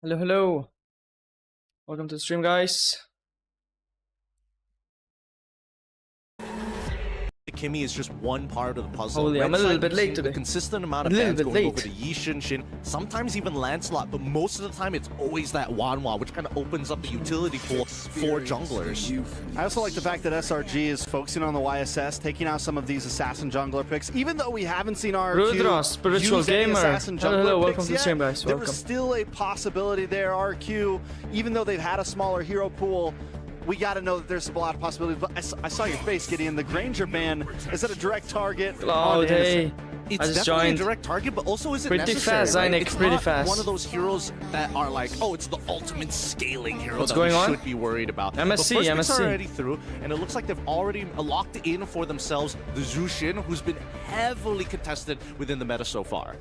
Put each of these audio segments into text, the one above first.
Hello, hello. Welcome to the stream, guys. Kimmy is just one part of the puzzle. Holy, I'm a little bit late today. A consistent amount of bans going over to Yishin, Shin, sometimes even Lancelot, but most of the time it's always that Wanwa, which kind of opens up the utility pool for junglers. I also like the fact that SRG is focusing on the YSS, taking out some of these assassin jungler picks, even though we haven't seen our Rudra, spiritual gamer. Hello, welcome to the stream, guys. There Welcome. was still a possibility there. RQ, even though they've had a smaller hero pool, we got to know that there's a lot of possibilities. But I saw your face, Gideon. The Granger ban, is that a direct target? Oh, hey. It's I just definitely joined. a direct target, but also is it Pretty necessary? fast, Right? Zynic, It's pretty not fast. one of those heroes that are like, oh, it's the ultimate scaling hero What's that going we on? should be worried about. MSC, but first picks MSC. are already through, and it looks like they've already locked in for themselves the Zushin, who's been heavily contested within the meta so far.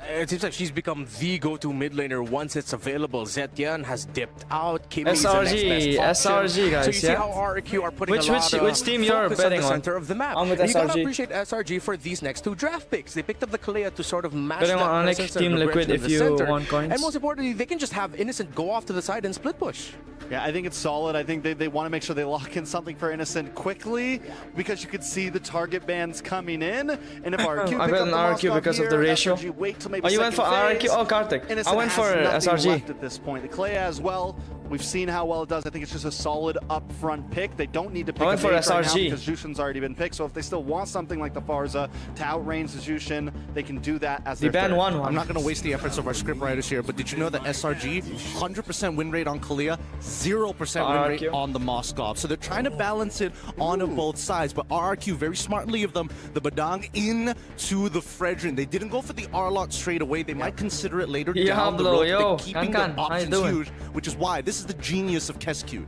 It seems like she's become the go-to mid laner once it's available. Zetian has dipped out. Kimmy's the next best option. SRG, guys, so you see yeah? how RQ are putting Which team focus you're on betting the on? center of the map. I'm with And you gotta SRG. appreciate SRG for these next two draft picks. They picked up the Kalea to sort of match Betting that on Onyx, presence Team and Liquid aggression in if the you center. want coins. And most importantly, they can just have Innocent go off to the side and split push. Yeah, I think it's solid. I think they want to make sure they lock in something for Innocent quickly, because you could see the target bans coming in. And if RQ I pick bet up an the RQ Moskov because of the here, ratio. SRG wait till maybe Oh, you went for second RQ? phase. Oh, Karthik. Innocent I went for has nothing SRG. left at this point. The Kalea as well. We've seen how well it does. I think it's just a solid upfront pick. They don't need to pick I a went for mage right now SRG. because Jushin's already been picked. So if they still want something like the Farza to outrange the Jushin, they can do that as The their ban third. one. I'm not going to waste the efforts of our script writers here, but did you know that SRG, 100% win rate on Kalea, 0% win rate RRQ. on the Moskov. So they're trying to balance it on both sides, but RRQ, very smartly of them, the Badang into the Fredrin. They didn't go for the Arlot straight away. They might consider it later down the Diablo, road. yo, They're keeping Kankan, the how you options doing? huge, which is why this is the genius of Keskute.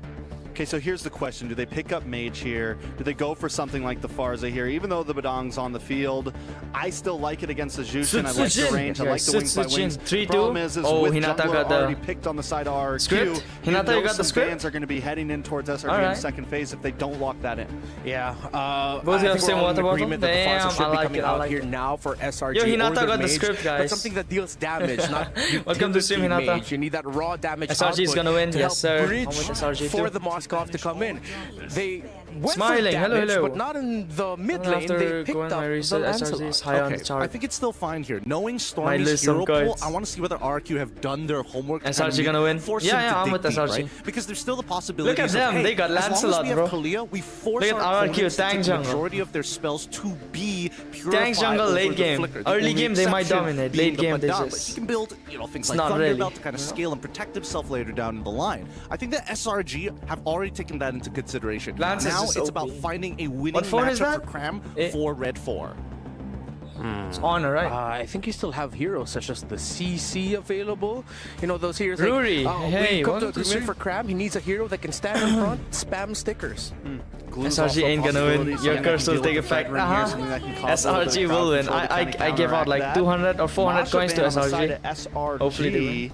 Okay, so here's the question. Do they pick up Mage here? Do they go for something like the Farza here? Even though the Badang's on the field, I still like it against the Jushin. I like the range. I like the wings by wings. 3-2. Problem is Oh, with Hinata jungler got the already picked on the side of RQ, script? Hinata, you got the some script? bans are going to be heading in towards SRG in Alright. second phase if they don't lock that in. Yeah. Both I have think same we're all water in bottle? agreement that the Damn, Farsa should I be like coming it, I out like here it. now for SRG. Yo, Hinata or their got the mage, script, but guys. something that deals damage, not Welcome to stream, utility Hinata. mage. You need that raw damage SRG is output gonna win, to yes, help sir. I'm bridge with SRG for too. the Moskov to come in. They went Smiling, for hello, damage, hello. but not in the mid lane. After They picked going up my the reset, SRG is high on the Okay, I chart. think it's still fine here. Knowing My Stormy's list of hero pool, cards. I want to see whether RQ have done their homework. and SRG gonna win? force Yeah, him to yeah, I'm dig with deep, SRG. right? Because there's still the possibility. Look at them, they got Lancelot, as bro. long as we have Kalea, we force Look at our RRQ, opponents to tank take the jungle. majority of their spells to be purified Tank jungle over late the game. flicker. The Early only game they might exception dominate. being Late the game they Badang, but just- he can build, things like not Thunderbelt really, to kind of you know? scale and protect himself later down in the line. I think that SRG have already taken that into consideration. Lance is Now just it's OP. about finding a winning What phone is matchup that? for Cram Eh. for Red 4. It's honor, right? I think you still have heroes such as the CC available. You know, those heroes Rory, like, hey, we come to welcome to agreement stream. for Cram. He needs a hero that can stand in front, spam stickers. Glue's SRG also a ain't gonna win. possibility, Your something that curse can will deal take with the effect. Fedrin here, something that can cause a little bit SRG of will crowd win. control to kinda I give out counteract like that. 200 or 400 Masha coins to ban on the side SRG. of SRG. Hopefully they win.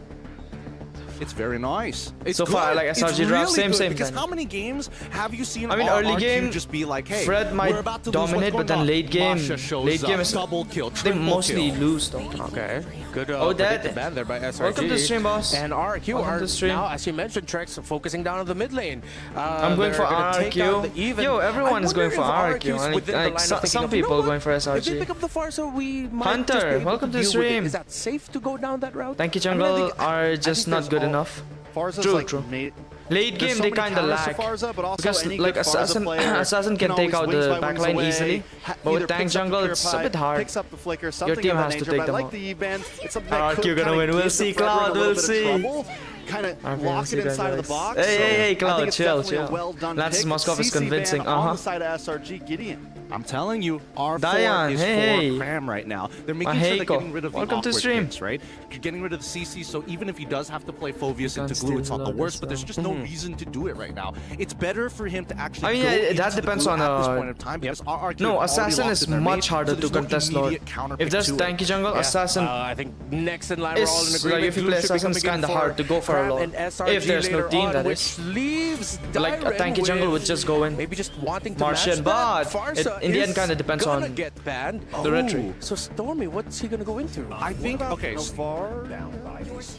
It's very nice. It's So far, I good. like It's SRG draft. really Same, good, same Because thing. how many games have you seen I mean, RRQ early game, just be like, hey, Fred might we're about to dominate, lose, but then late game, Masha shows late game up, is double kill, they triple mostly kill. lose though. Okay, good Oh, that- predicted ban there by SRG. Welcome to the stream, boss. And RQ Welcome are to the stream. now, as you mentioned, Trex focusing down on the mid lane. I'm going They're for gonna take RRQ. out the even. Yo, everyone I is going wonder for if RRQ. RRQ's And within the like line of some thinking of, people you know going for what? If they SRG. pick up the Farsa, we might Hunter, just be able welcome to the deal with it. stream. Is that safe to go down that route? Thank you, I mean, jungle I are think just there's not good all- enough. Farza's True, like true. There's Late game so they many kinda counters to lack. Farza, but also Because any like good Farza assassin player assassin can always take out wings the by wings backline away, easily. But either with tank picks up the jungle it's a purify, bit hard. Picks up the flicker, something team of that has to nature, take but I them like out. the E-band. It's something that RRQ could gonna kinda win. give We'll the see, Fedrin Cloud, a little we'll bit of see. trouble. Kind of Okay, lock we'll it see, inside of guys. the box. Hey, so hey, hey, I Cloud, think it's chill, definitely a chill. well-done Lance pick. Moskov is CC ban convincing, on the side of SRG. Gideon. I'm telling you, R4 Diane, is hey. for Cram right now. They're making sure they're Maheko. getting rid of the Welcome to awkward stream. picks, right? You're getting rid of the CC, so even if he does have to play Phoveus Can't into glue, it's steal not the all worst, this but there's stuff. just no reason to do it right now. It's better for him to actually I mean, go yeah, into that the depends glue on, at this point of time, because RRQ No, have already assassin locked is in their much mate, harder so to there's no contest Lord. immediate counter If pick there's to it. tanky jungle, assassin I think next in line we're all in is agreement. like if you Glue play should be assassin, it's coming in kind of hard to go for for a lore. If there's no team, that is. Leaves Like a tanky jungle would just go in. Maybe just wanting to Martian, but in the end kind of depends on get banned. the retry. So Stormy, what's he gonna go into? I think, okay,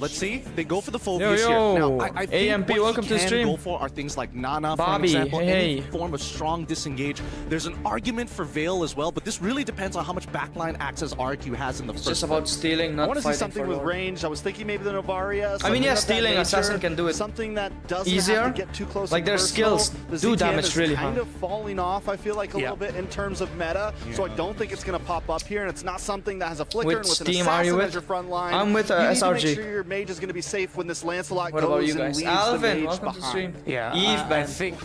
let's see. They go for the Yo, phobias yo. here. Now, I think AMP, what welcome he to the can stream. go for are things like Nana, Bobby, for example, hey. any form of strong disengage. There's an argument for Veil as well, but this really depends on how much backline access RQ has in the It's first just about stealing, I not want to see fighting something for with lore. range. I was thinking maybe the Novaria. I mean, yeah, something of that stealing nature, assassin can do it Something that doesn't easier. have to get too close. Like and their personal. skills The do ZTM damage is really kind hard. of falling off, I feel like, a little bit in terms of meta. So I don't think it's going to pop up here, and it's not something that has a flicker. Which and with an team are you assassin with? as your front line, I'm with you need to SRG. make sure your mage is going to be safe when this Lancelot What goes about you and guys? leaves the Alvin, mage welcome to the behind. stream. Yeah, Eve, I man. think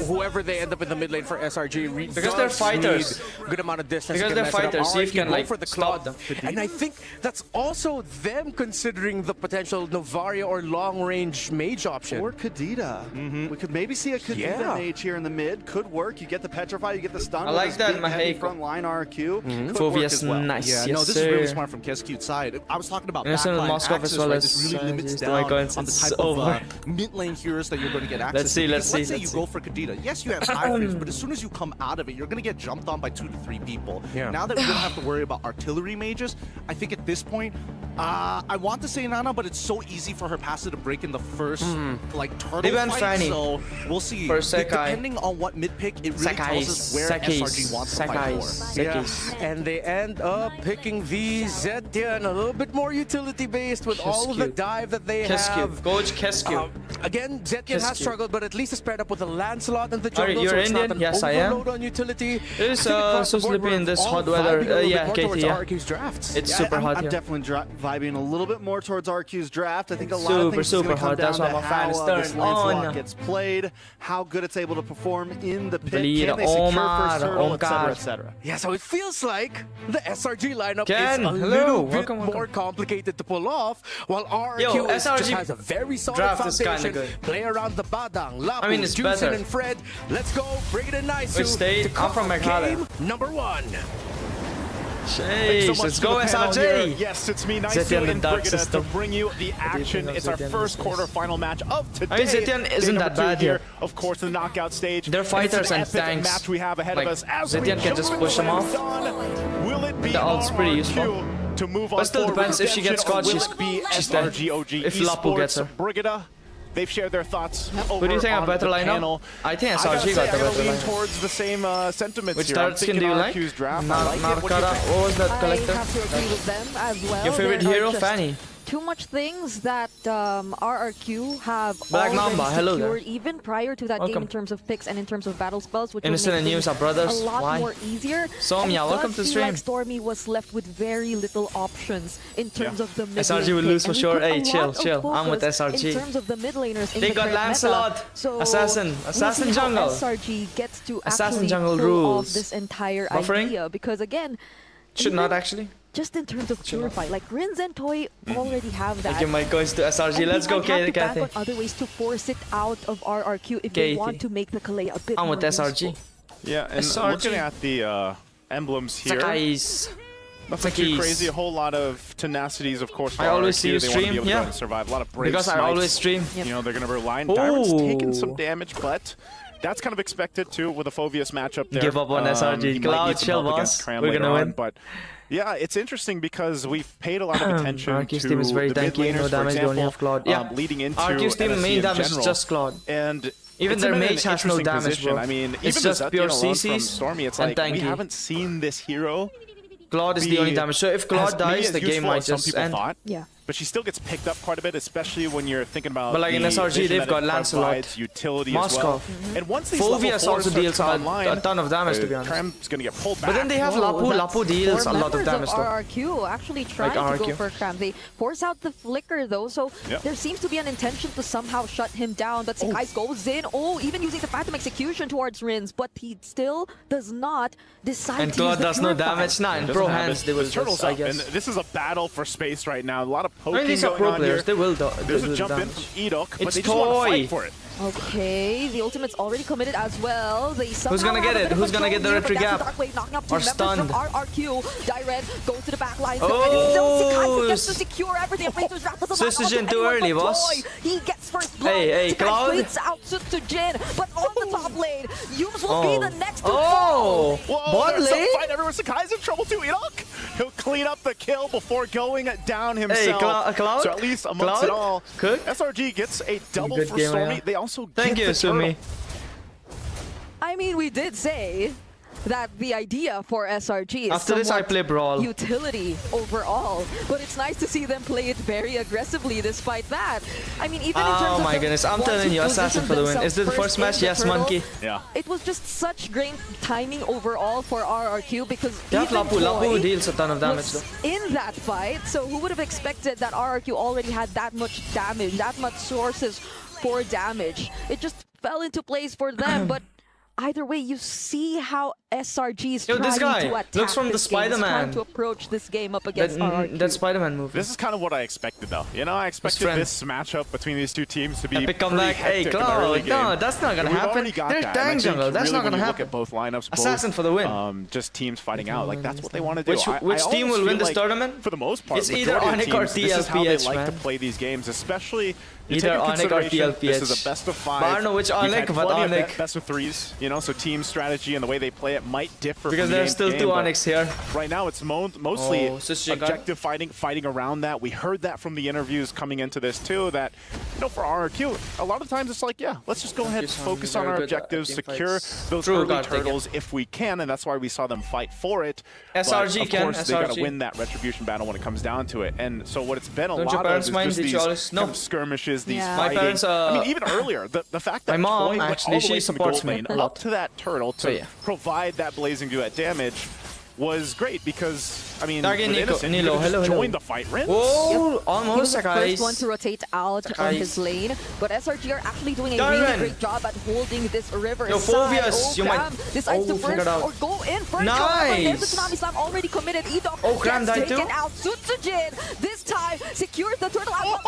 whoever they end up in the mid lane for SRG Because they're fighters. Good amount of distance. Because to they're mess it up. fighters, Eve RRQ can go like for the stop cloud. them. And I think that's also them considering the potential Novaria or long range mage option. Or Kadita. We could maybe see a Kadita mage here in the mid. Could work. You get the Petrify, you get the stun. I like with that, this big, heavy Maheko. front line RQ. Could work Phobias, as well. nice. Yeah, yes, no, this sir. is really smart from Kescute's side. I was talking about Innocent backline Moskov access, as well right? as This really limits used down my guns. on the It's type over. of mid lane heroes that you're going to get access Let's see, to. let's Because see, say let's you go for Kadita. Yes, you have high frames, but as soon as you come out of it, you're going to get jumped on by 2 to 3 people. Yeah. Now that we don't have to worry about artillery mages, I think at this point, I want to say Nana, but it's so easy for her passive to break in the first like turtle They went fight. Fanny. So we'll see. For Sekai. Depending on what mid pick, it really tells us where SRG wants to fight for. Yeah. And they end up picking the Zetian, a little bit more utility based with all of the Kescute. dive that they Kescute. have. Coach Kescute. Again, Zetian has Kescute. struggled, but at least it's paired up with a Lancelot and the Are jungle, you so it's not Indian? an Yes, I am. overload on utility. It is I think across so the board, sleepy in we're this all hot vibing weather. a little bit Yeah, more Katie, towards yeah. RQ's drafts. It's super hot I'm here. definitely vibing a little bit more towards RQ's draft. I think a lot Super, of things super is gonna come hot. That's down why to my fan is how this turned Lancelot on. gets played, how good it's able to perform in the pit, Bleed, can they secure Omar, first turtle, etc., Omkar. etc. Yeah, so it feels like the SRG lineup Ken, is a hello. little bit Welcome, welcome. more complicated to pull off, while RRQ Yo, just SRG has a very solid draft is kinda foundation. good. Play around the Badang, Lapu, I mean, it's Juicin, better. and Fred. Let's go, bring it in nice. Which state? I'm from Meghalaya. Game number 1. Jeez, let's go SRG! Yes, it's me, Zetian, Nightlessgamer, the and dark Brigida to system. bring you the action. of It's our Zetian first these days? quarterfinal match of today. I mean, Zetian isn't Day that number 2 bad here. Of course, the knockout stage. They're And fighters it's an and epic tanks. match we have ahead Like, of us. As Zetian we can just jump push them in off. on, will it be The ult's pretty useful. RRQ to move on But still forward depends with if she gets redemption, or caught, will it be she's dead. SRG OG If Lapu gets Esports? her. Brigida, they've shared their thoughts over Who do you think on a better the lineup? panel. I think I gotta SRG say, got the I gotta better lean lineup. towards the same sentiments Which here. I'm dark skin thinking do you like? RRQ's draft. I like it. What do you Narkara, think? what was that I collector? have to agree with them as well. Your favorite There are hero, just Fanny? Too much things that RRQ have Black already Mamba, hello secured there. even prior to that game Welcome. in terms of picks and in terms of battle spells, which Innocent will and make News things are brothers. a lot Why? more easier. Somya, And it welcome does to feel stream. like Stormy was left with very little options in terms of the mid SRG lane will pick. lose for And we sure. put a Hey, chill, lot of chill. I'm with focus SRG. in terms of the mid laners in They the got current meta. Lancelot, So Assassin we'll see how jungle. SRG gets to Assassin actually jungle pull rules. off this entire Buffering? idea, because again, Should not even actually. just in terms of purify, like Rinz and Toy already have that. Thank you, my coins to SRG. And Let's they go, might have to Kathy. bank on other ways to force it out of RRQ if they Katie. want to make the Kalei a bit I'm more with SRG. useful. Yeah, and SRG. looking at the emblems here, Sakai's. nothing too Sakai's. crazy. A whole lot of tenacities, of course. For I always RRQ. see you They want to stream, be able to go yeah. out and survive. A lot of brave Because I snipes. always stream. Yep. You know, they're going to rely on Diamond's taking some Ooh. damage, but that's kind of expected too with a Phobius matchup there. Give up on SRG. He might Cloud, need some chill, help boss. against Cram We're later gonna on, win. But yeah, it's interesting because we've paid a lot of attention RQ's to team is very the mid tanky, no laners, for damage, they only example, have Claude. Yeah, leading into RQ's team MSC main in damage is general. just Claude. And Even it's their been an mage has no interesting damage, position. bro. I mean, It's even just the pure Zetian alone CCs from Stormy, it's and like we tanky. haven't seen this hero Claude is the only damage. So if Claude dies, the game might just end. Yeah. But she still gets picked up quite a bit, especially when you're thinking about But like in the SRG, vision they've that got it Lancelot, provides, utility Moskov. as well. And once these level Phobias 4s also start deals to come online, a ton of damage, to be honest. Cram's going to get pulled back. But then they have Whoa, Lapu. that's Lapu deals a four lot of damage members though. RRQ actually trying to RRQ. go for Cram. They force out the flicker though, so Yep. there seems to be an intention to somehow shut him down. But Sakai goes in, even using the Phantom Execution towards Rinz, but he still does not decide And to use Claude the does no Purify. damage. Nah, in Doesn't pro have hands it. they will The turtle's just, I up, and guess. this is a battle for space right now. A lot of I mean, these are pro players. They will do. There's a jump in from Edok, but It's they just want to toy. fight for it. Okay, the ultimate's already committed as well. They Who's gonna get it? Who's gonna get the retry gap? Or stunned? RRQ. Direct goes to the back line. Oh, gets to secure everything. Suijin too early, boss. He gets first blood. Hey, Cloud. Waits out Suijin, but on the top lane, Yums will be the next to fall. Whoa, Bot there's some lane? fight everywhere. Sakai's in trouble too. Edok, he'll clean up the kill before going down himself. Hey, Cloud? So at least amongst it all, Cook? SRG gets a double Good for game, Stormy. yeah. They also Thank get you, the Sumi. turtle. I mean, we did say that the idea for SRG is After this, I play Brawl. utility overall, but it's nice to see them play it very aggressively despite that. I mean, even in terms Oh of my goodness, I'm telling you, Assassin for the win. Is this the first match? Yes, Monkey. Yeah. It was just such great timing overall for RRQ because Yeah, even Lapu Toy deals a ton of damage was though. in that fight, so who would have expected that RRQ already had that much damage, that much sources for damage? It just fell into place for them, but either way, you see how SRG is trying this guy to attack looks from the this game. He's Spider-Man. trying to approach this game up against RRQ. That Spider-Man move. This is kind of what I expected, though. You know, I expected friend. this matchup between these two teams to be Epic pretty comeback. Hey, hectic in the early Cloud. No, game. that's not gonna We've happen. already got They're that. And I dang think jungle. That's really not gonna when you happen. Look at both lineups, Assassin for the win. just teams fighting out. Like that's what they want to do. Which I team will almost win feel this like, tournament? For the most part, It's either majority of Onyx or teams, this is how they TLPH, like to man. play these games, especially. You Either take into Onyx or consideration, This is TLPH. a best of 5. But I don't know which We've Onyx, had but plenty of Onyx. best of 3s, you know, so team strategy and the way they play it might differ Because from there's still game, 2 but Onyx here. Right now, it's mostly Oh, Suijin got- objective fighting around that. We heard that from the interviews coming into this too. That for RRQ, a lot of times it's like, yeah, let's just go ahead and focus on very our good objectives, team secure fights. those True, early God, take it. turtles if we can, and that's why we saw them fight for it. SRG but of can, course, they got to SRG. win that retribution battle when it comes down to it. And so what it's been a Don't your lot of parents is mind? just Did these you always- kind No. of skirmishes, these Yeah. My fighting. parents, I mean, even earlier, the fact that my mom, Toy went actually, all the she way from the supports gold me lane a lot. up to that turtle to So, yeah. provide that blazing duet damage was great because, I mean, Target with Nico- Innocent, Nilo, you could've hello, just hello. joined the fight, Rinse. Oh, He was almost, the guys. first one to rotate out on Guys. his lane, but SRG are actually doing a Darren. really great job at holding this river Yo, side. Phobias, you might- Cram decides to figured first out. or go in first. Nice. However, there's the Tsunami Slam already committed. Edok Cram gets died too? taken out. Suijin this time secures the turtle out.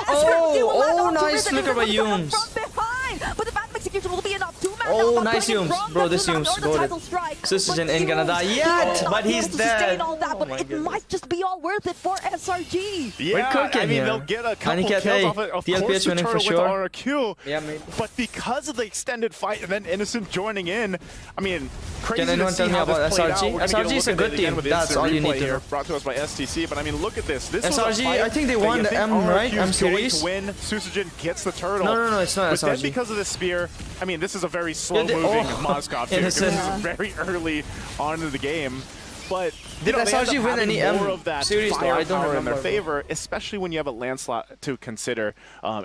Nice flicker by Yums. From behind, but the bad execution will be enough. 2 man Oh, down, nice coming in Yums. from Bro, the this Tsunami Yums or the goated. title strike. Suijin But ain't gonna Yums die will yet, not but be he's able to sustain dead. all that, Oh but my it goodness. might just be all worth it for SRG. Yeah, cooking I mean, here. they'll get a couple Aniket, kills hey, off it. Of TLPH course, the winning for turtle sure. with RRQ. Yeah, maybe. But because of the extended fight and then Innocent joining in, I mean, crazy Can anyone to see tell me how this about played SRG? out. We're gonna get SRG is a look at good it again team. with That's instant all you need replay to here, know. brought to us by STC, but I mean, look at this. This was a SRG, fight I think they that won you the think M, right? RRQ M is going series? to win. Suijin gets the turtle. No, it's not But then SRG. because of the spear, I mean, this is a very slow-moving Mozgov too. This Innocent. is very early on in the game. But Did they end up SRG win having any more M of that series though? I don't firepower in remember. their favor, especially when you have a landslot to consider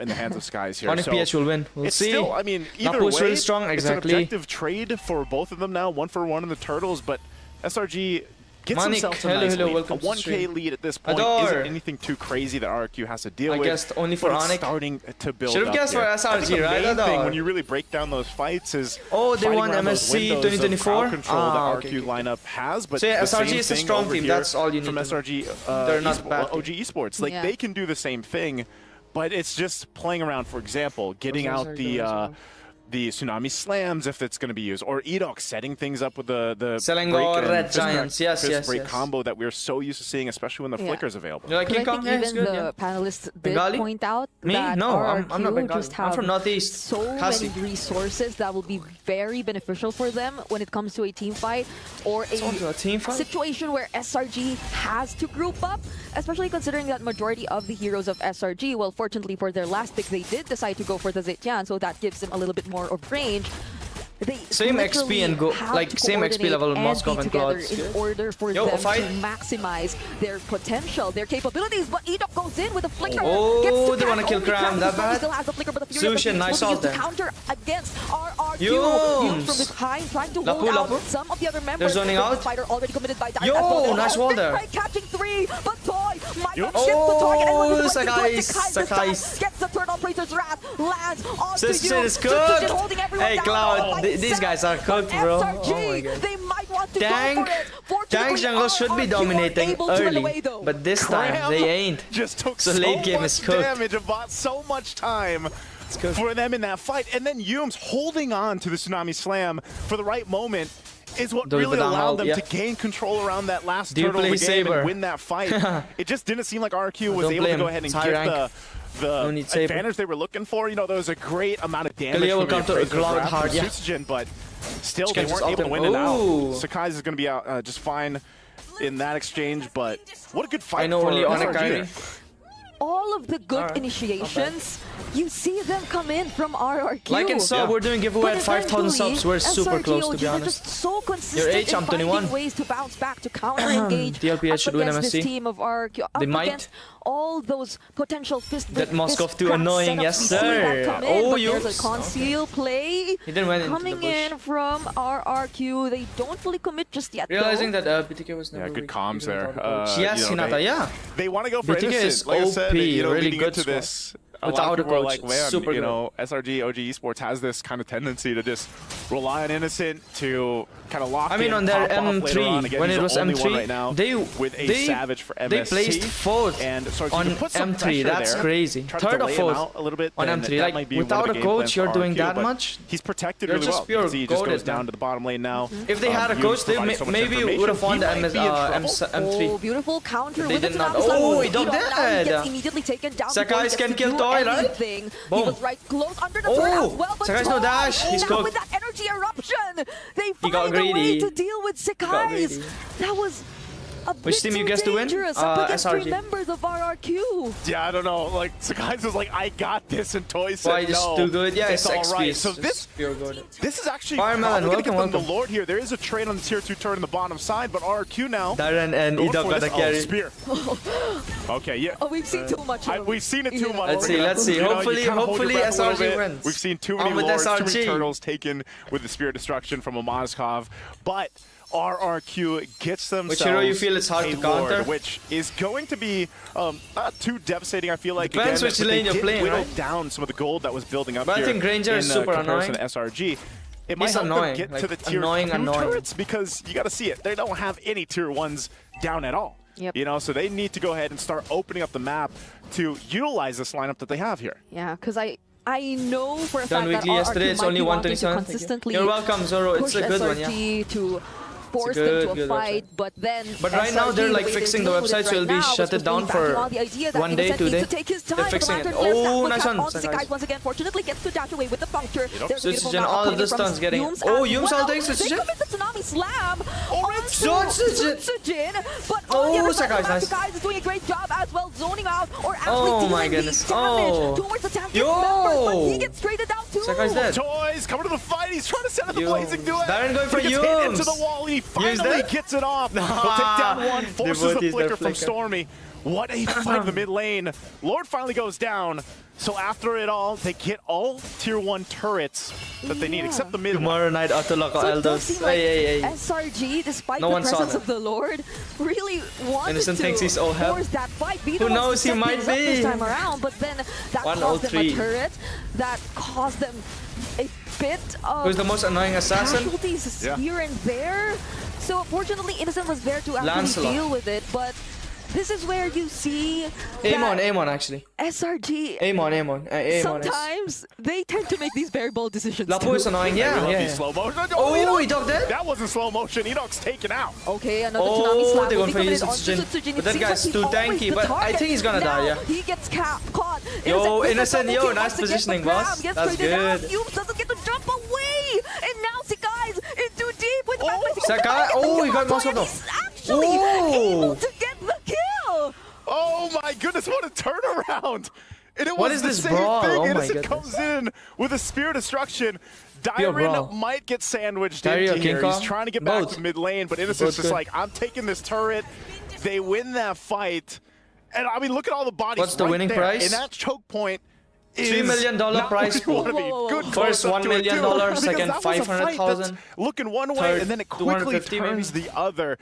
in the hands of Skies here. Onyx So PH will win. We'll it's see. still, I mean, either Napu's way, really strong, exactly. it's an objective trade for both of them now, 1-for-1 in the turtles, but SRG gets Manik, themselves a hello, nice hello, lead. welcome A to 1K stream. lead at this point Adore. isn't anything too crazy that RRQ has to deal I with. guessed only for but it's Onyx. starting to build Should've up guessed here. for I think SRG, the right, main thing Adore? when you really break down those fights is Oh, they fighting won around those MSC windows of 2024? crowd control Ah, that okay, RRQ okay. lineup has, but So yeah, the SRG same is a thing strong over team. here That's all you need from to know. SRG They're not bad OG Esports. Like Yeah. they can do the same thing, but it's just playing around. For example, getting Those out are the Tsunami Slams if it's going to be used, or Edok setting things up with the Selangor break and Red fist Giants. break- Yes, fist yes, break yes. combo that we're so used to seeing, especially when the Yeah. flicker's available. You like But King I Kong? think Yeah, it's even good, the yeah. panelists did Bengali? point out Me? that No, I'm not RRQ Bengali. just I'm have from Northeast. so Khasi. many resources that will be very beneficial for them when it comes to a team fight or onto a team fight? situation where SRG has to group up, especially considering that majority of the heroes of SRG, well, fortunately for their last pick, they did decide to go for the Zetian, so that gives them a little bit more of range. They Same XP and go have like to same XP level with coordinate Moskov be and together Cloud. in order for Yo, them fight. to maximize their potential, their capabilities. But Edok goes in with a flicker. Oh, gets to they wanna catch kill only Cram, that Cram bad? still has the flicker, but the Fury of the Suijin, Phoenix nice will be ult used to there. counter against RRQ. Yums. Yums from behind trying to Lapu, hold out Lapu. some of the other members. zoning The out. Spider already committed by Dive Yo, as well. nice wall there. Right, catching 3, but Toy might not Yo. get the target. And when Oh, he's breaking Sakai's, towards the Kai this time, Sakai's. gets the turn operator's wrath, lands onto Suijin Yums. is Suijin cooked. holding everyone Hey, down. Cloud, Fight these guys are cooked, bro. SRG, Oh my god. they might want to Tank. go for it. Fortunately, Tank jungle should be RRQ are dominating able to run early, away, though. but this time they ain't. Just took So so late game much is cooked. damage and bought so much time for them in that fight. And then Yums holding on to the Tsunami Slam for the right moment is what really allowed them to gain control around that last turtle of the game and win that fight. It just didn't seem like RRQ was able to go ahead and get the advantage they were looking for. You know, there was a great amount of damage from Susagen, but still they weren't able to win it out. Sakai is going to be out just fine in that exchange, but what a good fight for SRG. All of the good initiations, you see them come in from RRQ. Like in sub, we're doing giveaway at 5,000 subs. We're super close, to be honest. Just so consistent Your age, I'm 21. ways to bounce back, to counter-engage DLPS should win MSC. this team of RRQ. They might. Against all those potential That Moskov too annoying, yes sir. Oh, there's a conceal play he didn't win coming into the bush. in from RRQ. They don't fully commit just yet. Realizing that BTK was never good comms there. Yes, Hinata, yeah. They want to go for BTK innocent. is Like I said, OP, you know, really leading good into squad. this, a Without lot a of people are coach, like, man, super you good. know, SRG, OG Esports has this kind of tendency to just rely on innocent to kind of lock in, on their pop off later on. M3, Again, when he's it was the only one M3, right now they with a Savage for MSC. They placed 4th and so on you put some M3, that's there, crazy. try to 3rd or delay him 4th out a little bit, on then M3. that Like, might be one without of a the game coach, plans you're for doing RRQ, that but much. He's protected You're really just well. pure He just goes goated, down man. to the bottom lane now. If they had a Yums coach, they provides so much maybe information. would have won the He might be in trouble. M3. Oh, beautiful counter They with the did not. Tsunami Slam. Oh, he Now dead. gets immediately taken down. Sakai before he can gets to kill do Toy, right? anything. He Boom. was right close under the turret as well, but Sakai's no Toy, dash. He's now cooked. with that energy eruption, they He got find a way greedy. to deal with Sakai's. That was a Which bit team you too guess to win? dangerous up against SRG. 3 members of RRQ. Yeah, I don't know. Like, Sakai's was like, I got this, and Toy said Why, just no. too good? Yeah, it's it's all right. XP. So this is actually Fireman, probably going to welcome, give them the welcome. Lord here. There is a trade on the tier 2 turret on the bottom side, but RRQ now. Darren and going Idok for got this- a carry. Spear. Okay, yeah. Oh, we've seen too much of him. We've seen it too much. Let's see, We're gonna- let's see. you know, you Hopefully, kinda hold your hopefully breath a little SRG bit. wins. We've seen too many On with lords, too many SRG. turtles taken with the Spear Destruction from a Moskov, but RRQ gets themselves Which hero you feel it's hard a to counter? Lord, which is going to be not too devastating, I feel like. Depends Again, which but lane they you're did playing, whittle right? down some of the gold that was building up But I here think Granger in is super comparison annoying. to SRG. It might He's help annoying, them get like, to the tier 2 annoying. turrets because you got to see it. They don't have any tier 1s down at all. Yep. You know, so they need to go ahead and start opening up the map to utilize this lineup that they have here. Yeah, because I know for a Done fact that weekly yesterday, RRQ it's might only be wanting to 127. consistently You're welcome, Zoro. It's push a good one, yeah. SRG to force good- them to a good fight, but then But right now, SRG, they're like way fixing the dealing with website, it so it'll be right now shut was it down backing for on the idea that 1 day, Innocent 2 needs day. to take his time, They're but fixing the it. lantern Oh, would nice tap one. on Sakai once again, fortunately gets to dash away with the puncture. There's a beautiful Susagen, knock all coming of the from stuns getting- Yums Oh, as Yums well. ulting Susagen? They commit the Tsunami Slam onto Susagen. Susagen, but Oh, on the other side, Sakai's nice. Sakai is doing a great job as well, zoning out or actually Oh dealing my the goodness. damage Oh. towards the tank Yo. member, but he gets traded out too. Sakai's dead. Toys coming to the fight. He's trying to set up the Yo. blazing duet. Darren going for He gets hit Yums. into the wall. He finally that? gets it off. He'll take down one, forces the Devotees, flicker their from flicker. Stormy. What a fight in the mid lane. Lord finally goes down. So after it all, they get all tier 1 turrets that they need, except the mid one. Tomorrow night, Autolock So it does Eldos. seem like Hey. SRG, despite No the one saw presence that. of the Lord, really wanted Innocent to thinks he's all help. force that fight. Be Who the ones knows, to he set might things up this be. time around, but then that 103. caused them a turret, that caused them a bit of Who's the most annoying assassin? casualties Yeah. here and there. So fortunately, Innocent was there to actually Lancelot. deal with it, but this is where you see Amon actually. SRG. Amon. Sometimes they tend to make these very bold decisions. Lapu too. is annoying, I love yeah. these slow motion. Oh, Edok! he dug that? That wasn't slow motion. Edok's taken out. Okay, another Tsunami Slam they're will going be for committed on Susagen. Susagen. But It that seems guy's like too he's always tanky, the but I target. think he's gonna Now, die, yeah. He gets caught. Yo, with Innocent, the yo, double kill nice once again, positioning, but Grab boss. gets That's traded out. good. Yums doesn't get to jump away, and now Sakai's in too deep with the backblasting. Sakai, oh, he got most of them. He's actually Oh. able to get the kill. Oh my goodness, what a turnaround! And it What was is the this same brawl? thing. Oh my Innocent goodness. comes in with a Spear Destruction. Pure brawl. Dyron might get sandwiched Dario, into here. King He's Kong? trying to get back Both. to mid lane, but Innocent's Both just good. like, I'm taking this turret. They win that fight. And I mean, look at all the bodies. What's the right winning there. price? And that choke point is $3 million not prize where you wanna be. pool. Good First close up $1 to it, million, too, because second that was a fight 500,000, that's looking one way, third and then it quickly 250 turns the other.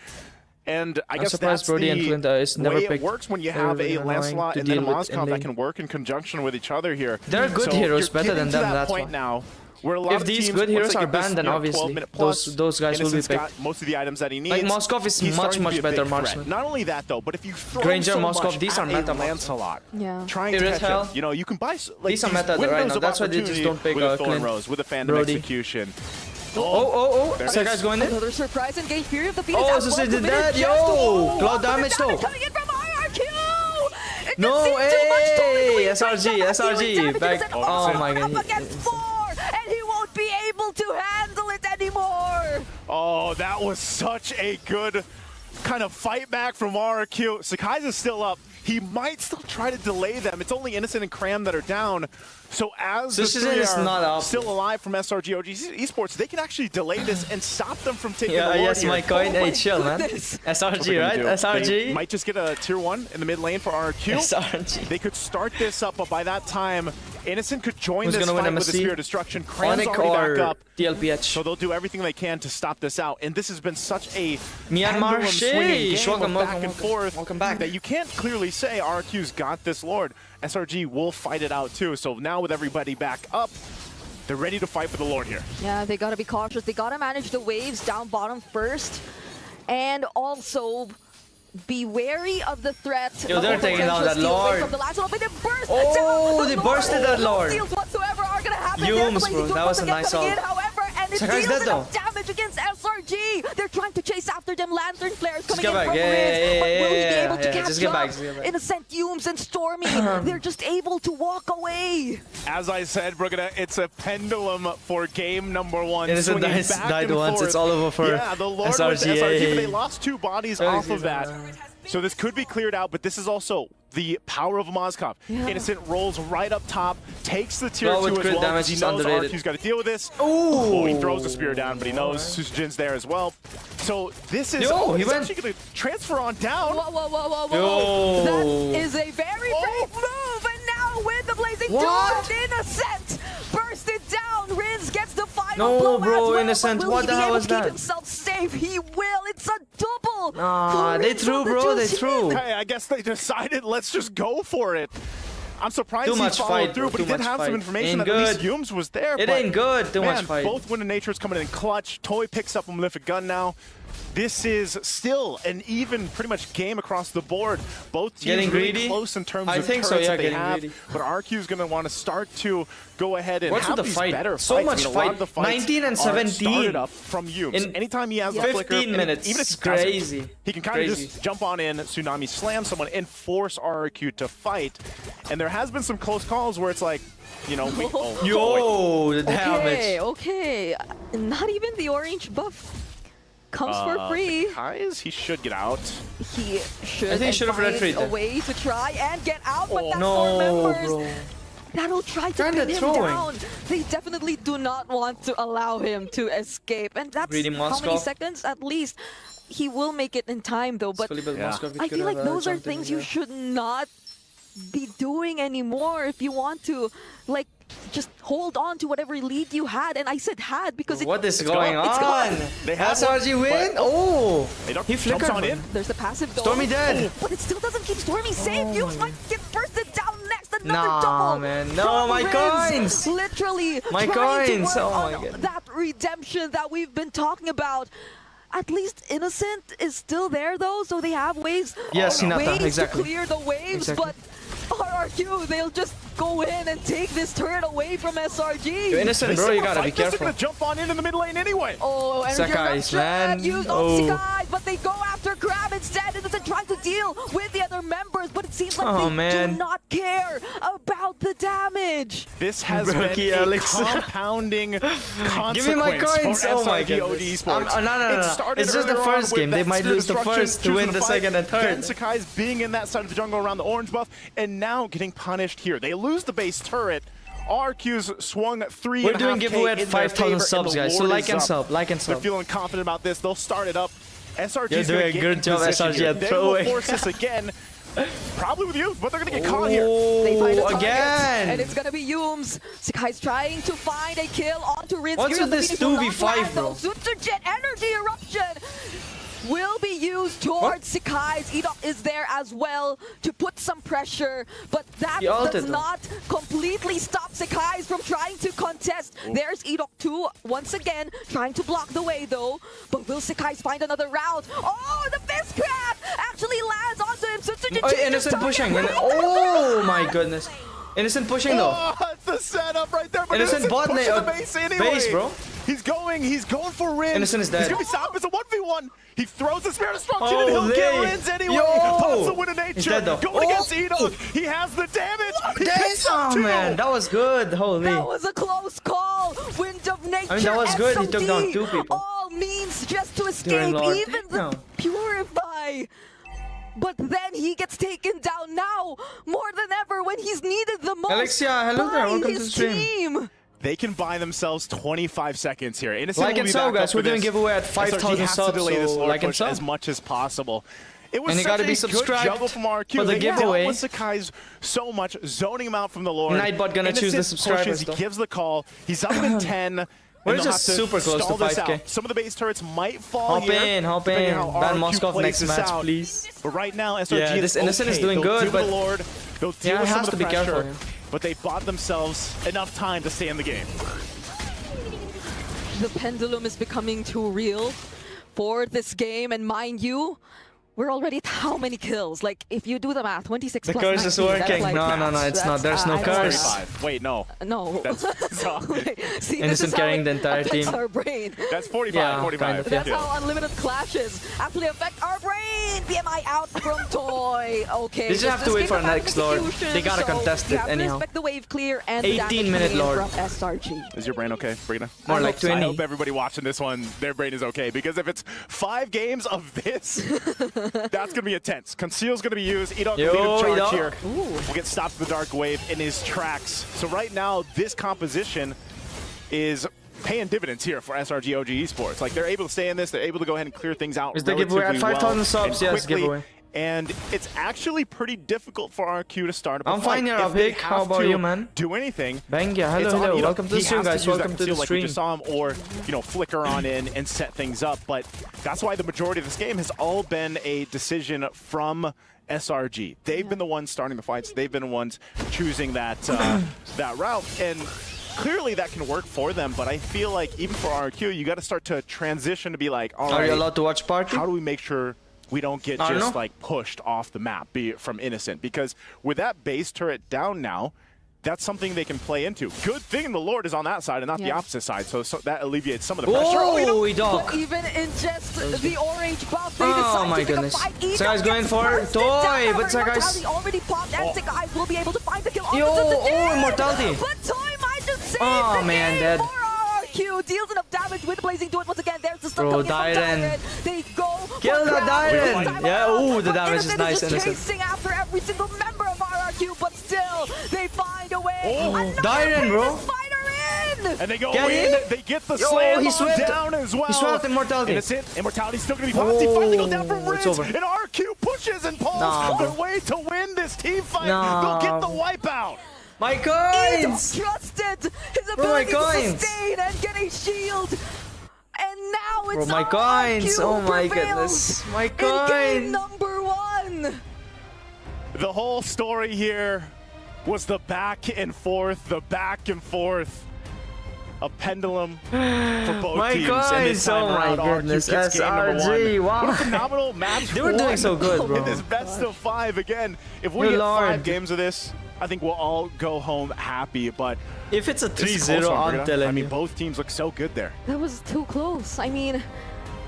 And I guess surprised that's Brody and the Flint is never way it picked. works when you They're have really a annoying Lancelot to and then a deal with Moskov in that lane. can work in conjunction with each other here. They're good So heroes, you're better getting than to them, that that's point why. now where a lot If of these teams, good heroes once they are get this, banned, then obviously 12-minute plus, those guys will be Innocent's picked. got most of the items that he needs. Like Moskov is He's much starting to be a better big marksman. threat. Not only that though, but if you throw Granger, so Moskov, much these at are meta a Lancelot, Yeah. trying to Iris catch Hell. him, you know, you can buy like These are meta right now. That's why they just don't pick with a Thorn Clint. Rose with a Phantom Brody. Execution. Oh! There it That guy's is. going in. Another surprise engage Fury of the Phoenix. Oh, as so well they did committed that? just Yo! to- Cloud damage though. Coming in from IRQ! It No, can seem too much, totally hey, going SRG, straight down. SRG, He was back. damaged Oh and my God. up against 4, and he won't be able to handle it anymore. Oh, that was such a good kind of fight back from RRQ. Sakai's still up. He might still try to delay them. It's only Innocent and Cram that are down. So as the Sushizan three is not are up. still alive from SRG OG Esports, they can actually delay this and stop them from taking the Yeah, Lord yes, here. my coin. Oh Hey, my chill, man. goodness. What they're SRG, gonna right? do, They SRG. might just get a tier 1 in the mid lane for RRQ. SRG. They could start this up, but by that time, Innocent could join Who's this gonna win fight with the MSC? Spear of Destruction. Cram's Onyx already back or up. DLPH? So they'll do everything they can to stop this out. And this has been such a Myanmar, pendulum swinging sheesh. game Welcome, of back welcome, and forth welcome back. that you can't clearly say RQ's got this Lord. SRG will fight it out too. So now with everybody back up, they're ready to fight for the Lord here. Yeah, they gotta be cautious. They gotta manage the waves down bottom first, and also be wary of the threat. Yo, they're of a taking down potential that steal away Lord. From the last one, but they burst Oh, down they the bursted Lord. that No Lord. steals whatsoever are gonna happen. Yums, They're bro, placing that two was a again nice coming in, ult. however, and it Sakai's deals dead, enough damage against SRG. They're trying to chase after them. Lantern flares coming get in back. from Yeah, Riz, yeah, but will he be yeah, able to yeah, catch just get back, up? just get back. Innocent, Yumes, and Stormy, they're just able to walk away. As I said, Brugada, it's a pendulum for game number 1. Innocent swinging dies- back died and once, forth. it's all over for Yeah, the Lord was SRG, SRG. but they lost 2 bodies off of that. So this could be cleared out, but this is also the power of Moskov. Yeah. Innocent rolls right up top, takes the tier Well, 2 with as crit well, because damage, he he's knows underrated. RQ's got to deal with this. Ooh. Oh, he throws the spear down, but he knows Susujin's there as well. So this is Yo, he he's went- actually going to transfer on down. Whoa, whoa, whoa, whoa, whoa. Yo. That is a very brave move. And now with the Blazing What? Dawn, Innocent bursted down. Riz gets the final No, blow bro, as well. Innocent, But will what he the be hell able was to keep that? himself safe? He will. It's a double. Nah, for they Riz threw, on the bro, they juice threw. hit. Hey, I guess they decided, let's just go for it. I'm surprised Too he much followed fight, through, bro, but he too did much have some fight. information Ain't that at least good. Yumes was there. It but ain't good, too man, much fight. Both Winning Nature's coming in clutch. Toy picks up a Malefic gun now. This is still an even pretty much game across the board. Both teams Getting really greedy? close in terms I of think so, turrets yeah, that they getting have. greedy. But RQ is going to want to start to go ahead and What's have with the these fight? better So fights. much I mean, a lot fight. of the fights 19 and are 17. started up from Yumes. In Anytime he has a 15 flicker, minutes. even if he Crazy. doesn't, he can kind of Crazy. just jump on in, tsunami slam someone, and force RQ to fight. And there has been some close calls where it's like, you know, Yo, the damage. Okay. Not even the orange buff comes for free. Kais, he should get out. He should. I think he and should have find retreated. a way to try and get out, but that's No, our members. bro. That'll try to Kinda pin him throwing. down. They definitely do not want to allow him to escape. And that's Greedy how many Moskov. seconds? At least he will make it in time though. But I feel like those are things you should not be doing anymore if you want to, like, just hold on to whatever lead you had. And I said had because What is going It's gone. on? They have SRG win? Oh! They don't He jumps flickered. on in. There's the passive dome. Stormy dead. But it still doesn't keep Stormy safe. Oh Yumes my- might get bursted down next. Another Nah, double. man. No, from my Riz. coins. Literally My trying to coins. work Oh my on God. that redemption that we've been talking about. At least Innocent is still there though, so they have ways, Yes, Hinata, ways exactly. to clear the waves. Exactly. But RRQ, they'll just go in and take this turret away from SRG. You're innocent, bro. You gotta be They're careful. going to jump on in the mid lane anyway. Oh, energy Sakai's, eruption man. used on Oh. Sakai, but they go after Crab instead. Innocent trying to deal with the other members, but it seems like Oh, they man. do not care about the damage. This has Brokey been a Alex. compounding consequence Give me my coins! for Oh my SRG OD goodness. Esports. No. It started It's just the earlier on first with game. They that might Spear lose the Destruction, first to choosing win to the fight. second and Then third. Sakai's being in that side of the jungle around the orange buff, and now getting punished here. They lose the base turret. RQ's swung 3.5K We're doing giveaway at in their 5,000 favor, subs, and the guys. So Lord like is and up. sub, like and They're sub. feeling confident about this. They'll start it up. SRG's You're doing gonna a get good in job, position SRG, here. at They throwing. will force this again. Probably with you, but they're gonna get caught here. They find a Oh, target, again! and it's gonna be Yumes. Sakai's trying to find a kill onto Riz. What's with this 2v5, bro? Super Jet energy eruption will be used. continues towards Sekai's. Edok is there as well to put some pressure, but that does not completely stop Sekai's from trying to contest. There's Edok too, once again, trying to block the way though. But will Sekai's find another route? Oh, the fist grab actually lands onto him. So Innocent pushing. Oh my goodness. Innocent pushing though. Oh, it's the setup right there. But Innocent bot lane. the base anyway. Base, bro. He's going for Rin. Innocent is dead. He's gonna be stopped. It's a 1v1. He throws the Spear of Destruction and he'll get Rins anyway. Pops the Wind of Nature. Going against Edok. He has the damage. Oh man, that was good. Holy. That was a close call. Wind of Nature. I mean, that was good. He SMD, took down 2 people. All means just to escape. Even the Purify. But then he gets taken down now more than ever when he's needed the most. Alexia, hello there. Welcome to the stream. Team. They can buy themselves 25 seconds here. Innocent Like will and be so, back guys, up we're for doing this. giveaway at SRG 5,000 has to subs, delay this so lore like and push sub. as much as possible. It was And you such gotta be a subscribed good juggle from RQ. for the They giveaway. dealt with Sekai's so much, zoning him out from the Lord. Nightbot gonna choose the Innocent subscribers, pushes, though. He gives the call. He's up in 10. We're and just they'll have super close to stall this 5K. out. Some of the base turrets might fall Hop here. in, hop depending in. on how Ban RQ Moskov plays next this match, out. please. But right now, SRG Yeah, this is Innocent is okay. doing They'll good, deal but with the Lord. They'll deal yeah, with he some has of to the be pressure, careful. but they bought themselves enough time to stay in the game. The pendulum is becoming too real for this game, and mind you, we're already at how many kills? Like, if you do the math, 26 The plus curse is 19, that's working. like, No, it's not. There's no I- curse. 35. Wait, no. No. That's, Wait, see, Innocent this is how carrying it the entire affects team. our brain. that's 45, Yeah, 45. kind of, That's yeah. how unlimited clashes actually affect our brain. BMI out from Toy. Okay. They just have to wait for next Lord. They gotta contest you it have anyhow. To respect the wave clear and the 18-minute damage Lord. from SRG. Is your brain okay, Brina? More like I 20. hope everybody watching this one, their brain is okay, because if it's 5 games of this, that's going to be intense. Conceal's going to be used. Edok Yo, lead of charge Edok. here. Will get stopped with the Dark Wave in his tracks. So right now, this composition is paying dividends here for SRG OG Esports. Like, they're able to stay in this. They're able to go ahead and clear things out Is the giveaway at relatively 5,000 well subs? and Yes, quickly. giveaway. And it's actually pretty difficult for RQ to start up a I'm fight. fine here, If they Abhik. How have about to you, man? do anything, Bang, yeah, it's hello, on hello. Edok. Welcome to the He stream, has to guys. use that Welcome to the conceal like we stream. just saw him, or flicker on in and set things up. But that's why the majority of this game has all been a decision from SRG. They've been the ones starting the fights. They've been the ones choosing that that route, and clearly that can work for them. But I feel like even for RQ, you got to start to transition to be like, all Are right, you allowed to watch party? how do we make sure we don't get I don't just know. like pushed off the map, be it from Innocent? Because with that base turret down now, that's something they can play into. Good thing the Lord is on that side and not the Yeah. opposite side, so that alleviates some of the pressure. Oh, But Edok. even in just the orange buff, they Oh decide my to pick goodness. a fight. Edok Sakai's going gets for bursted Toy, down, but however, Sakai's- Immortality already popped, and Sakai will be able to find the kill. Yo, oh, Immortality. But Toy might just save Oh, the man, game dead. for RRQ. Deals enough damage with Blazing to it once again. There's the stun Bro, coming in from Dyren. Dyren. They go Kill for the grab Dyren. this time Yeah, around. ooh, the But damage is Innocent nice, just Innocent. chasing after every single member of RRQ, but still, they find a way. Oh, Another Dyren, bro. previous fighter in. And they go Get in, it? they get the Yo, slam he on swept- down as well. he swept Immortality. Innocent, Immortality's still going to be popped. He finally goes down from Oh, it's Rinse, over. and RQ pushes and pulls Nah, their bro. way to win this team fight. Nah. They'll get the wipeout. My Edok coins! trusted his Bro, my ability to coins. sustain and get a shield. And now it's Bro, my RRQ coins! who Oh my prevails goodness. My in game coins! number 1. The whole story here was the back and forth, a pendulum for both My teams. And this coins! time Oh my around, RQ goodness. gets game number SRG, one. wow. What a phenomenal match. They were doing so good, bro. In this best of 5 again. If we Good get Lord. 5 games of this, I think we'll all go home happy. But If it's a this is 3-0, close one, I'm Britta. telling I mean, you. both teams look so good there. That was too close. I mean,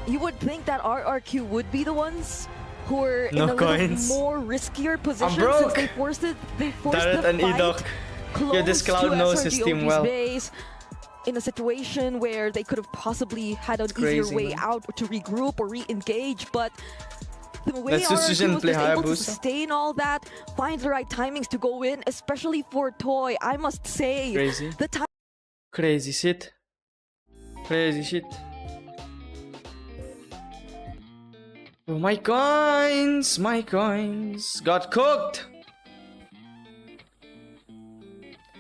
you would think that RRQ would be the ones who were in No a little coins. more riskier position broke. since they forced Darren the and fight Edok. close Yeah, this Cloud to knows his SRG team OG's well. base, in a situation where they could have possibly had an easier crazy, way man. out to regroup or re-engage, but the way Let's just RRQ was play just able to Hayabusa. sustain all that, find the right timings to go in, especially for Toy, I must say, Crazy. the time Crazy shit. Crazy shit. Oh, my coins! My coins! Got cooked!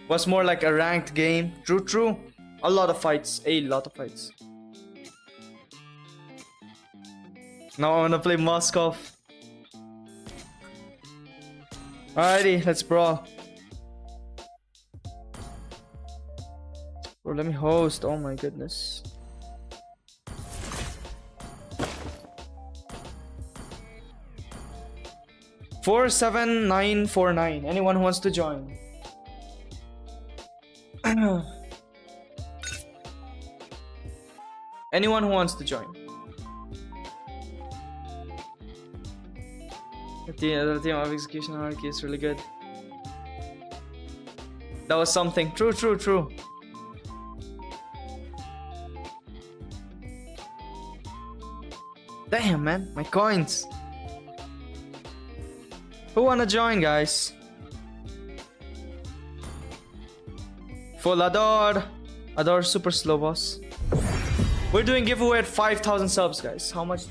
Was more like a ranked game. True. A lot of fights. A lot of fights. Now I wanna play Moskov. Alrighty, let's brawl. Bro, let me host. Oh my goodness. $47949. Anyone who wants to join? Anyone who wants to join? The team of execution hierarchy is really good. That was something. True, true, true. Damn, man, my coins. Who wanna join, guys? Full Ador. Ador super slow, boss. We're doing giveaway at 5,000 subs, guys. How much?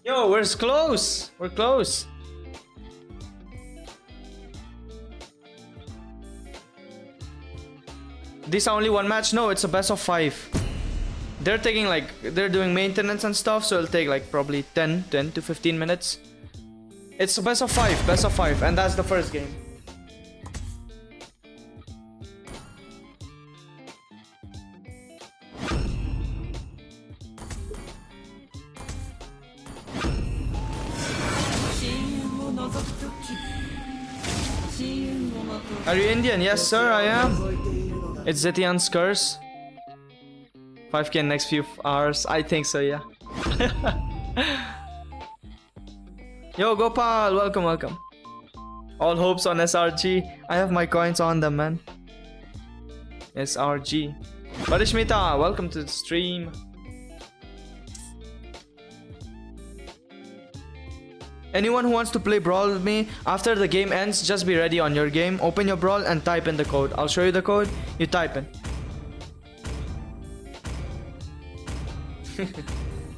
Yo, we're close. We're close. This only one match? No, it's a best of 5. They're taking like, they're doing maintenance and stuff, so it'll take like probably 10 to 15 minutes. It's a best of 5, and that's the first game. Are you Indian? Yes, sir, I am. It's Zetian's curse. 5k in next few hours. I think so, yeah. Yo, Gopal, welcome, welcome. All hopes on SRG. I have my coins on them, man. SRG. Parishmita, welcome to the stream. Anyone who wants to play Brawl with me, after the game ends, just be ready on your game. Open your Brawl and type in the code. I'll show you the code. You type in.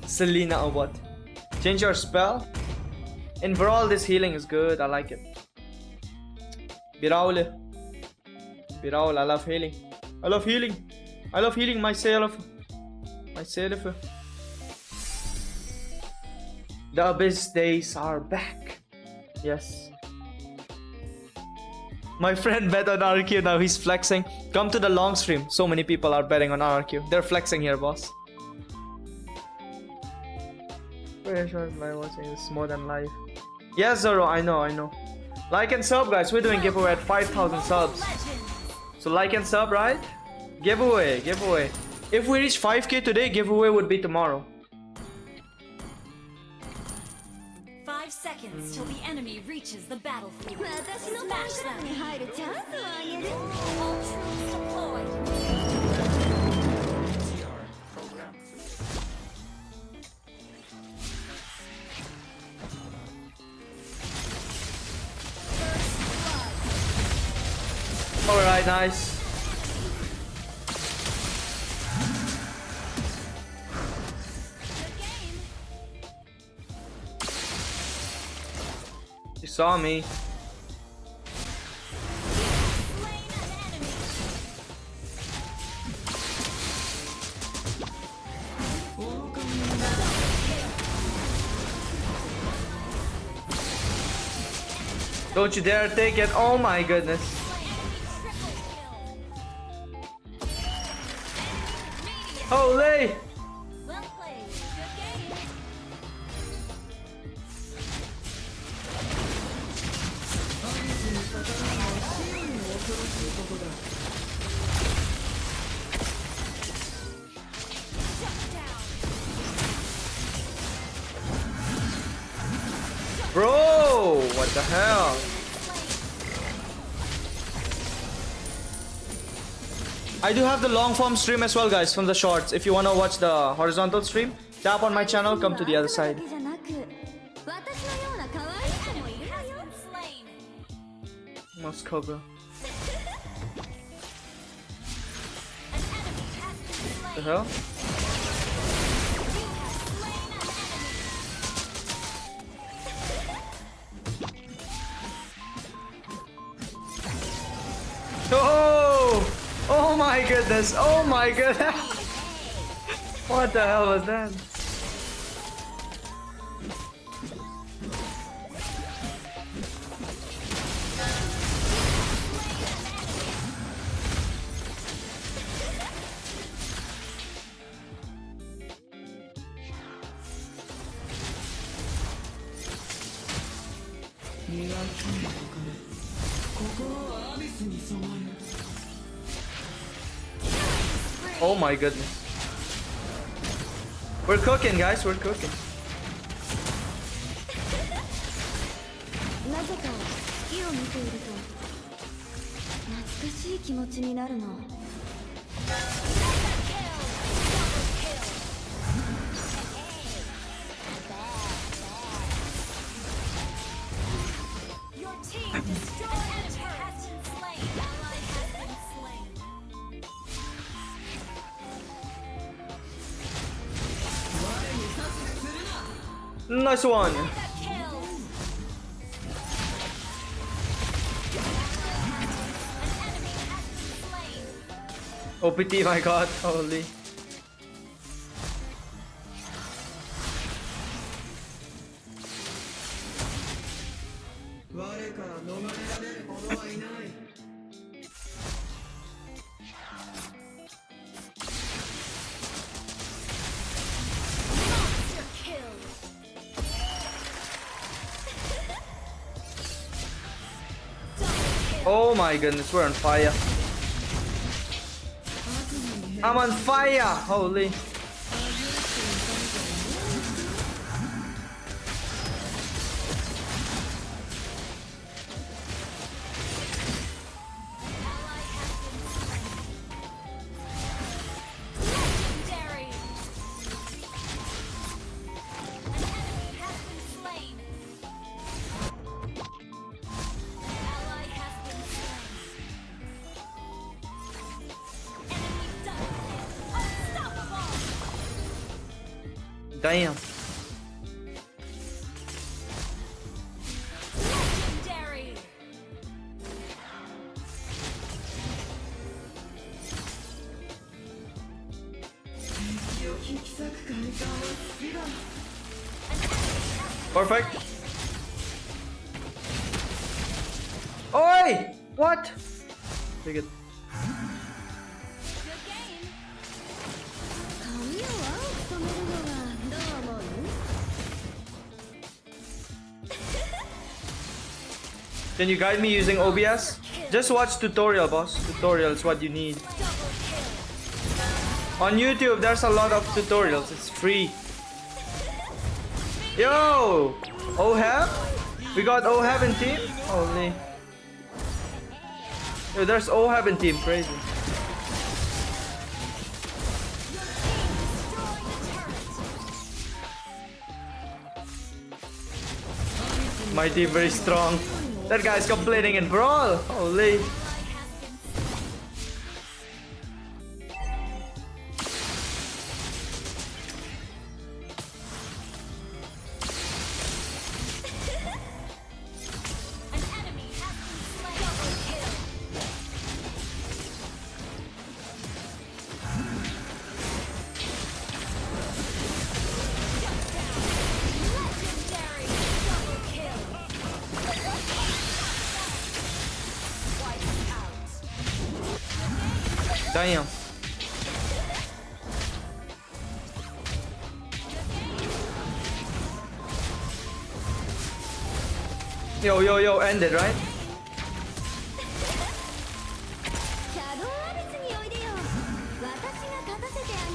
Selena or what? Change your spell. In Brawl, this healing is good. I like it. Biraul. Biraul, I love healing. I love healing. I love healing myself. Myself. The Abyss days are back. Yes. My friend bet on RQ now. He's flexing. Come to the long stream. So many people are betting on RQ. They're flexing here, boss. Very sure by watching this more than live. Yes, Zoro. I know, I know. Like and sub, guys. We're doing giveaway at 5,000 subs. So like and sub, right? Giveaway, giveaway. If we reach 5k today, giveaway would be tomorrow. 5 seconds till the enemy reaches the battlefield. Smash them. All troops deployed. Alright, nice. You saw me. Don't you dare take it. Oh my goodness. Holy! Well played. Good game. Bro, what the hell? I do have the long form stream as well, guys, from the shorts. If you want to watch the horizontal stream, tap on my channel, come to the other side. Must cover. The hell? Oh! Oh my goodness! Oh my goodness! What the hell was that? Oh my goodness. We're cooking, guys. We're cooking. なぜか月を見ていると懐かしい気持ちになるの。Nice one. OPT, my god, holy. Oh my goodness, we're on fire. I'm on fire! Holy. Damn. Legendary. Perfect. Oi! What? Take it. Can you guide me using OBS? Just watch tutorial, boss. Tutorial is what you need. On YouTube, there's a lot of tutorials. It's free. Yo! OHAB? We got OHAB in team? Holy. Yo, there's OHAB in team. Crazy. My team very strong. That guy's complaining in Brawl. Holy. Damn. Yo, ended, right?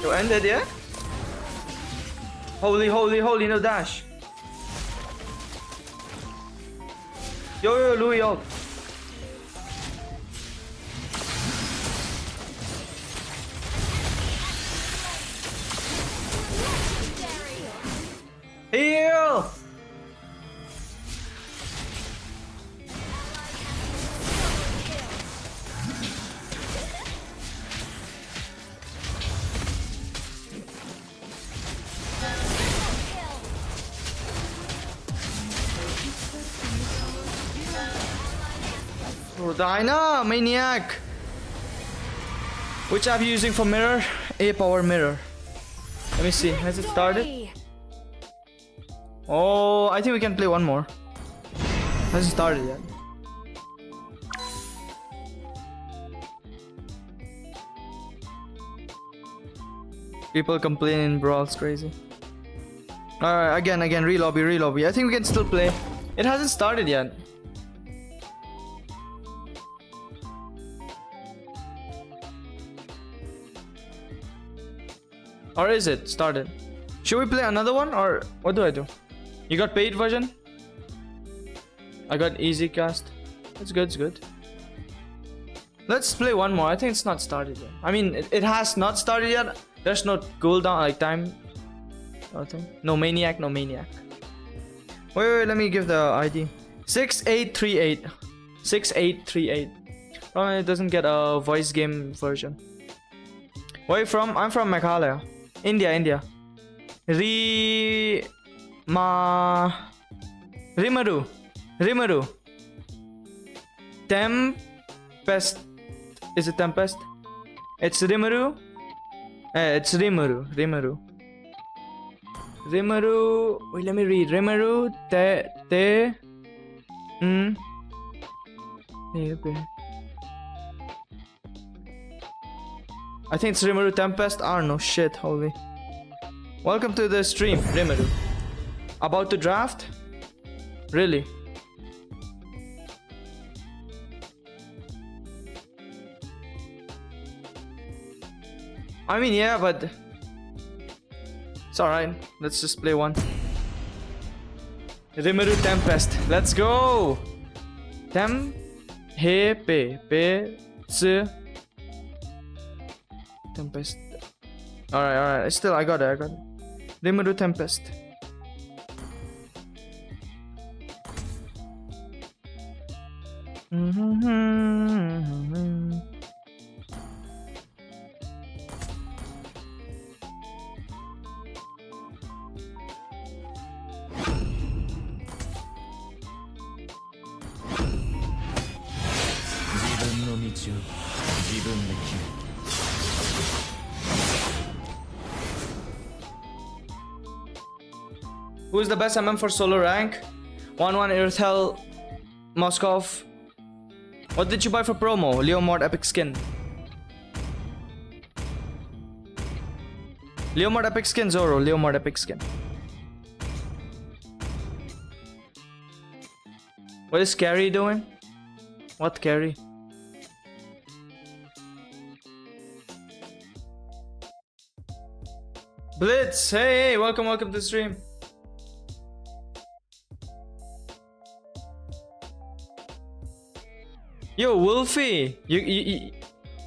Yo, ended, yeah? Holy, no dash. Yo, Louis ult. Heal! Oh, Dinah, maniac! Which app are you using for mirror? A-Power Mirror. Let me see, has it started? Oh, I think we can play one more. Hasn't started yet. People complain in Brawl, it's crazy. Alright, again, relobby. I think we can still play. It hasn't started yet. Or is it started? Should we play another one or what do I do? You got paid version? I got easy cast. It's good, it's good. Let's play one more. I think it's not started yet. I mean, it has not started yet. There's no cooldown, like time. Nothing. No maniac, no maniac. Wait, let me give the ID. 6838. 6838. Probably it doesn't get a voice game version. Where are you from? I'm from Meghalaya. India. Rimaru. Tempest. Is it Tempest? It's Rimaru. It's Rimaru. Wait, let me read. Rimaru. I think it's Rimaru Tempest. I don't know. Shit, holy. Welcome to the stream, Rimaru. About to draft? Really? I mean, yeah, but it's alright. Let's just play one. Rimaru Tempest. Let's go! Tempest. Alright. Still, I got it. Rimaru Tempest. Who is the best MM for solo rank? 1-1 Irthel Moskov. What did you buy for promo? Leomord Epic Skin. Leomord Epic Skin, Zoro. Leomord Epic Skin. What is Carrie doing? What Carrie? Blitz, hey, welcome to the stream. Yo, Wolfie,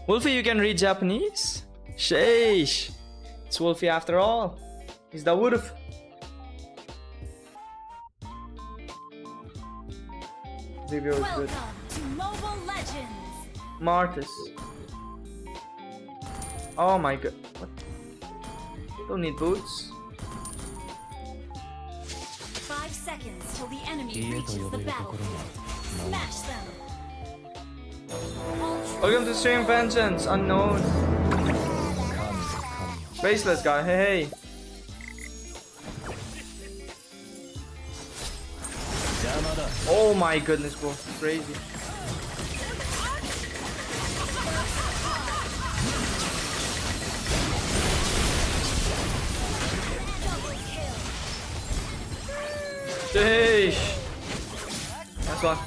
Wolfie, you can read Japanese? Sheesh, it's Wolfie after all. He's the wolf. Welcome to Mobile Legends. Martis. Oh my god. What? Don't need boots. 5 seconds till the enemy reaches the battlefield. Smash them. Welcome to stream, Vengeance Unknown. Baseless guy, hey. Oh my goodness, bro, crazy. Sheesh. Nice one.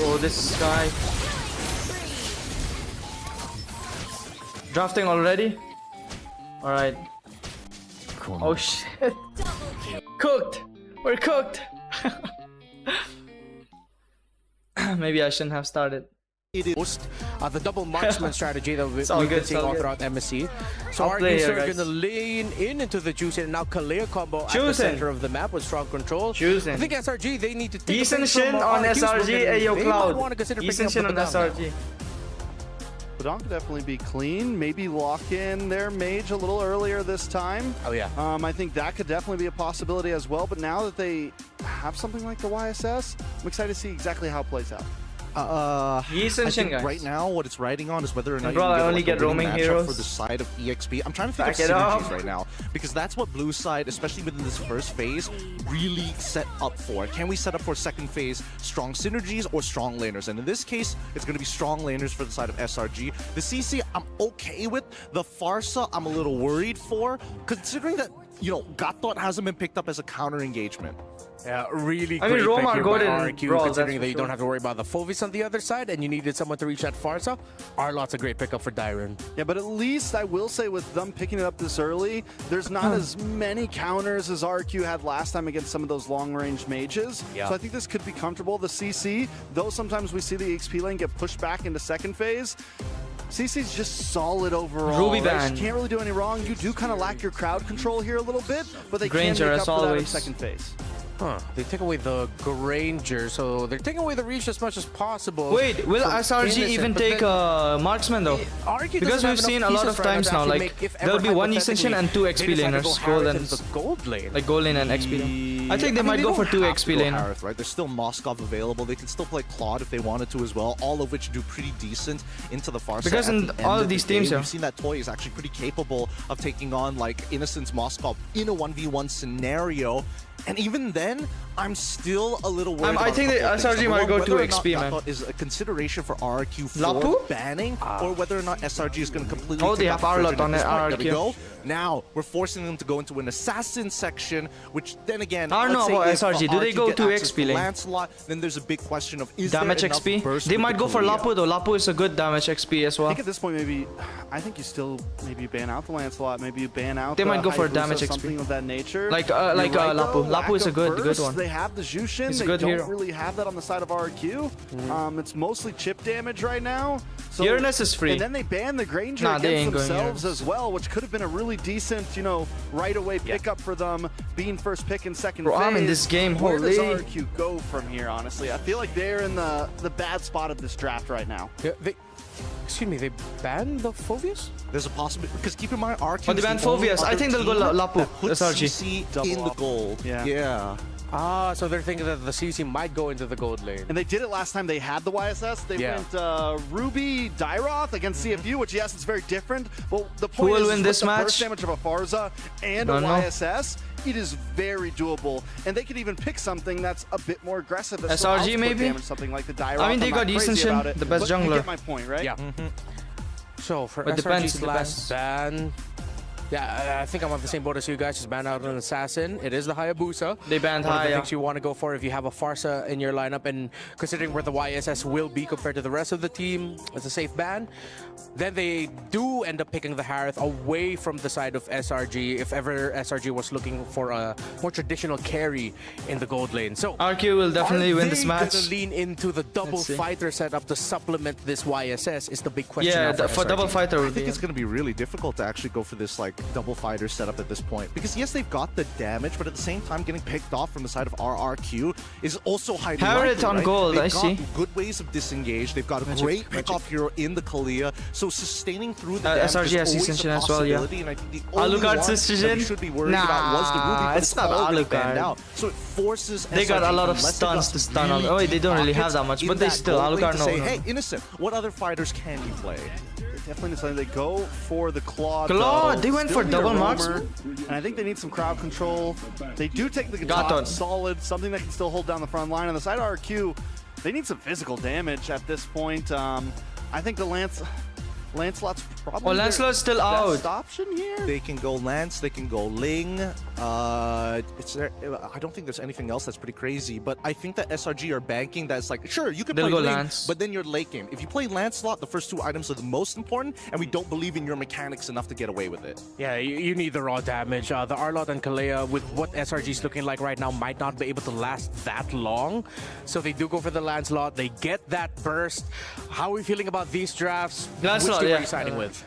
Oh, this guy. Drafting already? Alright. Oh shit. Cooked! We're cooked! Maybe I shouldn't have started. It is the double marksman strategy that we've been seeing all throughout MSC. So I'll our play user here, are gonna lean into the juice and now Kalea combo at the center of the map with strong control. Choosing. I think SRG, they need to take Decent shin on SRG, Ayo Cloud. Decent Decent shin on SRG. Badong could definitely be clean. Maybe lock in their mage a little earlier this time. Oh yeah. I think that could definitely be a possibility as well. But now that they have something like the YSS, I'm excited to see exactly how it plays out. I Decent shin, think guys. right now what it's riding on is whether or not Bro, you I can only get, get like, a winning roaming matchup heroes. for the side of EXP. I'm trying to think Back of it up. synergies right now because that's what blue side, especially within this first phase, really set up for. Can we set up for second phase strong synergies or strong laners? And in this case, it's going to be strong laners for the side of SRG. The CC, I'm okay with. The Farsa, I'm a little worried for, considering that you know, God Thought hasn't been picked up as a counter engagement. Yeah, really I great mean, Roma pick here good by in RQ, Brawl, considering that's that you for don't sure. have to worry about the Fovis on the other side, and you needed someone to reach that Farsa. Arlot's a great pickup for Dyron. Yeah, but at least I will say with them picking it up this early, there's not as many counters as RQ had last time against some of those long-range mages. Yeah. So I think this could be comfortable. The CC, though sometimes we see the XP lane get pushed back into second phase, CC's just solid overall. Ruby right? ban. You can't really do any wrong. You do kind of lack your crowd control here a little bit, but they Granger, can make as up for that in always. second phase. Huh, they take away the Granger, so they're taking away the reach as much as possible. Wait, will from SRG Innocent, even but take then marksman though? RQ Because doesn't we've have seen a enough lot of pieces right times to now, actually like make, if there'll ever be one Ascension and two hypothetically, XP they decide to laners, go gold Harith and into the gold lane. like gold lane and XP lane. I think they might go for two XP lane. Harith, right? There's still Moskov available. They can still play Claude if they wanted to as well, all of which do pretty decent into the far side. Because in all of these teams, we've seen that Toy is actually pretty capable of taking on like Innocence Moskov in a 1v1 scenario. And even then, I'm still a little worried. I think the SRG might go to XP, man. Is a consideration for RRQ for Lapu? banning, or whether or not SRG is going to completely. Oh, they take have out the Arlott Trojan on at this it, point. There we RRQ. go. Now we're forcing them to go into an assassin section, which then again, I don't let's know say about if SRG. Do they RRQ go get to access XP lane? Lancelot, then there's a big question of is Damage there enough XP? burst They with might the go for Kalia? Lapu though. Lapu is a good damage XP as I well. think at this point, maybe, I think you still, maybe you ban out the Lancelot, maybe you ban out They the might go for Hayabusa, damage XP. something of that nature. Like You're right, Lapu. though, Lapu is a lack good of burst. one. They have the Jushin. He's a They good don't hero. really have that on the side of RQ. It's mostly chip damage right now. So, Uranus is free. And then they ban the Granger Nah, they against ain't going themselves Uranus. as well, which could have been a really decent, you know, right away pickup for them, being first pick in second Bro, phase. I'm in this game, Where does holy. RQ go from here, honestly? I feel like they're in the bad spot of this draft right now. Yeah, excuse me, they banned the Fovius? There's a possibility because keep in mind RQ. Oh, they banned Fovius. I think they'll go Lapu. SRG. CC Double in the up. gold. Yeah. Ah, so they're thinking that the CC might go into the gold lane. And they did it last time they had the YSS. They Yeah. went Ruby Dyroth against CFU, which yes, it's very different. But the point will is, win with this the match? burst damage of a Farza and Don't a know. YSS, it is very doable. And they could even pick something that's a bit more aggressive. That's still SRG output maybe? damage, something like the Dyroth. I mean, they I'm got not crazy Ascension, about it, the best but You jungler. get my point, right? Yeah. So for But SRG's depends, last ban, yeah, I think I'm on the same boat as you guys. Just ban out an assassin. It is the Hayabusa. They banned One of the Haya. things you want to go for if you have a Farsa in your lineup, and considering where the YSS will be compared to the rest of the team, it's a safe ban. Then they do end up picking the Harith away from the side of SRG if ever SRG was looking for a more traditional carry in the gold lane. So RQ will definitely win this Are match. they gonna lean into the double Let's see. fighter setup to supplement this YSS is the big question Yeah, now for for SRG. double fighter I would think be. it's going to be really difficult to actually go for this like double fighter setup at this point because yes, they've got the damage, but at the same time, getting picked off from the side of RRQ is also highly Harith likely, on right? gold, They've I got see. good ways of disengage. They've got a great pick-off hero in the Kalia, so sustaining through the damage SRG has is always Ascension a as well, yeah. possibility. And I think the only Alucard one that Ascension? we should be worried about was the Ruby, Nah, but it's not already Alucard. banned out. So it forces They got SRG, a lot of unless they've got stuns to stun really on. Oh, wait, they deep don't really have pockets that much, in but they that still, gold lane Alucard to no. say, no. hey, Innocent, what other fighters can you play? Definitely something they go for the Claude. Claude, though. they went Still for need a double roamer, marksman? And I think they need some crowd control. They do take the Gatot. guitar solid, something that can still hold down the front line. On the side of RQ, they need some physical damage at this point. I think the Lancelot's probably Oh, Lancelot's still their best out. option here. They can go Lance, they can go Ling. It's there. I don't think there's anything else that's pretty crazy, but I think that SRG are banking that's like, sure, you can They'll play go Ling, Lance. but then you're late game. If you play Lancelot, the first two items are the most important, and we don't believe in your mechanics enough to get away with it. Yeah, you need the raw damage. The Arlott and Kalea, with what SRG is looking like right now, might not be able to last that long. So they do go for the Lancelot. They get that burst. How are we feeling about these drafts? Lancelot, Which team yeah. are you siding with?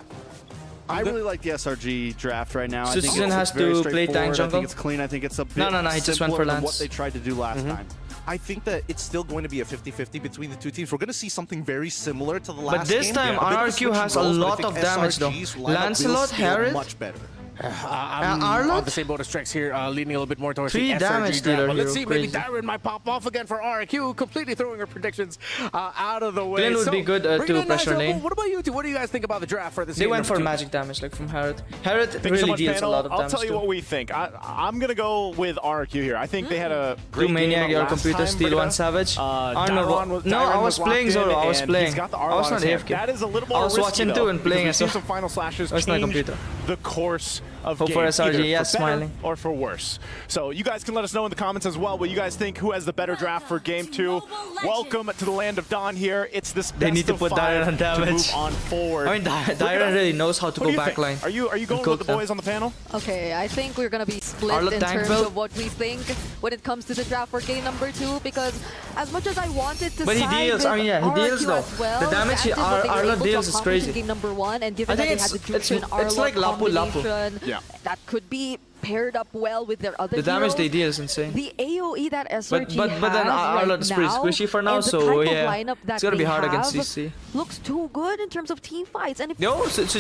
I really like the SRG draft right now. I think Citizen it's has very to play tank straightforward. I jungle? think it's clean. I think it's a bit No, he just went simpler for than Lance. what they tried to do last time. I think that it's still going to be a 50-50 between the two teams. We're going to see something very similar to the last But this game. time, A bit of a RRQ switch in has a roles, but I lot think of damage though. SRG's lineup will Lancelot, scale Harith, much better. I'm Arlott? on the same boat as Trex here, leaning a little bit more towards 3 the SRG damage draft. dealer But let's hero, see, maybe crazy. Darren might pop off again for RQ, completely throwing her predictions out of the way. Glenn would be good bring to it in, pressure Nigel. lane. What about you two? What do you guys think about the draft for this They game went number for 2? magic damage, like from Harith. Harith Thank you so really much, deals panel. a lot of I'll damage tell you too. what we think. I'm going to go with RQ here. I think they had a great Do Maniac, game your last computer time, steal Britta. one Savage. Dyron was, No, I Dyron was locked playing in, Zoro. I was and playing. He's got the I was Arlott not in his AFK. hand. That is a little more I was risky, watching though, too and playing because as we've well. seen some final slashes I was not change computer. the course of Hope game, for SRG, either yeah, for better smiling. or for worse. So you guys can let us know in the comments as well what you guys think, who has the better draft for game 2. Welcome to the land of Dawn here. It's this They need to put Dyron on to damage. move on forward. I mean, Dyron really knows how to What go do you think? backline. Are you going cook with the boys them. on the panel? Okay, I think we're gonna be split Arlo in tank terms build? of what we think when it comes to the draft for game number 2, because as much as I wanted to But he side deals, with I mean, yeah, he RRQ deals though. as well, The damage granted what they were Arlo able to deals is accomplish in crazy. game number 1, and given I that think they had the it's Jushin Arlo like Lapu Lapu. combination, Yeah. that could be paired up well with their other The damage they heroes. deal is insane. The AoE that SRG But then has Arlo right is pretty now, squishy for now, and the so type of yeah, lineup that it's gonna be they hard against have CC. looks too good in terms of team fights. And if Yo,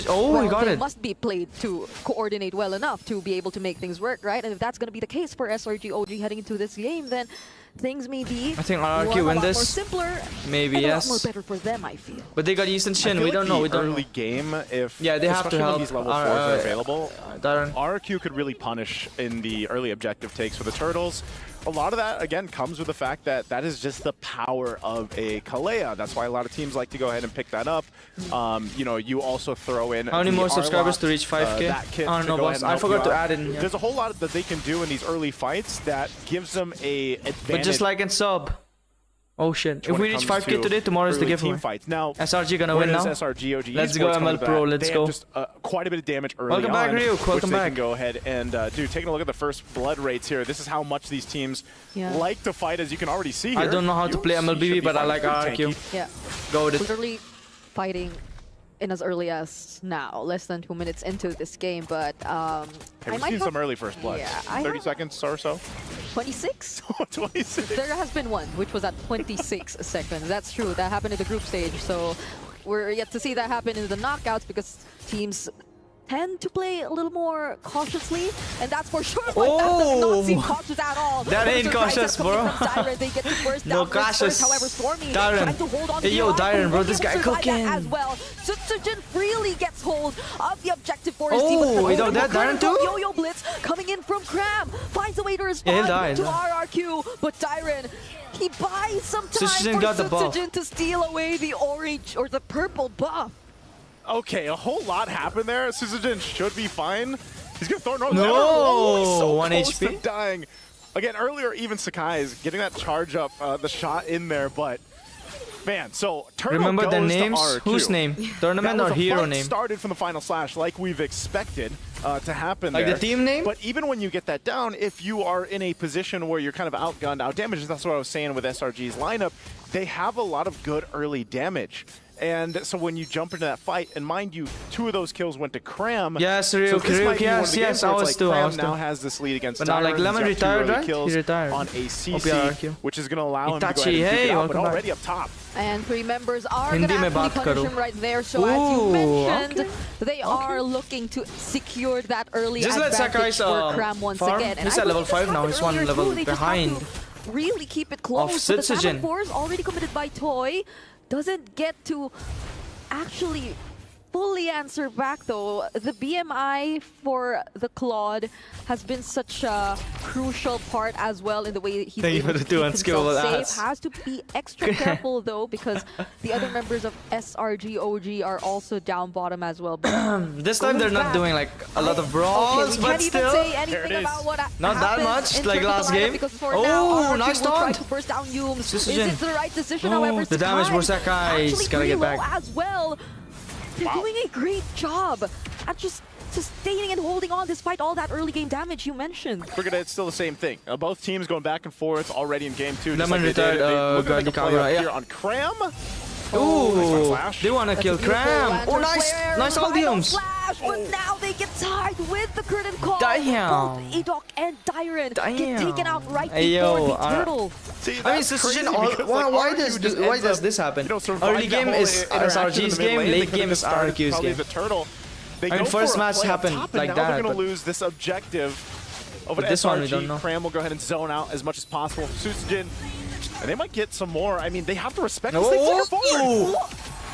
oh, well, he got they it. must be played to coordinate well enough to be able to make things work, right? And if that's going to be the case for SRG OG heading into this game, then things may be I think one, RRQ a win lot this. more simpler, Maybe, and a lot yes. more better for them, I feel. But they got Easton I Shin. feel We like don't know. the We don't early know. game, if Yeah, they have to especially when help these level 4s are available, Darren. RRQ could really punish in the early objective takes for the Turtles. A lot of that, again, comes with the fact that that is just the power of a Kalea. That's why a lot of teams like to go ahead and pick that up. You know, you also throw in How many the more subscribers Arlot, to reach 5K? that kit Oh, to no, go boss. ahead and I help forgot you to out. add in. Yeah. There's a whole lot that they can do in these early fights that gives them a advantage. But just like in sub. Oh shit. If when we it reach comes 5K to today, tomorrow is the early giveaway. team fights. Now, SRG gonna win now. SRG, OG Let's Esports go, come ML to Pro, bat. let's they go. Have just quite a bit of damage early Welcome back, on, Ryuk. which Welcome they back. can go ahead and do. Taking a look at the first blood rates here, this is how much these teams like to fight, as you can already see here. I don't know how to play You should MLBB, be but I like fighting pretty RRQ. tanky. Yeah, Go with it. literally fighting in as early as now, less than 2 minutes into this game, but Hey, I we've might seen have some early first blood. Yeah, I 30 have- seconds or so. 26. 26. There has been one, which was at 26 seconds. That's true. That happened in the group stage. So we're yet to see that happen in the knockouts because teams tend to play a little more cautiously, and that's for sure. But that does not seem cautious at all. That ain't cautious, bro. They get to first No down first, cautious. however, Stormy Darren. trying to hold on to Hey, yo, the line, Darren, but bro, won't this be able guy to survive that cooking. as well. Sutsujin freely gets hold of the objective for his Oh, team. but you know that, Darren too? Yo-Yo Blitz coming in from Cram finds a way to Yeah, respond he'll die, to he'll die. RRQ, but Dyron, he buys some time Sutsujin for got the buff. Sutsujin to steal away the orange or the purple buff. Okay, a whole lot happened there. Suzujin should be fine. He's gonna throw another. No, Oh, he's so 1 close HP. to dying. Again, earlier, even Sakai is getting that charge up, the shot in there, but man, so Turtle Remember goes the to names? RRQ. Whose name? Tournament That was or a hero fight name? started from the final slash, like we've expected to happen. Like there. the team name? But even when you get that down, if you are in a position where you're kind of outgunned, outdamaged, that's what I was saying with SRG's lineup. They have a lot of good early damage. And so when you jump into that fight, and mind you, 2 of those kills went to Cram. Yes, so Ryuk, this might be one of the yes, games I where it's was like too, I Cram was now too. has this lead against But now, like, Dyron. Lemon He's got 2 retired, early right? kills He retired. on a CC, RRQ. which is going to allow him to go Itachi, ahead and hey, keep it up, but welcome back. already up top. And 3 members are Hindi going to mein actually baat punish karo. him right there. So as you Ooh, mentioned, they are looking to secure that early Just let advantage Sakai's for Cram once farm. again. And He's I at level believe this 5 now. happened He's 1 earlier level too. They just have behind. to really keep it close. But the Sutsujin. 7-4 is already committed by Toy. Doesn't get to actually fully answer back though. The BMI for the Claude has been such a crucial part as well in the way that he's Thank you able for the to two keep unskillful himself ads. safe. Has to be extra careful though because the other members of SRG OG are also down bottom as well. But This time they're not back. doing like a lot of okay, brawls, we but can't even still. say There anything it is. about what Not that happens much, in like terms of last the lineup game. because for Oh, now, RRQ nice will try taunt. to burst down Yums. Is Sutsujin. it the right decision? Oh, However, the damage for Sakai. actually He's gotta get pretty low back. as well. They're doing a great job at just sustaining and holding on despite all that early game damage you mentioned. Forget it, it's still the same thing. Both teams going back and forth already in game 2. Just Lemon like they retired, did. They look like a Guardi play up Camera, here on Cram. Ooh, nice one, Slash. they want to kill Beautiful Cram. lantern Oh, nice, flare, nice final audiums. Flash, but now they get tied with the curtain call. Damn. Both Edok and Dyron get taken out right Hey, before yo, the turtle. See, I mean, that's Sutsujin, crazy because, why, like, why RRQ does just why ends does up, this happen? you know, surviving Early that game whole is interaction in SRG's the mid game, lane. They late could've game is started RRQ's probably game. the turtle. They I mean, go first for a match play up happened top, like and now that, they're going but- to lose this objective over But this one we don't SRG. know. Cram will go ahead and zone out as much as possible. Sutsujin, and they might get some more. I mean, they have to respect this. They fire forward.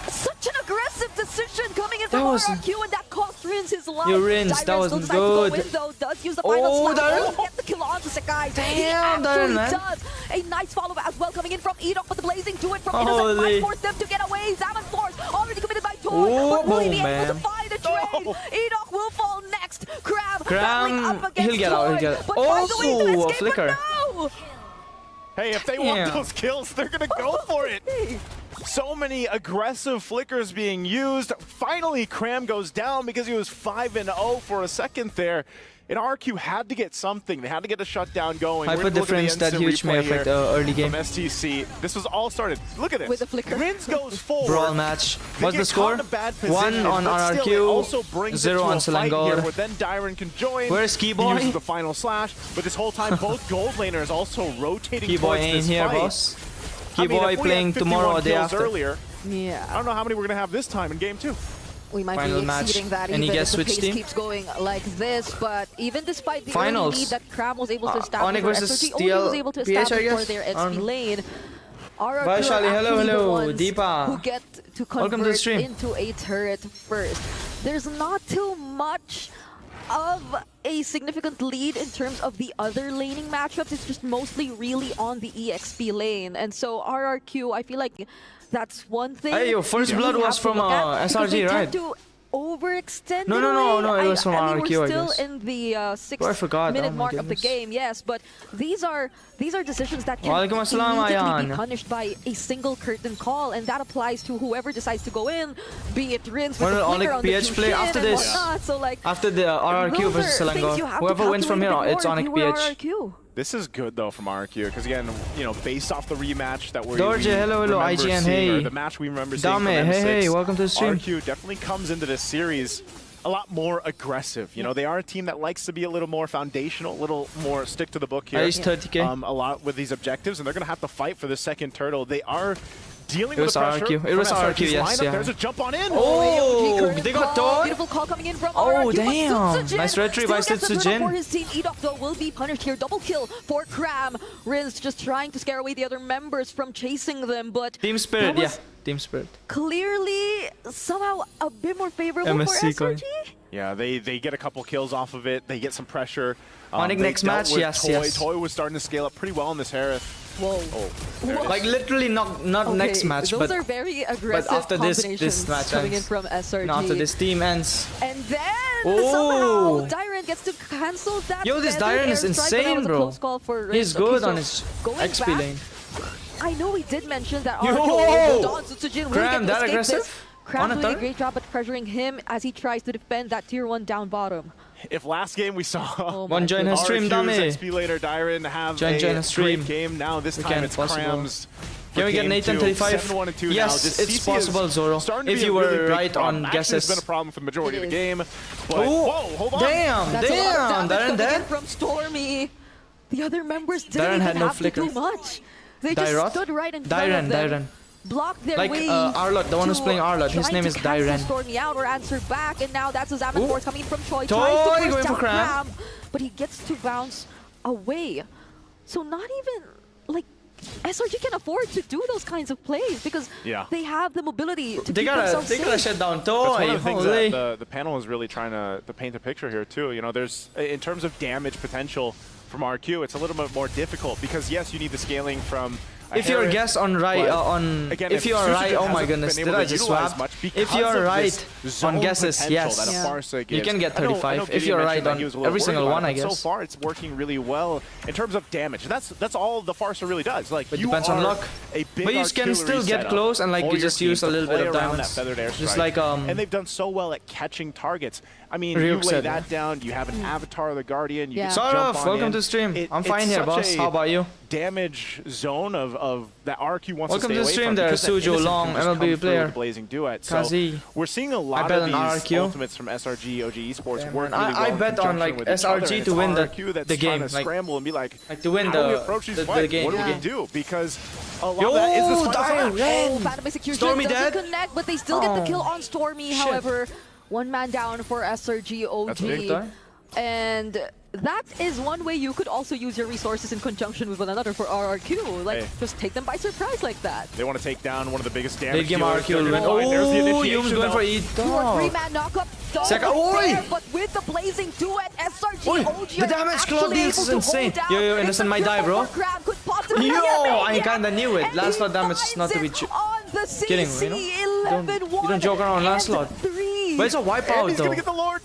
Such an aggressive decision coming in That from was- RRQ, and that cost Rins his life. You Rins, Dyrus that was still decides to go good. in, though, does use the final Oh, slap. Darren. Get the kill on to Sakai. Damn, he Darren, actually man. does. A nice follow-up as well coming in from Edok, but the Blazing do it from Holy. Innocent. Might force them to get away. Zaman Force already committed by Toy, Oh, but will he be boom, able to man. find a trade? Edok will fall next. Crab Cram, battling up against he'll get out, Toy, he'll get out. but finds a way to Oh, a escape, flicker. but no! Hey, if they Damn. want those kills, they're gonna go for it. So many aggressive flickers being used. Finally, Cram goes down because he was 5-0 for a second there. And RQ had to get something. They had to get a shutdown going. Hyper difference that huge may affect early game. From STC. This was all started. Look at this. With a flicker. Rins goes forward. Brawl match. They What's get the score? caught in a bad 1 position, on but still, it also RRQ, brings 0 it to on a fight Selangor. here, where then Dyron can join. Where's Keyboy? He uses the final slash, but this whole time both gold laners also rotating Keyboy towards ain't this here, fight. boss. I mean, Keyboy if we playing had tomorrow or 51 day kills after. earlier, I Yeah. don't know how many we're gonna have this time in game 2. We might Final be match. exceeding that Any even guess if the which pace team? keeps going like this. But even despite the Finals. early lead that Cram was able to establish, Onyx or versus SRG only Steel was able to PH, I establish for guess? their I don't XP know. lane, RRQ are Vaishali, hello, actually the hello, ones Deepa. who get to Welcome to the convert stream. into a turret first. There's not too much of a significant lead in terms of the other laning matchups. It's just mostly really on the EXP lane. And so RRQ, I feel like that's one thing. Hey, yo, First you Blood really was have to from look at, because SRG, they tend right? to overextend. No, in no, a no, way. no, it was from I mean, RRQ, I we're still guess. in the Oh, I 6th forgot. minute Oh my mark of the goodness. game, yes, but these are decisions that can Walaikum assalam, immediately be Ayan. punished by a single curtain call, and that applies to whoever decides to go in, be it Rins with When the will flicker Onyx on the PH play Jushin after and this? whatnot. So like After the RRQ those versus are things you Selangor. have to Whoever wins from here, calculate a bit it's more Onyx if you were PH. RRQ. This is good though from RQ because again, you know, based off the rematch that we Dorje, hello, hello, remember IGN, seeing, or hey. the match we remember seeing Dame, from hey, M6, hey, welcome to the stream. RQ definitely comes into this series a lot more aggressive. You know, they are a team that likes to be a little more foundational, a little more stick to the book here. At least 30K. A lot with these objectives, and they're going to have to fight for the second turtle. They are dealing It with was the pressure. RRQ. It from was RRQ, SRG's yes, lineup. yeah. There's a jump on in. Oh, they got done. Beautiful call coming in from Oh, RRQ, but damn. Sutsujin Nice retrieve by still gets the turtle Sutsujin. for his team. Edok though will be punished here. Double kill for Cram. Riz just trying to scare away the other members from chasing them, but Team Spirit, that yeah. was Team Spirit. clearly somehow a bit more favorable MSC for coin. SRG. Yeah, they get a couple kills off of it. They get some pressure. Onyx They next dealt match, with yes, Toy. yes. Toy was starting to scale up pretty well in this Harith. Whoa. Oh, there it is. Like literally not Okay, next match, those but are very aggressive after this combinations match coming in ends. from SRG. after this team ends. And then Oh. somehow Dyron gets to cancel that. Yo, this feathered Dyron is airstrike, but that insane, was a bro. close call for Riz. He's Okay, good so on his going XP back, lane. I know we did mention that Yo! Sutsujin will Cram, get to that escape aggressive? this. Cram On a doing a turn? great job at pressuring him as he tries to defend that tier 1 down bottom. If last game we saw Oh One my join goodness. her stream, RQ's dummy. XP later Dyron have Join a her stream. great game, now this We time can, it's possible. Cram's. Can we get game Nathan 2, 35? 7-1 and 2 Yes, now. This it's CC is possible, Zoro. starting to If be you a really were big right problem. on Actually, guesses. it's been a problem for the majority of the It game. But Oh, whoa, hold on. damn, That's a lot of damn. damage Darren coming in dead? from Stormy. The other members didn't Darren even had no have flicker. to do much. They just Dyrot? stood right in front of them. Dyron. Blocked their Like, way Arlott, the one who's to playing Arlott. His trying name to is cancel Dyron. Stormy out or answer back, and now that's a Zaman Ooh. force coming in from Choi. Toy Tries to going burst for down Cram. but he gets to bounce away. So not even like SRG can afford to do those kinds of plays because Yeah. they have the mobility to They keep gotta themselves safe. shut down That's one Toy. of the things Holy. that the panel is really trying to paint a picture here too. You know, there's in terms of damage potential from RQ, it's a little bit more difficult because yes, you need the scaling from. If you're guess on right but on again, if you are Suzuki right, oh my hasn't goodness, been did able I to just utilize swap? much If because you are of right this on zone guesses, potential yes, that a Farsa you gives. can get I know 35 if Gideon you're mentioned right that on he was a little every worried single about one, it, I but guess. So far, it's working really well in terms of damage. That's all the Farsa really does. Like But you depends on are luck. a big But you can artillery still get setup close and like for you your just team use a to little bit play of around diamonds. that feathered airstrike. Just like and they've done so well at catching targets. I mean, you Ryuk lay said, that yeah. down. You have an Avatar of the Guardian. You Yeah. can Sort jump of. on Welcome in. to the stream. I'm It's fine here, such boss. a How about you? damage zone of that RQ wants Welcome to to the stay stream away from there, because that Sujo innocent Long, can just MLB come through player. with the blazing duet. So Kazi. we're seeing a lot bet of on these RRQ. ultimates from SRG, OG Esports Yeah, work man. really well I in bet on, conjunction like, with each other, SRG and to it's win RRQ that's the trying game, to like- scramble and be like to win how do we the- approach these the fights? game, What do the we game. do? Because a lot Yo, of that is this final Dyron! slash. Oh, Phantom Execution Stormy doesn't dead? connect, but they still get the Oh. kill on Stormy. Shit. However, one man down for SRG That's a big OG. time. And that is one way you could also use your resources in conjunction with one another for RRQ. Like, Hey. just take them by surprise like that. They want to take down one of the biggest damage Big game dealers. RQ will They're win. gonna find- there's the Oh, initiation, Yum's going though. for E. 2 or 3 man knockup. Second- Oi! But with the blazing duet, SRG Oi, OG the are damage actually club deals able is to insane. hold down. Yo, It's Innocent a might die, bro. triple for Crab, could possibly Yo, be a I mania. kinda knew it. And Last he lot damage is finds not to be it on the kidding me, you know? CC, You don't joke around last lot. 3. But it's a wipeout, and he's though. gonna get the Lord.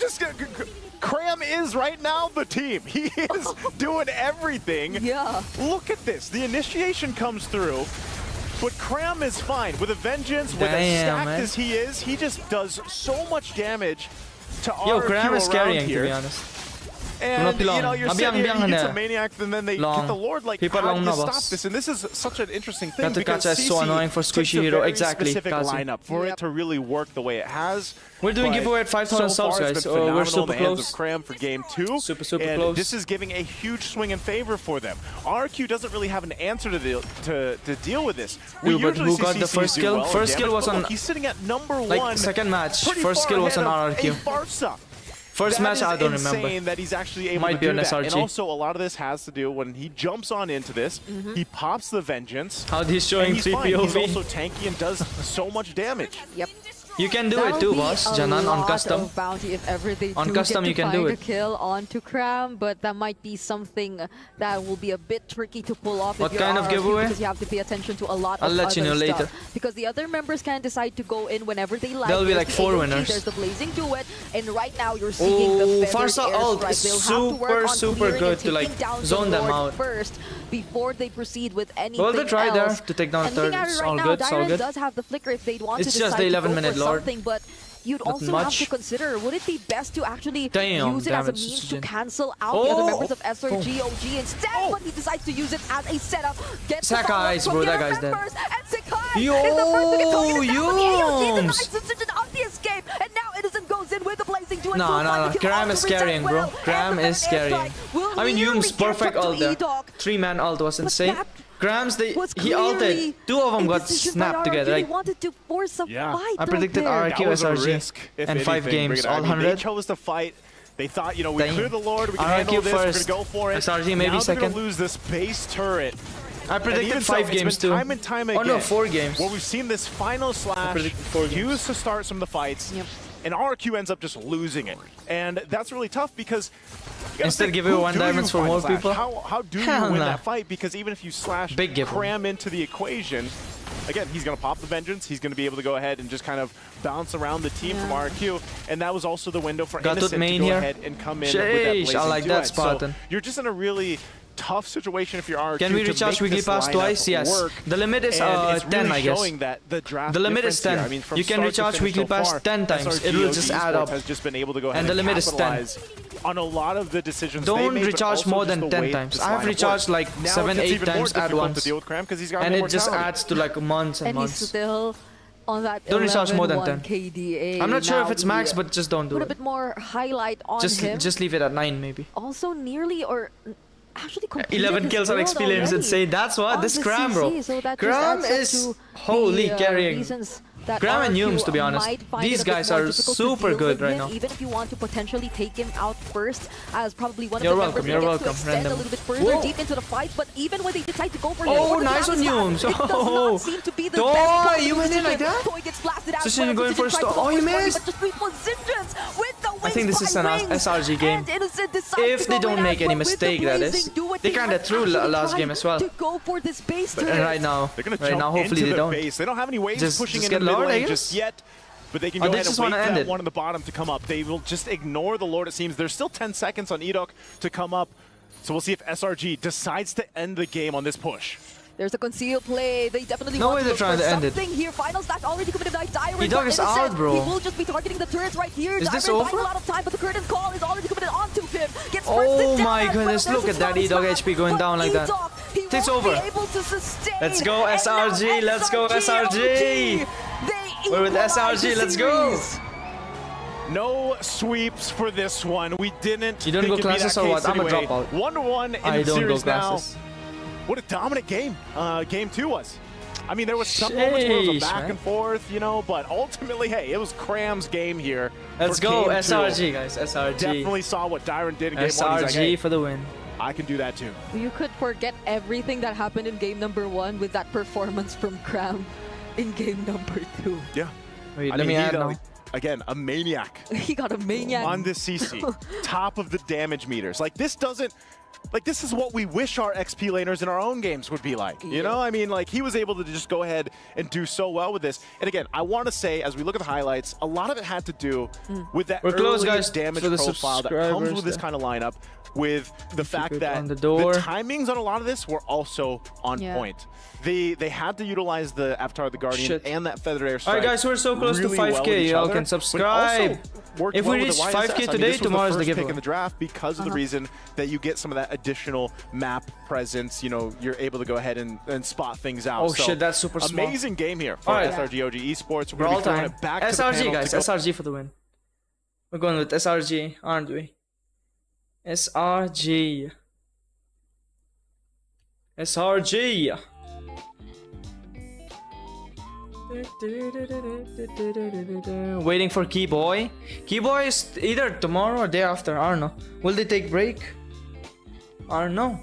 Cram is right now the team. He is doing everything. Yeah. Look at this. The initiation comes through, but Cram is fine. With a Vengeance, with as stacked as he is, he just does so much damage to RQ Cram is carrying, here. to be honest. And you know, you're sitting here, you get some Maniac, and then they get the Lord. Like, how do you stop this? And this is such an interesting thing because CC so annoying for Squishy Hero. Exactly. Specific lineup for it to really work the way it has. We're doing giveaway at 5,000 subs, guys. We're super close. Cram for game 2. Super and close. This is giving a huge swing in favor for them. RQ doesn't really have an answer to deal with this. Dude, but who got the first kill? Well first kill was on. He's sitting at number 1. Like second match. First kill was on RQ. First match, I don't remember. That he's actually able Might to be do an that. SRG. And also, a lot of this has to do when he jumps on into this, he pops the Vengeance. How he's showing 3 POV. POV. He's also tanky and does so much damage. Yep. You can do it too, boss. Janan on custom. Of bounty if ever they on do custom, get you to can find do a it. kill onto Cram, but that might be something that will be a bit tricky to pull off. What if kind of giveaway? Because you have to pay attention to a lot of I'll let you know other later. stuff. Because the other members can decide to go in whenever they like. There'll be There's like the 4 AOG, winners. There's the Blazing Duet, and right now you're seeing the Farsa ult is super good to like zone them out first before they proceed with anything Well, they try there else. to take down And third. looking at it It's right all now, good. It's all Dyron good. does have the flicker if they'd want It's to just decide the to go 11-minute for Lord. something, but you'd also have to consider, would it be best to actually use it as a damage means to to cancel out the other members of SRG, Oh. OG instead, but he decides to use it as a setup. Gets the Sakai's, follow-up bro, from the that other guy's dead. members, and Sakai is the first to get targeted down, but the AOG decides such an obvious escape, and now Innocent goes in with the Blazing Duet. No. Graham is carrying, bro. Graham is carrying. I mean, Yoom's perfect ult there. 3-man ult was insane. Graham's, he ulted. 2 of them got snapped together. They Like, wanted to force a fight. I predicted right RQ SRG and 5 games, all 100. They chose to fight. They thought, you know, we clear the Lord, we can RQ handle this, we're first. gonna go for it. SRG maybe now second. They're gonna lose this base turret. I predicted 5 games too. Time and time again. Oh no, 4 games. Where we've seen this final slash used to start some of the fights, and RQ ends up just losing it. And that's really tough because instead give you 1 diamonds for more people. How do you win that fight? Because even if you slash Cram into the equation, again, he's going to pop the Vengeance. He's going to be able to go ahead and just kind of bounce around the team from RQ. And that was also the window for Innocent to go ahead and come in with that Blazing I like Duet. that Spartan. So you're just in a really tough situation if you're RQ. Can we recharge weekly pass twice? Yes. The limit is 10, I guess. The limit is 10. You can recharge weekly pass 10 times. It will just add up. Has just been able to go ahead and the limit is 10. On a lot of the decisions Don't they made, recharge more than 10 times. I have recharged like 7-8 times at once. And it just adds to like months and months. He's still on that don't recharge more than 10. KDA. I'm not sure if it's max, but just don't do put it. a bit more highlight on him. Just leave it at 9 maybe. Also nearly or actually 11 kills on XP Lane is insane. That's what this Cram, bro. So Cram is holy carrying. Graham and Yooms, to be honest, these guys are super good right now. Even if you want to potentially take him out first, as probably one of you're the welcome, members you're welcome. to extend a little bit further deep into the fight, but even when they decide to go for him, nice on Yooms. It does not seem to be the best you went in like that? Toy gets blasted out. So you're going for a stop. Oh, you missed. But just repositions with the wings. I think this is an SRG game. If they don't make any mistake, that is. They kind of threw last game as well. To go for this base but right now, hopefully they don't. They don't have any waves pushing into get the mid Lord, lane just yet. But they can go ahead and wait for that one on the bottom to come up. They will just ignore the Lord, it seems. There's still 10 seconds on Edok to come up. So we'll see if SRG decides to end the game on this push. There's a concealed play. They definitely no want way to they're trying to end it. Here. Final stack already committed by Dyron. Edok is out, bro. He will just be targeting the turrets right here. Is this Dyron over? buying a lot of time, but the curtain call is already committed onto him. Gets oh my goodness, look at that Edok HP going down like that. It's over. Let's go SRG, let's go SRG. We're with SRG, let's go. No sweeps for this one. We didn't. You don't go classes or what? I'm a dropout. 1-1 in the series now. What a dominant game game 2 was. I mean, there was some moments where it was a back and forth, you know, but ultimately, hey, it was Cram's game here. Let's go SRG, guys. SRG. Definitely saw what Dyron did in game 1. SRG like, hey, for the win. I can do that too. You could forget everything that happened in game number 1 with that performance from Cram in game number 2. Yeah. Wait, let me add now. Again, a maniac. He got a maniac. On the CC. Top of the damage meters. Like, this doesn't like, this is what we wish our XP laners in our own games would be like, you know? I mean, like, he was able to just go ahead and do so well with this. And again, I want to say, as we look at the highlights, a lot of it had to do with that early damage profile that comes with this kind of lineup, with the fact that the timings on a lot of this were also on point. They had to utilize the Avatar of the Guardian and that Feathered Air Strike. Alright guys, we're so close to 5k. Y'all can subscribe. If we reach 5k today, tomorrow's the giveaway. Pick in the draft because of the reason that you get some of that additional map presence. You know, you're able to go ahead and spot things out. Oh shit, that's super smart. Amazing game here for SRG OG Esports. We're going to be throwing it back to the SRG, panel guys. SRG for the win. We're going with SRG, aren't we? SRG. SRG. Waiting for Keyboy. Keyboy is either tomorrow or day after. I don't know. Will they take break? I don't know.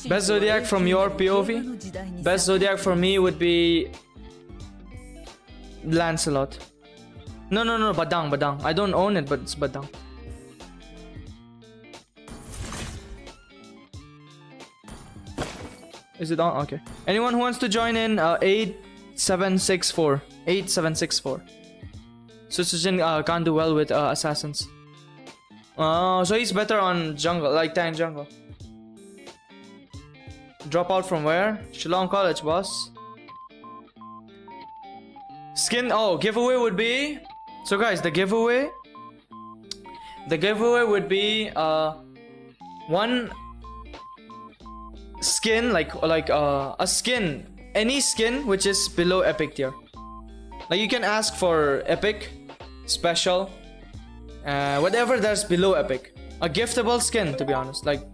Best Zodiac from your POV? Best Zodiac for me would be Lancelot. No, Badang. I don't own it, but it's Badang. Is it on? Okay. Anyone who wants to join in, 8764. 8764. Susujin can't do well with assassins. So he's better on jungle, like tank jungle. Drop out from where? Shillong College, boss. Skin. Oh, giveaway would be. So guys, the giveaway would be one skin, like a skin, any skin which is below epic tier. Like you can ask for epic, special, whatever that's below epic. A giftable skin, to be honest, like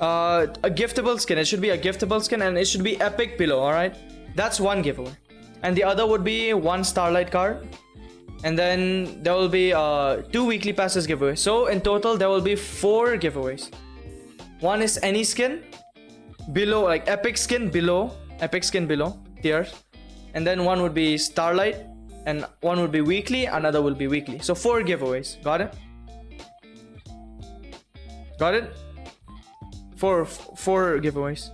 a giftable skin. It should be a giftable skin and it should be epic below. All right, that's one giveaway. And the other would be one Starlight card. And then there will be 2 weekly passes giveaway. So in total there will be 4 giveaways. One is any skin below, like epic skin below tiers. And then one would be Starlight, and one would be weekly, another will be weekly. So 4 giveaways. Got it? Got it? 4 giveaways.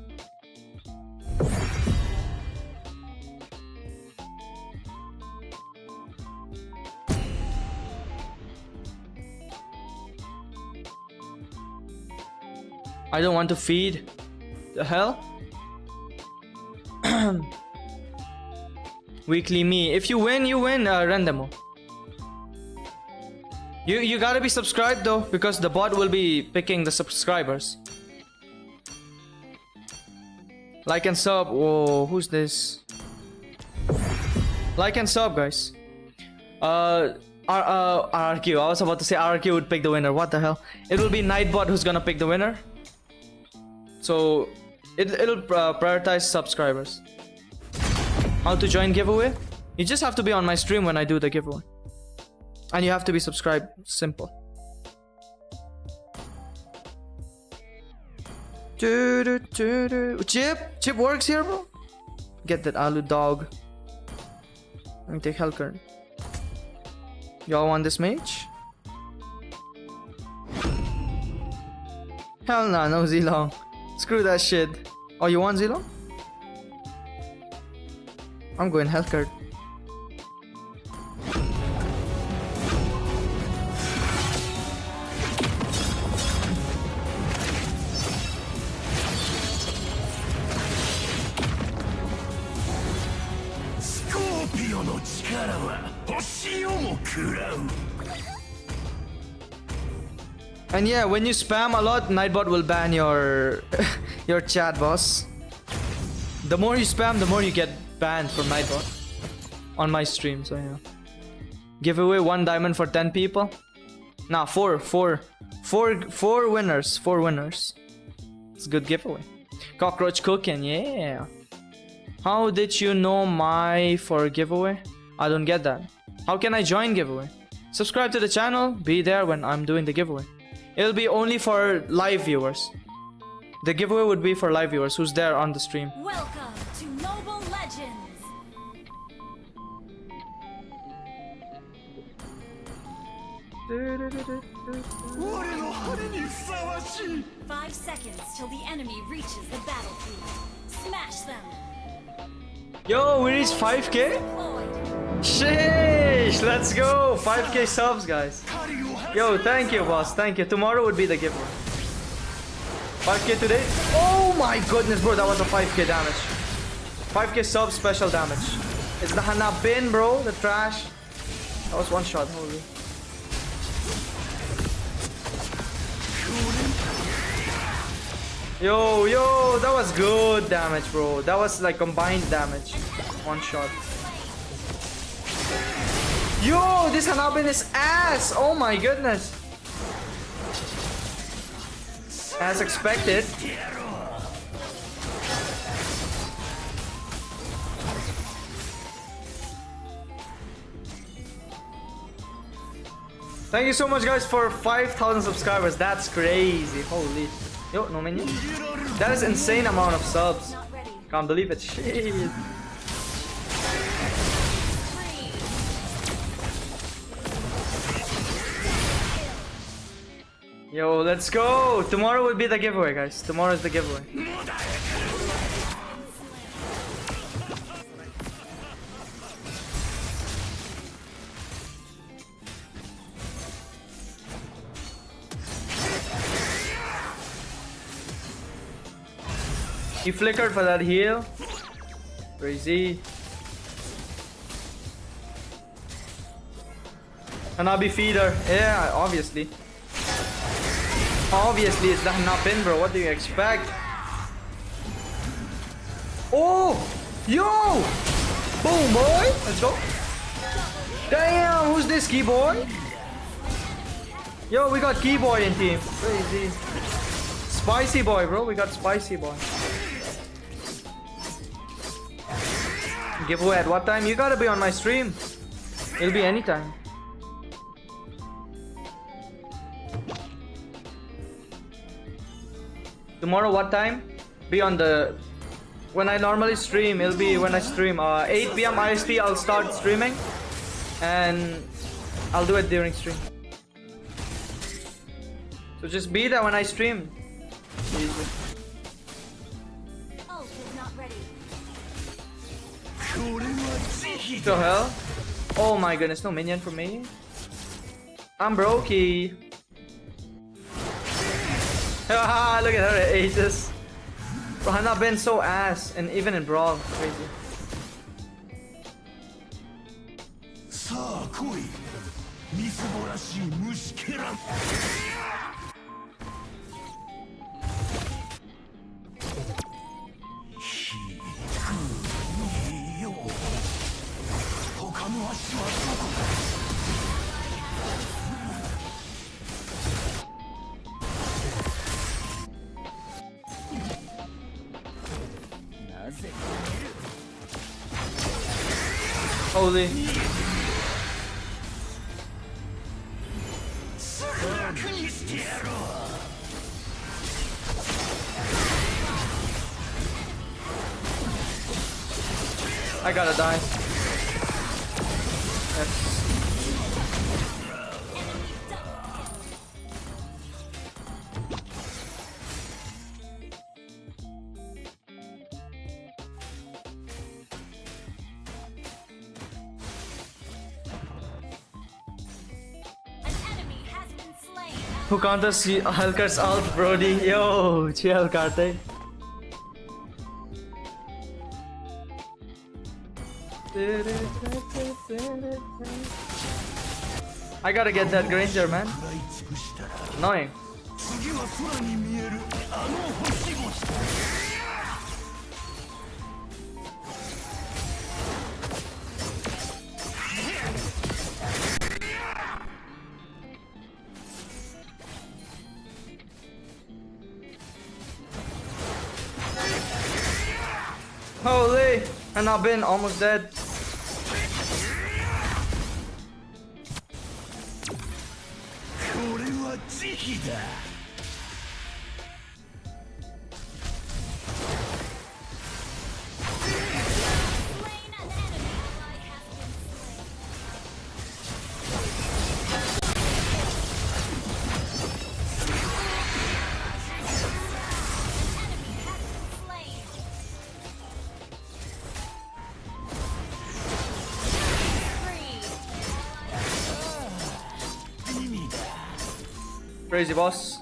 I don't want to feed. The hell? Weekly me. If you win, you win. Random. You gotta be subscribed though, because the bot will be picking the subscribers. Like and sub. Whoa, who's this? Like and sub, guys. RRQ. I was about to say RRQ would pick the winner. What the hell? It will be Nightbot who's gonna pick the winner. So it'll prioritize subscribers. How to join giveaway? You just have to be on my stream when I do the giveaway. And you have to be subscribed. Simple. Chip works here, bro. Get that Alu dog. Let me take Helkern. Y'all want this mage? Hell nah, no Zilong. Screw that shit. Oh, you want Zilong? I'm going Helkern. And yeah, when you spam a lot, Nightbot will ban your your chat, boss. The more you spam, the more you get banned from Nightbot on my stream. So yeah, giveaway 1 diamond for 10 people. Nah, 4 winners. 4 winners. It's a good giveaway. Cockroach cooking, yeah. How did you know my for giveaway? I don't get that. How can I join giveaway? Subscribe to the channel. Be there when I'm doing the giveaway. It'll be only for live viewers. The giveaway would be for live viewers who's there on the stream. Welcome to Mobile Legends. 5 seconds till the enemy reaches the battlefield. Smash them. Yo, we reached 5k? Sheesh, let's go. 5k subs, guys. Yo, thank you, boss. Thank you. Tomorrow would be the giveaway. 5k today? Oh my goodness, bro. That was a 5k damage. 5k sub special damage. It's the Hana bin, bro. The trash. That was one shot. Holy. Yo, that was good damage, bro. That was like combined damage. One shot. Yo, this Hanabin is ass. Oh my goodness. As expected. Thank you so much, guys, for 5,000 subscribers. That's crazy. Holy. Yo, no minion. That is insane amount of subs. Can't believe it. Shit. Yo, let's go. Tomorrow will be the giveaway, guys. Tomorrow is the giveaway. He flickered for that heal. Crazy. Hanabi feeder. Yeah, obviously. Obviously, it's the Hanapin, bro. What do you expect? Oh! Yo! Boom, boy! Let's go. Damn, who's this key boy? Yo, we got key boy in team. Crazy. Spicy boy, bro. We got spicy boy. Giveaway at what time? You gotta be on my stream. It'll be anytime. Tomorrow what time? Be on the... When I normally stream, it'll be when I stream 8 PM IST. I'll start streaming. And I'll do it during stream. So just be there when I stream. Easy. Ult is not ready. The hell? Oh my goodness, no minion for me. I'm brokey. Haha, look at her ages. Bro, Hana been so ass, and even in Brawl, crazy. Holy. I gotta die. Yes. Who counters Hulker's ult, Brody? Yo, chill, Karte. I gotta get that Granger, man. Annoying. Holy! And I've been almost dead. Crazy boss.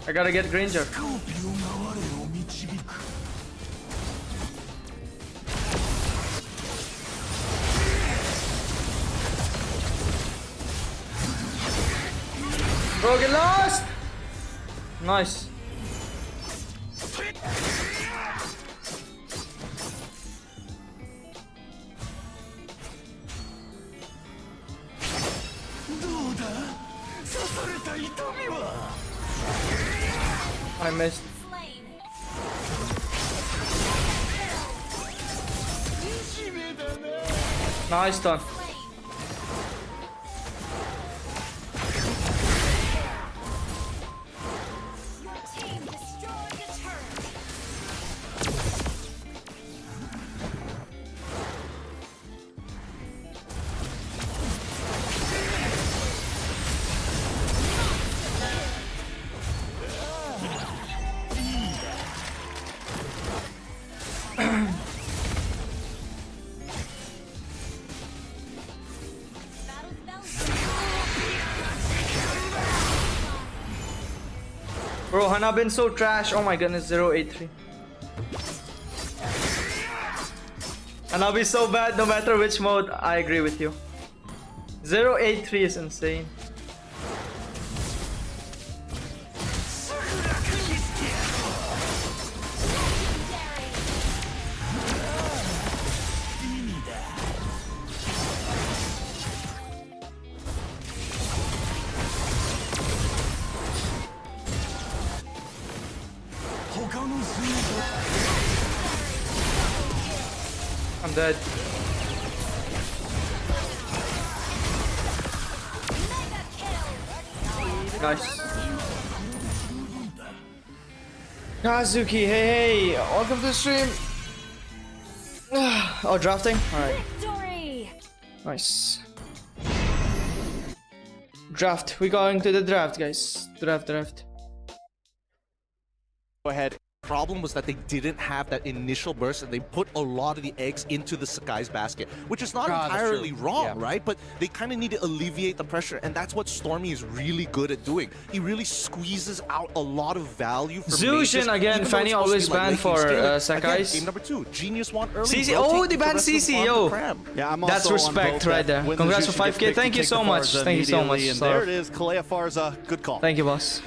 I gotta get Granger. Bro, get lost! Nice. I missed. Nice done. Bro, Hana been so trash. Oh my goodness, 083. And I'll be so bad no matter which mode. I agree with you. 083 is insane. I'm dead. Nice. Kazuki, hey, welcome to the stream. Oh, drafting? Alright. Nice. Draft. We're going to the draft, guys. Draft. Go ahead. Problem was that they didn't have that initial burst and they put a lot of the eggs into the Sakai's basket, which is not entirely wrong, right? But they kind of need to alleviate the pressure, and that's what Stormy is really good at doing. He really squeezes out a lot of value from Zushin again. Fanny always banned for Sakai's. Game number 2, Genius won early. CC, oh, they banned CC, yo. Yeah, I'm that's also respect right there. Congrats for 5K. Thank you so much. Thank you so much. And there it is, Kalea Farza. Good call. Thank you, boss.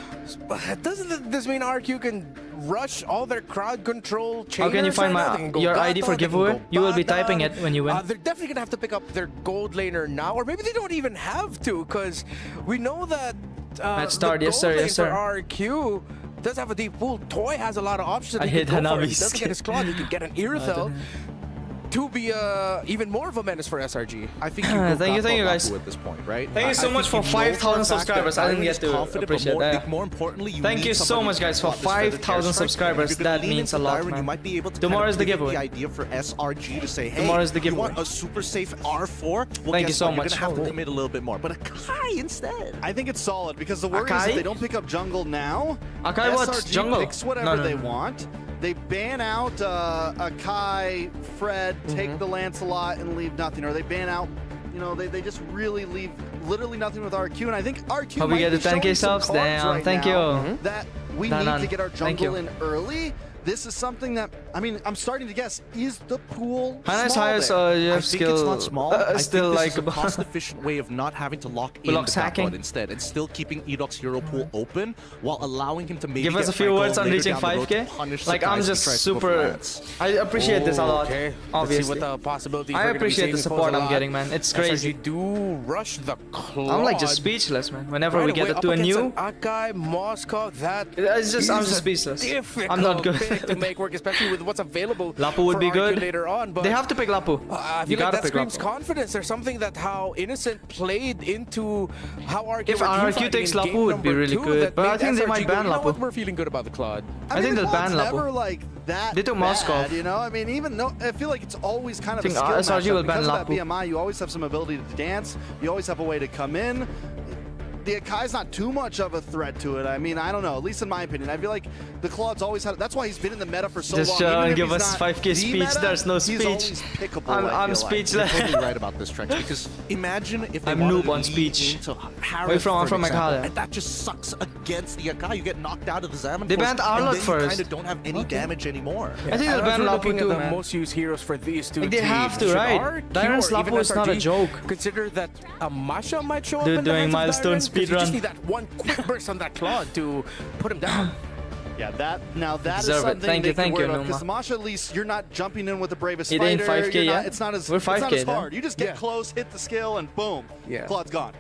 Doesn't this mean RQ can rush all their crowd control chainers? How can you find your ID for giveaway? You will be typing it when you win. They're definitely gonna have to pick up their gold laner now, or maybe they don't even have to, because we know that Match start. the Yes, sir. gold Yes, sir. lane for RQ does have a deep pool. Toy has a lot of options. I He hate can go for it. Hanabi's He doesn't get his claw. He can get an Irithel to be even more of a menace for SRG. I think thank you guys. at this point, right? Thank you so much for 5,000 subscribers. I didn't get to appreciate that. More importantly, thank you so much, guys, for 5,000 subscribers. That means a lot, man. You might be able to tomorrow is the giveaway. The idea for SRG to say, hey, tomorrow is the giveaway. You want a super safe R4? Well, thank you so much. You're gonna have to commit a little bit more, but Akai instead. I think it's solid because the worry is if they don't pick up jungle now, Akai what? SRG Jungle? picks whatever they want. They ban out Akai, Fred, take the Lancelot, and leave nothing. Or they ban out, you know, they just really leave literally nothing with RQ. And I think RQ hope we get the 10K subs. Damn, thank you. That we need to get our jungle in early. This is something that, I mean, I'm starting to guess, is the pool Hana's small highest there? I think it's not small. I still think like this is a cost-efficient way of not having to lock in Block's the hacking. backboard instead, and still keeping Edoc's hero pool open while allowing him to maybe give us a few words on reaching 5K. Like I'm just super. I appreciate this a lot. Obviously, what the possibilities I appreciate the support I'm getting, man. It's crazy. SRG do rush the Claude. I'm like just speechless, man. Whenever we get to a new Akai, Moscow, that I'm just speechless. I'm not good. trick to make work, especially with what's available Lapu would for be RQ good. later on. But They have to pick Lapu. I You feel like gotta that pick screams Lapu. confidence. There's something that how Innocent played into how RQ If were RQ teamfighting takes in Lapu, game would be number really 2 good, that but I made think they SRG might go, ban you know what, Lapu. we're feeling good about the Claude. I think mean, they'll the ban Claude's Lapu. never like that They took bad, Moskov. you know? I mean, even though I feel like it's always kind of a Think skill SRG matchup. will ban Because of that Lapu. BMI, you always have some ability to dance. You always have a way to come in. The Akai's not too much of a threat to it. I mean, I don't know. At least in my opinion, I feel like the Claude's always had. That's why he's been in the meta for so Just long. Even if give he's us not 5K the speech. meta, There's no he's speech. always pickable, I I'm feel like. speechless. You're totally right about this, Trex, because imagine if they I'm wanted noob to on lean speech. into Harith, Wait, I'm for from example, Meghalaya. and that just sucks against the Akai. You get knocked out of the Zaman They force, banned and Arlott then you first. kind of don't have any damage anymore. I think they'll As ban we're Lapu looking too, at the man. most used heroes for these two Like, they teams, have to, should right? RQ Darren's or even Lapu is not a SRG joke. Consider that a Masha might show up They're in the doing hands of milestone Darren, 'cause you speedrun. just need that one quick burst on that Claude to put him down. Yeah, that is Deserve it. something Thank they you, can thank worry you, about. Because Numa. Masha, at least you're not jumping in with the bravest It fighter. ain't 5K You're not- yet? It's not as We're it's not 5K as then. hard. You just get Yeah. close, hit the skill, and boom, Yeah. Claude's gone.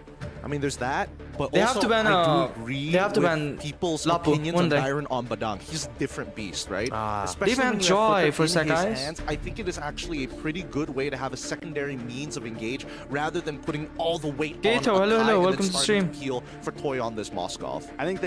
I mean, there's that, but They also have to ban, I do agree they have to with ban people's Lapu opinions one on day. Byron on Badang. He's a different beast, right? They banned when you have Joy Flicker for in his Sakai's. hands, I think it is actually a pretty good way to have a secondary means of engage rather than putting all the weight Gato, on hello, Akai hello, and welcome then to starting stream. heal for Toy on this Moskov. I think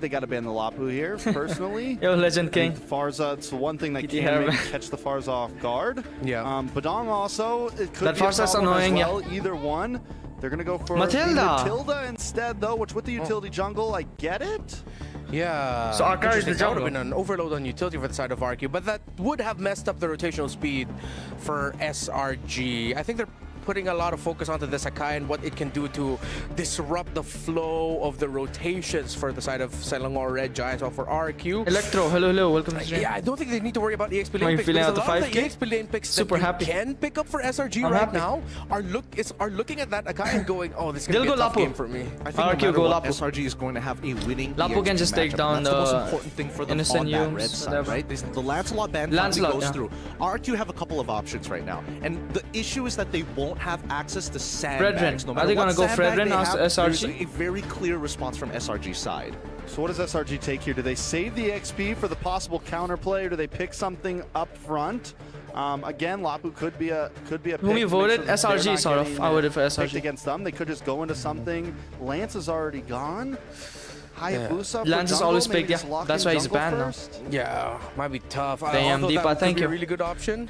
they got to ban the Lapu here, personally. Yo, Legend I King. think the Farza, it's the one thing that GT can maybe Herb. catch the Farza off guard. Yeah. Badong also, it could That be a Farza's problem annoying, as yeah. well. Either one. They're going to go for Matilda. Matilda instead, though, which with the utility jungle, I get it. Yeah. So Arcar is the Interesting. That would have jungle. been an overload on utility for the side of RQ, but that would have messed up the rotational speed for SRG. I think they're putting a lot of focus onto the Sakai and what it can do to disrupt the flow of the rotations for the side of Selangor Red Giants or for RQ. Electro, hello, hello, welcome to stream. Yeah, I don't think they need to worry about EXP How are you lane picks feeling because a at the lot of the 5K? EXP lane picks Super that you happy. can pick up for SRG I'm right happy. now are looking at that Akai and going, oh, this is They'll going to be a go tough Lapu. game for me. I think RQ no matter go what, Lapu. SRG is going to have a winning Lapu can EXP just take matchup, down and that's the most the important thing for them innocent on that Yums, red side, whatever. right? The Lancelot ban finally Lancelot, goes yeah. through. RQ have a couple of options right now, and the issue is that they won't have access to sandbags. Fredrin. No Are matter they what gonna go sandbag Fredrin they as have, SRG? there's a very clear response from SRG side. So what does SRG take here? Do they save the XP for the possible counterplay, or do they pick something up front? Again, Lapu could be a pick. Whom you to make voted? sure that SRG, they're not sort of. getting, I voted for picked SRG. against them. They could just go into something. Lance is already gone. Hayabusa. for Lance is jungle, always maybe picked, just yeah. lock That's in why he's jungle banned now. first? Yeah, might be tough. Damn, Although Deepa, that thank could be you. a really good option.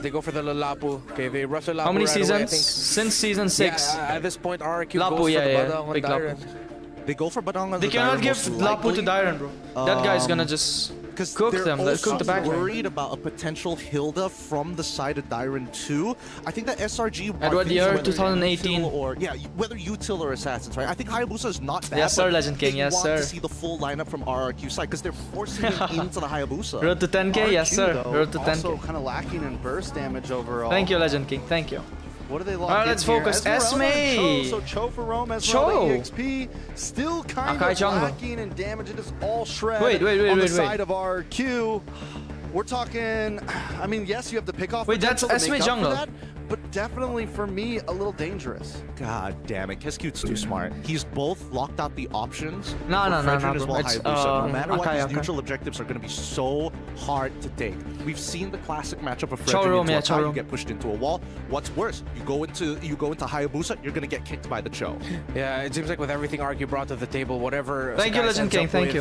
They go for the Lapu. Okay, they rush the Lapu How many right away, I seasons? think. Since season 6. Yeah, at this point, RQ Lapu, goes yeah, for the yeah, Badang on big Dyren. Lapu. They go for Badang as They the cannot Dyren give most Lapu to likely. Dyren, bro. That guy's gonna just Because cook they're them. They'll also cook the back line. worried about a potential Hilda from the side of Dyren too. I think that SRG are Edward thinking Year, whether 2018. util or yeah, whether util or assassins, right? I think Hayabusa is not bad. Yes, sir, but Legend King, they yes, want sir. to see the full lineup from RRQ side because they're forcing him into the Hayabusa. Road to 10k, yes RQ, sir. though, Road to also 10k. kind of lacking in burst damage overall. Thank you, Legend King. Thank you. What do they lock Alright, in let's here? focus. Esmeralda and Esme. Cho. So Cho for Rome, Cho. Esmeralda EXP. Still kind Akai of jungle. lacking in damage. It is all shred Wait, on the wait. side of RQ. We're talking, I mean, yes, you have the pick-off Wait, that's potential to make Esme up for jungle. that, but definitely for me, a little dangerous. God damn it, Kescute's too smart. He's both locked out the options. No, for no, no, Fredrin no, as bro. well It's, Hayabusa. No matter what, Akai, these Akai. neutral objectives are going to be so hard to take. We've seen the classic matchup of Cho Fredrin Rome, into yeah, Akai, Cho you Rome. get pushed into a wall. What's worse, you go into Hayabusa, you're going to get kicked by the Cho. Yeah, it seems like with everything RQ brought to the table, whatever Thank you, Sakai Legend ends King, up thank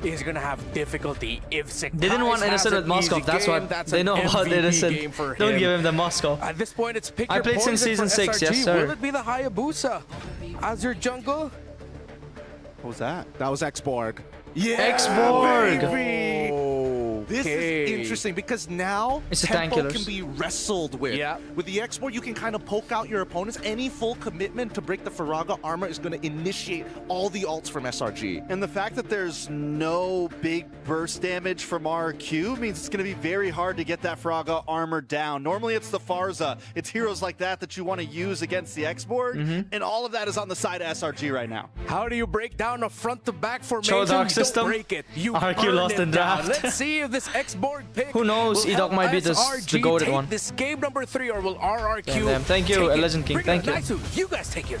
with is gonna have difficulty. If Sakai They didn't want Innocent has at an Moscow. easy That's game, what that's they an know about MVP Innocent. game for Don't him. give him the Moscow. At this point, it's pick I your played since poison season for 6, SRG. yes, sir. Will it be the Hayabusa as your jungle? What was that? That was Xborg. Yeah, Xborg. baby! This Okay. is interesting because now It's the tempo tank killers. can be wrestled with. Yeah. With the export, you can kind of poke out your opponents. Any full commitment to break the Faraga armor is going to initiate all the ults from SRG. And the fact that there's no big burst damage from RQ means it's going to be very hard to get that Fraga armor down. Normally it's the Farza. It's heroes like that you want to use against the X-Borg, and all of that is on the side of SRG right now. How do you break down a front-to-back formation? Cho Dark You system. don't break it. You RQ burn lost it in down. draft. Let's see if this X-Borg pick Who knows? will Edok help might be the SRG goated take one. this game number 3, or will RRQ Damn. Thank you, take it? Legend King. Bring Thank it. you. Naisu, you guys take it.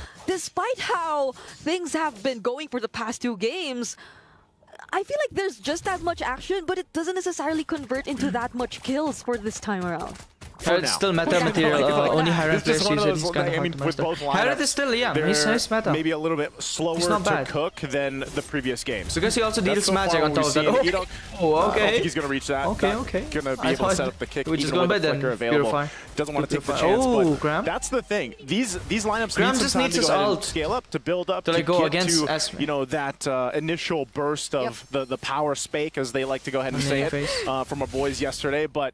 despite how things have been going for the past 2 games, I feel like there's just that much action, but it doesn't necessarily convert into that much kills for this time around. It's still meta material. Only high rank players use it. It's kind of hard to master. Harith is still, yeah, he's meta. Maybe a little bit slower to cook than the previous games. Because he also deals magic on top of that. Oh, I don't okay. think he's going to reach that. Okay. Gonna be able to set up the kick. Which is going bad then. Purify. Doesn't want to take the chance, but Graham. That's the thing. These lineups Graham need just some time needs to his go ahead and ult scale up, to build up, to get go against to, you know, that initial burst of the power spike, as they like to go ahead and say it, from our boys yesterday. But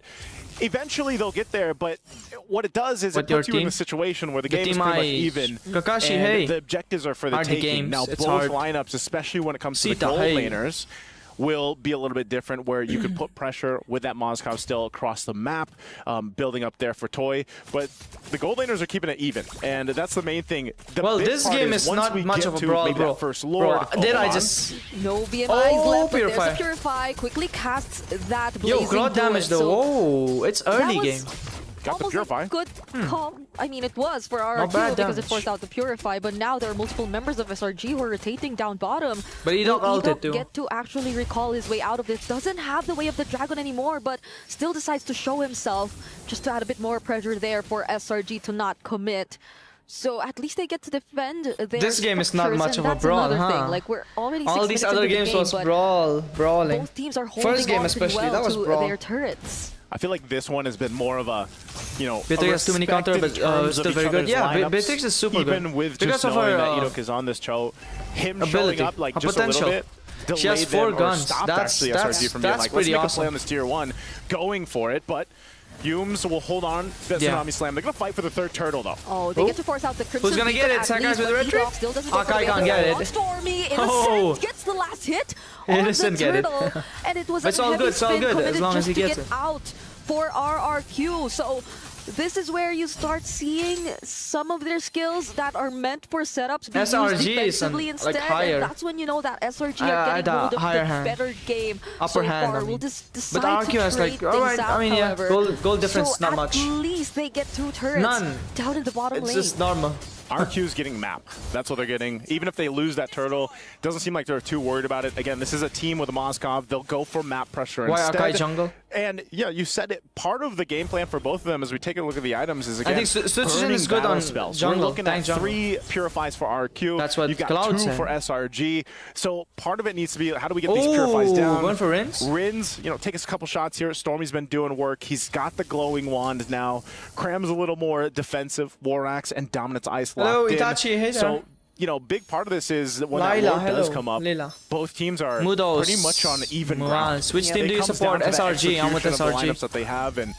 eventually they'll get there, but what it does is it puts you in a situation where the game is pretty much even, Kakashi, and the objectives are for the taking. Now both lineups, especially when it comes to the gold laners, will be a little bit different, where you could put pressure with that Moskov still across the map, building up there for Toy. But the gold laners are keeping it even, and that's the main thing. Well, this game is not much of a brawl, bro. First Lord, did I just... No BMIs left, but there's a Purify. Quickly casts that blazing Yo, cloud damage though. Whoa, it's early game. Got the Purify. Good I mean, it was for RRQ because it forced out the Purify, but now there are multiple members of SRG who are rotating down bottom. But he don't ulted too. Get to actually recall his way out of this. Doesn't have the way of the dragon anymore, but still decides to show himself just to add a bit more pressure there for SRG to not commit. So at least they get to defend their This game is not much of a brawl, huh? Like, we're already all these other games was brawling. Both teams are holding First game especially, that was brawl. Their turrets. I feel like this one has been more of a, you know, Beatrix has too many counter, but still very good. Yeah, Beatrix is super good. Even with just knowing that Edok is on this show, him showing up like just a little bit, she has 4 guns. That's pretty awesome. Play on this tier 1, going for it, but Yumes will hold on to the Tsunami Slam. They're going to fight for the 3rd turtle, though. Oh, they get to force out the Crimson. Who's going to get it? Sakai's with the red trick? Akai can't get it. Stormy, Innocent gets the last hit on Innocent the turtle. Get it. And it was it's all good, it's all good, as long as he gets it. Out for RRQ. So this is where you start seeing some of their skills that are meant for setups be used defensively instead. Like higher. And that's when you know that SRG are getting hold of the better game upper hand. Far. I mean. We'll just decide but RRQ has like, alright, I mean, yeah, goal difference not much. At least they get 2 turrets down in the bottom lane. It's just normal. RQ is getting map. That's what they're getting. Even if they lose that turtle, doesn't seem like they're too worried about it. Again, this is a team with a Moskov. They'll go for map pressure instead. Why Akai jungle? And yeah, you said it. Part of the game plan for both of them, as we take a look at the items, is again, I think Sutsujin is good on spells. Jungle. We're looking at 3 Purifies for RQ. That's what you've got Cloud 2 said. for SRG. So part of it needs to be, how do we get these Purifies down? Going for Rins? Rins, you know, take us a couple shots here. Stormy's been doing work. He's got the glowing wand now. Cram's a little more defensive. War Axe and Dominance Ice locked in. Itachi, hey there. So, you know, big part of this is that when that Lord does come up, both teams are pretty much on even ground. Which team do you support? SRG. I'm with SRG. The lineups that they have, and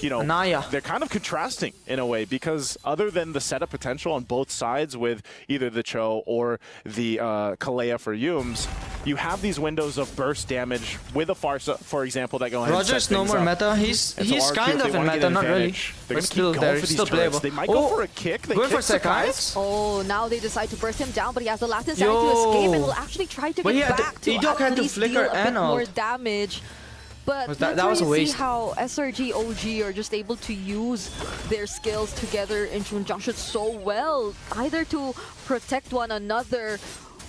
you know, they're kind of contrasting in a way, because other than the setup potential on both sides with either the Cho or the Kalea for Yumes, you have these windows of burst damage with a Farsa, for example, that go ahead and set Roger's no more meta. He's kind of in meta, not really. But still there, he's still playable. They might go for a kick. They going for Sakai's? Oh, now they decide to burst him down, but he has the last insanity to escape and will actually try to get back to at least deal a bit more damage. But that was a waste. See how SRG OG are just able to use their skills together in conjunction so well, either to protect one another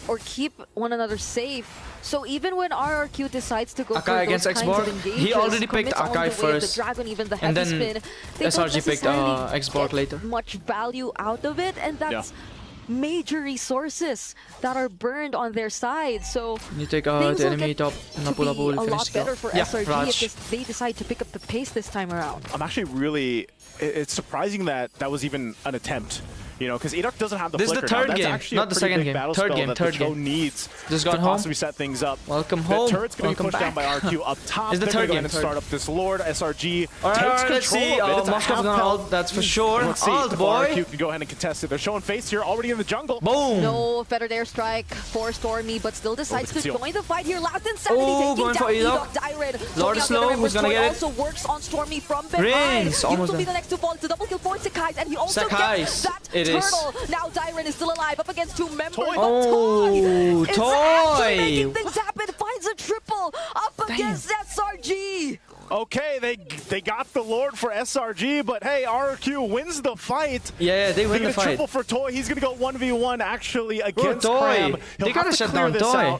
or keep one another safe. So even when RRQ decides to go for those kinds of engagements, he already picked Akai first, the dragon, even the and heavy then spin, they SRG picked Xborg later. Much value out of it, and that's major resources that are burned on their side. So you take the enemy top and a lot better for SRG if they decide to pick up the pace this time around. I'm actually really, it's surprising that that was even an attempt. You know, because Edok doesn't have the flicker. This is the third game, not the second game. Third game. Needs just gone to home. possibly set things up. Welcome home. The turret's going to be pushed down by RQ up top. Is the third game. And start up this Lord. SRG takes control let's see. of it. Moscow's going to ult, that's for sure. Let's see. Ult, boy. RQ can go ahead and contest it. They're showing face here already in the jungle. Boom. No feathered airstrike for Stormy, but still decides to join the fight here. Last insanity taking down Edok. Lord is low. Who's going to get it? Also works on Stormy from behind. Rins. Almost will be the next to fall. It's a double kill for Sakai's, and he also gets that turtle. Now Dyren is still alive. Up against 2 members. Oh, Toy! Toy! Making things happen. Finds a triple up against SRG. Okay, they got the Lord for SRG, but hey, RQ wins the fight. Yeah, they win the fight. Triple for Toy. He's gonna go 1v1 actually against Toy. Cram. They gotta shut down Toy.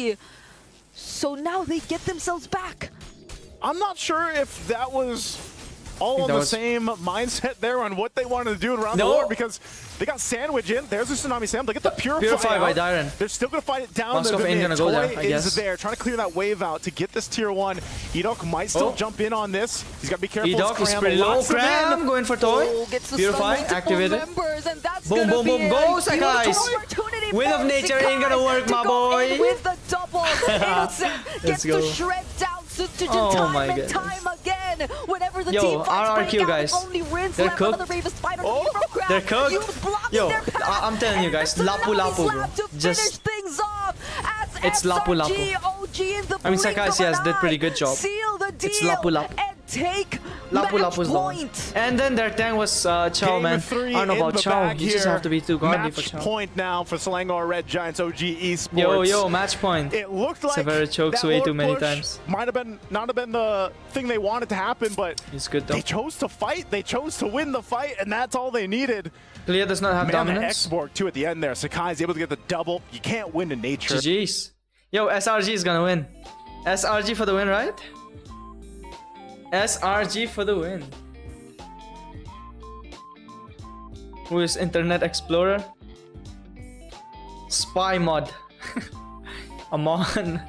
SRG. So now they get themselves back. I'm not sure if that was all on that the was- same mindset there on what they wanted to do around the No. board because they got sandwich in. There's a Tsunami Slam. They get the Purify Purify by out. Dyron. They're still going to fight it down. Moskov ain't gonna go there, I guess. is there, trying to clear that wave out to get this tier 1. Edok might still Oh. jump in on this. He's got to be careful. Edok is Cram pretty low. locks him in. Cram going for toy. Oh, gets the Purify, multiple activated. members, and that's Boom, gonna boom, be boom. a Go, huge Sakai's. opportunity Will of for Nature ain't Sakai gonna work, to my go in boy. with the double. Innocent gets go. to shred down to Oh time my and goodness. time again. Whenever the Yo, team fights RRQ break out, guys. only Rinse They're left. cooked. Another Raven spider Oh, from Crowd. they're cooked. You've blocked Yo, their path. I'm telling you guys, And the Lapu Lapu, Tsunami bro. Slap to Just- finish things off as It's Lapu Lapu. SRG, OG in the I mean, blink Sakai of Sias an did pretty eye. good job. Seal the deal It's Lapu Lapu. and take Lapu match Lapu's long. point. And then their tank was Chow, Game man. 3 I don't know in about the Chow. bag You just here. have to be too guardly for Match Chow. point now for Selangor Red Giants OG Esports. Yo, match point. It looked like Severa chokes that way Lord too many push times. Might have been not have been the thing they wanted to happen, but He's good though. they chose to fight. They chose to win the fight, and that's all they needed. Clear does not have Man, the dominance. X-Borg too at the end there. Sakai's able to get the double. You can't win in nature. GG's. Yo, SRG is gonna win. SRG for the win, right? SRG for the win. Who is Internet Explorer? Spy mod. Amon.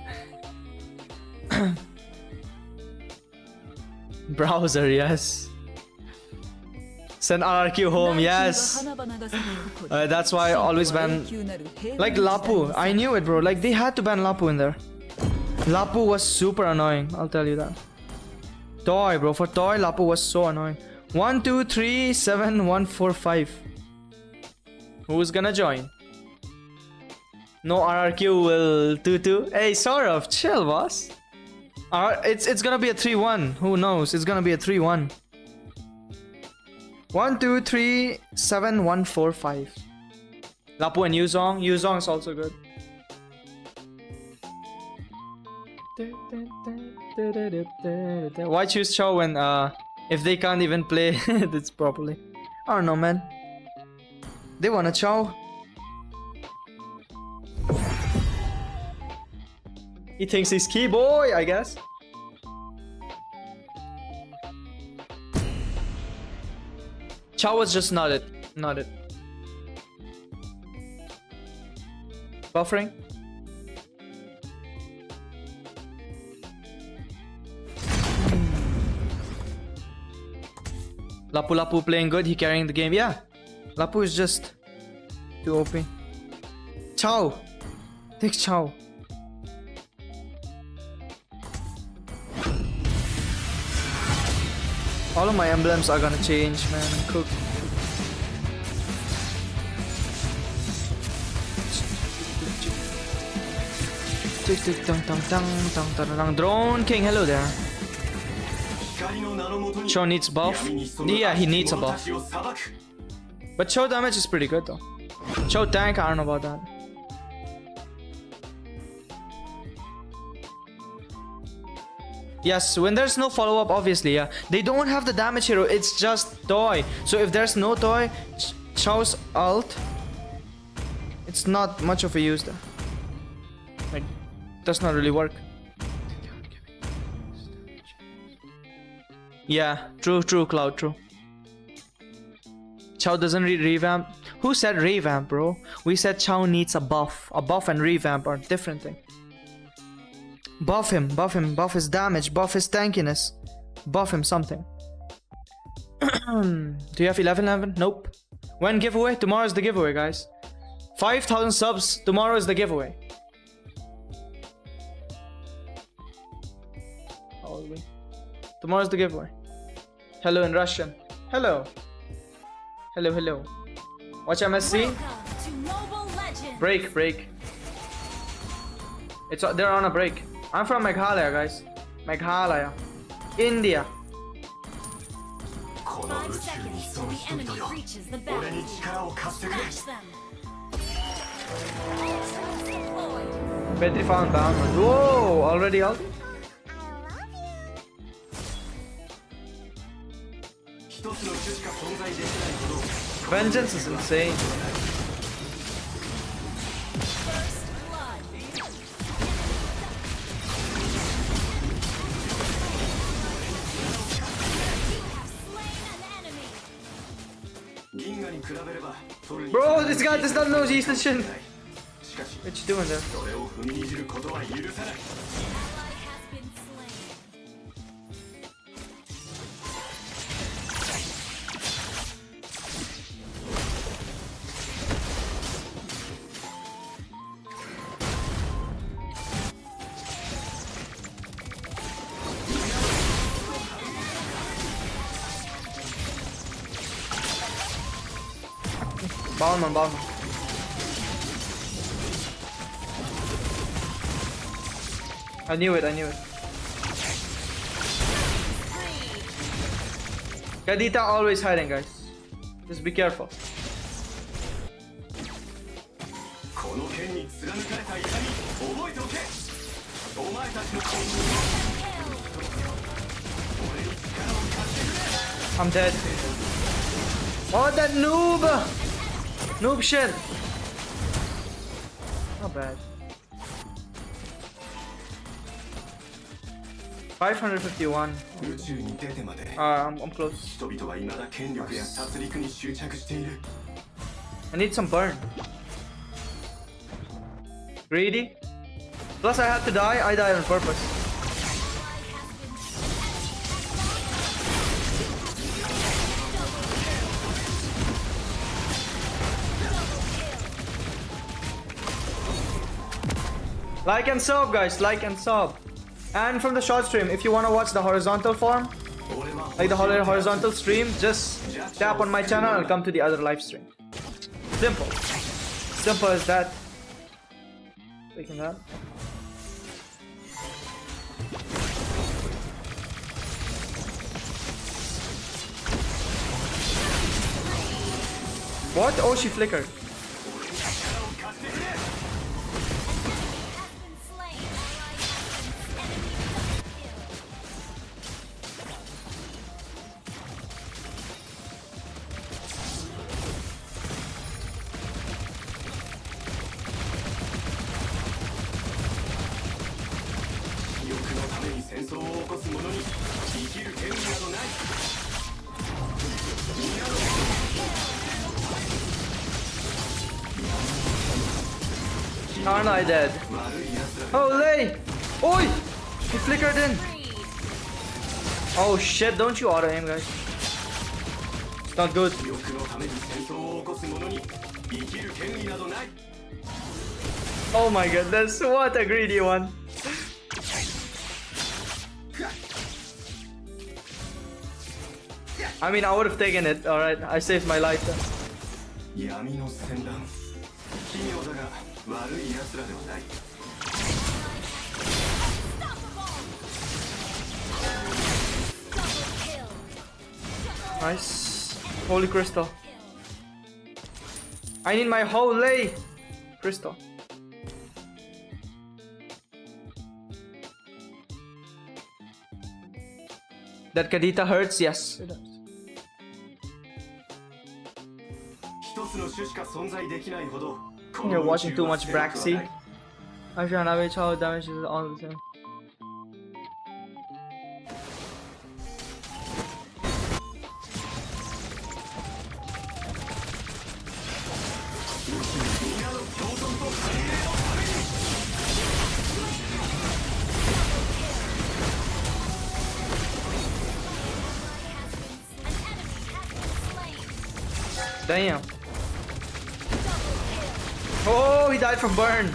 Browser, yes. Send RRQ home, yes. That's why I always ban. Like Lapu, I knew it, bro. Like they had to ban Lapu in there. Lapu was super annoying, I'll tell you that. Toy, bro. For Toy, Lapu was so annoying. 1, 2, 3, 7, 1, 4, 5. Who's gonna join? No RRQ will 2-2. Hey, Saurav, chill, boss. It's gonna be a 3-1. Who knows? It's gonna be a 3-1. 1, 2, 3, 7, 1, 4, 5. Lapu and Yuzong. Yuzong is also good. Why choose Chow when if they can't even play this properly? I don't know, man. They want a Chow. He thinks he's key boy, I guess. Chow was just not it. Buffering. Lapu Lapu playing good, he carrying the game. Yeah, Lapu is just too OP. Chow. Take Chow. All of my emblems are gonna change, man. I'm cooked. Drone King, hello there. Cho needs buff. Yeah, he needs a buff. But Cho damage is pretty good though. Cho tank, I don't know about that. Yes, when there's no follow-up, obviously, yeah. They don't have the damage hero, it's just Toy. So if there's no Toy, Chow's ult, it's not much of a use there. Like, does not really work. Yeah, true, Cloud, true. Chow doesn't revamp. Who said revamp, bro? We said Chow needs a buff. A buff and revamp are different things. Buff him, buff his damage, buff his tankiness. Buff him something. Do you have 11? Nope. When giveaway? Tomorrow's the giveaway, guys. 5,000 subs, tomorrow is the giveaway. How old are we? Tomorrow's the giveaway. Hello in Russian. Hello. Hello. Watch MSC. Break. They're on a break. I'm from Meghalaya, guys. Meghalaya. India. 5 seconds till the enemy reaches the battlefield. Smash them. Ultras deployed. Petri found downward. Whoa, already out? Vengeance is insane. First blood. You have Bro, this guy does not know Eastern shit. What you doing there? Bound man. I knew it. Kadita always hiding, guys. Just be careful. I'm dead. Oh, that noob! Noob shit. Not bad. 551. I'm close. I need some burn. Greedy. Plus I had to die. I died on purpose. Like and sub, guys. Like and sub. And from the short stream, if you want to watch the horizontal form, like the horizontal stream, just tap on my channel and come to the other live stream. Simple. Simple as that. Taking that. What? Oh, she flickered. Aren't I dead? Holy! Oi! He flickered in. Oh shit, don't you auto aim, guys. It's not good. Oh my goodness, what a greedy one. I mean, I would have taken it, alright. I saved my life then. Nice. Holy crystal. I need my holy crystal. That Kadita hurts? Yes, it does. You're watching too much Braxy. Actually, on average, how damage is all the same. Damn. Oh, he died from burn.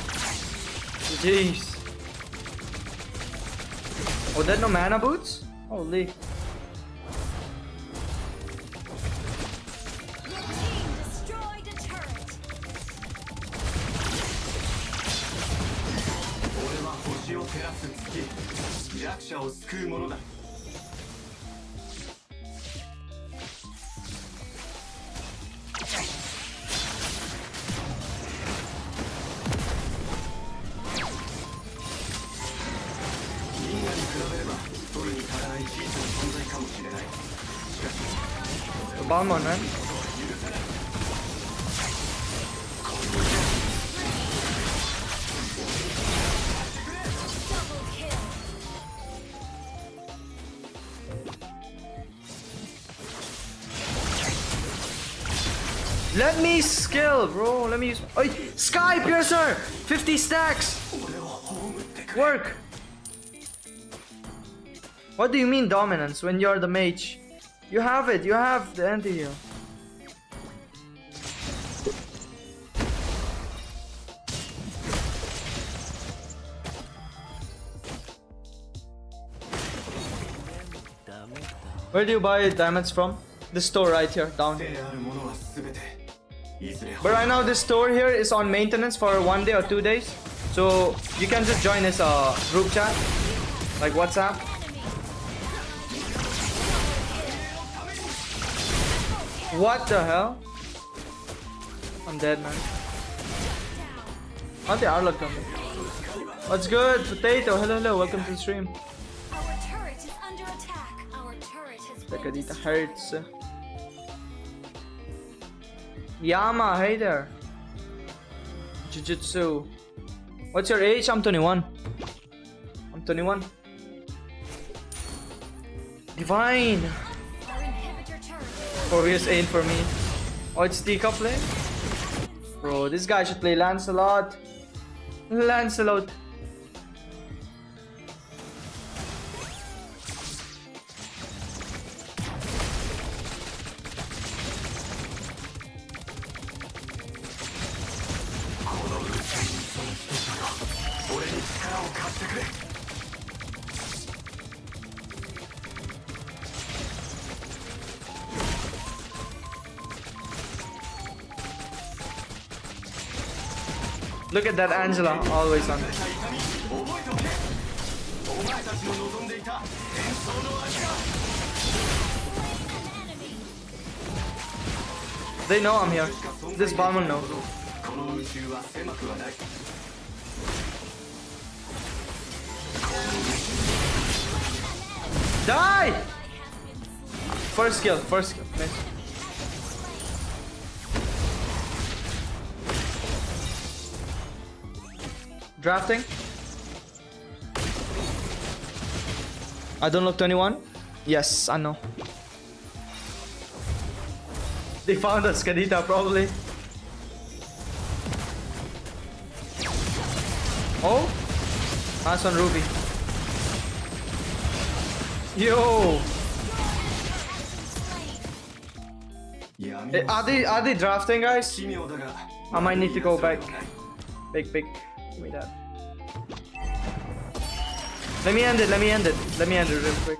Jeez. Oh, that no mana boots? Holy. Bomb on, man. Let me skill, bro. Let me use. Oh, Sky Piercer! 50 stacks! Work! What do you mean dominance when you're the mage? You have it, you have the anti-heal. Where do you buy diamonds from? The store right here, down. But right now this store here is on maintenance for 1 day or 2 days. So you can just join this group chat, like WhatsApp. What the hell? I'm dead, man. Aren't they outlook on me? What's good? Potato, hello, hello, welcome to the stream. Our turret is under attack. Our turret has Teka, dito hurts. Yama, hey there. Jujutsu. What's your age? I'm 21. I'm 21. Divine. our inhibitor turret. 4 years aim for me. Oh, it's Tika play? Bro, this guy should play Lancelot. Lancelot. Look at that Angela, always on. They know I'm here. This Balmon knows. Die! First kill, first kill. Nice. Drafting. I don't look 21. Yes, I know. They found us, Kadita, probably. Oh, nice one, Ruby. Yo. Are they drafting, guys? I might need to go back. Big. Give me that. Let me end it real quick.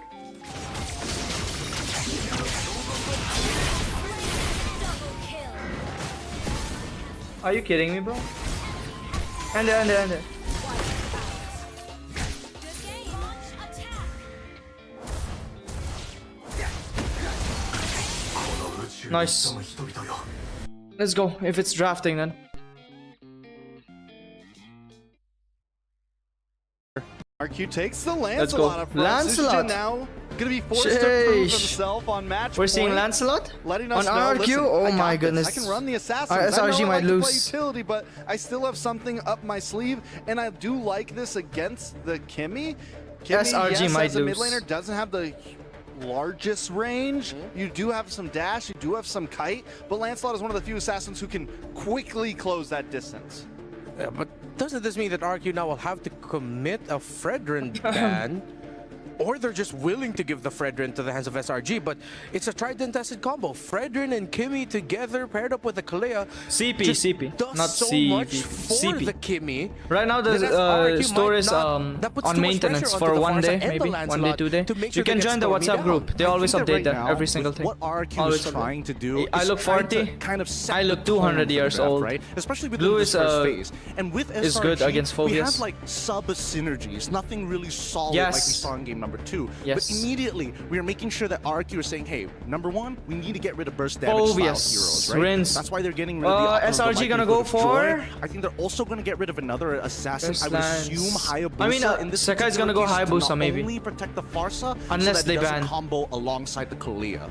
Are you kidding me, bro? End it. Nice. Let's go, if it's drafting then. RQ takes the Lancelot. Let's go. Up front. Lancelot. Now gonna be forced to prove Sheesh. himself on match We're seeing point, Lancelot letting on us know, RQ. listen, Oh I got my this. goodness. I can run the assassins. Our I know SRG I might like to play lose. utility, but I still have something up my sleeve, and I do like this against the Kimmy. SRG yes, might as a mid lose. laner, doesn't have the largest range. You do have some dash, you do have some kite, but Lancelot is one of the few assassins who can quickly close that distance. Yeah, but doesn't this mean that RQ now will have to commit a Fredrin ban? Or they're just willing to give the Fredrin to the hands of SRG, but it's a tried and tested combo. Fredrin and Kimmy together, paired up with the Kalea. CP, does not so CV. much for CP. the Kimmy. Right now that the RQ store might is not- that puts on too much maintenance pressure for onto the 1 Farsa day, and the maybe 1 day, Lancelot 2 day. to make sure You they can get join the Stormy WhatsApp down. group. They I always think that update right that now, every with single thing. What RQ Always is update. trying to do I is look trying to 40. kind of set I look the tone 200 for the years draft, old. right? Especially with Blue this is, first phase. And with SRG, is good against we Phobius. have like sub synergies, nothing really solid Yes. like we saw in game number 2. Yes. But immediately we are making sure that RQ is saying, hey, number 1, we need to get rid of burst damage style Phobius. heroes, right? Rinse. That's why they're getting rid of the option of the SRG gonna likelihood go of Joy. for? I think they're also going to get rid of another assassin. I would Lance. assume Hayabusa. I mean, in this Sakai's particular gonna go case to Hayabusa not maybe. only protect the Farsa, Unless so that they it doesn't ban. combo alongside the Kalea.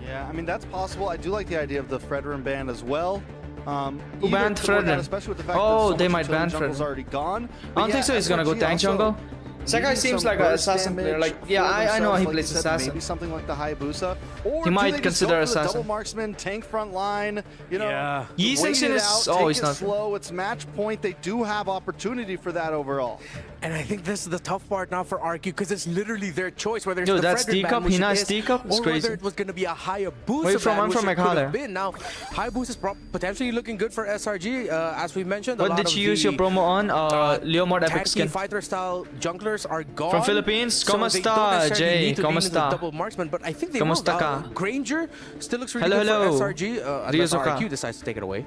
Yeah, I mean, that's possible. I do like the idea of the Fredrin ban as well. Who banned either could work out, Fredrin? especially with the fact Oh, that so they much might ban utility jungle's Fredrin. already gone. I don't think so. He's gonna go SRG tank also jungle. Sakai seems like an assassin player. Like, yeah, I know he plays assassin. Maybe something like the Hayabusa. Or He might do they just consider go for the assassin. double marksman, tank front line. You know, Yeah. Yi wait Sing it is- out, oh, take he's it not- slow. It's match point. They do have opportunity for that overall. And I think this is the tough part now for RQ because it's literally their choice whether it's Yo, the that's Frederick D-Cup, ban, which Hina it is is, D-Cup? It's or crazy. whether it was going to be a Hayabusa Where you from? ban, I'm which from it could have Meghalaya. been. Now, Hayabusa is potentially looking good for SRG, as we mentioned. What did you use your promo on? Leomord Epic Tanky skin. fighter style junglers are gone. From Philippines? So they don't Kumusta, necessarily Jay? need to lean into Kumusta? double marksman, but I think they Kumusta will. ka? Granger still looks really Hello, good hello. for SRG, unless Ryozuka. RQ decides to take it away.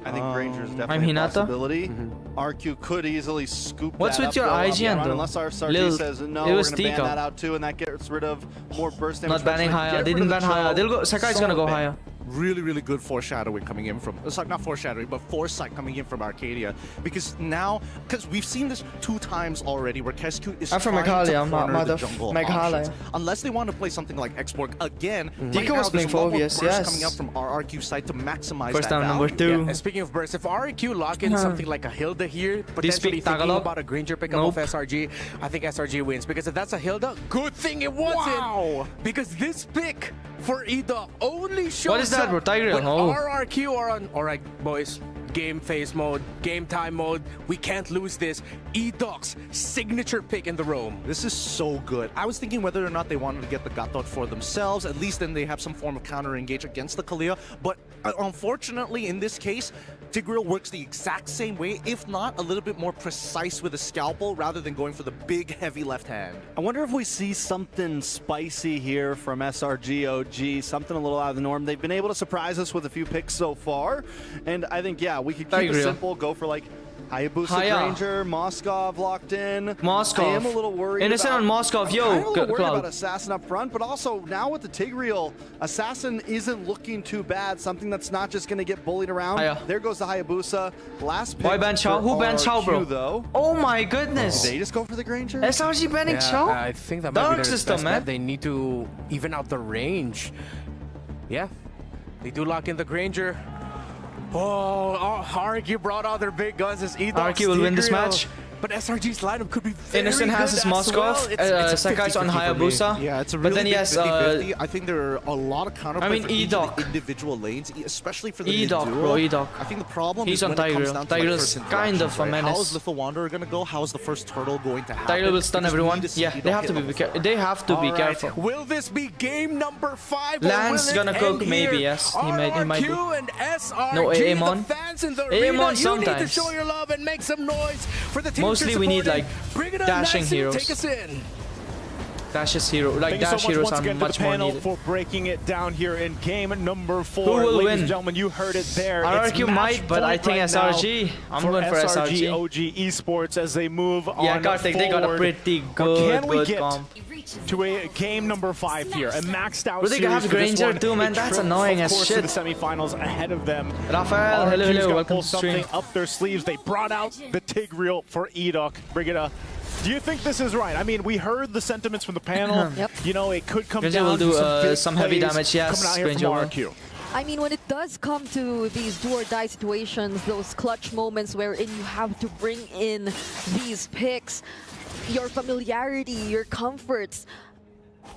I think Granger is I'm definitely a Hinata. possibility. RQ could easily scoop What's that with up, your go up IGN front, though? unless our SRG Lil- says no, it we're was going to ban Tico. that out too, and that gets rid of more burst damage. Not banning Get higher. They rid didn't of the ban higher. troll. They'll go. Sakai's gonna go Solid ban. higher. Really, really good foreshadowing coming in from, it's like not foreshadowing, but foresight coming in from Arcadia. Because now, because we've seen this 2 times already where Kesku is I'm from trying Meghalaya, to corner the motherf- jungle Meghalaya. options. Unless they want to play something like X-Borg again, right Tico now was there's playing a for lot more OBS, burst yes. coming out from RRQ side to maximize First that time number value. 2. And speaking of burst, if RQ lock in something like a Hilda here, potentially speak thinking Tagalog? about a Granger pickup Nope. of SRG, I think SRG wins. Because if that's a Hilda, good thing it wasn't. Wow. Because this pick for Ida only shows What is that, up bro? Tiger when Hill? Oh. RRQ are on. Alright, boys. Game phase mode, game time mode. We can't lose this. E-Doc's signature pick in the roam. This is so good. I was thinking whether or not they wanted to get the Gatot for themselves. At least then they have some form of counter-engage against the Kalia. But unfortunately, in this case, Tigreal works the exact same way, if not a little bit more precise with a scalpel rather than going for the big, heavy left hand. I wonder if we see something spicy here from SRG OG, something a little out of the norm. They've been able to surprise us with a few picks so far, and I think, yeah, we could keep it Tigreal. simple, go for like Hayabusa, Haya. Granger, Moskov locked in. Moskov. I am a little worried Innocent about, on Moskov. Yo, I'm a little worried Cloud. about Assassin up front, but also now with the Tigreal, Assassin isn't looking too bad. Something that's not just going to get bullied around. Haya. There goes the Hayabusa. Last pick. Why ban Chao? for Who banned Chao, bro? RRQ, though. Oh my goodness. Did they just go for the Granger? SRG banning Chao? I think that might Dark be their system, best man. bet. They need to even out the range. Yeah, they do lock in the Granger. Oh, RQ brought out their big guns as E-Doc. RQ will win this match. But SRG's lineup could be very Innocent has his good as Moskov. well. It's a Sakai's on 50-50 for me. Hayabusa. Yeah, it's a But really then he big has 50-50. I think there are a lot of counterplay I mean, for each of E-Doc. the individual lanes, especially for the E-Doc, mid-duo. bro, E-Doc. I think the problem He's is on when it comes Tigreal. down to like, Tigreal's first kind of interactions, a right? menace. How is Little Wanderer going to go? How is the first turtle going to happen? Tigreal will stun Because we everyone. need to see Yeah, they E-Doc have to hit be. level 4. They have to be All right, careful. Will this be game number 5? or Lance will it gonna cook, end maybe, here? yes. He might be. RRQ and SRG, No, Aemon. the fans in the Aemon arena, you need to sometimes. show your love and make some noise for the team Mostly you're we need, supporting. like, Bring it on, dashing Nancy, heroes. Take us in. Dash's hero, like Thank you Dash so much heroes once are again to the much more panel needed. for breaking it down here in game number 4. Who will Ladies win? and gentlemen, you heard it there. RRQ It's match might, but I point think right SRG. now I'm going for SRG. OG Esports as they move Yeah, on Karthik, they got a forward. pretty Or good, can we good get comp. He reaches to the a battlefield. game number 5 here, a maxed out Bro, they series have for this Granger one. too, man. A That's trip, annoying of as course, shit. to the semifinals ahead of them. Rafael, hello, RRQ's hello, gonna welcome pull to stream. something up their sleeves. They brought out the Tigreal for E-Doc. Brigitte, do you think this is right? I mean, we heard the sentiments from the panel. Yep. You know, it could come Granger down will do, to some, big some heavy plays damage, yes, coming out here Granger will. from RRQ. I mean, when it does come to these do or die situations, those clutch moments wherein you have to bring in these picks, your familiarity, your comforts,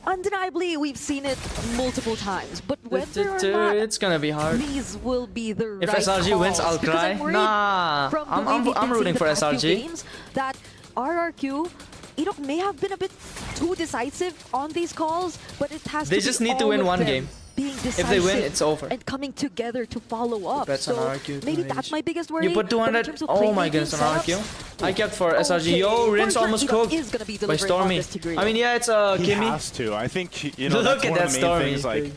undeniably, we've seen it multiple times. But whether or not It's gonna be hard. these will be the If right SRG wins, calls, I'll because cry. I'm worried Nah, from the way we've been I'm seeing rooting the for past few SRG. games, that RRQ, E-Doc may have been a bit too decisive on these calls, but it has They to be just need to all win of one them game. being decisive If they win, it's over. and coming together to follow up. Bets on So RRQ to maybe range. that's my biggest worry. You put but in 200. terms of Oh my playmaking goodness, on setups, RRQ. I kept for SRG. Yo, okay, Rinse for sure almost E-Doc cooked is gonna be by delivering on Stormy. this degree. I mean, yeah, it's He Kimmy. has to. I think, you know, Look that's at one that of the main Stormy. things. Like,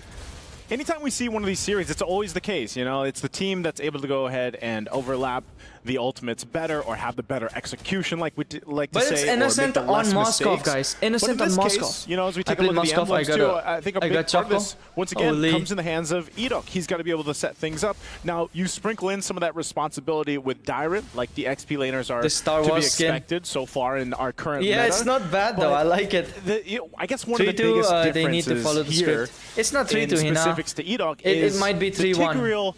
anytime we see one of these series, it's always the case. You know, it's the team that's able to go ahead and overlap the ultimates better or have the better execution, like we like to But say, it's or make innocent the on less Moskov, mistakes. guys. But Innocent in on this Moskov. case, you know, as we I take a played look at the Moskov, I emblems got too, a- I think a I big got part of Choco. this, once again, Holy. comes in the hands of E-Doc. He's got to be able to set things up. Now, you sprinkle in some of that responsibility with Dyrant, like the XP laners are The Star to be Wars skin. expected so far in our current Yeah, meta. it's not bad though. But I like it. I guess one of the 3-2, biggest differences they need to follow the here script. It's not 3-2, in Hina. specifics to E-Doc It is might be the 3-1. Tigreal,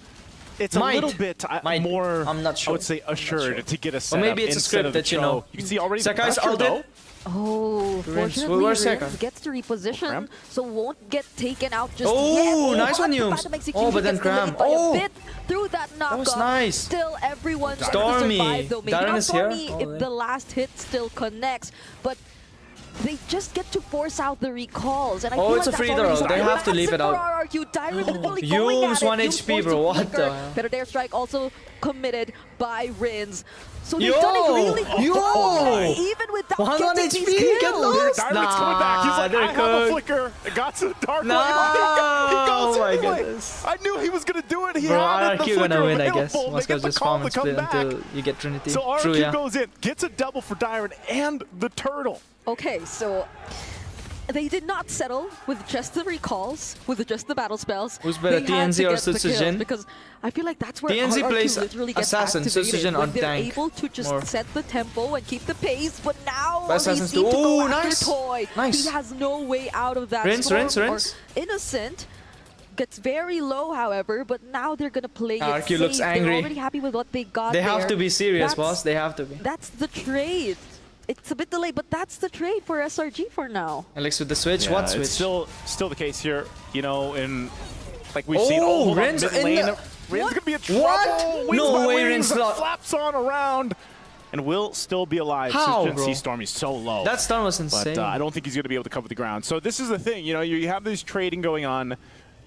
it's Might. a little bit Might. more, I'm not I sure. would say, assured to get a Or setup maybe it's a instead script of the that you Cho. know. You can see already Sakai's the pressure, ulted. though. Oh, Rins, fortunately, where's Rins Seka? gets to reposition, so won't get taken out just Oh, yet. nice one, but Yums. Phantom Oh, but then gets delayed Cram. by a Oh, bit through that knockup. was nice. Still, everyone gets to Stormy. survive, though. Maybe Darren not is here. Stormy Oh, if yeah. the last hit still connects, but they just get to force out the recalls. And I Oh, feel it's like a free that's throw. already They have to massive leave it for out. RRQ. Dyrant literally going at Yums, it. 1 Yums HP, forced bro. to What flicker. the? Better Dare Strike also committed by Rins. So they've Yo! done it really Yo! good, even without 1 getting HP, these get kills. lost. Diamond's coming back. He's like, they're I have a cooked. flicker. It got to the dark No! He goes Oh my anyway. goodness. I knew he was going to do it. He Bro, had the RRQ flicker gonna win, I guess. available. Must They go get the just call farm to and come split back. until you get Trinity. So RRQ True, yeah. goes in, gets a double for Dyrant and the turtle. Okay, so they did not settle with just the recalls, with just the battle spells. Who's better, They had TNZ to or get the kills, Sutsujin? because I feel like that's where TNZ RRQ plays literally gets Assassin, activated, Sutsujin when on they're tank able to just more. set the tempo and keep the pace, but now But they Assassin's seem too. to go Ooh, after nice. Toy. Nice. He has no way out of that Rinse, storm, rinse, rinse. or Innocent gets very low, however, but now they're gonna play it RRQ safe. looks They're angry. already happy with what they got They there. have to be serious, That's- boss. They have to be. That's the trade. It's a bit delayed, but that's the trade for SRG for now. Alex with the switch. Yeah, What switch? It's still the case here, you know, in like we've Oh, seen. Oh, hold on, Rin's mid in lane. the- Rin's gonna be in trouble. What? Wings No by way, wings, Rin's not- flaps on around, and will still be alive. How, since Gen bro? C Stormy's so low. That stun was But insane. I don't think he's going to be able to cover the ground. So this is the thing, you know, you have this trading going on.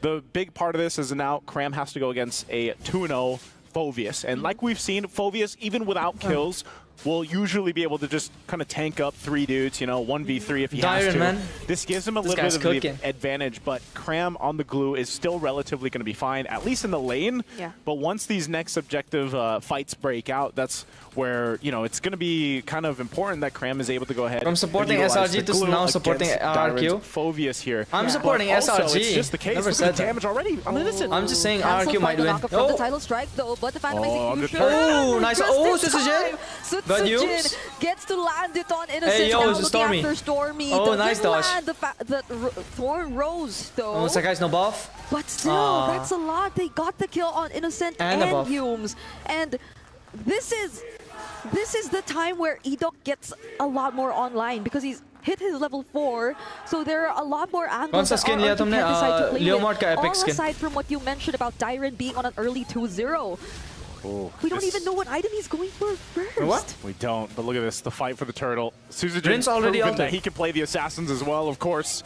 The big part of this is now Cram has to go against a 2-0 Phoveus. And like we've seen, Phoveus, even without kills, will usually be able to just kind of tank up 3 dudes, you know, 1v3 if he has Dyrant, to. man. This gives him a This little guy's bit of the cooking. advantage, but Cram on the glue is still relatively going to be fine, at least in the lane. Yeah. But once these next objective fights break out, that's where, you know, it's going to be kind of important that Cram is able to go ahead From supporting and utilize SRG the to glue now supporting against RRQ. Dyrant's Phoveus here. I'm Yeah. supporting But also, SRG. it's just the case. Never Look said at the that. damage already on Innocent. I'm just saying Cancelled RRQ by might the win. knockup from the title strike though, but the Phantom Oh, good Execution. turn. Oh, nice. Just Oh, in Sutsujin. time. Got Sutsujin Yums. gets to land it on Innocent. Hey, yo, now it's looking Stormy. after Stormy. Oh, Doesn't nice dodge. land the Thorn Rose though. Oh, Sakai's no buff. But still, Aw. that's a lot. They got the kill on Innocent And and, a buff. Humes. And this is the time where Edok gets a lot more online because he's hit his level 4. So there are a lot more angles कौन सा that skin RRQ लिया can तुमने? decide to play Leomord with. का epic All skin. aside from what you mentioned about Dyrant being on an early 2-0. We don't even know what item he's going for first. What? We don't, but look at this, the fight for the turtle. Suzujin Rin's already proven out that there. he can play the assassins as well, of course.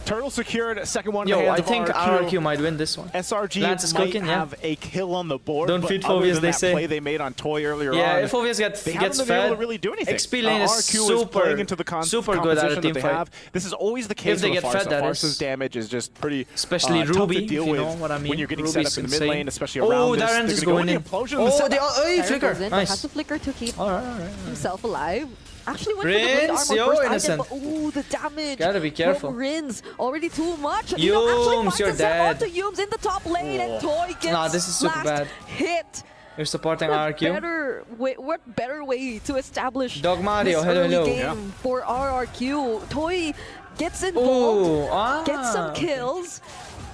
Turtle secured, second one in Yo, the hands I think of RRQ might win this one. SRG Lance is might cooking, yeah. have a kill on the board, Don't but feed other Phoveus, than they that say. play they made on Toy earlier Yeah, on, if Phoveus they gets haven't been fed, able to really do anything. XP lane is RRQ is super, playing into the super good at a composition team that they fight. have. This is always the case If they with get fed, Farsa. that Farsa's is. damage is just pretty Especially tough Ruby, to deal if you with know what I mean. when you're getting Ruby's set up in the insane. mid lane, especially Oh, around this. Darren They're just gonna go going in in. the implosion. Oh, the they are, hey, Dyrant flicker. goes in, but has Nice. the flicker to keep Alright. himself alive. Actually went for the blade Rins, armor yo, first Innocent. item, but ooh, the damage. Gotta be careful. From Rins, already too much. Yums, actually finds you're himself dead. onto Yums in the top lane, and Toy gets Nah, this is super last bad. hit. You're supporting What RRQ. what better way to establish Dog Mario, this hello, early hello. game for RRQ? Toy gets involved, gets some kills,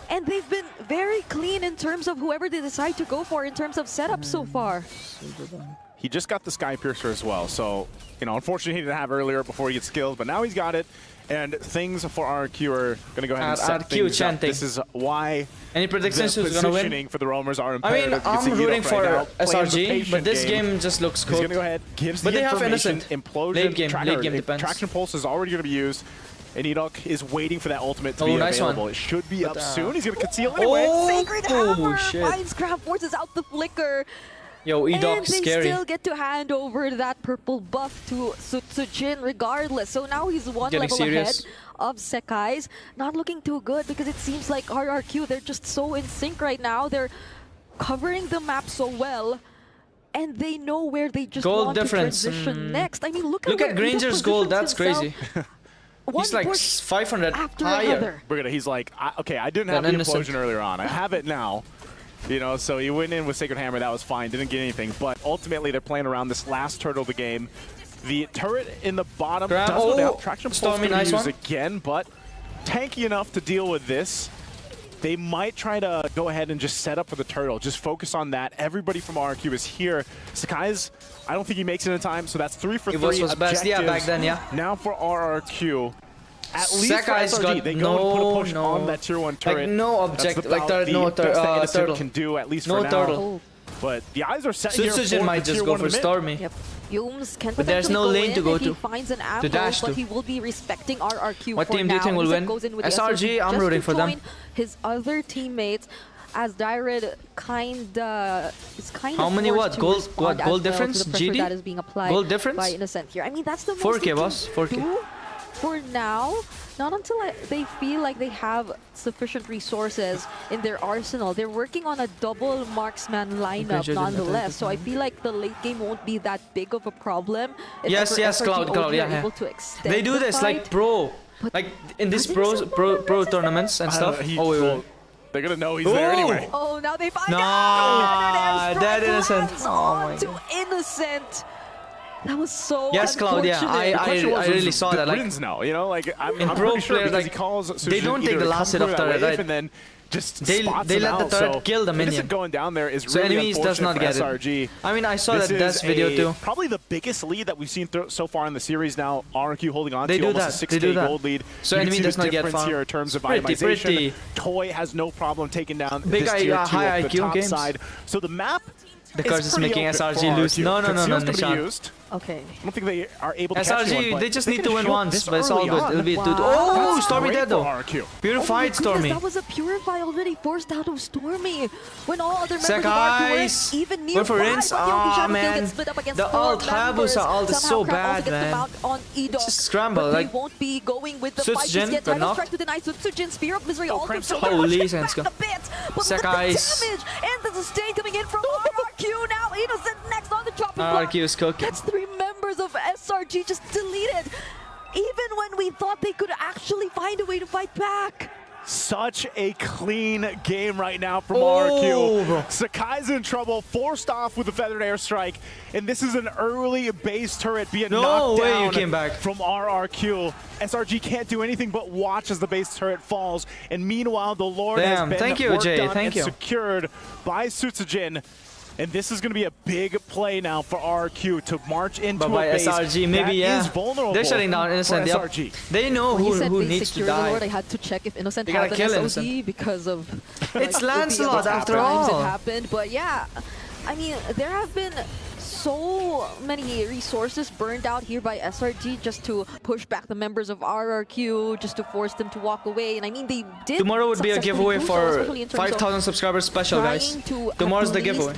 and they've been very clean in terms of whoever they decide to go for in terms of setup so far. He just got the Sky Piercer as well, so, you know, unfortunately he didn't have earlier before he gets skills, but now he's got it, and things for RRQ are going to go ahead and set RRQ things up. chanting. This is why Any predictions the who's gonna win? positioning for the roamers are I imperative. mean, You can see I'm Edok rooting right for now, playing the SRG, but patient this game just looks He's going cooked. to go ahead, gives But the they have information, Innocent. implosion, Late game tracker, depends. traction pulse is already going to be used, and Edok is waiting for that ultimate to Oh, be nice available. one. It should be up But, soon. He's going to conceal anyway. Oh, Sacred Hammer shit. finds Crab, forces out the flicker. Yo, And Edok they scary. still get to hand over that purple buff to Sutsujin regardless. So now he's one Getting level serious. ahead of Sekai's. Not looking too good because it seems like RRQ, they're just so in sync right now. They're covering the map so well. And they know where they just Gold want difference. to transition next. I mean, look Look where at Edok Granger's gold, that's positions crazy. himself. One He's like push 500 after higher. another. Brigida, he's like, okay, I didn't That have the Innocent. implosion earlier on. I have it now. You know, so he went in with Sacred Hammer. That was fine. Didn't get anything. But ultimately, they're playing around this last turtle of the game. The turret in the bottom Grab. does go Oh, down. Traction pulse Stormy, going to nice use one. again, but tanky enough to deal with this. they might try to go ahead and just set up for the turtle. Just focus on that. Everybody from RRQ is here. Sakai's, I don't think he makes it in time, so that's 3 for 3 was best, yeah, back then, yeah. Now for RRQ. At least Sakai's for SRG, got they go and put a push on that tier 1 turret. Like no object, like no turtle can do, at least no for now. turtle. But the eyes are set here Sutsujin for might the just tier go 1 for in the mid. Stormy. Yep. Yums can But there's no potentially lane to go go in if to. he finds an ambush, dash but to. he will be respecting RRQ What for team do you now. think will Innocent win? goes in with the SRG, I'm just rooting to for them. join his other teammates, as Dyred kinda is kind How of many forced what? to Gold respond as gold well difference? to the pressure GD? that is being applied Gold difference? by Innocent here. I mean, that's the most 4K they can boss, 4K. do for now. Not until they feel like they have sufficient resources in their arsenal. They're working on a double marksman lineup nonetheless, so I feel like the late game won't be that big of a problem. If Yes, ever yes, SRG Cloud, only yeah, are yeah. able to extend They do the this like fight. pro, But like in these does pro Innocent know pro that tournaments and stuff. Oh wait, wait. They're gonna know he's there anyway. Oh, now they find Nah, out! dead Innocent. Lands Oh my onto God. Innocent. That was so Yes, Cloud, yeah, unfortunate. I really saw that. Like, Wins now, you know, like I'm pro pretty sure players, because like, he calls they don't take the last hit of turret, right? and then just They spots let him the out, turret so kill the minion. Innocent going down there is So really enemies does unfortunate not for get it. SRG. I mean, I saw This that is Death video too. Probably the biggest lead that we've seen so far in the series now. RRQ holding on They to do almost that, a they do 6K that. gold lead. So You can enemy see does the not get difference farm. here in terms of Pretty. itemization. Toy has no problem taking down Big this tier 2 high off the IQ top games. side. So the map The curse is pretty making open SRG for lose. RRQ. No, Conceal's gonna be Nishan. used. Okay. I don't think they are able to catch anyone, SRG, but they just need can to win show once, this but it's all early good. on. It'll be Wow. dude. Oh, That's Stormy great dead though. for RRQ. Purified Goodness, Stormy. that was a Purify already forced out of Stormy. When all other members Sakai's. of RRQ weren't even near Went for rinse. Ah, man. Gets split up against The 4 ult, members. Hayabusa ult is Somehow so Crab also bad, gets the man. mount on Edok, Just scramble, but like, he won't be going with the fight. Sutsujin, He's get but Tiger not. Strike to deny Sutsujin. Spear of Misery also Crimson. so Holy back Senska. a bit. But look at the Sakai's. damage. And the sustain coming in from RRQ now. Innocent next on the chopping block. RRQ is cooking. That's 3 members of SRG just deleted. Even when we thought they could actually find a way to fight back. Such a clean game right now from Oh, RRQ. bro. Sakai's in trouble, forced off with a feathered airstrike, and this is an early base turret being No knocked way down you came back. from RRQ. SRG can't do anything but watch as the base turret falls, and meanwhile the Lord has Damn, been thank you, worked Jay, on thank and you. secured by Sutsujin. And this is going to be a big play now for RRQ to march into But by a base SRG, maybe, that yeah. is vulnerable. They're shutting down for Innocent. Yep. SRG. They know When you said who they needs to secured the Lord, I die. had to check if Innocent They had gotta an kill SOD Innocent. because of It's the Lancelot other after times all. it happened. But yeah, I mean, there have been so many resources burned out here by SRG just to push back the members of RRQ, just to force them to walk away. And I mean, they did. Tomorrow would be a successfully giveaway do so, for especially in terms of 5,000 subscribers special, guys. trying to at Tomorrow's the least giveaway.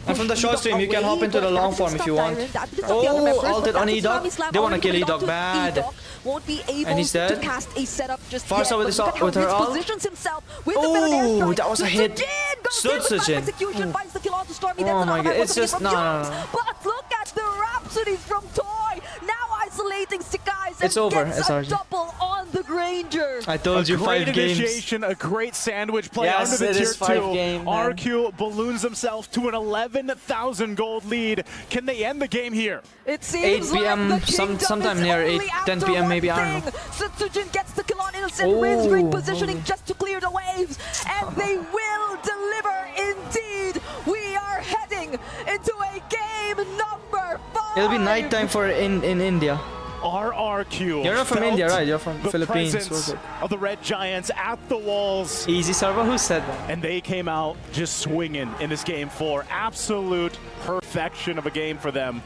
And from the short push stream, you can away, hop into the but long that form didn't if you stop want. Dyren, that didn't stop the other Oh, members, ulted but on that's a Edok. tsunami slam They wanna already kill coming down Edok to bad. Edok. Won't be able And he's to dead. cast a setup just Farsa yet. with but his look ult- at how with her Ritz ult. positions himself with the feathered Oh, airstrike. that was a hit. Sutsujin goes in with the Sutsujin. execution, finds the kill onto Stormy. Oh There's my another God, one it's coming just- from no, no, Yums. no. But look at the Rhapsodies from Toy. Now isolating Sakai's It's and over, gets a SRG. double on the Granger. I told you, Great 5 games. initiation, a great sandwich play Yes, under the it tier is 5 2. game, man. RQ balloons himself to an 11,000 gold lead. Can they end the game here? It seems 8 PM, like the kingdom sometime is near only 8, 10 after PM one maybe, I don't thing. know. Sutsujin gets the kill on Innocent, Oh. Rin's great positioning just to clear the waves, and they will deliver indeed. We are heading into a game number 5. It'll be nighttime for in India. RRQ. You're not from felt India, right? You're from the Philippines. presence Okay. of the Red Giants at the walls. Easy server, who said that? And they came out just swinging in this game 4. Absolute perfection of a game for them.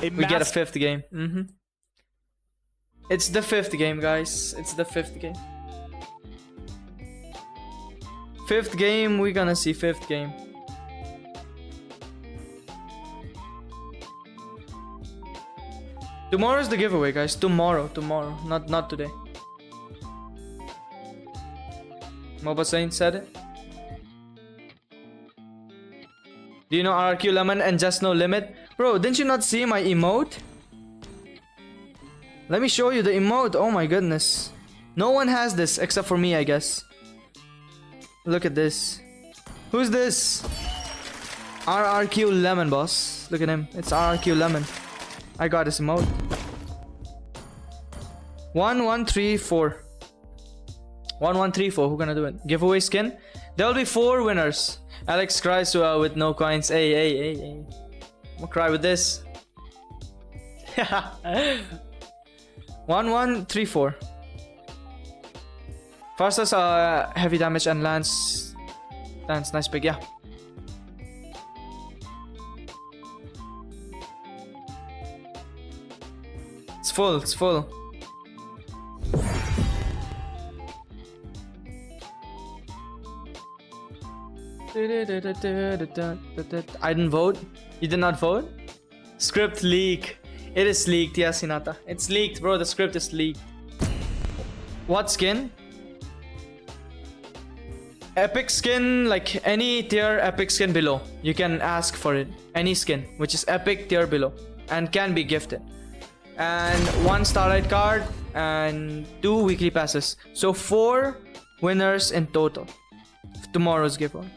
We get a 5th game. It's the 5th game, guys. It's the 5th game. 5th game, we're gonna see 5th game. Tomorrow's the giveaway, guys. Tomorrow, not today. Moba Saint said it. Do you know RRQ Lemon and Just No Limit? Bro, didn't you not see my emote? Let me show you the emote. Oh my goodness. No one has this except for me, I guess. Look at this. Who's this? RRQ Lemon, boss. Look at him. It's RRQ Lemon. I got this emote. 1, 1, 3, 4. 1134. Who gonna do it? Giveaway skin. There will be 4 winners. Alex cries with no coins. Hey. I'm gonna cry with this. 1134. Fastest heavy damage and Lance. Nice pick, yeah. It's full. I didn't vote. You did not vote? Script leak. It is leaked, yes, Hinata. It's leaked, bro. The script is leaked. What skin? Epic skin, like any tier epic skin below. You can ask for it. Any skin, which is epic tier below. And can be gifted. And 1 Starlight card and 2 weekly passes. So 4 winners in total. Tomorrow's giveaway.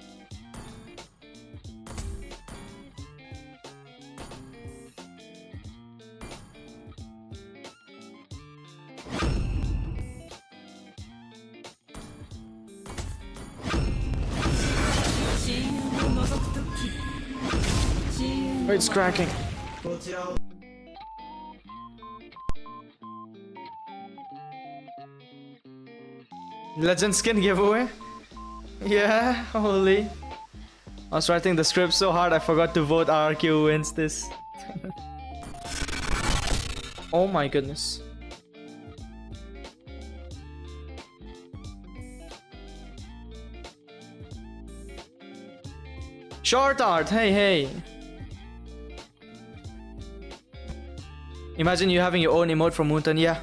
Oh, it's cracking. Legend skin giveaway? Yeah, holy. I was writing the script so hard I forgot to vote RQ wins this. Oh my goodness. Short art, hey. Imagine you having your own emote from Moonton, yeah.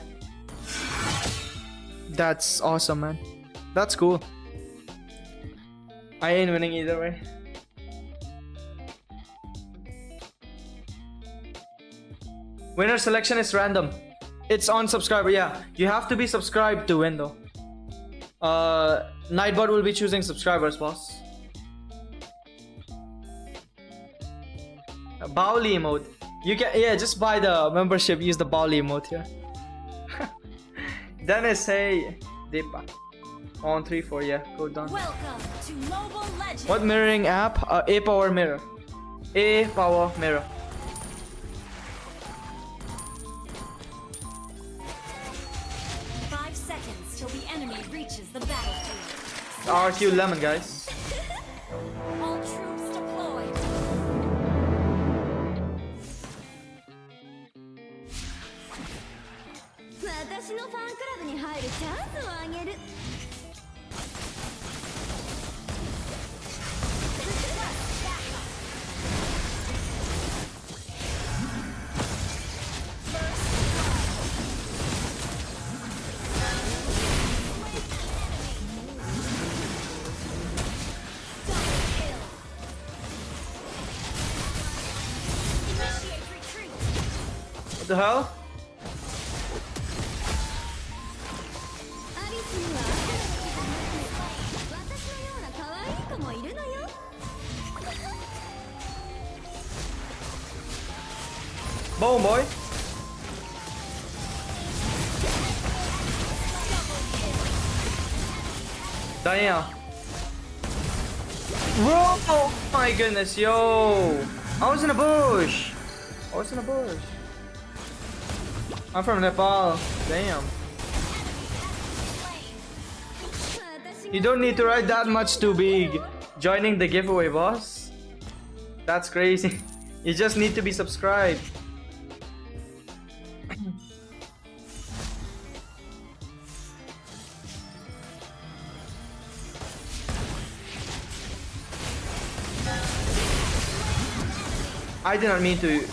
That's awesome, man. That's cool. I ain't winning either way. Winner selection is random. It's on subscriber, yeah. You have to be subscribed to win though. Nightbot will be choosing subscribers, boss. A Bowly emote. You can, yeah, just buy the membership, use the Bowly emote here. Dennis, hey. Deepa. On 3-4, yeah, go down. Welcome to Mobile Legends. What mirroring app? A power mirror. A power mirror. Five seconds till the enemy reaches the battlefield. RQ lemon, guys. All troops deployed. What the hell? Boom, boy. Damn. Bro, oh my goodness, yo. I was in a bush. I'm from Nepal. Damn. You don't need to write that much too big. Joining the giveaway, boss. That's crazy. You just need to be subscribed. I did not mean to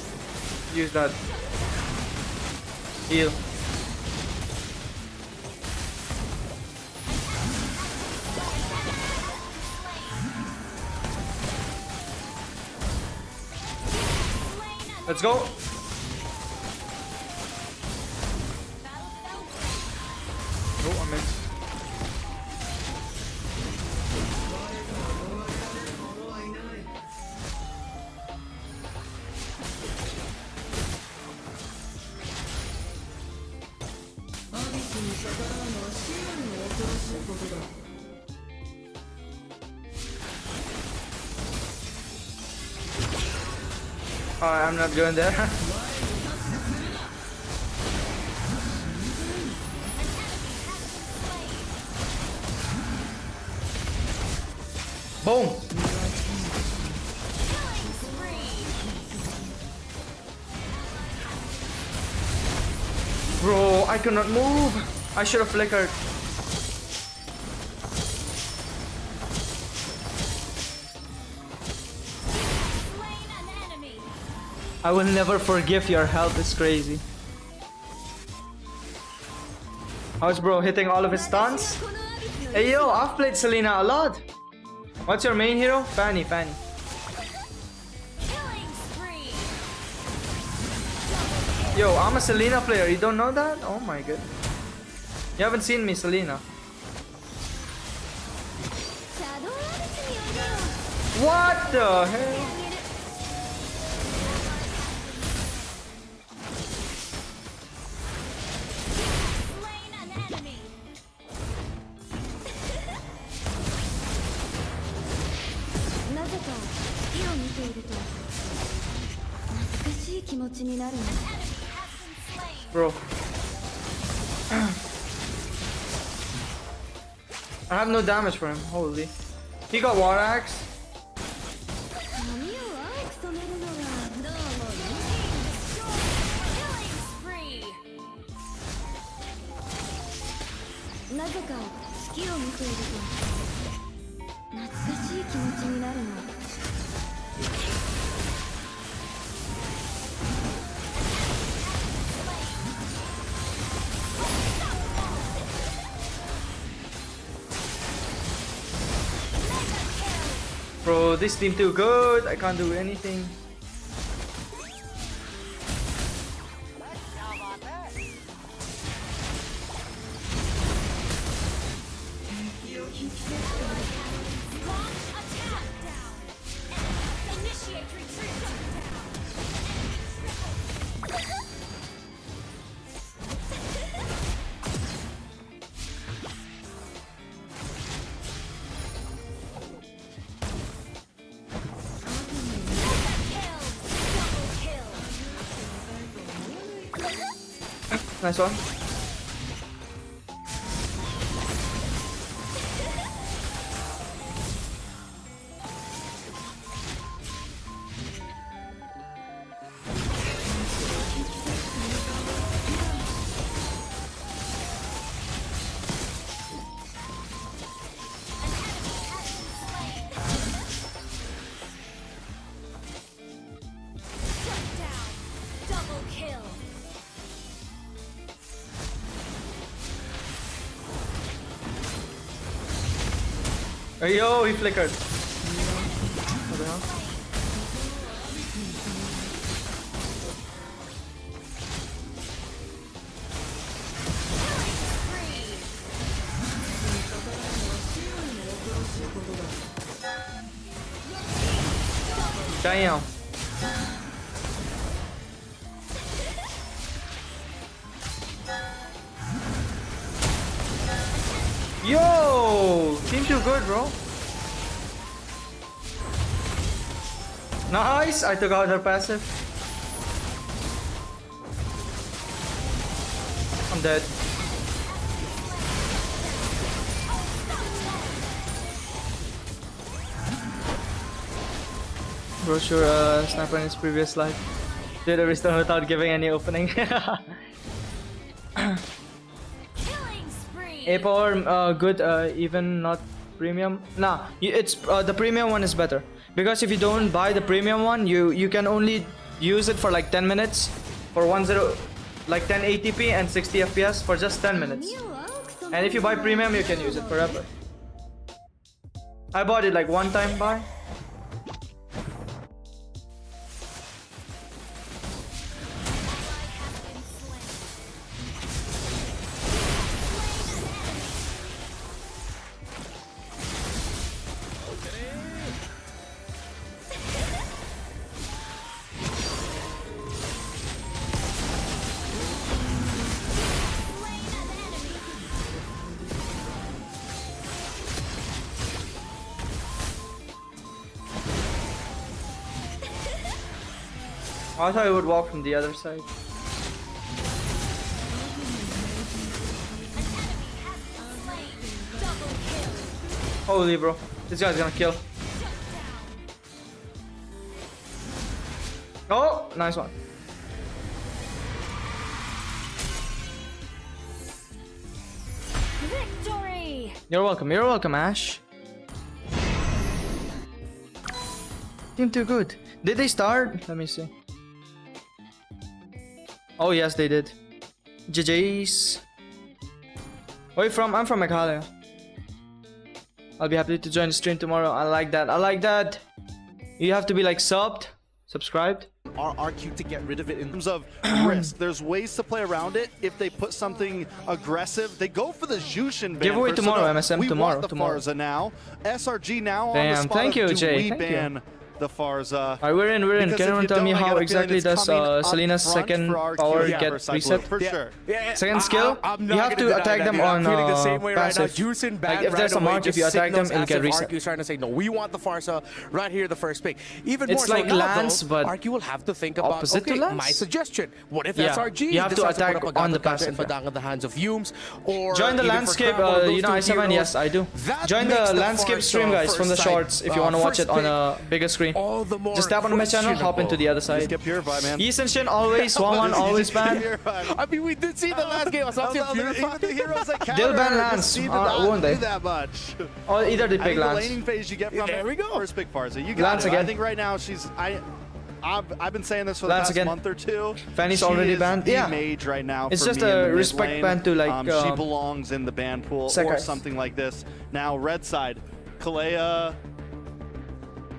use that heal. Let's go. Oh, I missed. Alright, I'm not going there. Boom! Bro, I cannot move. I should have flickered. I will never forgive your health. It's crazy. How's bro hitting all of his stuns? Hey yo, I've played Selena a lot. What's your main hero? Fanny, Fanny. Yo, I'm a Selena player. You don't know that? Oh my god. You haven't seen me, Selena. What the hell? Bro. I have no damage for him. Holy. He got Water Axe. Bro, this team too good. I can't do anything. Nice one. Yo, he flickered. What the hell? Damn. Yo, team too good, bro. Nice, I took out her passive. I'm dead. Bro, sure, sniper in his previous life did a restore without giving any opening. A power, good, even not premium. Nah, it's the premium one is better because if you don't buy the premium one, you can only use it for like 10 minutes for 10 like 10 ATP and 60 FPS for just 10 minutes. And if you buy premium, you can use it forever. I bought it like one time buy. I thought it would walk from the other side. Holy bro, this guy's gonna kill. Oh, nice one. Victory! You're welcome, Ash. Team too good. Did they start? Let me see. Oh yes, they did. GG's. Where you from? I'm from Meghalaya. I'll be happy to join the stream tomorrow. I like that. I like that. You have to be like subbed, subscribed. RRQ to get rid of it in terms of risk, there's ways to play around it. If they put something aggressive, they go for the Jushin ban. Giveaway first. tomorrow, So no, MSM we tomorrow. Want the Farza now. SRG now on the Damn, spot. thank you, do Jay. we Thank you. ban the Farza? Alright, we're in. Because Can if anyone you tell me don't, I got how a feeling exactly it's does coming up Selena's front second for RQ. power Yeah, get for Cyclone, reset? for sure. Second skill, I'm you not have gonna to deny attack that, them dude. I'm on feeling the same way right now. passive. Juicing back Like if there's right a mark, away, if you just attack them, signals it'll get as if reset. RQ is trying to say, no, we want the Farsa right here, the first pick. Even It's more like so now, Lance, though, but RQ will have to think about, opposite to okay, Lance? my suggestion. What if Yeah, SRG you have to decides attack put up a on the Gato passive, in the hands of Humes? Or Join the even for landscape, Cram, one of those you know, two I7, heroes. yes, I do. That Join makes the landscape Farsa stream, guys, from the first sight, shorts if you want to watch it first on a bigger screen. all the more Just tap on my channel, hop into the other Just side. get purified, man. East and Shin always, 1-1 always ban. I mean, we did see the last game. I saw him Even the heroes that They'll ban counter Lance, just need to won't not they? do that much. Or either they I pick think the Lance. laning phase you get from There it, we go. first pick Farza. You got Lance it. again. I think right now she's I've been saying this for the Lance past again. month or two. Fanny's She already is banned. the Yeah. mage right now. It's for just me in a the mid respect lane. ban to like. She belongs in the ban pool or Sekai. something like this. Now red side, Kalea.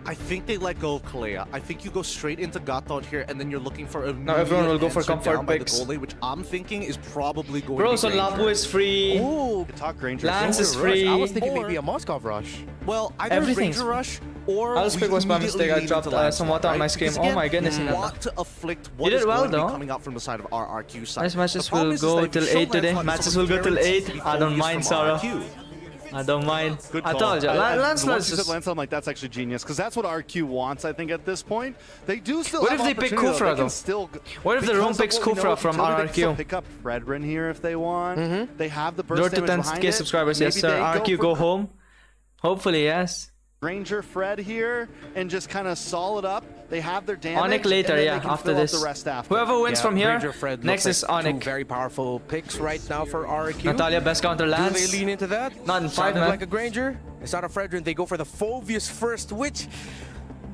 I think they let go of Kalea. I think you go straight into Gatot here, and then you're looking for a Now everyone will go for comfort picks. Goal lane, which I'm thinking is probably going Bro, to be so Granger. Lapu is free. Ooh, Talk Granger. Lance is Rush. free. I was thinking Or- maybe a Moskov rush. well, either Everything's Ranger Rush or I was pick was by mistake. I dropped some water on my screen. Because Oh my again, goodness, you Hinata. want to afflict what You is did well, going to though. be coming out from the side of RRQ side. Nice matches The problem will is go that if you till show 8 today. Lancelot, Matches it's will go till very 8. I don't obvious mind, from Sarah. RRQ. I don't mind. Good I call. told you. Lancelot's Once you said just... Lancelot, I'm like, that's actually genius, because that's what RQ wants, I think, at this point. They do still What have if they pick opportunity, Kufra, They can though? still, What if the because room of picks what we know Kufra of from utility, they can still RRQ? pick up Fredrin here if they want. They have the burst Road to damage 10 behind K it. subscribers, yes Maybe sir. they RQ for go home. Hopefully, yes. Granger Fred here and just kind of solid up. They have their damage. Onyx and later, then yeah, they can after fill up this. the rest after. Whoever wins from here, Ranger Fred next looks is like two Onyx. very powerful picks right now for RQ. Natalia, best counter Do Lance. they lean into that? Not in 5, Sounded man. like a Granger. It's not a Fredrin. They go for the Phoveus first, which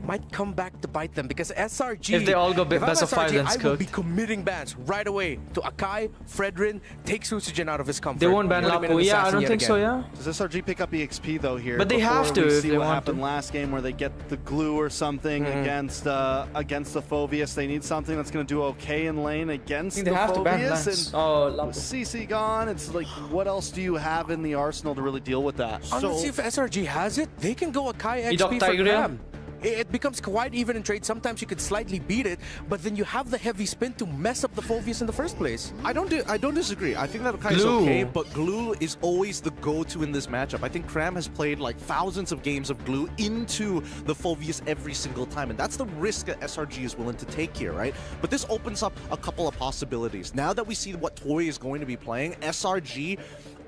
might come back to bite them because SRG. If they all go if I'm best of 5, SRG, then it's I will be cooked. committing bans right away to Akai, Fredrin, take Susagen out of his comfort. They won't ban put him in an Lapu. Yeah, I assassin don't yet think so, again. yeah. Does SRG pick up EXP though here? But they before have to we if see they what want happened to. last game where they get the glue or something against the Phoveus. They need something that's going to do okay in lane I against think the they have to ban Phoveus. Lance. And Oh, Lapu. CC gone. It's like, what else do you have in the arsenal to really deal with that? Honestly, if SRG has it, they can go Akai XP Idok for Tigreal? Cram. It becomes quite even in trade. Sometimes you could slightly beat it, but then you have the heavy spin to mess up the Phoveus in the first place. I don't disagree. I think that Akai is Glue. okay, but Glue is always the go-to in this matchup. I think Cram has played like thousands of games of Glue into the Phoveus every single time, and that's the risk that SRG is willing to take here, right? But this opens up a couple of possibilities. Now that we see what Toy is going to be playing, SRG,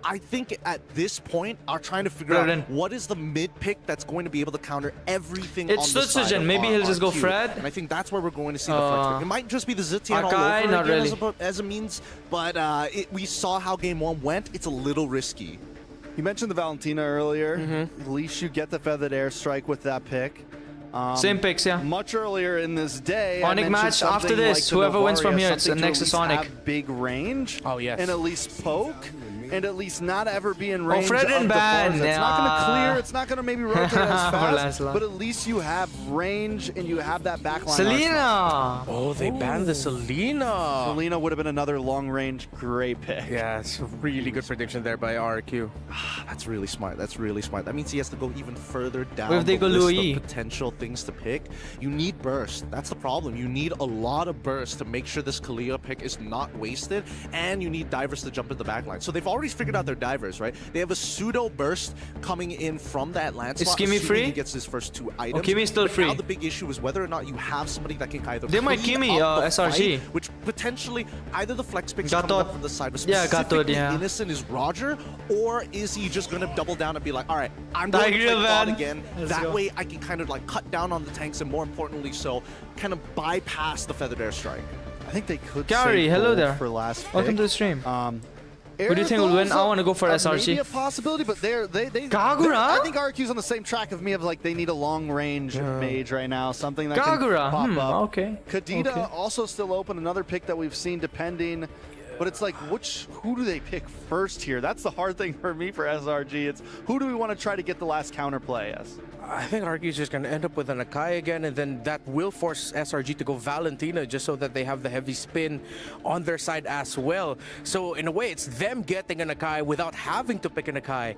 I think at this point are trying to figure Fredrin. out what is the mid pick that's going to be able to counter everything It's on the side Susagen. of Maybe he'll just go RRQ. Fred. And I think that's where we're going to see the flex pick. It might just be the Zitian all Akai, over not again really. as a means, but we saw how game 1 went. It's a little risky. You mentioned the Valentina earlier. At least you get the feathered airstrike with that pick. Same picks, yeah. Much earlier in this day, I Onyx mentioned match after something this. like the Whoever wins from Novaria, here, it's something to Nexus at least Onyx. have big range. Oh, yes. And at least poke. And at least not ever be in range Fredrin of the ban, bars. It's not going to yeah. clear. It's not going to maybe rotate as For fast. Lancelot. But at least you have range and you have that backline. Selena! Oh, they banned the Selena. Selena would have been another long-range great pick. Yeah, it's a really good prediction there by RQ. That's really smart. That's really smart. That means he has to go even further down What if they the go list Louis? of potential things to pick. You need burst. That's the problem. You need a lot of burst to make sure this Kalia pick is not wasted, and you need divers to jump in the backline. So they've already already figured out their divers, right? They have a pseudo burst coming in from that land Is slot. Kimmy assuming free? He gets his first 2 items. Oh, Kimmy's still But free. Now the big issue is whether or not you have somebody that can either They might clean Kimmy, up the SRG. fight, which potentially either the flex picks Gatot. coming up from the side, but Yeah, Gatot, specifically yeah. Innocent is Roger, or is he just gonna double down and be like, all right, I'm going to play bot again. That way I can kind of like cut down on the tanks and more importantly so kind of bypass the feathered airstrike. I think they could Gary, save hello gold there. for last Welcome pick. to the stream. Who do you think will win? I wanna go for SRG. Maybe a possibility, but they Kagura? I think RQ's on the same track of me of like they need a long range mage right now, something that Kagura, can pop up. okay. Kadita Okay. also still open, another pick that we've seen depending. But it's like, who do they pick first here? That's the hard thing for me for SRG. It's who do we want to try to get the last counterplay as? I think RQ is just going to end up with an Akai again, and then that will force SRG to go Valentina just so that they have the heavy spin on their side as well. So in a way, it's them getting an Akai without having to pick an Akai.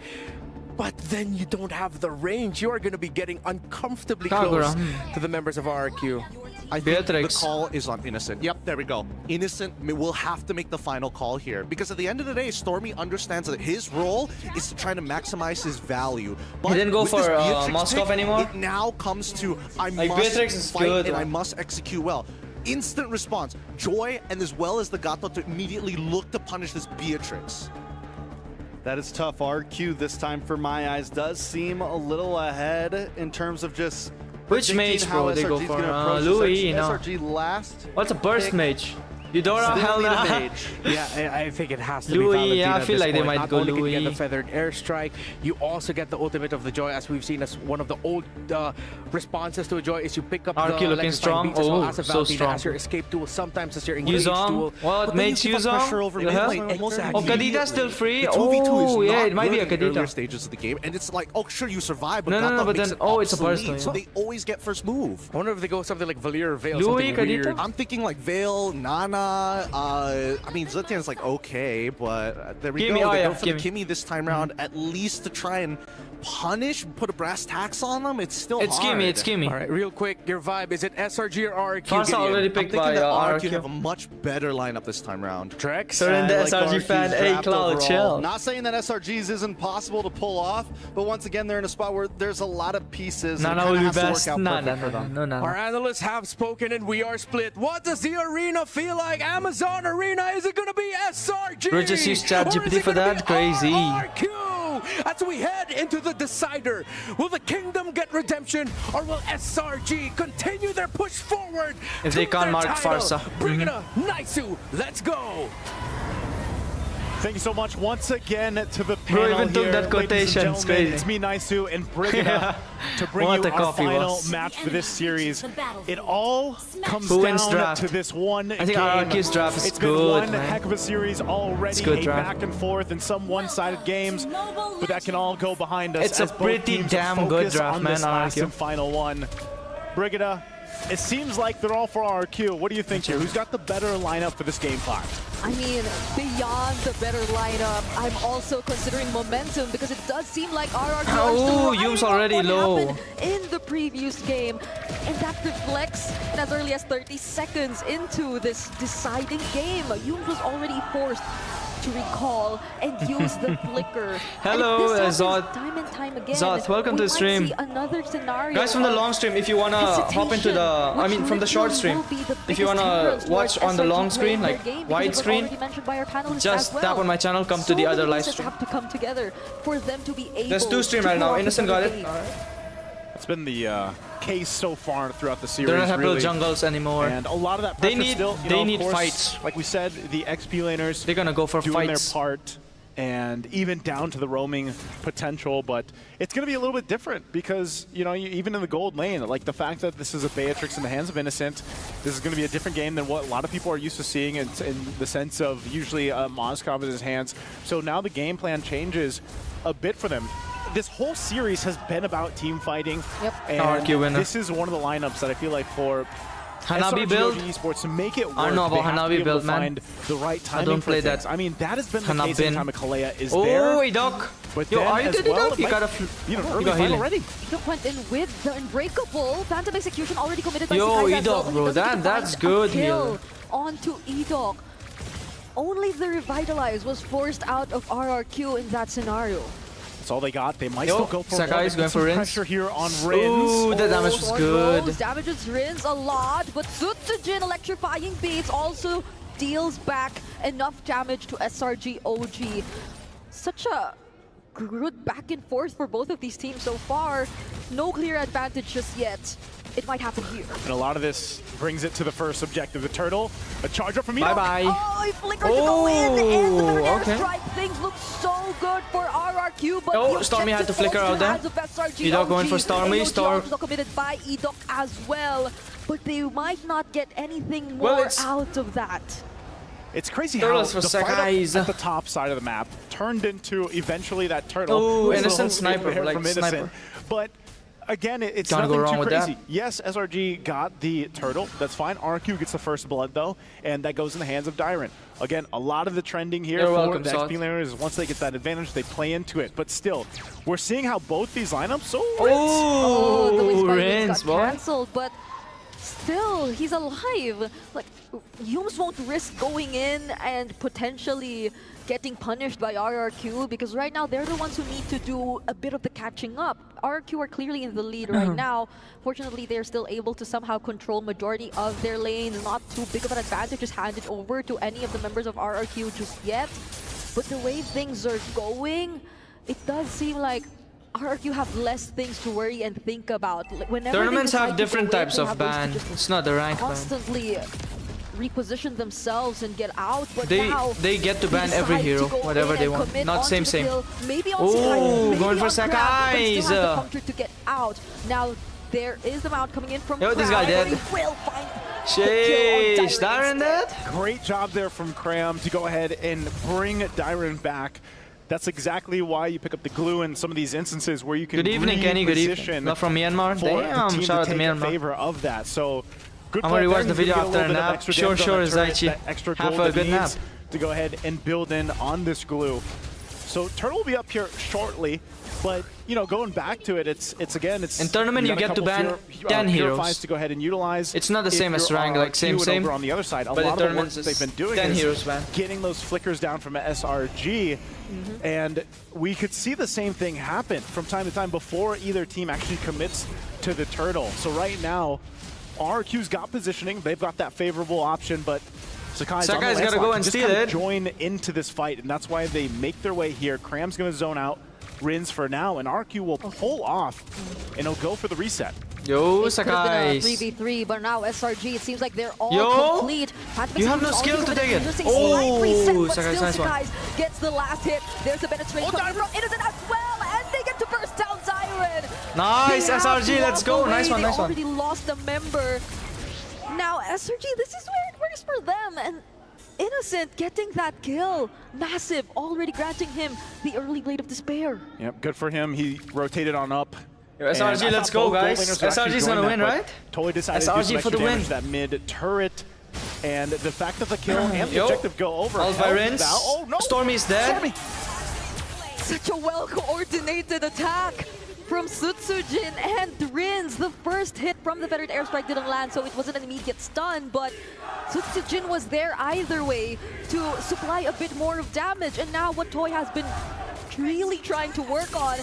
But then you don't have the range. You are going to be getting uncomfortably Kagura, close to the members of RQ. I think Beatrix. the call is on Innocent. Yep, there we go. Innocent will have to make the final call here because at the end of the day, Stormy understands that his role is to try to maximize his value. But He didn't go with for this Beatrix Moskov pick, anymore? It now comes to I Like, must Beatrix is fight good, and I like- must execute well. Instant response, Joy, and as well as the Gato to immediately look to punish this Beatrix. That is tough. RQ this time for my eyes does seem a little ahead in terms of just Which mage, predicting how bro, they go SRG 's for? gonna approach this. Louis, no. SRG last. What's a burst pick. mage? Eudora, hell Still need a no. mage. Yeah, I think it has to Louis, be Valentina yeah, I at feel this like they point. might Not go only can you get Louis. the feathered airstrike, you also get the ultimate of the Joy, as we've seen as one of the old responses to a Joy is you pick up RQ the looking electrifying strong. beats as well Oh, as a so Valentina strong. as your escape tool, sometimes as your engage tool. Yuzong, what But then mage you keep on pressure Yuzong? over The mid hell? lane almost Oh, Kadita's still free? The 2v2 is Oh, yeah, not it might be a good in the earlier Kadita. stages of the game, and it's like, oh, sure, you survive, but No, no, Gato no, but makes then- it oh, it's a burst obsolete, though, so yeah. they always get first move. I wonder if they go something like Valier or Veil, Louis, something weird. Kadita? I'm thinking like Veil, Nana, I mean, Zetian's like okay, but there we Kimmy, go. oh They yeah, go for the Kimmy. Kimmy this time around, at least to try and punish, put a brass tax on them. It's still It's hard. Kimmy, it's Kimmy. All right, real quick, your vibe, is it SRG or RQ? Farsa Gideon? already I'm picked thinking by that RQ. RQ have a much better lineup this time around. Trex? Surrender I like SRG RQ's fan, hey draft Cloud, overall. chill. Not saying that SRGs isn't possible to pull off, but once again, they're in a spot where there's a lot of pieces. and it Nana kinda will be has to work best. out Nah, perfect nah, for nah, them. no, no, Our no. analysts have spoken and we are split. What does the arena feel like? Amazon Arena, is it going to be SRG? Bro, just use ChatGPT Or is it for gonna that? be Crazy. RRQ? As we head into the decider, will the kingdom get redemption or will SRG continue their push forward? If to they can't their mark title? Farsa. Bring it up, Naisu, let's go. Thank you so much once again to the Bro, panel even took here, that ladies and quotation, it's gentlemen. crazy. It's me, Naisu, and Brigida to bring What you a our copy final was. match for this series. It all comes Who wins down draft? to this one I think game. RRQ's draft is It's been good, one man. heck of a series already, It's good a draft. back and forth and some one-sided games, but that can all go behind us. It's a as both pretty teams damn good focus draft, on man, this last RRQ. and final one. Brigida, it seems like they're all for RRQ. What do you think here? Who's got the better lineup for this game 5? I mean, beyond the better lineup, I'm also considering momentum because it does seem like RRQ are Oh, still riding Youm's on already what low. happened in the previous game, and that reflects in as early as 30 seconds into this deciding game. Youm was already forced to recall and use the flicker. Hello, and if this happens Zoth. time and time again, Zoth, welcome to we the might stream. see another scenario Guys from the of long stream, if you wanna hop into the, I mean from the short stream, if you wanna watch on the long screen, like wide screen, just tap on my channel, come to the other live stream. Have to come together for them to be able There's two stream to right now. pull off Innocent another got it. game. It's been the case so far throughout the series. They don't have real really. jungles anymore. And a lot of that They pressure need- still, you they know, of need course, fights. Like we said, the XP laners They're gonna go for doing fights. their part, and even down to the roaming potential. But it's going to be a little bit different because, you know, even in the gold lane, like the fact that this is a Beatrix in the hands of Innocent, this is going to be a different game than what a lot of people are used to seeing in the sense of usually Moskov in his hands. So now the game plan changes a bit for them. This whole series has been about team fighting, Yep. and RQ winner. this is one of the lineups that I feel like for Hanabi SRG build. Esports to make it work, I don't know about they have to Hanabi be able build, to man. find the right timing don't for play things. that. I mean, that has been the case in Hanabin. time Kalea is Oh, there. Idok. But Yo, then are you as good, well, Idok? it You might got a be an early got fight healing. already. Idok went in with the Unbreakable. Phantom Execution already committed by Yo, Sakai as Idok, well, but he bro, doesn't get to that's find good a kill heal. onto Idok. only the Revitalize was forced out of RRQ in that scenario. That's all they got. They might Yo, still go for Sakai one. is They going put some for Rinse. pressure here on Rinse. Ooh, the damage was Sword good. Rose damages Rinse a lot, but Sutsujin electrifying beats also deals back enough damage to SRG OG. Such a good back and forth for both of these teams so far. No clear advantage just yet. It might happen here. And a lot of this brings it to the first objective. The turtle, a charge up from Ito. Bye-bye. Oh, he flickered to go in, and the third okay. airstrike. Things look so good for RRQ, but Oh, the Stormy had to objective flicker falls out there. hands of SRG Edok going OG. for Stormy, AOG Storm. also committed by Edok as well, but they might not get anything Well, more it's- out of that. It's crazy Turtles how for the fight Sakai's. up at the top side of the map turned into eventually that turtle. Oh, who's innocent the sniper, hair like from Innocent. sniper. But again, it's Can't go nothing wrong too with crazy. that. Yes, SRG got the turtle. That's fine. RQ gets the first blood though, and that goes in the hands of Dyrant. Again, a lot of the trending here You're for welcome, the Salt. XP laners is once they get that advantage, they play into it. But still, we're seeing how both these lineups. So The Oh, Whisper Rinse, got boy. cancelled, but still, he's alive. Like, Yums won't risk going in and potentially getting punished by RRQ because right now they're the ones who need to do a bit of the catching up. RRQ are clearly in the lead right now. Fortunately, they're still able to somehow control majority of their lanes. Not too big of an advantage just handed over to any of the members of RRQ just yet. But the way things are going, it does seem like RRQ have less things to worry and think about. Like, whenever Tournaments they decide have to different go in, types they of have ways to ban. just It's not the rank ban. constantly reposition themselves and get out, but They now get to ban they every decide hero, to go whatever in they and want. commit Not onto same, the same. kill. Maybe on Ooh, Sakai, maybe going for on Crab, but Sakai's. still has the counter to get out. Now there is the mount coming in from Yo, this Crab, guy but dead. he will find Sheesh, Darren dead? great job there from Cram to go ahead and bring Dyrant back. That's exactly why you pick up the glue in some of these instances where you can Good evening, Kenny. Good evening. reposition Love from Myanmar. for the Damn, team shout out to to take in Myanmar. favor of that. So good I'm play gonna there. rewatch the He's video gonna get after a little bit of nap. extra Sure, damage on sure, that turret, Zaichi. that extra Have gold a that good he nap. needs to go ahead and build in on this glue. So Turtle will be up here shortly, but you know, going back to it, it's again, it's In tournament, got you a get to couple ban 10 purifies heroes. to go ahead and utilize. It's not the If same as you're rank, like RRQ same, and same. over on the other side, a But in lot of the work tournaments, that they've been doing 10 is heroes ban. getting those flickers down from SRG. And we could see the same thing happen from time to time before either team actually commits to the turtle. So right now, RQ's got positioning. They've got that favorable option, but Sakai's Sakai's got gotta go and steal it. Join into this fight, and that's why they make their way here. Cram's going to zone out Rins for now, and RQ will pull off, and he'll go for the reset. Yo, It could have been a Sakai. 3v3, but now SRG, it seems like they're all Yo, complete. you have no skill to take it. Oh, Oh, but Sakai's still nice one. Sakai gets the last hit. There's a penetration coming from Innocent as well, and they get to burst down Siren. Nice, They have SRG, to let's walk go. away. Nice one, They nice one. already lost a member. Now SRG, this is where it works for them, and Innocent getting that kill, massive, already granting him the early Blade of Despair. Yep, good for him. He rotated on up. Yo, SRG, And I let's thought go, both gold guys. laners would actually SRG's join gonna that, win, but right? Totally decided SRG to do some for the extra win. damage to that mid turret. And the fact that the kill and the Yo, objective go over. Ult by Rinse. Oh, no. Stormy's dead. Stormy. Such a well-coordinated attack from Sutsujin and Rins. The first hit from the Fettered Airstrike didn't land, so it wasn't an immediate stun, but Sutsujin was there either way to supply a bit more of damage. And now what Toy has been really trying to work on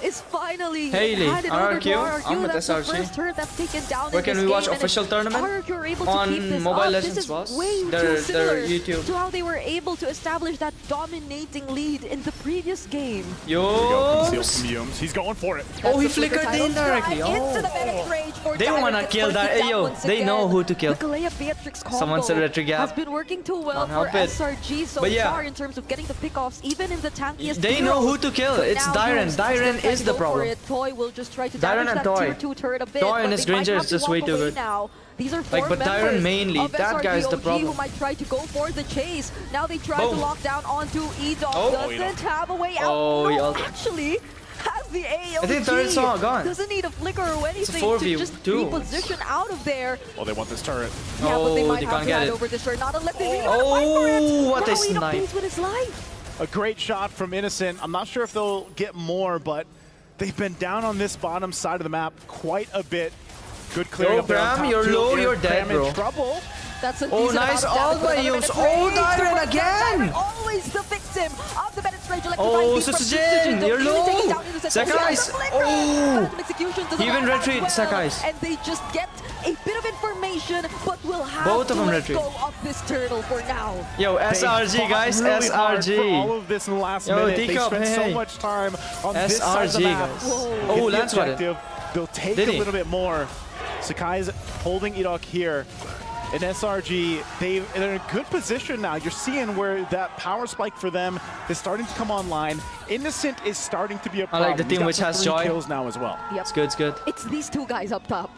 is finally Haley, handed over to RRQ. RRQ. I'm with That's the SRG. first turret that's taken down Where in can this we watch game, and official if tournament? RRQ are able to On keep this Mobile up, Legends this is was? way Their too similar YouTube. to how they were able to establish that dominating lead in the previous game. Yo. Concealed from Yums. He's going for it. Oh, he That's the flicker flickered title indirectly. strike into the Oh. medic rage for They Dyrant. wanna Gets kill that. pointed Hey, yo, down once they know again. who to kill. The Kalea Beatrix combo Someone said retry gap. has been working too well Can't for help it. SRG so But yeah. far in terms of getting the pickoffs, even in the tankiest They know heroes. who to kill. But It's now Dyrant. Yums still Dyrant trying is to the go for problem. it. Toy will just try to Dyrant damage and that Toy. tier 2 turret a bit, Toy but and his they might Granger have is to just way walk too away good. now. These are four but Dyrant members mainly. of That guy's the SRG problem. who might try to go for the chase. Now they try Boom. to lock down onto Edok. Oh. Doesn't have a way out. Oh, he No, ulted. actually has the AOG. I think turret's all gone. Doesn't need a flicker or anything to 4v2. just reposition out of there. Well, they want this turret. Yeah, but they Oh, might they have can't to get hand it. over this turret. Not unless they really want to fight for it. Oh, what a Now Edok snipe. pays with his life. A great shot from Innocent. I'm not sure if they'll get more, but they've been down on this bottom side of the map quite a bit. Good clearing Yo, up there on Bram, top you're two. low, Air you're dead, Bram in bro. trouble. That's a Oh, decent nice amount of ult damage, by but another Yums. Bennett Oh, rage to Dyran bring again. down Dyran, always the victim of the Bennett's rage. Oh, Electrifying beat from Sutsujin, Sutsujin, you're really taking low. down Innocent. Sakai's. Oh, Oh. execution doesn't Even work out retreat, well, Sakai's. and they just get a bit of information, but will have Both to of them let retreat. go of this turtle for now. Yo, They SRG, fought guys. really hard for all SRG. of this in the last Yo, minute. They Teacup, spent so hey. much time on this side of the SRG, map. guys. Whoa. Oh, Get the Lance got it. objective. They'll take Did a he? little bit more. Sakai's holding Edok here. And SRG, they're in a good position now. You're seeing where that power spike for them is starting to come online. Innocent is starting to be a I problem. like the He's team got which the has 3 Joy. kills now as well. Yep. It's good, it's good. It's these two guys up top.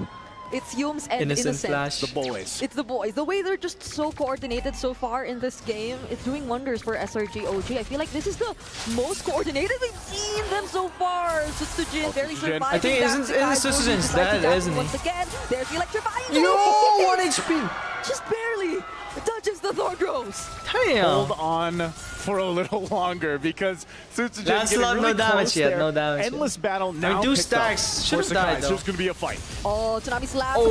It's Yums and Innocent Innocent. Flash. The boys. It's the boys. The way they're just so coordinated so far in this game, it's doing wonders for SRG OG. I feel like this is the most coordinated we've seen them so far. Sutsujin barely Sutsujin. surviving. I think that. isn't Sakai Sutsujin's decides to dead, down isn't he? Once again, there's the electrifying. Yo, hit. 1 HP. Just barely touches the Thorn Rose. Damn. Hold on for a little longer because Sutsujin getting Lancelot, really no damage close yet, there. no damage yet. Endless battle now. 2 picked stacks. up Should've for died, Sakai. though. So it's going to be a fight. Oh, Tsunami Slap. Oh,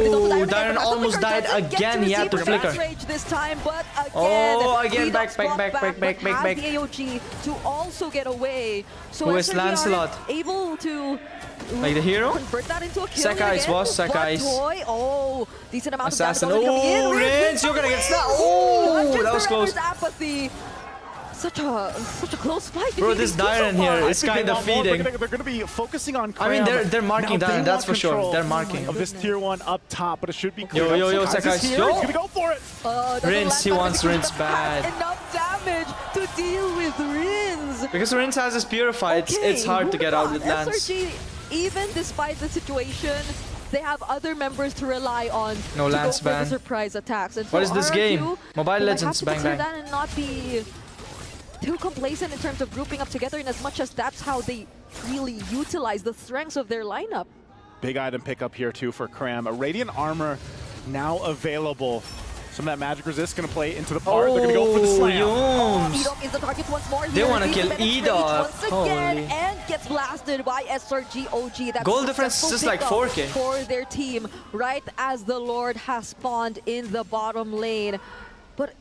Dyran almost died again. He had to flicker. Rage this time, but again, Oh, again, back, Redux back, brought back, back, back, but back, has back. the AOG to also get away. So Who is SRG aren't Lancelot? able to Like the hero? convert that into a kill Sakai's again, was Sakai's. but Toy, oh, decent amount Assassin. of damage already coming in. Oh, Rinse, you're gonna get stuck. Oh, Oh, that was close. Apathy. Such a close fight. Bro, between this these two so Dyran here far. is kind of feeding. They're going to be focusing on I mean, Cram. they're marking Now, Dyran, they that's want for sure. control They're marking. of this tier 1 up top, but it should be clear. Yo, Sakai's Sakai's. here. Yo. He's going to go for it. Doesn't Rinse, land he that wants execution, Rinse but has bad. enough damage to deal with Rinse. Because Rinse has his Purify, it's hard to get out with Lance. SRG, even despite the situation, they have other members to rely on No to Lance go for the ban. surprise attacks. And What for is this RRQ, game? Mobile they might Legends, have to bang, consider bang. that and not be too complacent in terms of grouping up together, in as much as that's how they really utilize the strengths of their lineup. Big item pickup here too for Cram. A Radiant Armor now available. Some of that magic resist going to play into the part. They're going to go for the slam. Yums. Edok is the target once more. They Here wanna is kill Bennett's rage Edok. once again, Holy. and gets blasted by SRG OG. That's Goal a difference is successful just like pickup 4K. for their team, right as the Lord has spawned in the bottom lane. But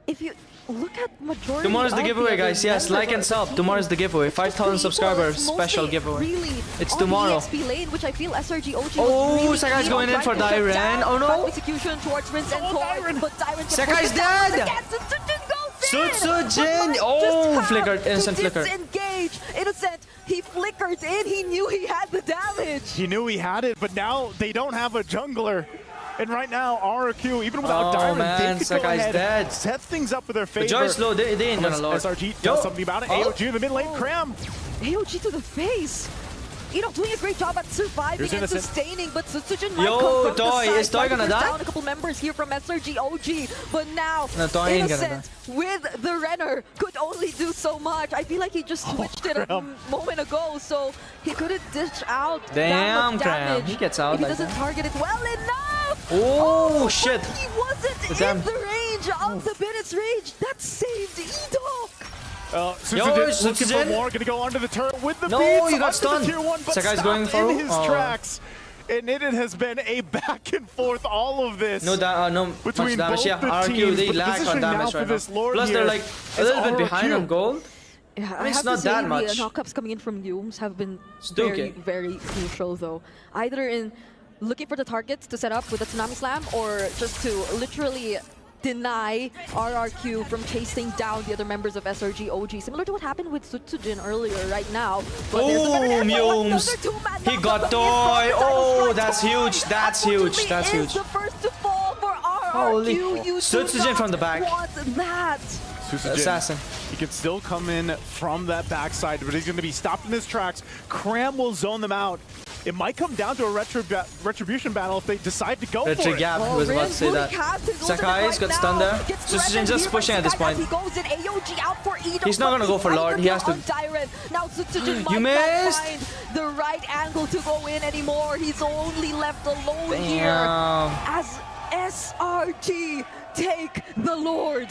if you look at majority Tomorrow's the of giveaway, other guys. Yes, members like of and the sub. team, Tomorrow's the giveaway. 5,000 it's subscribers, mostly special giveaway. Really It's on tomorrow. The EXP lane, which I feel SRG OG Oh, was really Sakai's keen going on in for trying to shut Dyran. down. Oh, no. Back execution towards Rinse and Toy, but Dyran gets Sakai's pushed down dead. again. Sutsujin goes in. Sutsujin. But Oh, just flickered. have to Innocent flicker. disengage. Innocent. He flickered in. He knew he had the damage. He knew he had it, but now they don't have a jungler. And right now, RRQ, even without Oh, Dyran, man, they could Sakai's go ahead dead. set things up with their favor. But Joy's low, they ain't gonna Unless load. SRG Yo. does something about it. Oh. AOG in the mid lane, Cram. AOG to the face. Edok doing a great job at surviving Here's and Innocent. sustaining, but Sutsujin might Yo, come from Toy, the side. is Toy Trying to gonna push die? down a couple members here from SRG OG, but now No, Toy ain't gonna Innocent with the Renner could only do so much. I feel like he just switched it a Cram. moment ago, so he couldn't dish out that Damn, much Cram. damage. He gets out if he like doesn't that. target it well enough. Oh, but shit. He wasn't in Damn. the range of the Bennett's rage. That saved Edok. Sutsujin looking for Sutsujin. more, gonna go under the turret with the No, beats. you got under stunned. The tier 1, but Sakai's stopped going for- in his oh. tracks. And it has been a back and forth, all of this. No Between much damage. both Yeah, the RQ, teams, they but lack on positioning now damage for right this now. Lord Plus, here they're like a is little bit RRQ. behind on gold. Yeah, I mean, I it's have not to say that the much. knockups coming in from Yums have been Stokey. very crucial, though. Either in looking for the targets to set up with a Tsunami Slam, or just to literally deny RRQ from chasing down the other members of SRG OG, similar to what happened with Sutsujin earlier right now. But there's the Bennet. Boom, Oh, Yums. another two-man He knockup got from Toy. his front. Oh, Strike that's Toy, huge. That's huge. unfortunately, That's is huge. the first to fall for Holy- RRQ. You do Sutsujin not from the back. want that. Sutsujin, Assassin. he can still come in from that backside, but he's going to be stopped in his tracks. Cram will zone them out. It might come down to a retribution battle if they decide to go for Retri it. gap, Oh, I was about to Rinse say really that. has his ultimate Sakai's right got now. stunned there. Gets Sutsujin threatened just here pushing by at this Sakai as point. He goes in AOG out for Edok, He's not but gonna go for finds Lord, the he has kill to- on Dyran. Now Sutsujin might You not missed. find the right angle to go in anymore. He's only left alone here Damn. as SRG take the Lord.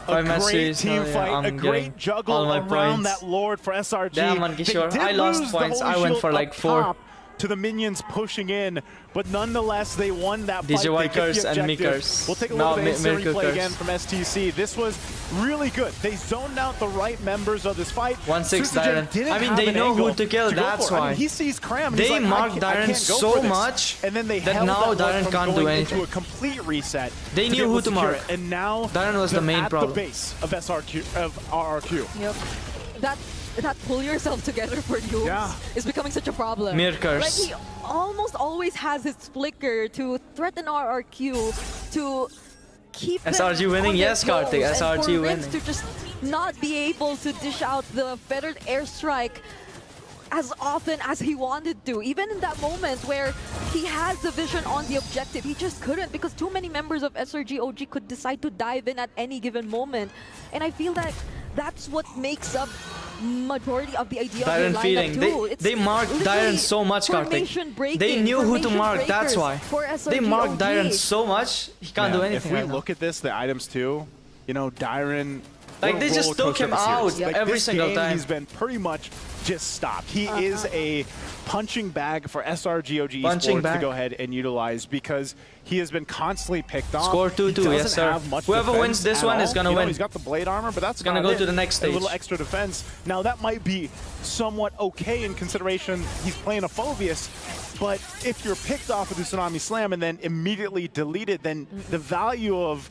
A Five great matches, team hell yeah, fight, I'm a getting great juggle all my around points. that Lord for SRG. Damn, man, They Kishore, did I lost lose the points. Holy I went Shield for like up 4. top, to the minions pushing in, but nonetheless they won that fight. DJ They get the Wikers and objective. Mikers. We'll take a No, look at the instant Mirkers. replay again from STC. This was really good. They zoned out the right members of this fight. 1-6 Suzugen Dyran. didn't I mean, have they an know who angle to kill, go that's for it. I why. mean, he sees Cram. And They he's like, marked I Dyran can't go so for this. much and then they that held now that one Dyran from can't do going anything. into a complete reset. They to knew be able who to secure mark. it. And now Dyran was the main at problem. the base of RRQ. Yep. That pull yourself together for you is becoming such a problem. Mirkers. Like he almost always has his flicker to threaten RRQ, to keep them SRG winning? on their Yes, Karthik, toes, and SRG for Rince winning. to just not be able to dish out the feathered airstrike as often as he wanted to. Even in that moment where he has the vision on the objective, he just couldn't because too many members of SRG OG could decide to dive in at any given moment. And I feel that that's what makes up majority of the idea Dyran of the feeling. lineup too. They marked Dyran so much, Karthik. They knew who to mark, that's why. They marked Dyran so much, he can't do anything. If we right look at this, the items too, you know, Dyran. Like, what a they just roller took him coaster of a series. out Like, every this single game, time. He's been pretty much just stopped. He is a punching bag for SRGOG Punching Esports bag. to go ahead and utilize because he has been constantly picked off. Score 2-2, He doesn't yes, sir. have much Whoever defense wins this at one all. is gonna You know, win. He's got the blade armor, but that's gonna not go it. to the next A little stage. extra defense. Now that might be somewhat okay in consideration. He's playing a Phobius, but if you're picked off with the Tsunami Slam and then immediately deleted, then the value of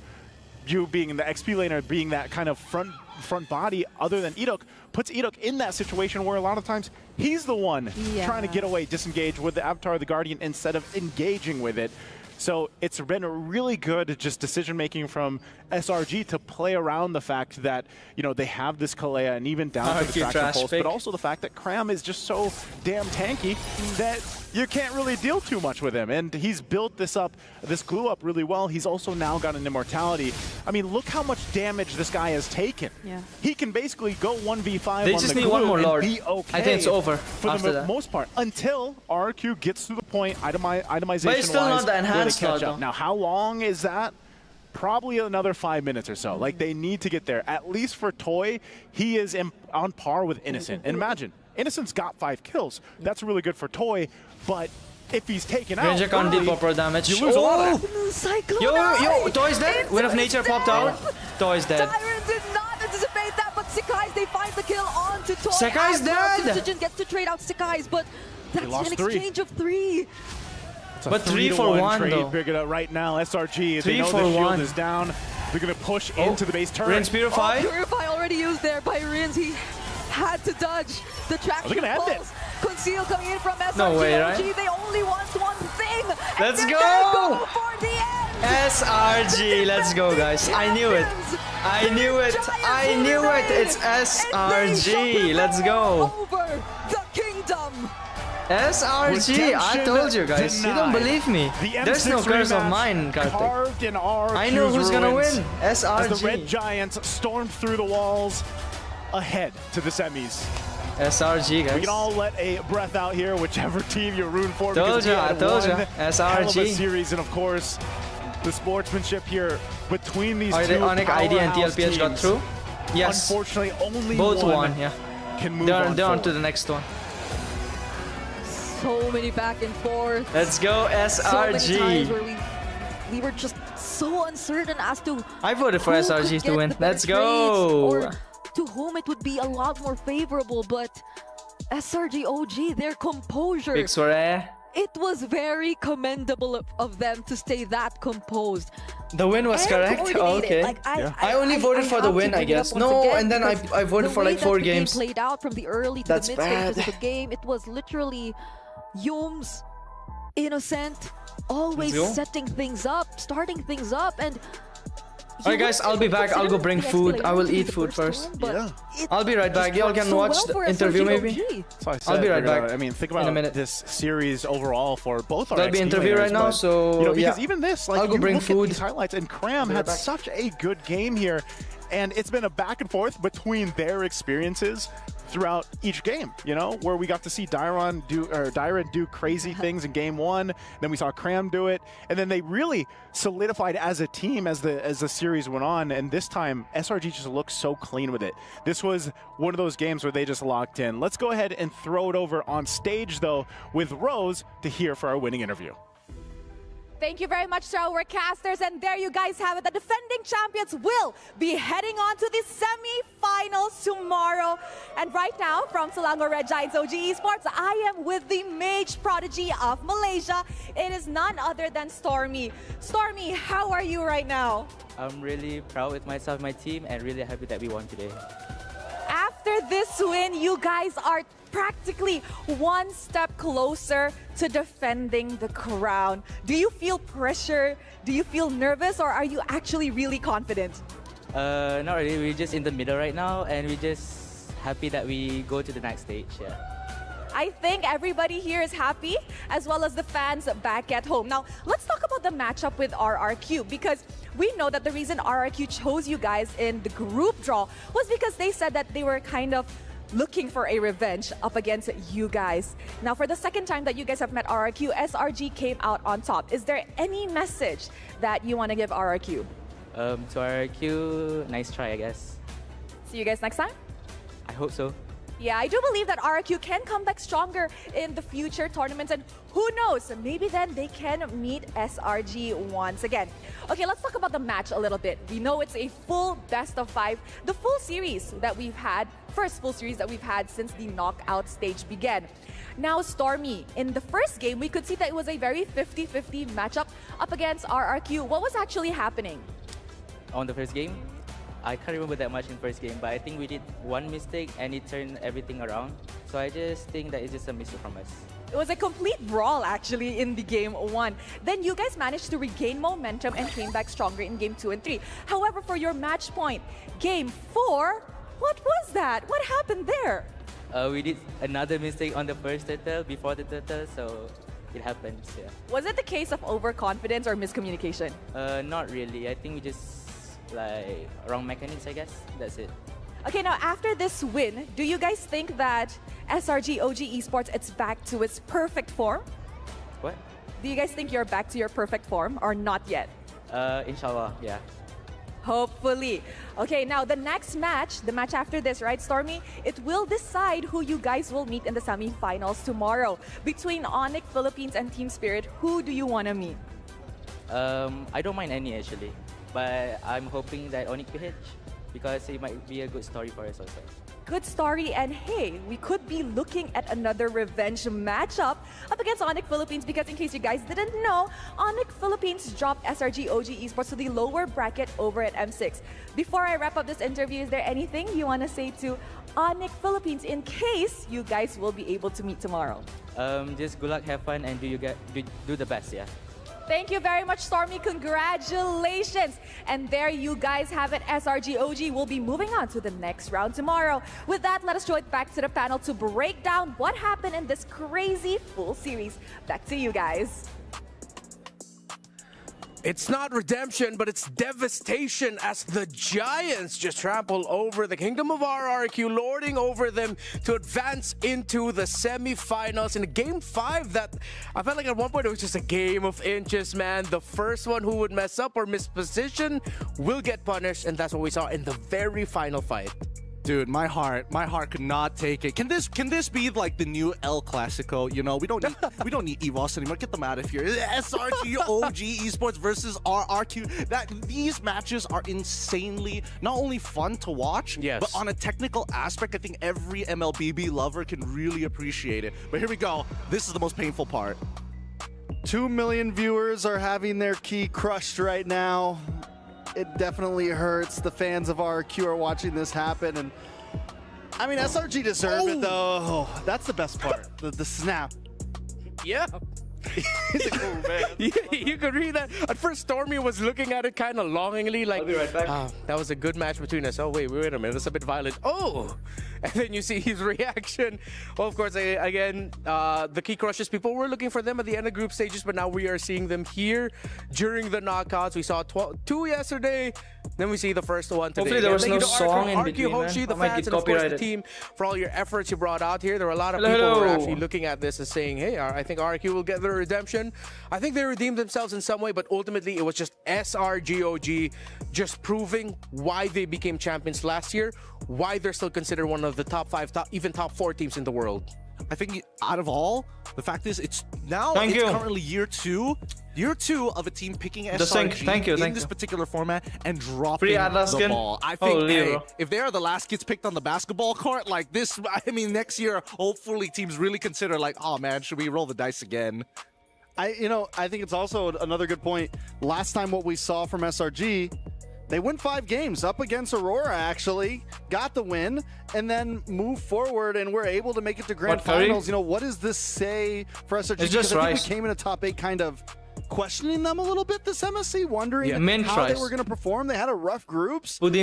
you being the XP laner, being that kind of front body other than Edok, puts Edok in that situation where a lot of times he's the one trying to get away, disengage with the Avatar of the Guardian instead of engaging with it. So it's been a really good just decision making from SRG to play around the fact that, you know, they have this Kalea and even down to the cute traction trash pulse, pick. but also the fact that Cram is just so damn tanky that you can't really deal too much with him. And he's built this glue up really well. He's also now got an immortality. I mean, look how much damage this guy has taken. Yeah. He can basically go 1v5 They on just the need one glue more and Lord. be okay I think it's over for after the that. most part until RQ gets to the point itemization But it's still not the enhanced catch Lord, up. though. Now, how long is that? Probably another 5 minutes or so. Like, they need to get there. At least for Toy, he is on par with Innocent. And imagine, Innocent's got 5 kills. That's really good for Toy, but if he's taken out, Ranger can't do early, proper damage. you lose a lot of that. Cyclone Yo, Eye! Toy's dead. Wind of Nature popped out. Toy's dead. Dyran did not anticipate that, but Sekai's, they find the kill onto Toy. Sekai's as well. dead! Suzugen gets to trade out Sekai's, but that's lost an 3. exchange of 3. But 3 for 3-to-1 1 trade though. big it up right now. SRG, 3 they know for the shield 1. is down. They're going to push into the base turret. Rinse Purify. Purify already used there by Rins. He had to dodge the traction gonna end it. pulse. Conceal coming in from SRG. No way, right? They only want one thing. and Let's they're go! gonna go for the end. SRG, let's go, guys. I knew it. I knew it. I knew it. It's SRG. Let's go. Over the kingdom. SRG. I told you guys. You don't believe me. The There's no M6 curse of rematch mine, Karthik. carved in RQ's I know who's gonna ruins win. As the Red SRG. Giants stormed through the walls ahead to the semis. SRG, We guys. can all let a breath out here, whichever team you're rooting for. Told because we ya, I had told ya. one hell of a SRG. series, and of course, the sportsmanship here between these Are two they Onyx ID and powerhouse TLPH got teams. through? Yes. Unfortunately, only Both one won, yeah. can move They're on on to forward. the next one. So many back and forth. Let's go, So many times SRG. where we were just so uncertain as to I voted for who SRG could to get win. the better Let's trades go. or to whom it would be a lot more favorable, but SRG OG, their composure. Big Soiree. It was very commendable of them to stay that composed. The win was and correct? coordinated. Okay. Like, I only voted for the have to win, I bring it up guess. once No, again and then because I voted for the way like 4 that the game games. played out from the early to That's the mid stages bad. of the game. It was literally Yums, Innocent, always Let's go. setting things up, starting things up, and Alright guys, I'll be back. I'll go bring food. I will eat food first. I'll be right back. Y'all can watch the interview maybe. So I I'll be right back. I mean, think in a about minute. this series overall for both our There'll be XP interview laners, right now, but, so, you know, because yeah. even this, like, I'll go you bring look food. at these highlights, and Cram Be right had back. such a good game here, and it's been a back and forth between their experiences throughout each game, you know, where we got to see Dyron do crazy things in game 1, then we saw Cram do it, and then they really solidified as a team as the series went on, and this time SRG just looked so clean with it. This was one of those games where they just locked in. Let's go ahead and throw it over on stage though with Rose to hear for our winning interview. Thank you very much to our casters, and there you guys have it. The defending champions will be heading on to the semi-finals tomorrow. And right now, from Selangor Red Giants OG Esports, I am with the mage prodigy of Malaysia. It is none other than Stormy. Stormy, how are you right now? I'm really proud with myself and my team, and really happy that we won today. After this win, you guys are practically one step closer to defending the crown. Do you feel pressure? Do you feel nervous, or are you actually really confident? Not really. We're just in the middle right now, and we're just happy that we go to the next stage. Yeah. I think everybody here is happy, as well as the fans back at home. Now, let's talk about the matchup with RRQ, because we know that the reason RRQ chose you guys in the group draw was because they said that they were kind of looking for a revenge up against you guys. Now, for the second time that you guys have met RRQ, SRG came out on top. Is there any message that you want to give RRQ? To RRQ, nice try, I guess. See you guys next time? I hope so. Yeah, I do believe that RRQ can come back stronger in the future tournaments, and who knows, maybe then they can meet SRG once again. Okay, let's talk about the match a little bit. We know it's a full best of 5, the full series that we've had, first full series that we've had since the knockout stage began. Now, Stormy, in the first game, we could see that it was a very 50-50 matchup up against RRQ. What was actually happening? On the first game, I can't remember that much in first game, but I think we did one mistake and it turned everything around. So I just think that it's just a mistake from us. It was a complete brawl actually in the game 1. Then you guys managed to regain momentum and came back stronger in game 2 and 3. However, for your match point, game 4, what was that? What happened there? We did another mistake on the first turtle before the turtle, so it happens, yeah. Was it the case of overconfidence or miscommunication? Not really. I think we just like wrong mechanics, I guess. That's it. Okay, now after this win, do you guys think that SRG OG Esports it's back to its perfect form? What? Do you guys think you're back to your perfect form or not yet? Inshallah, yeah. Hopefully. Okay, now the next match, the match after this, right, Stormy? It will decide who you guys will meet in the semi-finals tomorrow. Between Onyx Philippines and Team Spirit, who do you want to meet? I don't mind any actually, but I'm hoping that Onyx PH because it might be a good story for us also. Good story, and hey, we could be looking at another revenge matchup up against Onyx Philippines because in case you guys didn't know, Onyx Philippines dropped SRG OG Esports to the lower bracket over at M6. Before I wrap up this interview, is there anything you want to say to Onyx Philippines in case you guys will be able to meet tomorrow? Just good luck, have fun, and do the best, yeah. Thank you very much, Stormy. Congratulations. And there you guys have it. SRG OG will be moving on to the next round tomorrow. With that, let us throw it back to the panel to break down what happened in this crazy full series. Back to you guys. It's not redemption, but it's devastation as the Giants just trample over the Kingdom of RRQ, lording over them to advance into the semi-finals in Game 5 that I felt like at one point it was just a game of inches, man. The first one who would mess up or miss position will get punished, and that's what we saw in the very final fight. Dude, my heart could not take it. Can this be like the new El Clasico? You know, we don't need EVOS anymore. Get them out of here. SRG OG Esports versus RRQ. These matches are insanely not only fun to watch, yes, but on a technical aspect, I think every MLBB lover can really appreciate it. But here we go. This is the most painful part. 2 million viewers are having their key crushed right now. It definitely hurts. The fans of RRQ are watching this happen, and I mean, SRG deserved it though. That's the best part, the snap. Yeah. He's a cool man. You could read that. At first, Stormy was looking at it kind of longingly, like, I'll be right back. That was a good match between us. Oh, wait a minute, that's a bit violent. Oh! And then you see his reaction. Well, of course, again, the key crushes, people were looking for them at the end of group stages, but now we are seeing them here during the knockouts. We saw 2 yesterday, then we see the first one today. Hopefully there was no song in between, Hoshi, the man. I might fans, get and of course the copyrighted. team for all your efforts you brought out here. There were a lot of people who were actually looking at this and saying, hey, I think RQ will get their redemption. I think they redeemed themselves in some way, but ultimately it was just SRGOG just proving why they became champions last year, why they're still considered one of the top 5, even top 4 teams in the world. I think out of all, the fact is it's Thank you. currently year two of a team picking The sync. SRG in this you. particular format and dropping Free Atlas the skin. ball. I think Holy, hey, bro. if they are the last kids picked on the basketball court like this, I mean next year, hopefully teams really consider like, oh man, should we roll the dice again? I think it's also another good point. Last time what we saw from SRG, they win 5 games up against Aurora, actually, got the win, and then moved forward and were able to make it to grand finals. What does this say for SRG? It's just I think we came in a top 8 kind of questioning them a little bit this MSC, wondering how they were going to perform. They had a rough groups, and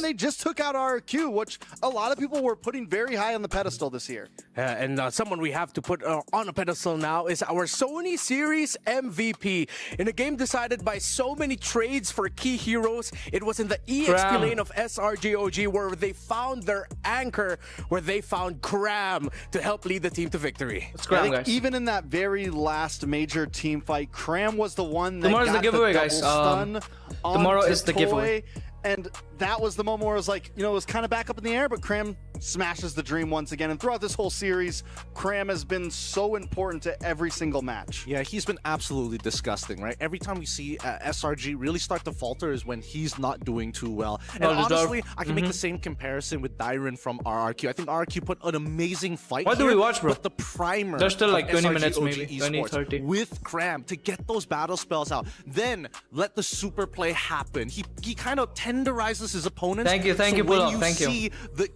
they just took out RQ, which a lot of people were putting very high on the pedestal this year. And someone we have to put on a pedestal now is our Sony Series MVP. In a game decided by so many trades for key heroes, it was in the EXP lane of SRGOG where they found their anchor, where they found Cram to help lead the team to victory. I think even in that very last major team fight, Cram was the one that got the giveaway, the guys. stun Tomorrow is the giveaway. And that was the moment where it was like, it was kind of back up in the air, but Cram smashes the dream once again. And throughout this whole series, Cram has been so important to every single match. Yeah, he's been absolutely disgusting, right? Every time we see SRG really start to falter is when he's not doing too well. And honestly, I can make the same comparison with Dyron from RRQ. I think RRQ put an amazing fight What do we watch, bro? But the primer There's still like 20 SRG minutes, OG maybe. 20, 30. with Cram to get those battle spells out. Then let the super play happen. He kind of tenderizes his opponents. Thank you, Pull-Up. Thank you. See the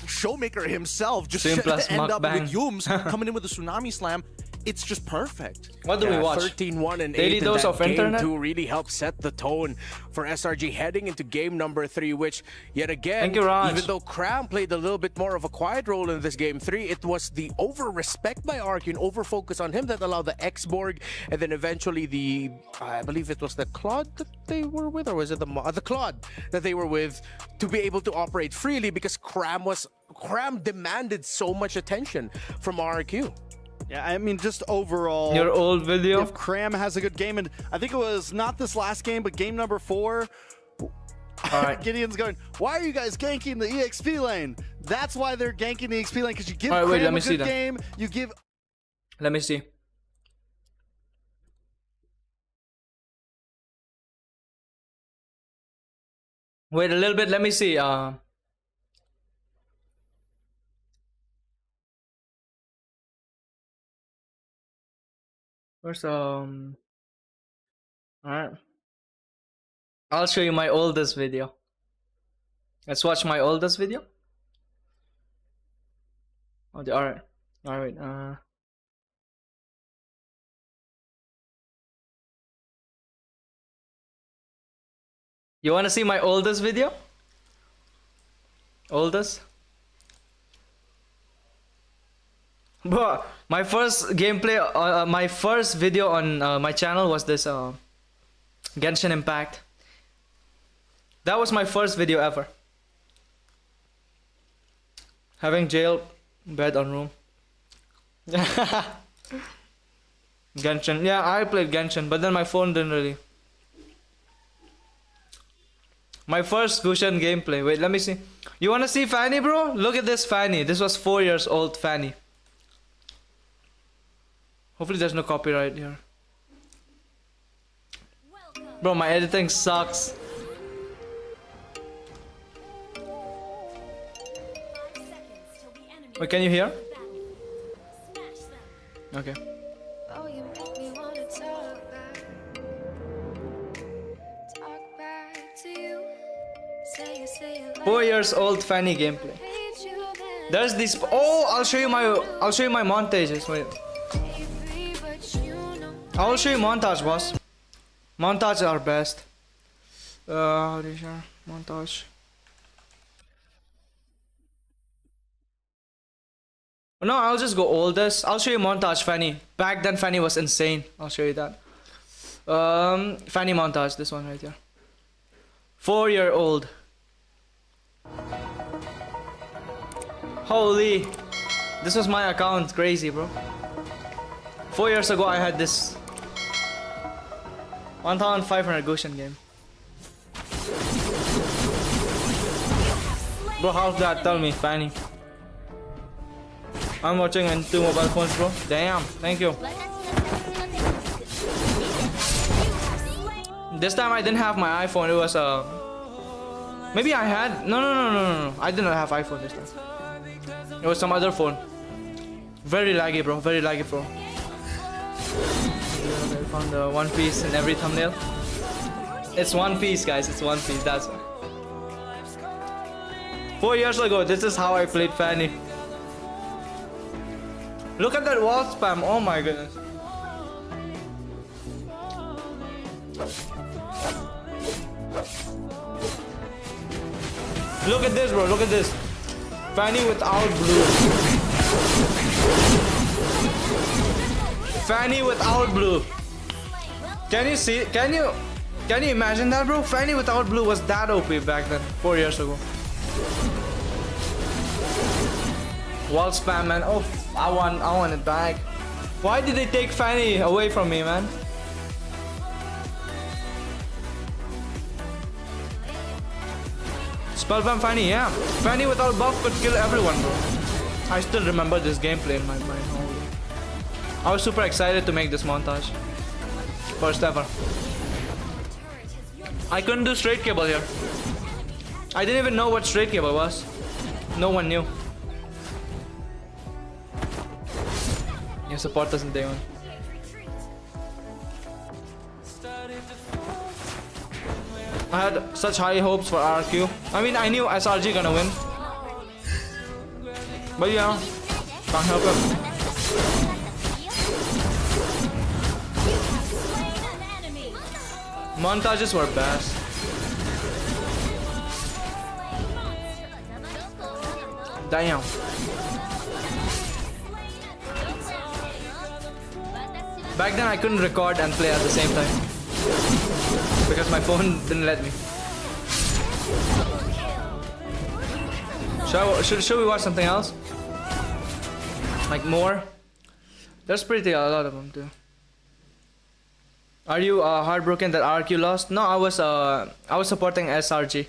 showmaker himself just end up with Yums coming in with a Tsunami Slam. It's just perfect. What do we watch? 13-1 and 8 Daily in dose that of game internet? 2 really helped set the tone for SRG heading into game number 3, which yet again, Thank you, Raj. even though Cram played a little bit more of a quiet role in this game 3, it was the over-respect by RQ and over-focus on him that allowed the X-Borg and then eventually the, I believe it was the Claude that they were with, or was it the Claude that they were with, to be able to operate freely because Cram demanded so much attention from RQ. Yeah, I mean, just overall, Your old video? if Cram has a good game, and I think it was not this last game, but game number 4, Gideon's going, why are you guys ganking the EXP lane? That's why they're ganking the EXP lane, because you give Cram a good game, you give... Let me see. Wait a little bit, let me see. Where's alright. I'll show you my oldest video. Let's watch my oldest video. Oh, alright. Alright, you wanna see my oldest video? Oldest? Bro, my first gameplay, my first video on my channel was this Genshin Impact. That was my first video ever. Having jail, bed on room. Genshin, yeah, I played Genshin, but then my phone didn't really. My first Gushan gameplay. Wait, let me see. You wanna see Fanny, bro? Look at this Fanny. This was 4 years old Fanny. Hopefully there's no copyright here. Bro, my editing sucks. Wait, can you hear? Okay. 4 years old Fanny gameplay. There's this. Oh, I'll show you my montages. Wait. I will show you montage, boss. Montage are best. How do you share montage? No, I'll just go oldest. I'll show you montage Fanny. Back then Fanny was insane. I'll show you that. Fanny montage, this one right here. 4-year-old. Holy. This was my account. Crazy, bro. 4 years ago I had this 1500 Goshen game. Bro, how's that? Tell me, Fanny. I'm watching on 2 mobile phones, bro. Damn, thank you. This time I didn't have my iPhone. It was maybe I had. No. I didn't have iPhone this time. It was some other phone. Very laggy, bro. Very laggy, bro. I found the One Piece in every thumbnail. It's One Piece, guys. It's One Piece. That's why. 4 years ago, this is how I played Fanny. Look at that wall spam. Oh my goodness. Look at this, bro. Look at this. Fanny without blue. Fanny without blue. Can you see? Can you imagine that, bro? Fanny without blue was that OP back then, 4 years ago. Wall spam, man. Oh, I want it back. Why did they take Fanny away from me, man? Spellbomb Fanny, yeah. Fanny without buff could kill everyone, bro. I still remember this gameplay in my mind. I was super excited to make this montage. First ever. I couldn't do straight cable here. I didn't even know what straight cable was. No one knew. Your support doesn't day one. I had such high hopes for RQ. I mean, I knew SRG gonna win. But yeah, can't help it. Montages were best. Damn. Back then I couldn't record and play at the same time because my phone didn't let me. Should we watch something else? Like more? There's pretty a lot of them too. Are you heartbroken that RQ lost? No, I was supporting SRG.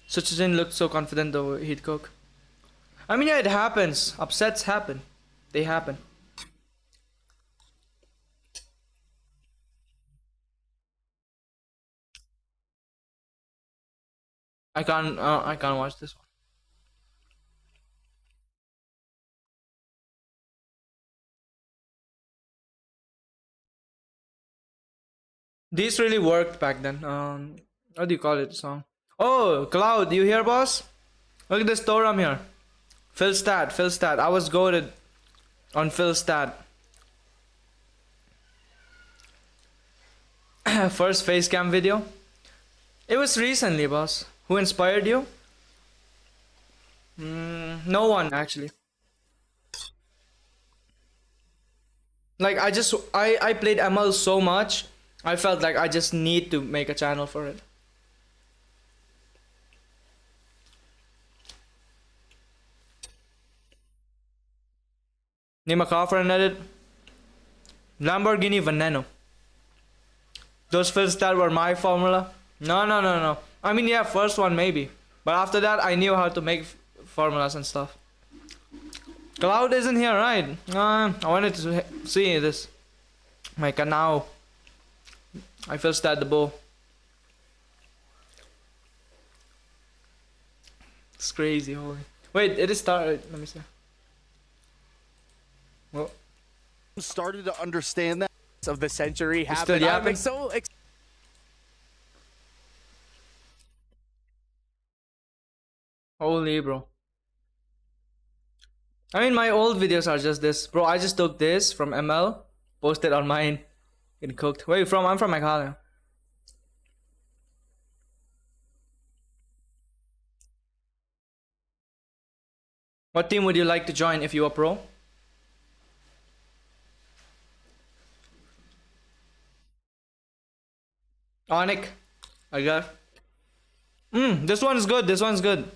Suchujin looked so confident though he'd cook. I mean, yeah, it happens. Upsets happen. They happen. I can't watch this one. These really worked back then. What do you call it? Song. Oh, Cloud, you here, boss? Look at this Toram here. Phil Stat. I was goated on Phil Stat. First face cam video. It was recently, boss. Who inspired you? No one actually. Like I played ML so much. I felt like I just need to make a channel for it. Name a car for an edit. Lamborghini Veneno. Those fills that were my formula. No. I mean, yeah, first one maybe. But after that, I knew how to make formulas and stuff. Cloud isn't here, right? I wanted to see this. My canal. I feel stat the bow. It's crazy, holy. Wait, it is started. Let me see. Well, started to understand that of the century still happened. yapping? I'm so holy, bro. I mean, my old videos are just this. Bro, I just took this from ML, posted on mine, and cooked. Where are you from? I'm from Meghalaya. What team would you like to join if you were pro? Onyx, I guess. This one's good. This one's good.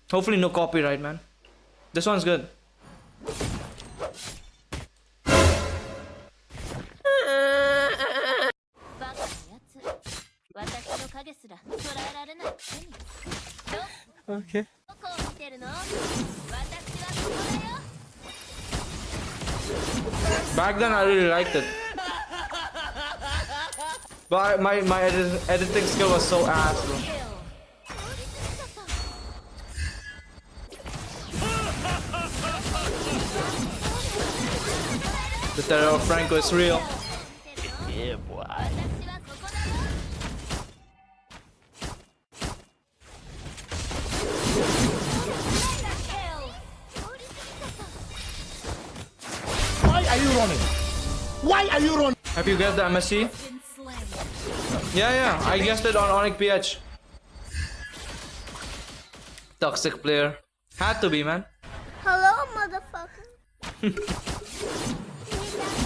Hopefully no copyright, man. This one's good. Okay. Back then I really liked it. But my editing skill was so ass, bro. The terror of Franco is real. Yeah, boy. Why are you running? Why are you running? Have you guessed the MSC? Yeah, I guessed it on Onyx PH. Toxic player. Had to be, man. Hello, motherfucker.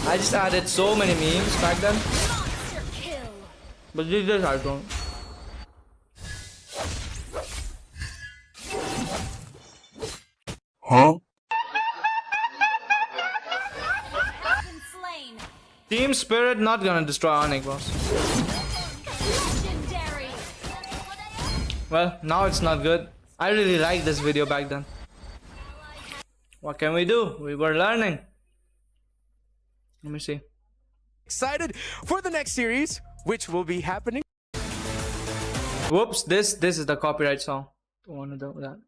I just added so many memes back then. But these days I don't. Huh? Team Spirit not gonna destroy Onyx, boss. Well, now it's not good. I really liked this video back then. What can we do? We were learning. Let me see. Excited for the next series, which will be happening. Whoops, this is the copyright song. Don't wanna do that.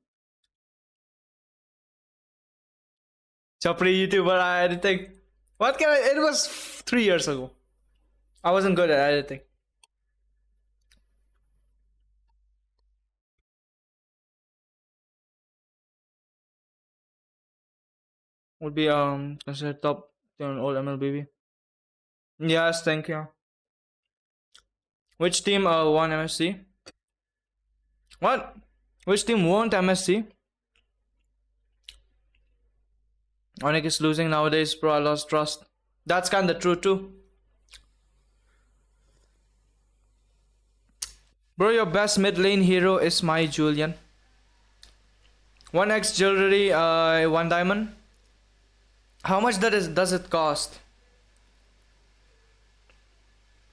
Chopri YouTuber editing. What can I? It was 3 years ago. I wasn't good at editing. Would be considered top 10 all MLBB. Yes, thank you. Which team won MSC? What? Which team won MSC? Onyx is losing nowadays, bro. I lost trust. That's kinda true too. Bro, your best mid lane hero is my Julian. 1x jewelry, 1 diamond. How much does it cost?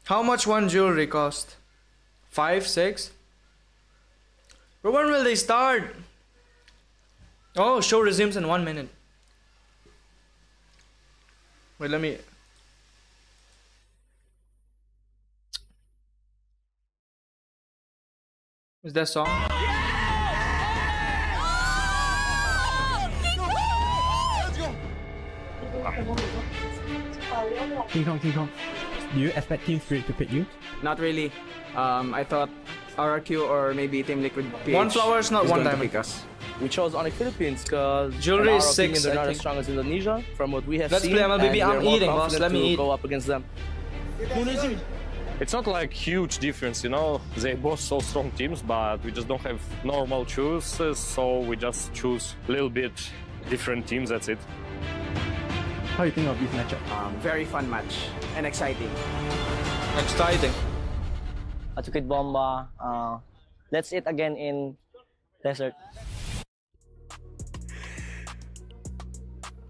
How much one jewelry cost? 5, 6? Bro, when will they start? Oh, show resumes in 1 minute. Wait, let me... Is that song? King Kong. Do you expect Team Spirit to pick you? Not really. I thought RRQ or maybe Team Liquid PH. One flower is not one diamond. We chose Onyx Philippines because jewelry is 6. they're not as strong as Indonesia from what we have Let's seen. play MLBB. I'm and we're eating, more boss. Let confident me to eat. go up against them. It's not like huge difference, you know. They both so strong teams, but we just don't have normal choices, so we just choose a little bit different teams. That's it. How do you think of this matchup? Very fun match and exciting. Exciting. Atukid Bomba. Let's eat again in desert.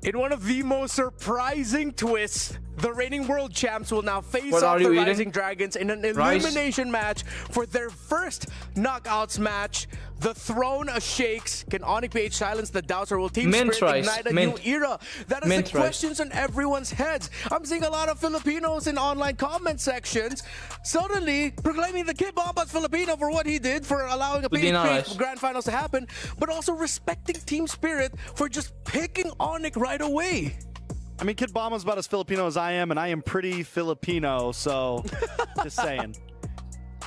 In one of the most surprising twists, the reigning world champs will now face What off are the you eating? Rising Dragons in an Rice? elimination match for their first knockouts match. The throne shakes. Can Onyx PH silence the doubts, or will Team Mint Spirit rice. ignite a Mint. new era? That is Mint the rice. questions on everyone's heads. I'm seeing a lot of Filipinos in online comment sections suddenly proclaiming the Kid Bomba's Filipino for what he did, for allowing a Would be nice. PH Grand Finals to happen, but also respecting Team Spirit for just picking Onyx right away. I mean, Kid Bomba's about as Filipino as I am, and I am pretty Filipino, so just saying.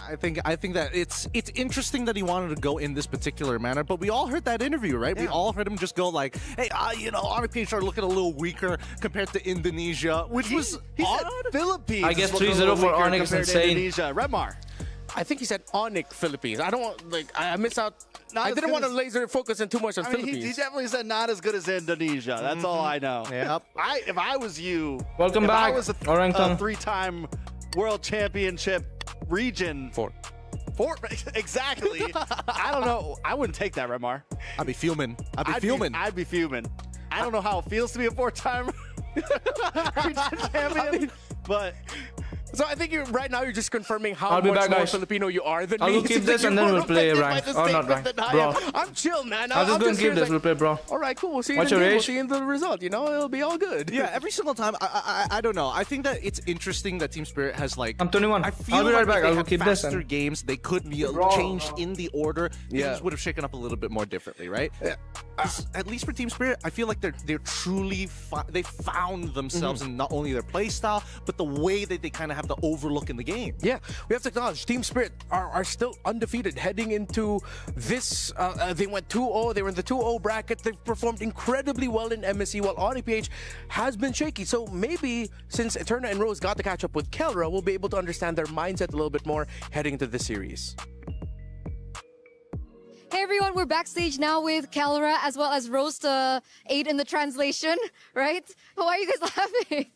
I think that it's interesting that he wanted to go in this particular manner, but we all heard that interview, right? Yeah. We all heard him just go like, hey, you know, Onyx PH are looking a little weaker compared to Indonesia, which was He said odd. Philippines. I guess is looking a 3-0 little for weaker Onyx is compared to insane. Indonesia. Redmar. I think he said Onyx Philippines. I don't want, like, I missed out not I as didn't good want to as- laser focus in too much on I mean, Philippines. he definitely said not as good as Indonesia. That's all I know. Yep. If I was you, Welcome if I back, was a Orangtang. 3-time world championship region. Four, exactly. I don't know. I wouldn't take that, Remar. I'd be fuming. I'd be fuming. I'd be fuming. I don't know how it feels to be a 4-time region champion, but. So I think right now you're just confirming how I'll be much back, more guys. Filipino you are than I me. will keep It's this like and then you're we'll play more affected ranked. by Oh, the not statement ranked. than I Bro. am. I'm chill, man. I'm just going to keep this. We'll play, bro. All right, cool. We'll see you What's in the your game. We'll age? see you in the result. You know, it'll be all good. Yeah, every single time. I don't know. I think that it's interesting that Team Spirit has like. I'm 21. I feel I'll be right like if back. they I will had keep this faster and- games, they could be changed in the order. Things would have shaken up a little bit more differently, right? At least for Team Spirit, I feel like they're truly they found themselves in not only their play style, but the way that they kind of have the overlook in the game. Yeah, we have to acknowledge Team Spirit are still undefeated heading into this. They went 2-0. They were in the 2-0 bracket. They've performed incredibly well in MSC, while OnyPH has been shaky. So maybe since Eterna and Rose got to catch up with Kelra, we'll be able to understand their mindset a little bit more heading into this series. Hey everyone, we're backstage now with Kelra as well as Rose to aid in the translation, right? Why are you guys laughing?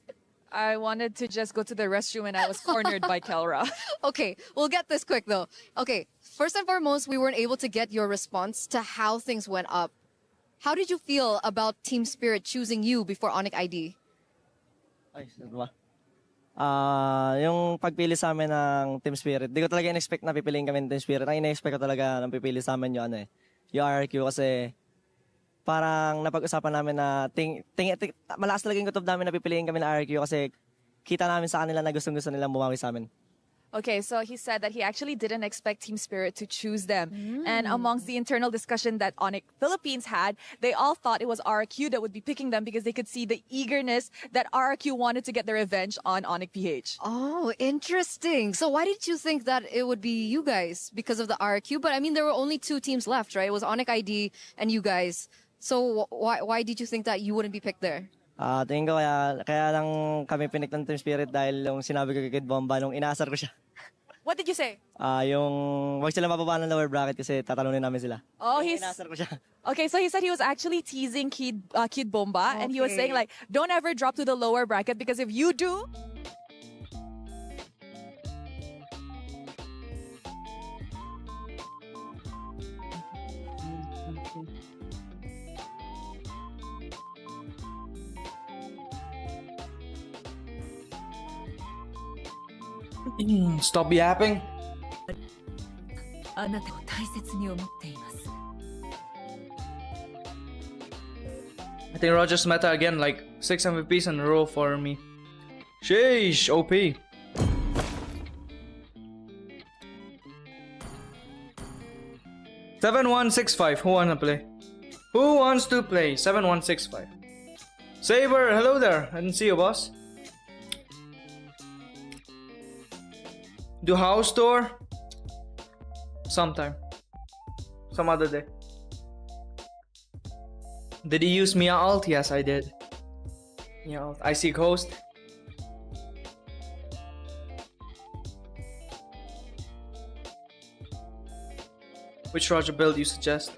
I wanted to just go to the restroom and I was cornered by Kelra. Okay, we'll get this quick though. Okay, first and foremost, we weren't able to get your response to how things went up. How did you feel about Team Spirit choosing you before Onyx ID? Ay, ba? Yung pagpili sa amin ng Team Spirit, di ko talaga in-expect na pipiliin kami ng Team Spirit. Ang in-expect ko talaga nang pipili sa amin yung yung RRQ kasi parang napag-usapan namin na malakas talaga yung kutob namin na pipiliin kami ng RRQ kasi kita namin sa kanila na gustong-gusto nilang bumawi sa amin. Okay, so he said that he actually didn't expect Team Spirit to choose them. And amongst the internal discussion that Onyx Philippines had, they all thought it was RRQ that would be picking them because they could see the eagerness that RRQ wanted to get their revenge on Onyx PH. Oh, interesting. So why did you think that it would be you guys? Because of the RQ? But I mean, there were only two teams left, right? It was Onyx ID and you guys. So why did you think that you wouldn't be picked there? Tingin ko kaya lang kami pinik ng Team Spirit dahil yung sinabi ko kay Kid Bomba nung inaasar ko siya. What did you say? Yung wag sila mababa ng lower bracket kasi tatalunin namin sila. Oh, Inaasar ko siya. Okay, so he said he was actually teasing Kid Bomba, and he was saying like, don't ever drop to the lower bracket because if you do, Stop yapping. あなたを大切に思っています。 I think Rogers meta again, like 6 MVPs in a row for me. Sheesh, OP. $7165. Who wanna play? Who wants to play? 7165. Saber, hello there. I didn't see you, boss. Do house tour? Sometime. Some other day. Did he use Mia ult? Yes, I did. Mia ult. I see Ghost. Which Roger build you suggest?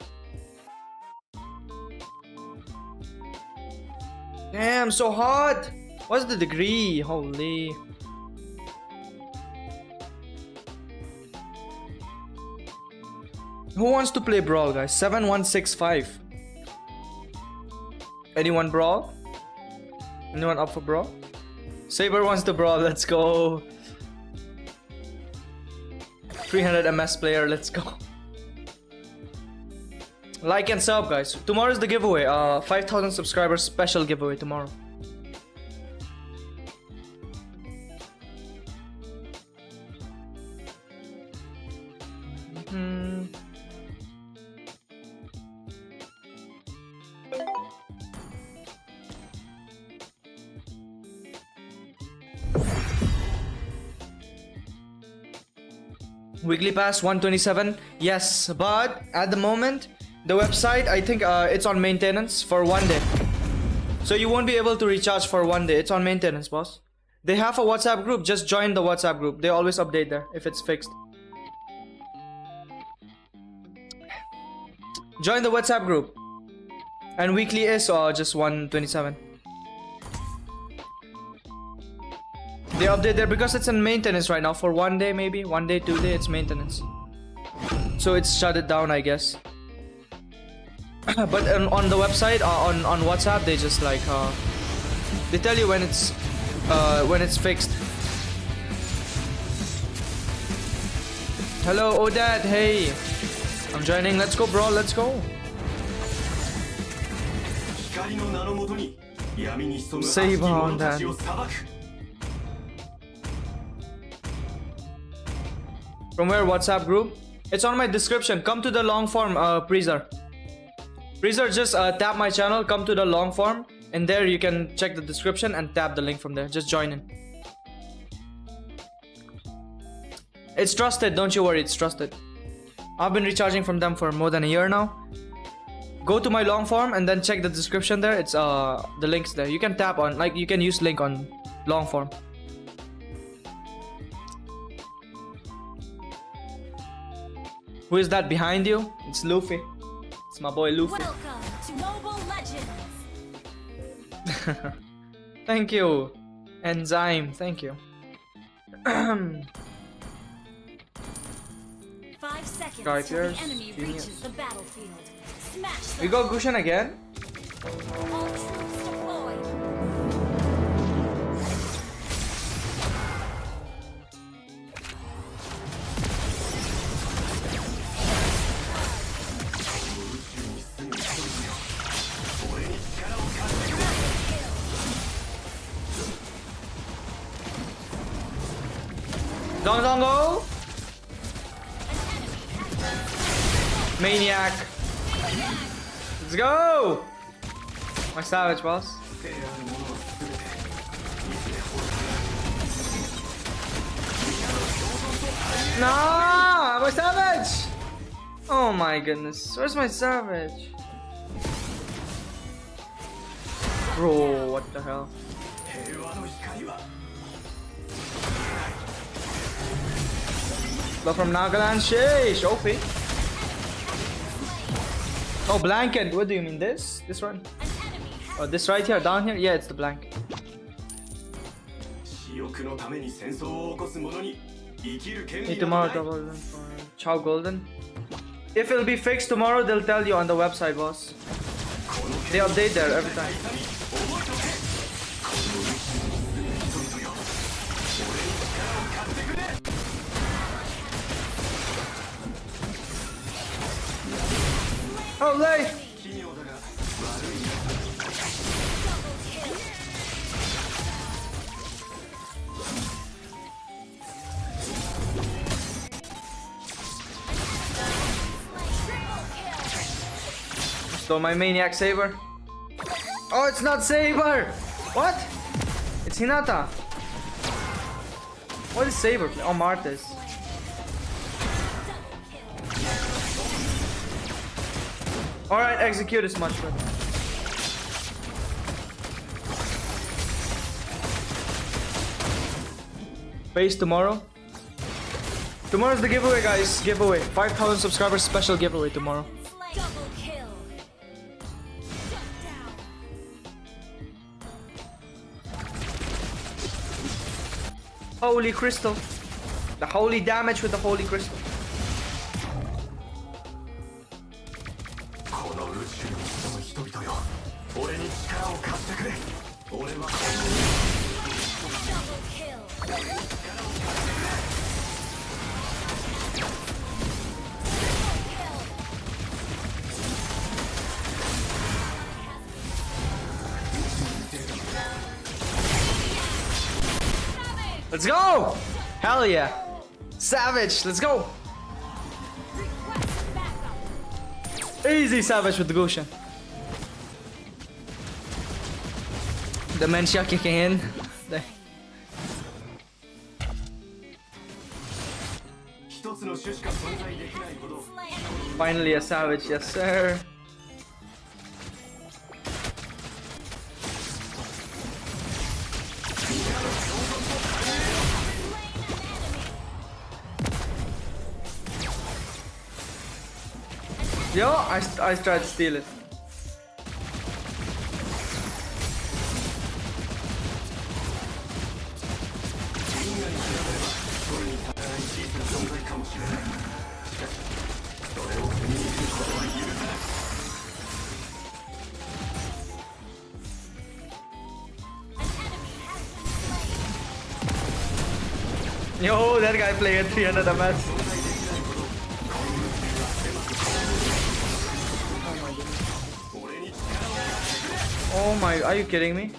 Damn, so hot! What's the degree? Holy. Who wants to play Brawl, guys? 7165. Anyone Brawl? Anyone up for Brawl? Saber wants to Brawl, let's go. 300 MS player, let's go. Like and sub, guys. Tomorrow's the giveaway. 5,000 subscribers special giveaway tomorrow. Weekly pass 127. Yes, but at the moment the website, I think it's on maintenance for 1 day, so you won't be able to recharge for 1 day. It's on maintenance, boss. They have a WhatsApp group. Just join the WhatsApp group. They always update there if it's fixed. Join the WhatsApp group. And weekly is just 127. They update there because it's in maintenance right now for 1 day, maybe 1 day, 2 day. It's maintenance, so it's shut it down, I guess. But on the website, on WhatsApp, they just like they tell you when it's fixed. Hello, Odette. Hey, I'm joining. Let's go, bro. Let's go. Save on that. From where? WhatsApp group? It's on my description. Come to the long form, Preezer. Preezer, just tap my channel, come to the long form, and there you can check the description and tap the link from there. Just join in. It's trusted, don't you worry, it's trusted. I've been recharging from them for more than a year now. Go to my long form and then check the description there. It's the links there. You can tap on, like you can use link on long form. Who is that behind you? It's Luffy. It's my boy Luffy. Welcome to Mobile Legends. Thank you, Enzyme. Thank you. 5 seconds Guys, till the here's enemy genius. reaches the battlefield. Smash them. We go Gushan again. All troops deployed. Don't go. Maniac. Let's go. My savage, boss. Nah, my savage. Oh my goodness. Where's my savage? Bro, what the hell? But from Nagaland, sheesh, OP. Oh, blanket. What do you mean? This? This one? Oh, this right here, down here? Yeah, it's the blanket. Hey, tomorrow, double for Chow Golden. If it'll be fixed tomorrow, they'll tell you on the website, boss. They update there every time. Oh, late! Stole my Maniac Saber. Oh, it's not Saber! What? It's Hinata. What is Saber? Oh, Martis. Alright, execute is much better. Base tomorrow. Tomorrow's the giveaway, guys. Giveaway. 5,000 subscribers special giveaway tomorrow. Double kill. Holy crystal. The holy damage with the holy crystal. Let's go! Hell yeah! Savage, let's go! Easy Savage with the Gushan. Dementia kicking in. Finally a Savage, yes sir. Yo, I tried to steal it. Yo, that guy playing at 300 MS. Oh my, are you kidding me?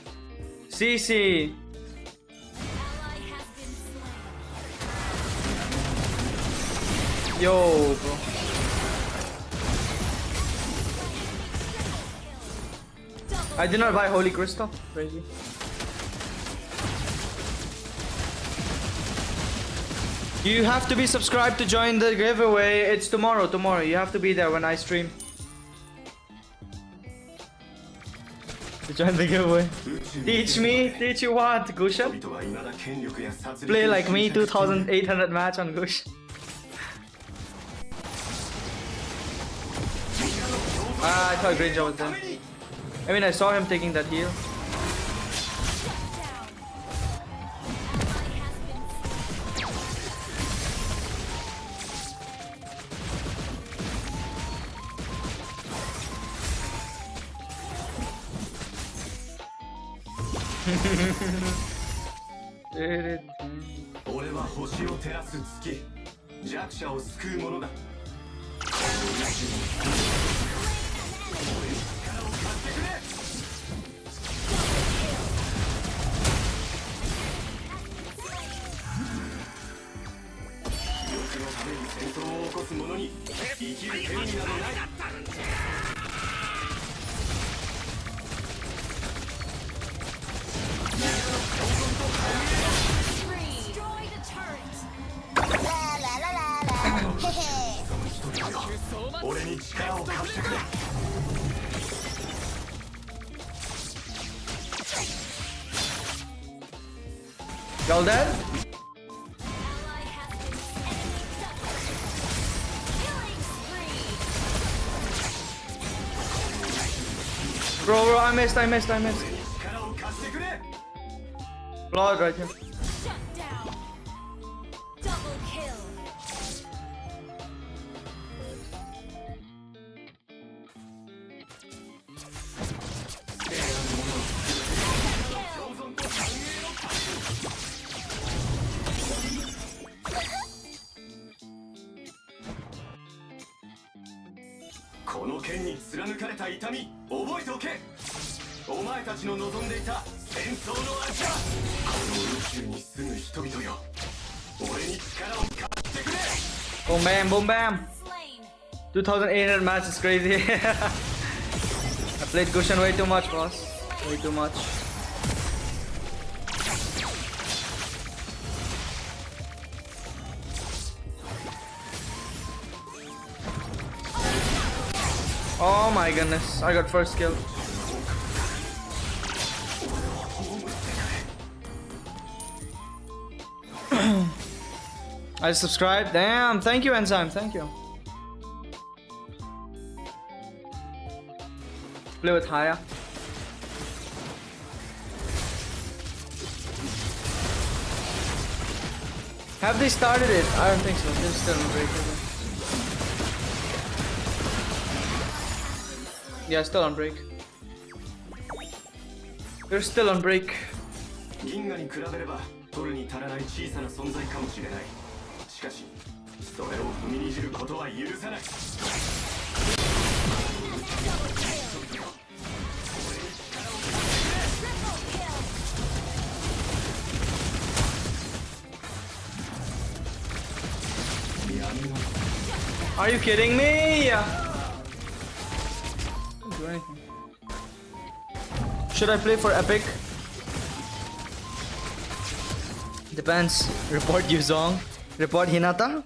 CC. Yo, bro. I did not buy Holy Crystal. Crazy. You have to be subscribed to join the giveaway. It's tomorrow. You have to be there when I stream. To join the giveaway. Teach me. Teach you what, Gusha? Play like me, 2,800 match on Gush. I thought Granger was there. I mean, I saw him taking that heal. Y'all dead? Bro, I missed. Blood right here. Double kill. Boom bam, boom bam. 2,800 match is crazy. I played Gushan way too much, boss. Way too much. Oh my goodness, I got first kill. I subscribed. Damn, thank you, Enzyme. Thank you. Play with Haya. Have they started it? I don't think so. They're still on break. Yeah, still on break. They're still on break. Are you kidding me? Can't do anything. Should I play for Epic? Depends. Report Yuzong. Report Hinata.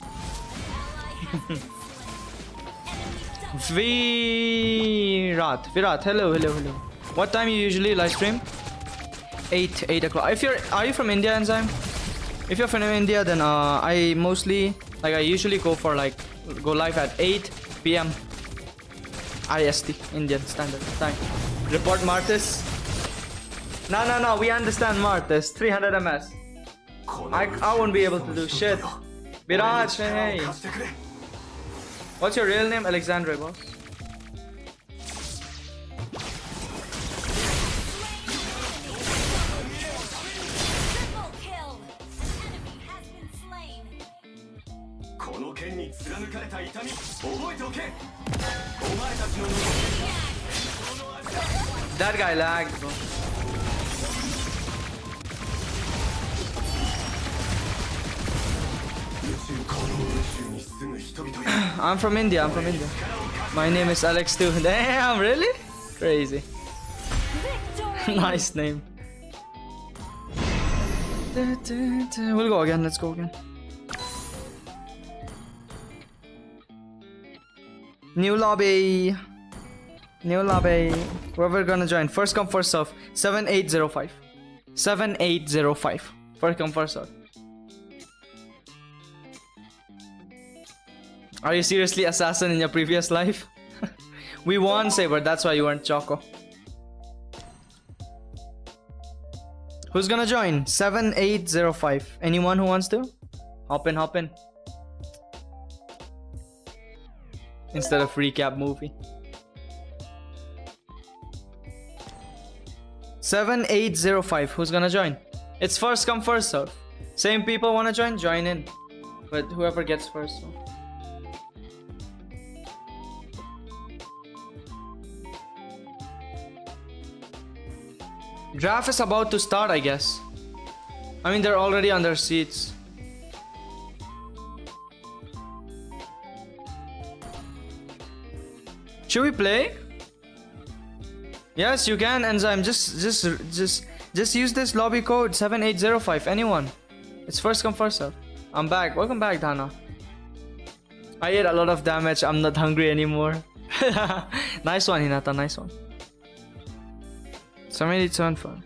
Virat, hello. What time you usually live stream? 8 o'clock. Are you from India, Enzyme? If you're from India, then I usually go live at 8 p.m. IST, Indian Standard Time. Report Martis. No, we understand Martis. 300 MS. I won't be able to do shit. Biraj, hey. What's your real name? Alexandre, boss. That guy lagged, bro. I'm from India. My name is Alex too. Damn, really? Crazy. Nice name. We'll go again. Let's go again. New lobby. Whoever gonna join. First come, first serve. 7805. 7805. First come, first serve. Are you seriously assassin in your previous life? We won, Saber. That's why you weren't Choco. Who's gonna join? 7805. Anyone who wants to? Hop in. Instead of recap movie. 7805. Who's gonna join? It's first come, first serve. Same people wanna join? Join in. But whoever gets first. So. Draft is about to start, I guess. I mean, they're already on their seats. Should we play? Yes, you can, Enzyme. Just use this lobby code 7805. Anyone? It's first come, first serve. I'm back. Welcome back, Dana. I ate a lot of damage. I'm not hungry anymore. Nice one, Hinata. Nice one. 7875.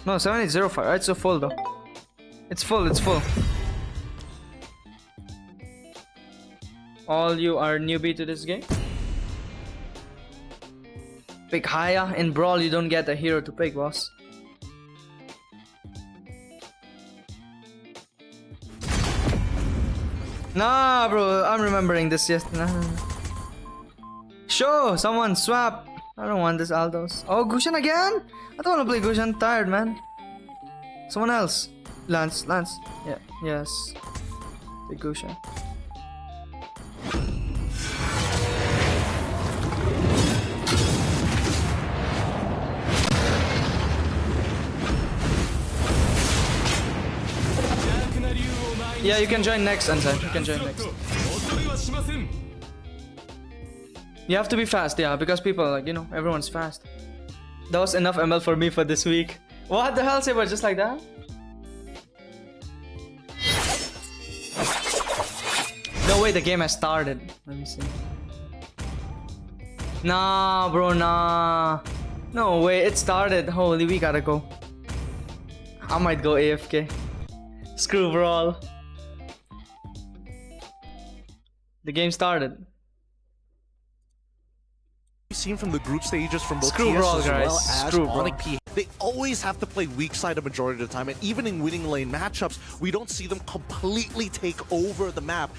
No, 7805. Right, so full though. It's full. All you are newbie to this game? Pick Haya. In Brawl, you don't get a hero to pick, boss. Nah, bro. I'm remembering this yesterday. Show! Someone swap! I don't want this Aldos. Oh, Gushan again? I don't want to play Gushan. Tired, man. Someone else. Lance. Yeah, yes. The Gushan. Yeah, you can join next, Enzyme. You can join next. You have to be fast, yeah, because people, like, you know, everyone's fast. That was enough ML for me for this week. What the hell, Saber? Just like that? No way, the game has started. Let me see. Nah, bro, nah. No way, it started. Holy, we gotta go. I might go AFK. Screw Brawl. The game started. Seen from the group stages from both Screw TS Brawl, as guys. well as Screw Brawl. Onyx P. They always have to play weak side a majority of the time, and even in winning lane matchups, we don't see them completely take over the map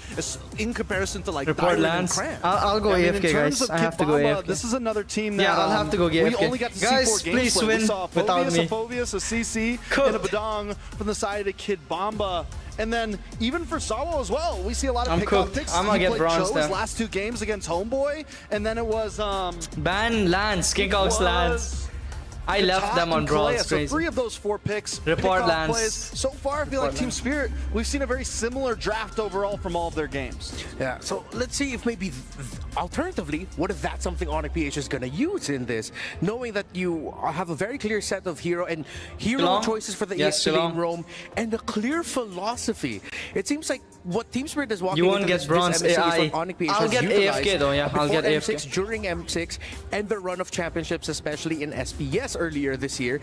in comparison to like Report Dyron and Lance. Cran. I'll go AFK, guys. I have to go AFK. This is another team that I'll have to go AFK. we only got to guys, see 4 please gameplay. win We saw without Phobius, me. a Phobius, a CC, and a Badong from the side of Kid Bomba. And then even for Sawo as well, we see a lot of pick optics. I'm gonna get bronze there. His last 2 games against Homeboy, and then it was ban Lance, King Ox Lance. I left them on Brawl. So 3 of those 4 picks. Report Lance. Plays. So far, I feel like Team Spirit, we've seen a very similar draft overall from all of their games. Yeah, so let's see if maybe, alternatively, what if that's something Onyx PH is going to use in this? Knowing that you have a very clear set of hero choices for the EXP lane roam, and a clear philosophy. It seems like what Team Spirit is walking You won't into get this bronze MSC is AI. what Onyx PH I'll has get utilized AFK though, yeah. I'll before get M6, AFK. during M6, and the run of championships, especially in SPS earlier this year,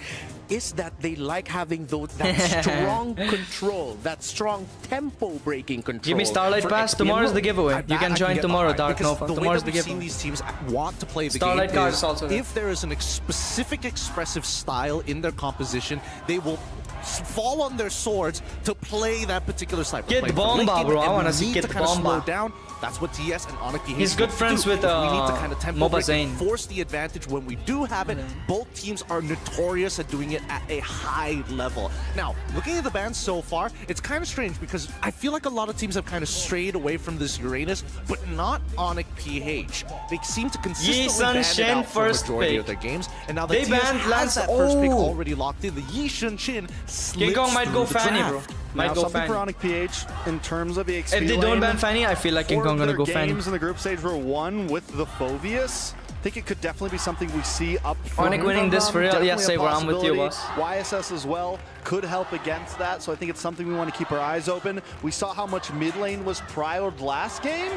is that they like having that strong control, that strong tempo-breaking control. Give me Starlight for Pass. XP. Tomorrow's And the giveaway. You can join tomorrow, Dark Nova. The way Tomorrow's that the we've seen giveaway. these teams want to play the Starlight game card is is also there. if there is a specific expressive style in their composition, they will fall on their swords to play that particular side. Get Play for Bomba, late game, bro. I and wanna we see need Get to kind of slow Bomba. down. That's what TS and Onyx He's good friends with we need to kind of tempo MOBA break Zane. and force the advantage when we do have it. Both teams are notorious at doing it at a high level. Now, looking at the bans so far, it's kind of strange because I feel like a lot of teams have kind of strayed away from this Uranus, but not Onyx PH. They seem to consistently Yi-Sun ban it Shen out for the first majority pick. of their games, and now that They TS banned has Lance. that first pick Oh. already locked in, the Yi-Sun Shin King Kong might go Fanny, bro. Might Now, go something Fanny. for Onyx PH in terms of the XP If they don't lane, ban Fanny, I feel like King 4 Kong of gonna their go Fanny. games in the group stage were won with the Phoveus. I think it could definitely be something we see up front. Onyx winning this for real? Definitely Yes, a Saber, I'm with you, possibility. boss. YSS as well could help against that, so I think it's something we want to keep our eyes open. We saw how much mid lane was priored last game.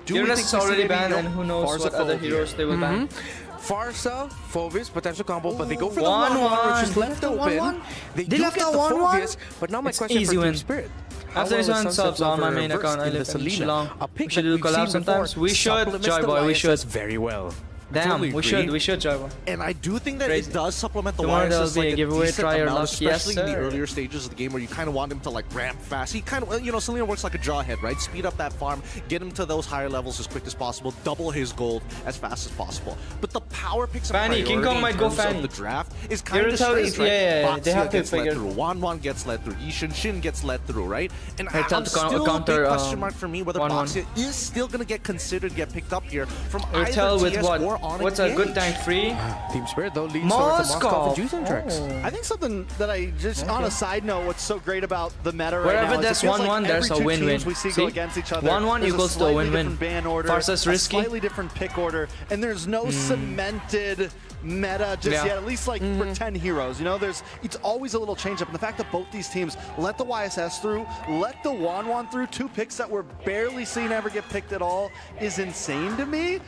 Do we Uranus think is we see already maybe, banned, you know, and who knows Farza what other Phobe heroes here? they will ban. Farsa, Phoveus, potential combo, but they go for the 1-1. 1-1, which is left open. 1-1. They They do left get out the 1-1? Phoveus, but now my It's question easy for win. Team Spirit. How After this well one is Sunset subs on my Lover main account, I versed in live the in Selena? Shillong. A pick We should that do we've collab seen sometimes. before We should, supplements Joy the Boy, we YSS should. very well. Damn, Totally we agree. should, Joy Boy. And I do think that Crazy. it does supplement the Tomorrow YSS there'll be like a giveaway, decent try your amount, luck. Yes, especially in the sir. earlier stages of the game where you kind of want him to like ramp fast. He kind of, you know, Selena works like a jawhead, right? Speed up that farm, get him to those higher levels as quick as possible, double his gold as fast as possible. But the power picks and Fanny, King priority Kong in might go terms of Fanny. the draft is kind of Irrital strange, is- right? yeah, Boxia they have to gets let figure- through, Wan gets let through, Yi Shin gets let through, right? And Irrital I'm to still counter, a big question mark for me whether 1-1. Boxia is still going to get considered, get picked up here from Irrital either with TS what? or Onyx What's a good PH. tank free? Team Spirit, though, leads towards the Moscow Moskov. for juicing tricks. I think something that I just, on a side note, what's so great about the meta right Wherever now is there's it feels 1-1, like there's every a two win-win. teams we see See? go against each other. 1-1 there's equals to a slightly win-win. different ban order, Farsa's a risky. slightly different pick order, and there's no cemented meta just yet, at least like for 10 heroes. You know, it's always a little change up. And the fact that both these teams let the YSS through, let the Wan through, 2 picks that we're barely seen ever get picked at all is insane to me,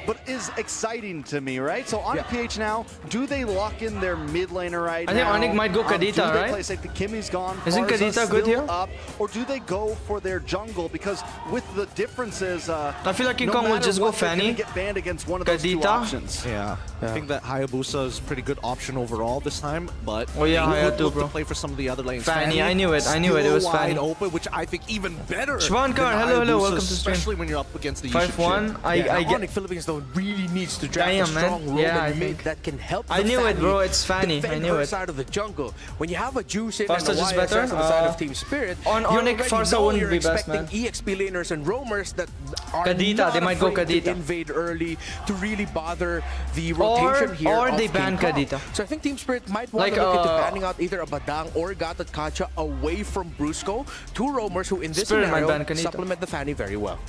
but is exciting to me, right? So on PH now, do they lock in their mid laner right I now? think Onyx might go Do Kadita, they right? play safe? The Kimmy's gone. Isn't Farza's Kadita good still here? up, or do they go for their jungle? Because with the differences, I feel like King no Kong will matter just go what, they're gonna Fanny. get banned against one of those 2 Kadita? options. Yeah, I think that Hayabusa is a pretty good option overall this time, but Oh yeah, they would Hayabusa, look bro. to play for some of the other lanes. Fanny, I knew it, it was still Fanny. wide open, which I think even better. Shvankar, than hello, Hayabusa, welcome to stream. especially when you're up against the 5-1. I get. Onyx Philippines though really needs to draft a Damn, man. strong Roman Yeah, I mid think. that can help. I the knew it, Fanny bro. It's Fanny. I defend knew her it. side of the jungle. When you have a juice in Farsa and a just YSS better. on the side of Team Spirit, on you Onyx, already Farsa know wouldn't you're be best, expecting EXP laners and roamers that are Kadita, not they might go afraid to Kadita. invade early to really bother the rotation here or of they King ban Kong. Kadita. So I think Team Spirit might want Like, to look into banning out either a Badang or Gatot Kacha away from Brusco, 2 roamers who in this Spirit might scenario ban Kadita. supplement the Fanny very well.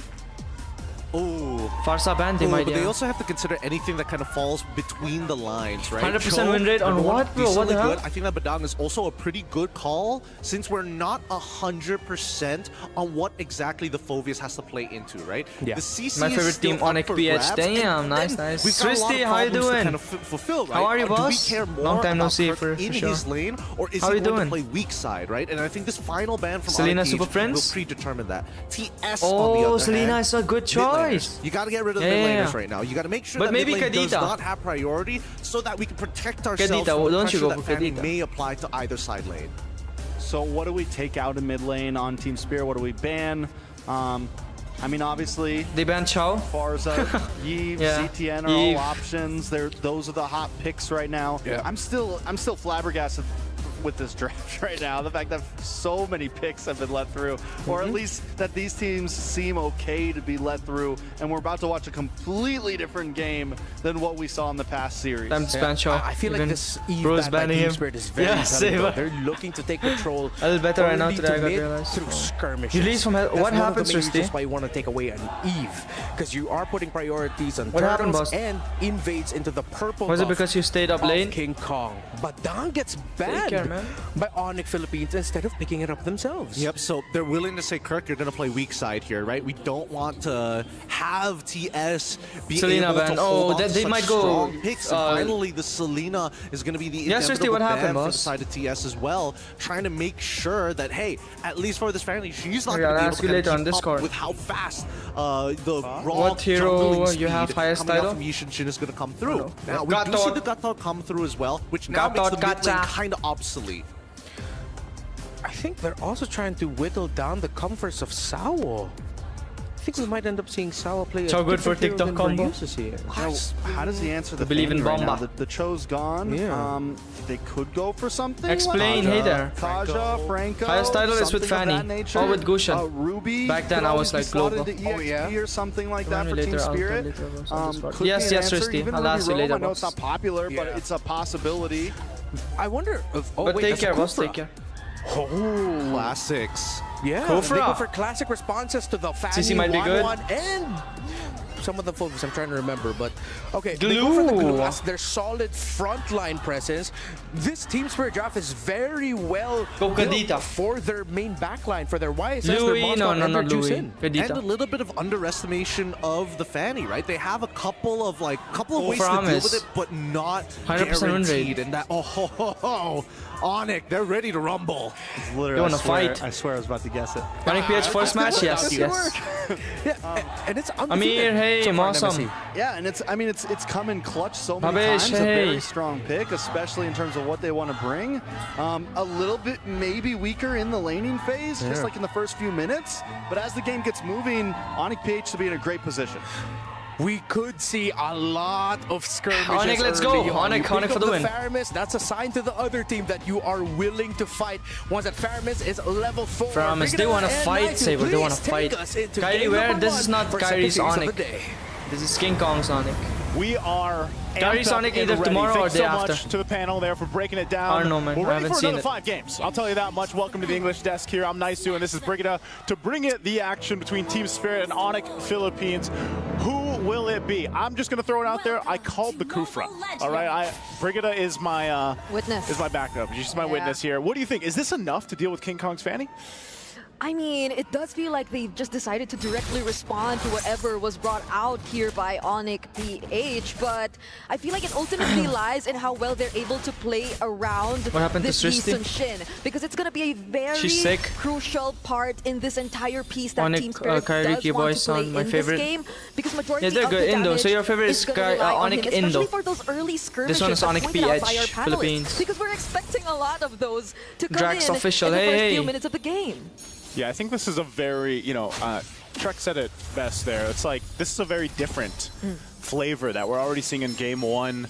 Oh, Farsa banned him, but they also have to consider anything that kind of falls between the lines, right? 100% win rate on number one, what, bro? What decently the hell? good. I think that Badang is also a pretty good call since we're not 100% on what exactly the Phoveus has to play into, right? Yeah. The CC My is favorite still team, up Onyx for PH. grabs, Damn, and nice, then nice. We've got a lot Sristy, of how you problems to doing? kind of fulfill, right? How are you, Do we boss? care more Long time no about see, Kirk for in sure. his lane, or is How he you going doing? to play weak side, right? And I think this final ban from Selena Onyx Super will Friends? predetermine that. TS on the Oh, other Selena hand, is a good mid laners. choice. You got to get rid of Yeah, the mid yeah, laners yeah. right now. You got to make sure But that maybe mid lane does Kadita. not have priority so that we can protect ourselves Kadita, from the don't you pressure go that for Fanny Kadita. may apply to either side lane. So what do we take out in mid lane on Team Spirit? What do we ban? I mean, obviously, They banned Chow. Farza, Yves, Yeah. ZTN are Yves. all options. Those are the hot picks right now. Yeah. I'm still flabbergasted with this draft right now. The fact that so many picks have been let through, or at least that these teams seem okay to be let through, and we're about to watch a completely different game than what we saw in the past series. Time to ban Chow. I feel like Even this Eve Bro's ban by banning Team him. Spirit is very Yeah, telling, same. though. They're looking to take control A little better right now early today, to I got mid realized. through skirmishes. He leaves from That's what one of the happens, main Risty? reasons why you want to take away an Eve, because you are putting priorities on What happened, turtles boss? and invades into the purple Was it buff because you stayed up of lane? King Kong. But Don gets Take banned. care, man. man. by Onyx Philippines instead of picking it up themselves. Yep, so they're willing to say, Kirk, you're going to play weak side here, right? We don't want to have TS be Selena able ban. to hold on They to such might go. strong picks. And finally, the Selena is going to be the inevitable what happened, ban for the boss. side of TS as well, trying to make sure that, hey, at least for this family, she's not Yeah, going I'll to be able to ask you later on keep up Discord. with how fast the raw What hero jungling you have speed highest coming out title? from Yishin is going to come through. No. Now, we do see the Gatot come through as well, which now makes the mid lane kind of obsolete. I think they're also trying to whittle down the comforts of Sao. I think we might end up seeing Sao play So a good for different hero TikTok than combo. Versus here. How does he answer the believe in Fanny right now? Bomba. The Cho's gone. Yeah. They could go for something. Explain, like hey there. Kaja, Franco. Highest title is with something of Fanny. that nature. Or with Gushan. Ruby. Back then could I always was be like slotted global. to EXP or something like that for Later, Team I'll Spirit. tell later on Discord. Could Yes, be an yes, answer. Risty. Even I'll Ruby ask you Rome, later, I know it's boss. not popular, but it's a possibility. I wonder if... Oh, But wait, take that's a care, boss. Kufra. Take care. Oh, Classics. yeah. Kufra. They go for classic responses to the Fanny CC might be good. 1-1 and some of the focus I'm trying to remember, but okay. Glue. They go for the Glue as their solid frontline presence. This Team Spirit draft is very well Kadita. built for their main backline, for their YSS, Louis, their no, Moscow, and their not Juice Louis. in. And a Kadita. little bit of underestimation of the Fanny, right? They have a couple of ways to deal promise. with it, but not 100% win rate. guaranteed. And that Onyx, they're ready to rumble. Literally, They wanna I swear- fight. I swear I was about to guess it. Onyx PH first match? Yes, yes. And it's Amir, hey, so far in awesome. MSC. Yeah, and it's come in clutch so many Babish, times. A very hey. strong pick, especially in terms of what they want to bring. A little bit maybe weaker in the laning phase, just like in the first few minutes. But as the game gets moving, Onyx PH to be in a great position. We could see a lot of skirmishes. Onyx, let's early go. on. Onyx, You Onyx pick for up the win. Faramis, that's a sign to the other team that you are willing to fight. Once that Faramis is level 4. Faramis, they want to fight, Saber. They want to fight. Kyrie, where? This is not Kyrie's Onyx. This is King Kong's Onyx. We are Gary amped up Sonic and either ready. tomorrow Thanks or day so after. much to the panel there for breaking it down. I don't know, man. We're I ready haven't for seen another it. 5 games. I'll tell you that much. Welcome to the English desk here. I'm Nice and this is Brigida to bring it the action between Team Spirit and Onyx Philippines. Who will it be? I'm just going to throw it out there. I called the Kufra. All right, Brigida is my Witness. Is my backup. She's my Yeah. witness here. What do you think? Is this enough to deal with King Kong's Fanny? I mean, it does feel like they've just decided to directly respond to whatever was brought out here by Onyx PH, but I feel like it ultimately lies in how well they're able to play around What happened to this Lee Srishti? Sun Shin, because it's going to be a very She's sick. crucial part in this entire piece that Onyx, Team Spirit Kyrie, does want boys to play sound my in favorite. this game, because majority Yeah, they're of good. the Indo. damage So your favorite is gonna rely on Onyx him, especially Indo. for those early skirmishes This one is that Onyx pointed out by our PH, panelists, Philippines. because we're expecting a lot of those to come Drax in official. the Hey, first hey. few minutes of the game. Yeah, I think this is a very, Trek said it best there. It's like, this is a very different flavor that we're already seeing in game 1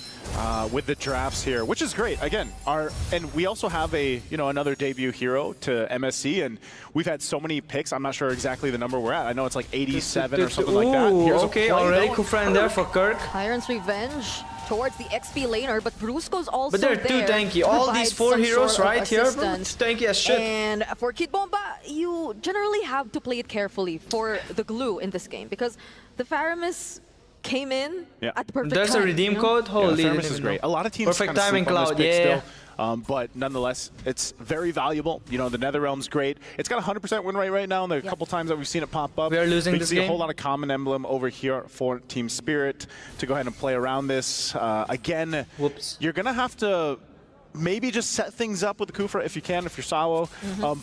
with the drafts here, which is great. Again, and we also have another debut hero to MSC, and we've had so many picks. I'm not sure exactly the number we're at. I know it's like 87 or something like that. Here's a Okay, play already though. Kufra in there for Kirk. Tyrant's Revenge towards the XP laner, but Brusco's also But they're too there tanky. to All provide these 4 some heroes sort of right here, bro, assistance. it's tanky as shit. And for Kid Bomba, you generally have to play it carefully for the glue in this game, because the Faramis came in at the perfect There's time. a redeem you know? code? Holy, yeah, didn't is even great. know. A lot of teams Perfect kinda timing, sleep on this Cloud, pick yeah. still. But nonetheless, it's very valuable. The NetherRealm's great. It's got a 100% win rate right now, and the couple times that we've seen it pop up. We are losing but you this see a game. whole lot of common emblem over here for Team Spirit to go ahead and play around this. Again, you're going to have to maybe just set things up with the Kufra if you can, if you're Sawo,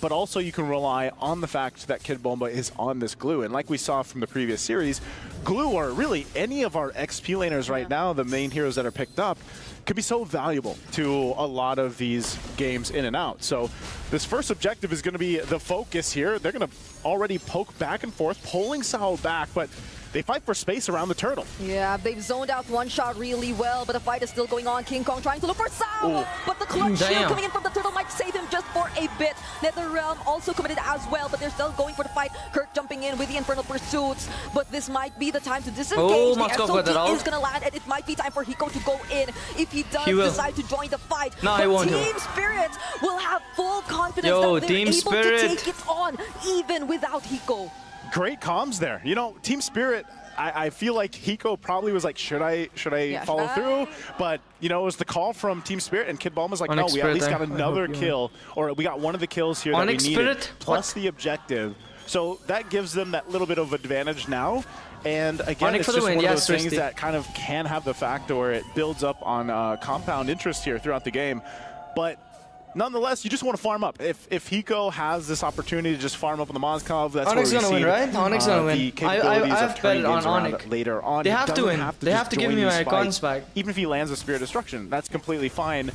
but also you can rely on the fact that Kid Bomba is on this glue. And like we saw from the previous series, glue, or really any of our XP laners right now, the main heroes that are picked up, could be so valuable to a lot of these games in and out. So this first objective is going to be the focus here. They're going to already poke back and forth, pulling Sao back, but they fight for space around the turtle. Yeah, they've zoned out one shot really well, but the fight is still going on. King Kong trying to look for Sao, but the clutch shield coming in from the turtle might save him just for a bit. NetherRealm also committed as well, but they're still going for the fight. Kirk jumping in with the Infernal Pursuits, but this might be the time to disengage. Oh, the Moscow got that SOT out. is going to land, and it might be time for Hiko to go in if he does He will. decide to join the fight. No, but he won't do Team it. Spirit will have full confidence Yo, that they're Team able Spirit. to take it on, even without Hiko. Great comms there. Team Spirit I feel like Hiko probably was like, should I follow through? But you know, it was the call from Team Spirit, and Kid Bulma's like, no, we at least got another kill, or we got one of the kills here that we needed, plus the objective. So that gives them that little bit of advantage now. And again, it's just one of those things that kind of can have the factor where it builds up on compound interest here throughout the game. But nonetheless, you just want to farm up. If Hiko has this opportunity to just farm up on the Mozkov, that's Onyx where we gonna see win, right? Onyx gonna win. I've betted on Onyx later on. They have to win. They have to give me my cons back. Even if he lands a Spirit Destruction, that's completely fine.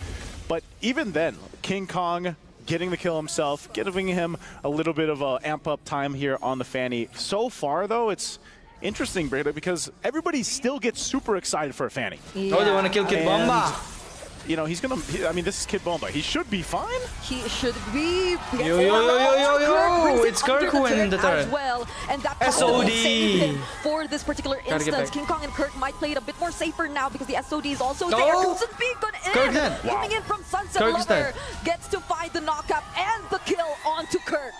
But even then, King Kong getting the kill himself, giving him a little bit of a amp up time here on the Fanny. So far, though, it's interesting, Breda, because everybody still gets super excited for a Fanny. Yeah. Oh, they want to kill Kid Bomba. You know, he's gonna. I mean, this is Kid Bomba. He should be fine. He should be. Yo! It's Kirk who went in the turret. As well, and that SOD for this particular instance. King Kong and Kirk might play it a bit more safer now because the SOD is also there. Doesn't be good in. Kirk dead. Coming in from Sunset Lover gets to find the knockup and the kill onto Kirk.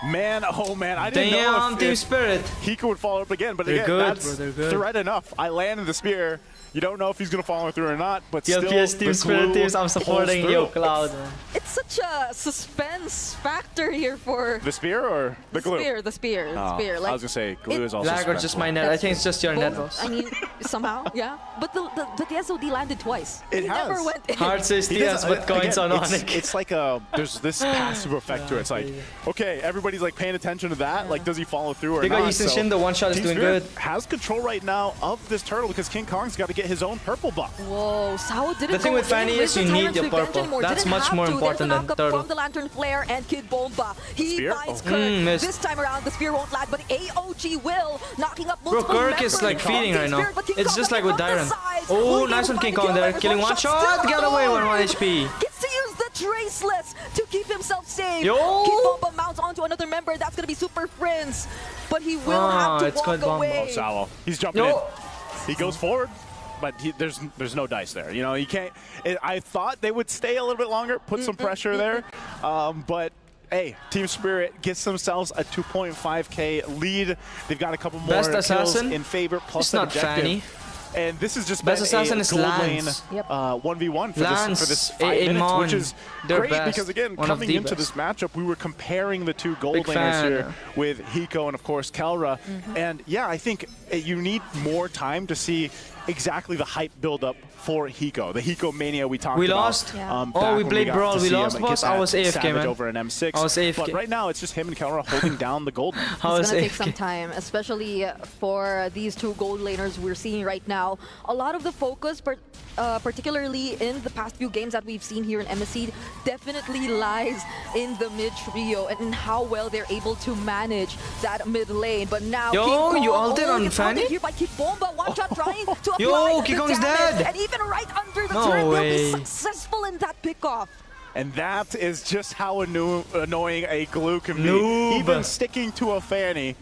Man, oh man, I didn't know if Team Spirit. Hiko would follow up again, but again, that's threat enough. I landed the spear. You don't know if he's going to follow through or not, but still, Team Spirit teams, I'm supporting you, Cloud. It's such a suspense factor here for... The spear or the glue? The spear. Like, I was going to say, glue is also Lag or just my net? I think it's just your net, boss. I mean, somehow, yeah. But the SOD landed twice. It has. Never went in. Hard says TS, but coins on Onyx. It's like there's this passive effect to it. It's like, okay, everybody's like paying attention to that. Like, does he follow through or not? They got Easton Shin, the one shot is doing good. Has control right now of this turtle because King Kong's got to get his own purple buff. Whoa, Sao didn't The thing with Fanny is you need your purple. That's much more important than turtle. From the Lantern Flare and Kid Bomba. He finds Kirk. This time around, the spear won't land, but AOG will, knocking up multiple members. Kirk is like feeding right now. It's just like with Dyron. Oh, nice one, King Kong there. Killing one shot. Get away, 1 HP. Gets to use the Traceless to keep himself safe. Yo! Kid Bomba mounts onto another member. That's going to be Super Friends. But he will have to walk away. Oh, Salo. He's jumping in. He goes forward. But there's no dice there. You know, you can't. I thought they would stay a little bit longer, put some pressure there. But hey, Team Spirit gets themselves a 2.5k lead. They've got a couple more kills in favor, plus an objective. Fanny. And this is just best assassin is gold lane Lance. 1v1 for this 5 minutes, which is great because again, coming into this matchup, we were comparing the two gold laners here with Hiko and of course Kelra. And yeah, I think you need more time to see exactly the hype build-up for Hiko, the Hiko mania we talked about. We lost. We played Brawl. We lost, boss. I was AFK, man. Over an M6. I was AFK. But right now, it's just him and Kelra holding down the gold. It's going to take some time, especially for these two gold laners we're seeing right now. A lot of the focus, particularly in the past few games that we've seen here in MSC, definitely lies in the mid trio and in how well they're able to manage that mid lane. But now, King Kong, you ulted on Fanny? Here by Kid Bomba, one shot trying to apply Yo, King Kong's dead! And even right under the turret, they'll be successful in that pickoff. And that is just how annoying a glue can be. Even sticking to a Fanny.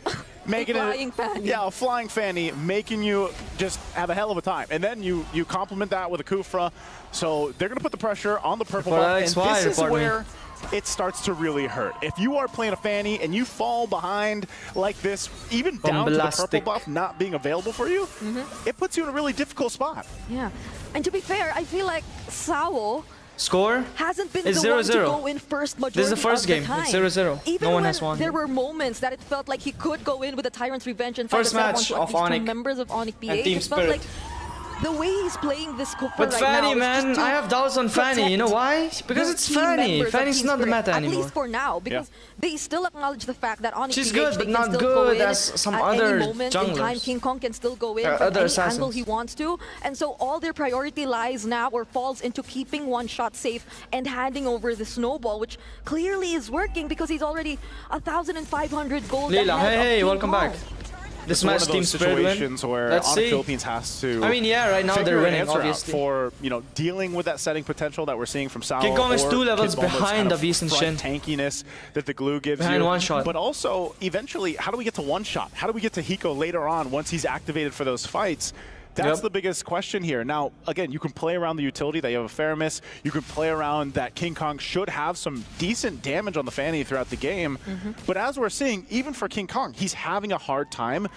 Making Fanny. Yeah, a flying Fanny, making you just have a hell of a time. And then you complement that with a Kufra. So they're going to put the pressure on the purple buff. And this is where it starts to really hurt. If you are playing a Fanny and you fall behind like this, even down to the purple buff not being available for you, it puts you in a really difficult spot. Yeah. And to be fair, I feel like Sao score hasn't been the one to go in first majority This is the first game. It's 0-0. Even no one has won. There were moments that it felt like he could go in with a Tyrant's Revenge and first match of Onyx members of Onyx PH. And Team Spirit. Like the way he's playing this Cooper but right Fanny, now man, I have doubts on Fanny. You know why? Because it's Fanny. Fanny's not the meta anymore. At least for now, because they still acknowledge the fact that Onyx She's PH, good, but not good as some other junglers. In time, King Kong can still go in from any angle he wants to. And so all their priority lies now or falls into keeping one shot safe and handing over the snowball, which clearly is working because he's already 1,500 gold. Lila, hey, welcome back. This match Team Spirit situations where Onyx Philippines has to. I mean, yeah, right now they're winning, obviously. For dealing with that setting potential that we're seeing from Sao. King Kong is 2 levels behind the Davinci Shin. Tankiness that the glue gives behind you. One shot. But also, eventually, how do we get to one shot? How do we get to Hiko later on once he's activated for those fights? That's the biggest question here. Now, again, you can play around the utility that you have a Faramis. You can play around that King Kong should have some decent damage on the Fanny throughout the game. But as we're seeing, even for King Kong, he's having a hard time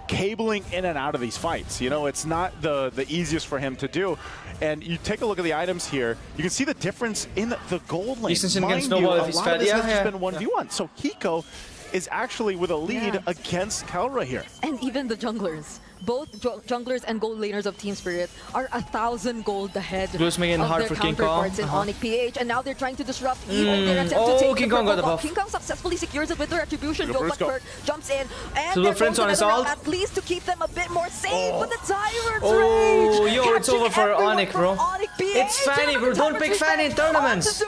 cabling in and out of these fights. You know, it's not the easiest for him to do. And you take a look at the items here, you can see the difference in the gold lane. Mind you, a lot of this has just been 1v1. So Hiko is actually with a lead against Kelra here. And even the junglers. Both junglers and gold laners of Team Spirit are 1,000 gold ahead of hard their for King Kong. counterparts in Onyx PH, and now they're trying to disrupt even their attempt to take King the Kong got the purple buff. King Kong successfully secures it with the retribution, though, but Kirk jumps in, and So they're the friends on his ult. at least to keep them a bit more safe, but the Tyrant's Oh, rage! yo, it's over for Onyx, bro. PH, It's Fanny, bro. Don't pick Fanny in tournaments.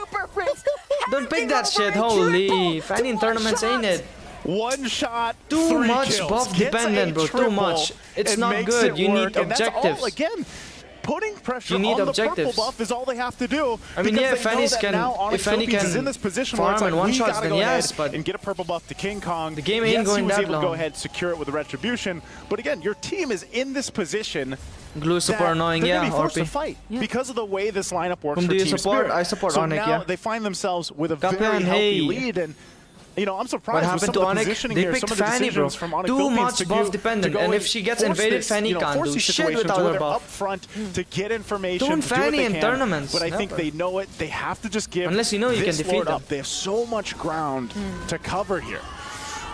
Don't pick that shit. Holy, Fanny in tournaments, ain't it? One shot, too much kills, buff dependent, bro. Too much. It's not good. You need objectives. All, again, putting pressure You need on objectives. the purple buff is all they have to do. I mean, yeah, if Fanny can, is in this position where farm it's like, and one we shots, gotta then go yes, ahead but and get a purple buff to King Kong. The game ain't yes, going he was that able long. to go ahead, secure it with the retribution. But again, your team is in this position. Glue is super annoying, they're yeah. gonna be forced to RP. fight because of the way this lineup works Whom for do you Team support? Spirit. I support so Onyx, now yeah. they find themselves with a Kaplan, very healthy hey. lead, and you know, I'm surprised What with happened some to of the Onyx? positioning They here, picked some of the Fanny, bro. decisions from Onyx Too Philippines much buff dependent, and if she gets invaded, Fanny can't do shit without her They're buff. up front to get information, Don't to do what Fanny they in can, tournaments, but I think never. they know it. They have to just give Unless you know you can this defeat Lord them. up. They have so much ground to cover here.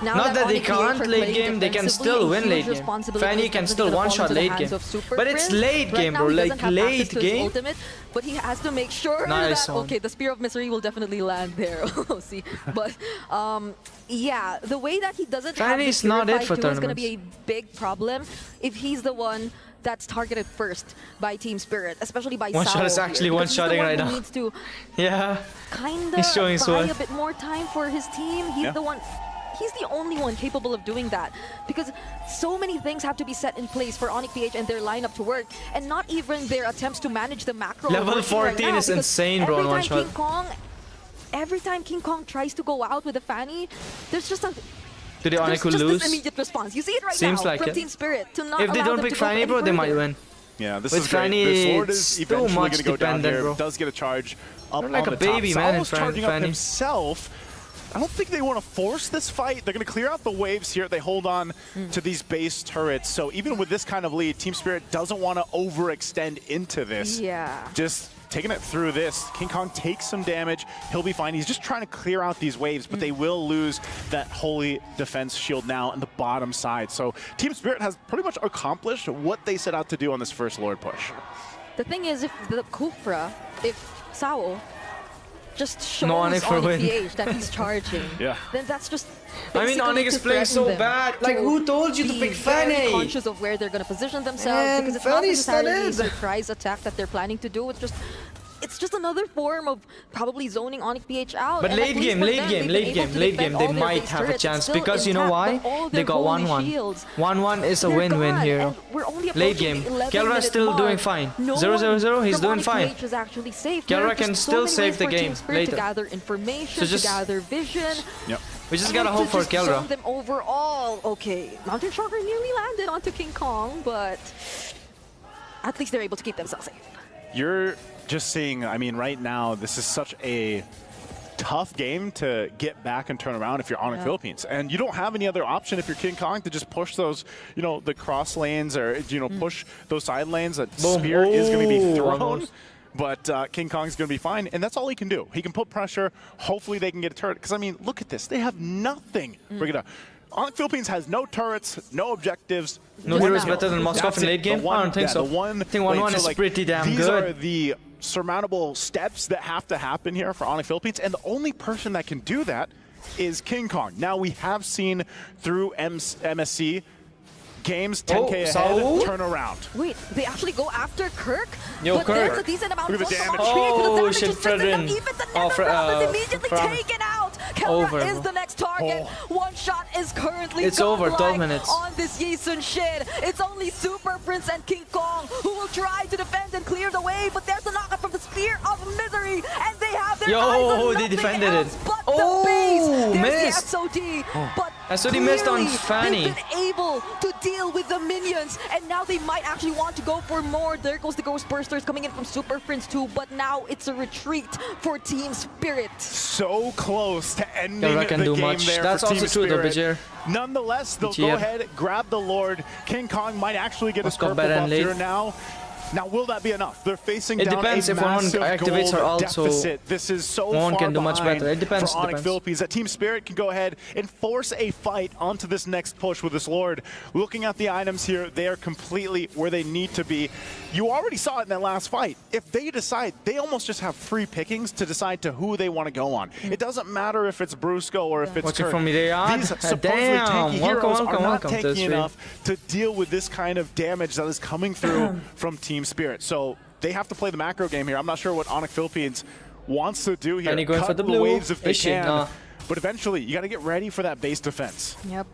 Now Not that they Onyx PH are can't late playing game, they can defensively, still a win huge late game. responsibility Fanny is can definitely still gonna fall one-shot into the late hands game. of Super But it's Prince. late Right game, now, bro, he like doesn't have late access to his game. ultimate, but he has to make sure Nice that one. okay, the Spear of Misery will definitely land there. We'll see, but yeah, the way that he doesn't Fanny's have not the it for is going to be a tournaments. big problem if he's the one that's targeted first by Team Spirit, especially by One Sao shot is here, actually because he's the one-shotting one right who now. Needs to Yeah. kind He's showing of his buy worth. a bit more time for his team. He's the one. He's the only one capable of doing that because so many things have to be set in place for Onyx PH and their lineup to work, and not even their attempts to manage the macro. Level are working right 14 now, is because insane, bro, in one shot. Every time King Kong tries to go out with a Fanny, there's just a Today Onyx will this lose. immediate response. You see it right Seems now like from it. Team Spirit to not If they allow don't them pick to go Fanny, any bro, they might further. win. Yeah, this With is great. Fanny, This Lord it's is too eventually much going to go down dependent, here. bro. Does get a charge up They're like on a the top. baby, man, in Sao's charging up Fanny. himself. I don't think they want to force this fight. They're going to clear out the waves here. They hold on to these base turrets. So even with this kind of lead, Team Spirit doesn't want to overextend into this. Yeah. Just taking it through this. King Kong takes some damage. He'll be fine. He's just trying to clear out these waves, but they will lose that holy defense shield now on the bottom side. So Team Spirit has pretty much accomplished what they set out to do on this first Lord push. The thing is, if the Kufra, if Sao just shows Onyx for Onyx win. PH that he's charging, then that's just I mean, Onyx is playing so bad. Like, who told you to pick Fanny? Conscious of where they're going to position themselves, Man, because it's Fanny's not necessarily a still in. surprise attack that they're planning to do. It's just another form of probably zoning Onyx PH out. But And at late least game, for late them, game, they've late been game, able to late defend game, they all their might base have a turrets. chance It's still because you know intact, why? but all They their got holy 1-1. shields, 1-1 is a they're win-win gone, here. and we're only Late approaching game. the 11 Kelra's minute still mark. doing fine. No 0-0-0, one he's from doing Onyx fine. PH is actually safe. Kelra There are can just so still many save ways the for Team game Spirit later. to gather information, So just- to gather vision. Yep. We just and gotta hope for just zone Kelra. them overall. Okay, Mountain Shocker nearly landed onto King Kong, but at least they're able to keep themselves safe. You're just seeing, I mean, right now, this is such a tough game to get back and turn around if you're Onyx Philippines. And you don't have any other option if you're King Kong to just push those, you know, the cross lanes or, you know, push those side lanes. A spear is going to be thrown. Almost. But King Kong's going to be fine, and that's all he can do. He can put pressure. Hopefully they can get a turret. Because, I mean, look at this. They have nothing. We're going to... Onyx Philippines has no turrets, no objectives. No hero is better than Moskov in late game? I don't think so. I I think 1-1 is pretty damn these good. These are the surmountable steps that have to happen here for Onyx Philippines, and the only person that can do that is King Kong. Now, we have seen through MSC games 10K ahead turn around. Wait, they actually go after Kirk? Yo, but Kirk. there's a decent amount Look of at the damage. damage. shit, Fredrin. Even the Nether is immediately Fram. taken out. Kelra Over, is bro. the next target. One shot is currently It's over, 12 godlike minutes. on this Yisun Shin. It's only Super Prince and King Kong who will try to defend and clear the way, but there's a knockup from the Spear of Misery, and they have their eyes on Yo, they nothing defended it. else but Oh, the base. There's missed. the SOD, but That's what he missed on Fanny. They've been able to deal with the minions, and now they might actually want to go for more. There goes the Ghost Bursters coming in from Super Prince 2, but now it's a retreat for Team Spirit. So close to ending the can do game much. there That's for also Team true though, Spirit. Bijir. Nonetheless, they'll go ahead, grab the Lord. King Kong might actually get his purple buff here now. Now, will that be enough? They're facing down depends a if one massive activates her gold also. deficit. This is so One far can do much behind better. It depends. for Onyx Philippines that Team Spirit can go ahead and force a fight onto this next push with this Lord. Looking at the items here, they are completely where they need to be. You already saw it in that last fight. If they decide, they almost just have free pickings to decide to who they want to go on. It doesn't matter if it's Brusco or if it's Watching Kurt. from Riyadh. These supposedly tanky heroes are not welcome tanky enough to deal with this kind of damage that is coming through from Team Spirit. So they have to play the macro game here. I'm not sure what Onyx Philippines wants to do here. Going Cut for the the blue. waves if they can. No. But eventually, you got to get ready for that base defense. Yep.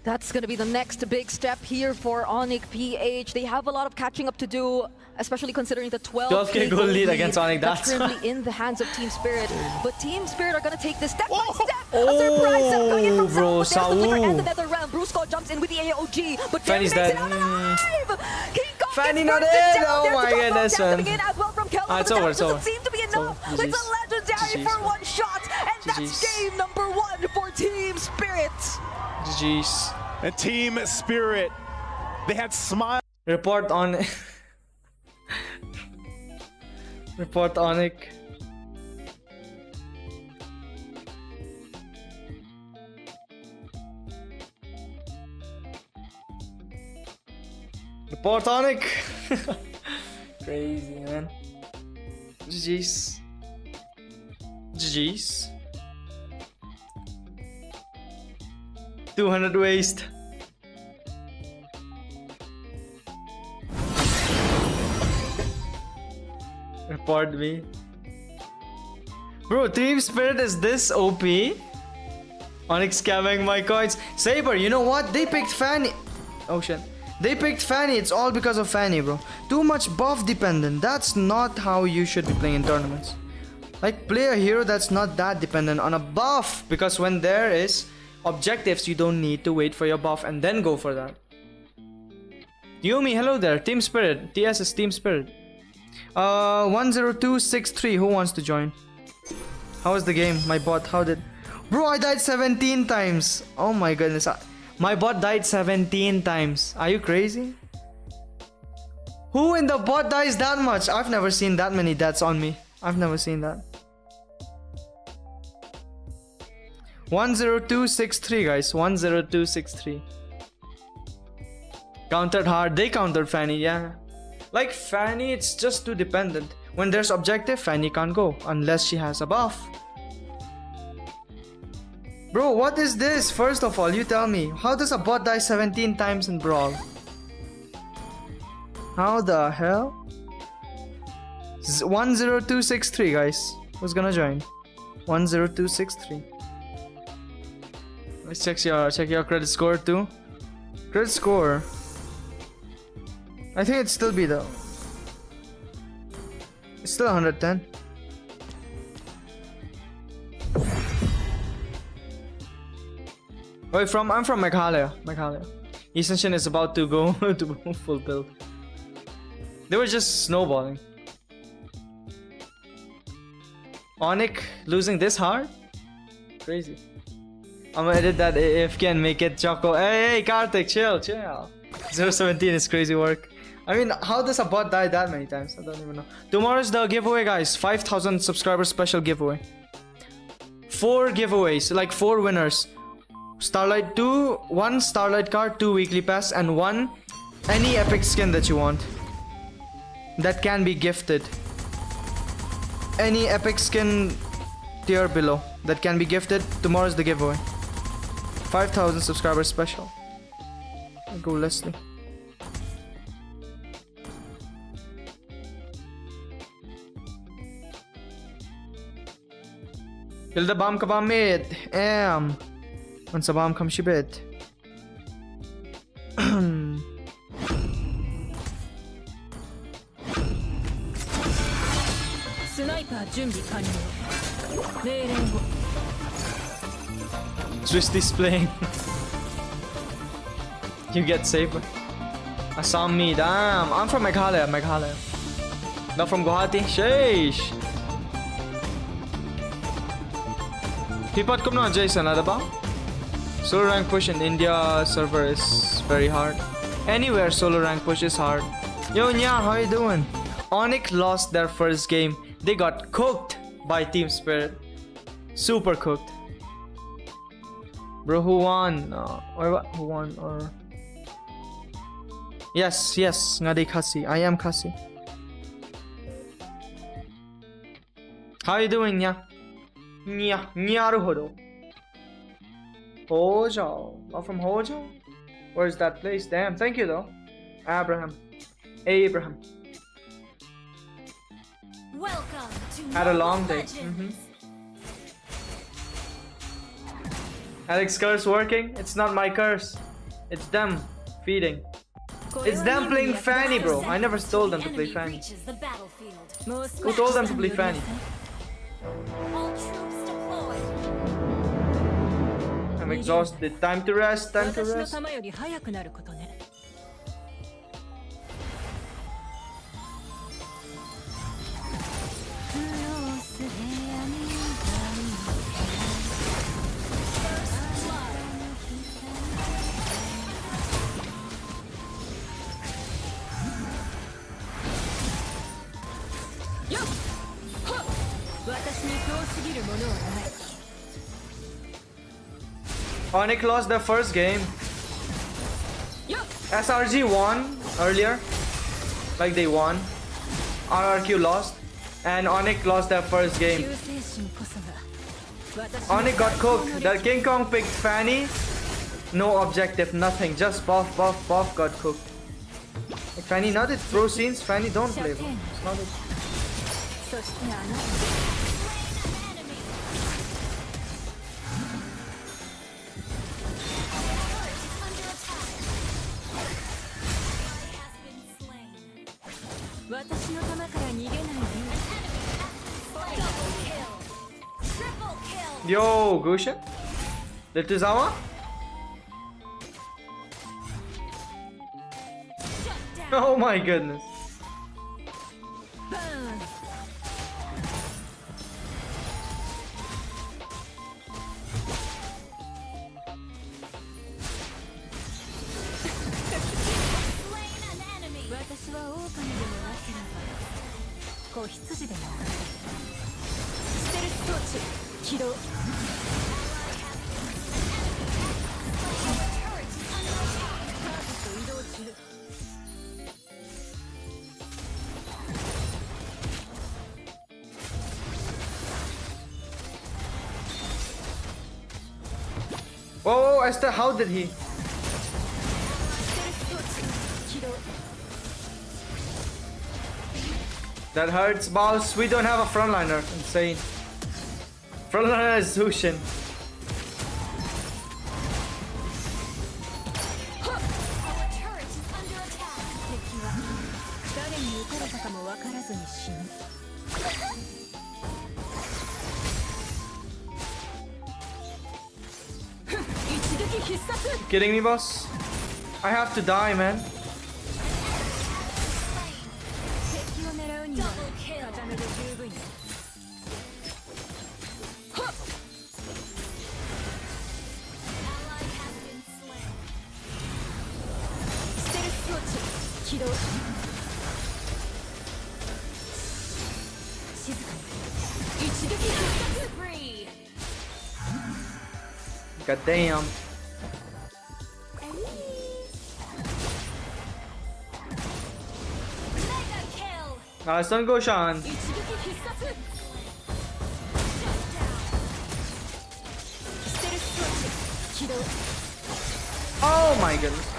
That's going to be the next big step here for Onyx PH. They have a lot of catching up to do, especially considering the 12K goal lead against Onyx. That's currently in the hands of Team Spirit. But Team Spirit are going to take this step by step. A surprise step coming in from South, but there's the flicker and the nether realm. Brusco jumps in with the AOG, but Fanny's dead. King Kong Fanny not dead! Oh my goodness, man. Coming in as well from Kelvin, It's but over, that it's over. doesn't seem to be enough. It's a legendary for one shot, and that's game number 1 for Team Spirit. GG's. And Team Spirit, they had smile. Report on Report Onyx. Report Onyx. Crazy, man. GG's. GG's. 200 waste. Report me. Bro, Team Spirit is this OP? Onyx scamming my coins. Saber, you know what? They picked Fanny. Oh shit. They picked Fanny. It's all because of Fanny, bro. Too much buff dependent. That's not how you should be playing in tournaments. Like, play a hero that's not that dependent on a buff. Because when there is objectives, you don't need to wait for your buff and then go for that. Yumi, hello there. Team Spirit. TS is Team Spirit. 10263. Who wants to join? How was the game? My bot, how did... Bro, I died 17 times. Oh my goodness. My bot died 17 times. Are you crazy? Who in the bot dies that much? I've never seen that many deaths on me. I've never seen that. 10263, guys. 10263. Countered hard. They countered Fanny, yeah. Like Fanny, it's just too dependent. When there's objective, Fanny can't go unless she has a buff. Bro, what is this? First of all, you tell me. How does a bot die 17 times in Brawl? How the hell? 10263, guys. Who's gonna join? 10263. Let's check your credit score too. Credit score. I think it'd still be though. It's still 110. Wait, I'm from Meghalaya. Eastern Shin is about to go to go full build. They were just snowballing. Onyx losing this hard? Crazy. I'm gonna edit that AFK and make it Choco. Hey, Karthik, chill. 017 is crazy work. I mean, how does a bot die that many times? I don't even know. Tomorrow's the giveaway, guys. 5,000 subscribers special giveaway. 4 giveaways, like 4 winners. Starlight 2, 1 Starlight card, 2 weekly pass, and 1 any epic skin that you want. That can be gifted. Any epic skin tier below that can be gifted. Tomorrow's the giveaway. 5,000 subscribers special. Go Leslie. Kill the bomb ka mid. Once the bomb comes, she bid. Sniper 準備完了。命令を。Twisty's playing. You get safe. Assami, damn. I'm from Meghalaya, Not from Guwahati. Sheesh. Pipat kum na Jason, ada ba? Solo rank push in India server is very hard. Anywhere solo rank push is hard. Yo, Nya, how you doing? Onyx lost their first game. They got cooked by Team Spirit. Super cooked. Bro, who won? Or what? Who won? Or yes, ngadi kasi. I am kasi. How you doing, Nya? Nyaruhodo. Hojo. Not from Hojo? Where's that place? Damn, thank you though. Abraham. Welcome to Had a long day. Alex curse working? It's not my curse. It's them feeding. It's them playing Fanny, bro. I never told them to play Fanny. Who told them to play Fanny? I'm exhausted. Time to rest. Onyx lost their first game. SRG won earlier. Like they won. RRQ lost. And Onyx lost their first game. Onyx got cooked. The King Kong picked Fanny. No objective, nothing. Just buff, got cooked. Like Fanny, not it. Pro scenes, Fanny don't play. Bro. It's not it. Yo, Gushin? Lituzawa? Oh my goodness. Whoa, Esther, how did he? That hurts, boss. We don't have a frontliner. Insane. Frontliner is Zushin. Kidding me, boss? I have to die, man. God damn. Nice one, Goshan. Oh my goodness.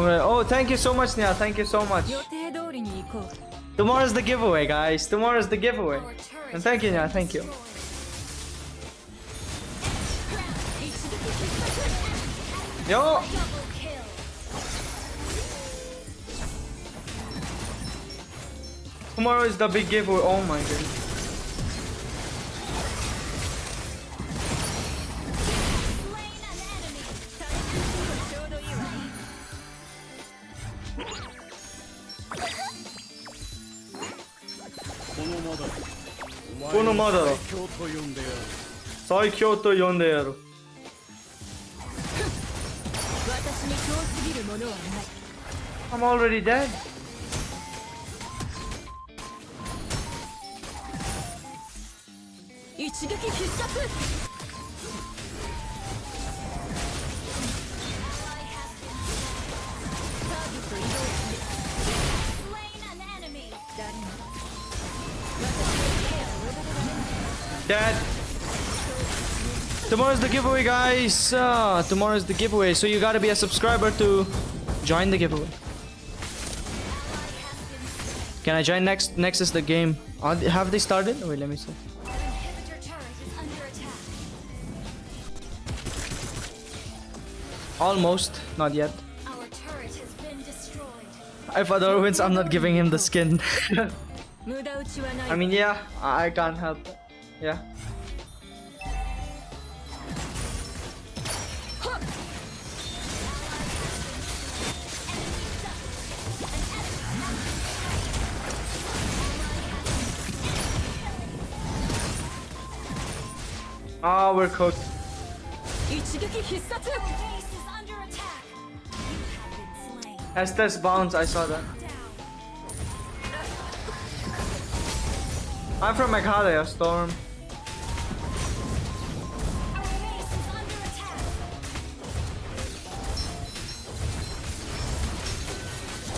Oh, thank you so much, Nia. Thank you so much. Tomorrow's the giveaway, guys. Tomorrow's the giveaway. And thank you, Nia. Thank you. Yo! Tomorrow is the big giveaway. Oh my goodness. Konomada. Saikyo to yondeyaru. I'm already dead. Dead. Tomorrow's the giveaway, guys. Tomorrow's the giveaway, so you gotta be a subscriber to join the giveaway. Can I join next? Next is the game. Have they started? Wait, let me see. Almost, not yet. If Ador wins, I'm not giving him the skin. I mean, yeah, I can't help it. Yeah. Ah, we're cooked. Estes bounce, I saw that. I'm from Meghalaya, Storm.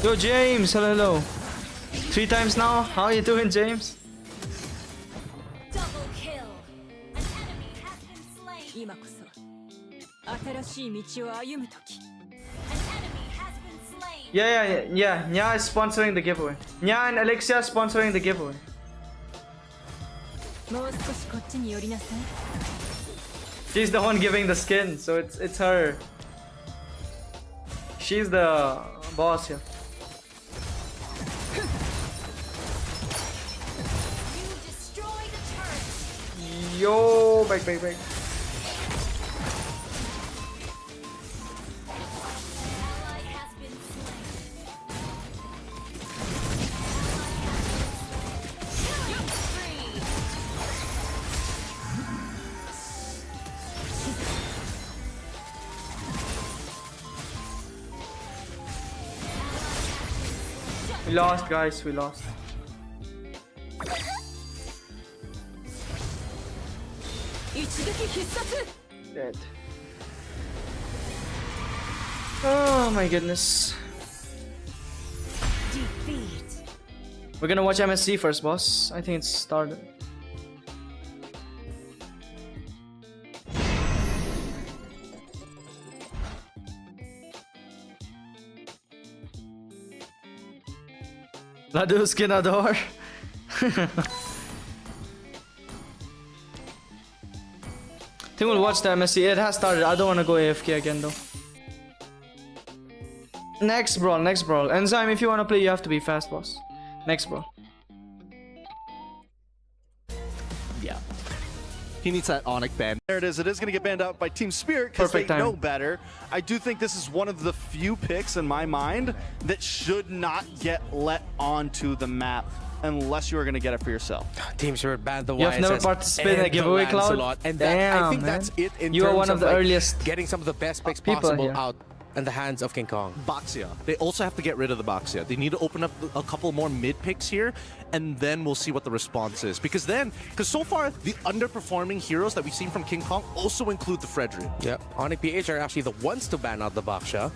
Yo, James, hello, hello. 3 times now. How you doing, James? Double kill. An enemy has been slain. An enemy has been slain. Yeah. Nya is sponsoring the giveaway. Nya and Alexia are sponsoring the giveaway. She's the one giving the skin, so it's her. She's the boss here. Yo, back. We lost, guys. We lost. Dead. Oh my goodness. Defeat. We're gonna watch MSC first, boss. I think it's started. Ladu Skinador. I think we'll watch the MSC. It has started. I don't want to go AFK again though. Next brawl. Enzyme, if you want to play, you have to be fast, boss. Next brawl. Yeah. He needs that Onyx ban. There it is. It is going to get banned out by Team Spirit because they Perfect time. know better. I do think this is one of the few picks in my mind that should not get let onto the map unless you are going to get it for yourself. Team Spirit banned the YSS. You have never participated in a giveaway, Cloud? And Damn, I think man. that's it in You are terms one of the like earliest getting some of the best picks people possible here. out in the hands of King Kong. Baxia. They also have to get rid of the Baxia. They need to open up a couple more mid picks here, and then we'll see what the response is. Because so far, the underperforming heroes that we've seen from King Kong also include the Frederick. Yep. Onyx PH are actually the ones to ban out the Baxia.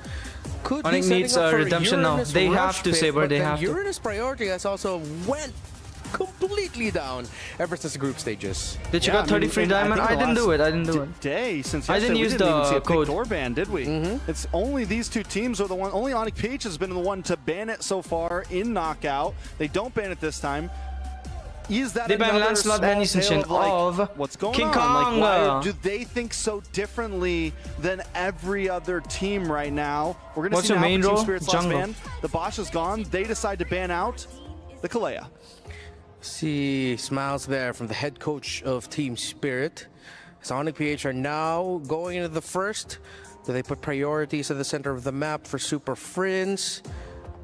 Could Onyx be setting needs up a for redemption now. Uranus They rush have to, pick, Saber, but they then have to. Uranus priority has also went completely down ever since the group stages. Did you got 33 diamond? I didn't do it. Today, since I didn't yesterday, use we didn't even see the a code. pick or ban, did we? It's only these two teams are the one. Only Onyx PH has been the one to ban it so far in Knockout. They don't ban it this time. is that They ban another Lancelot small and Isenshin tale of, like, of what's going King on? Kong. Like, why do they think so differently than every other team right now? We're going to see now main for Team role? Spirit's last Jungle. ban. The Bosch is gone. They decide to ban out the Kalea. See smiles there from the head coach of Team Spirit. Sonic PH are now going into the first. Do they put priorities at the center of the map for Super Friends?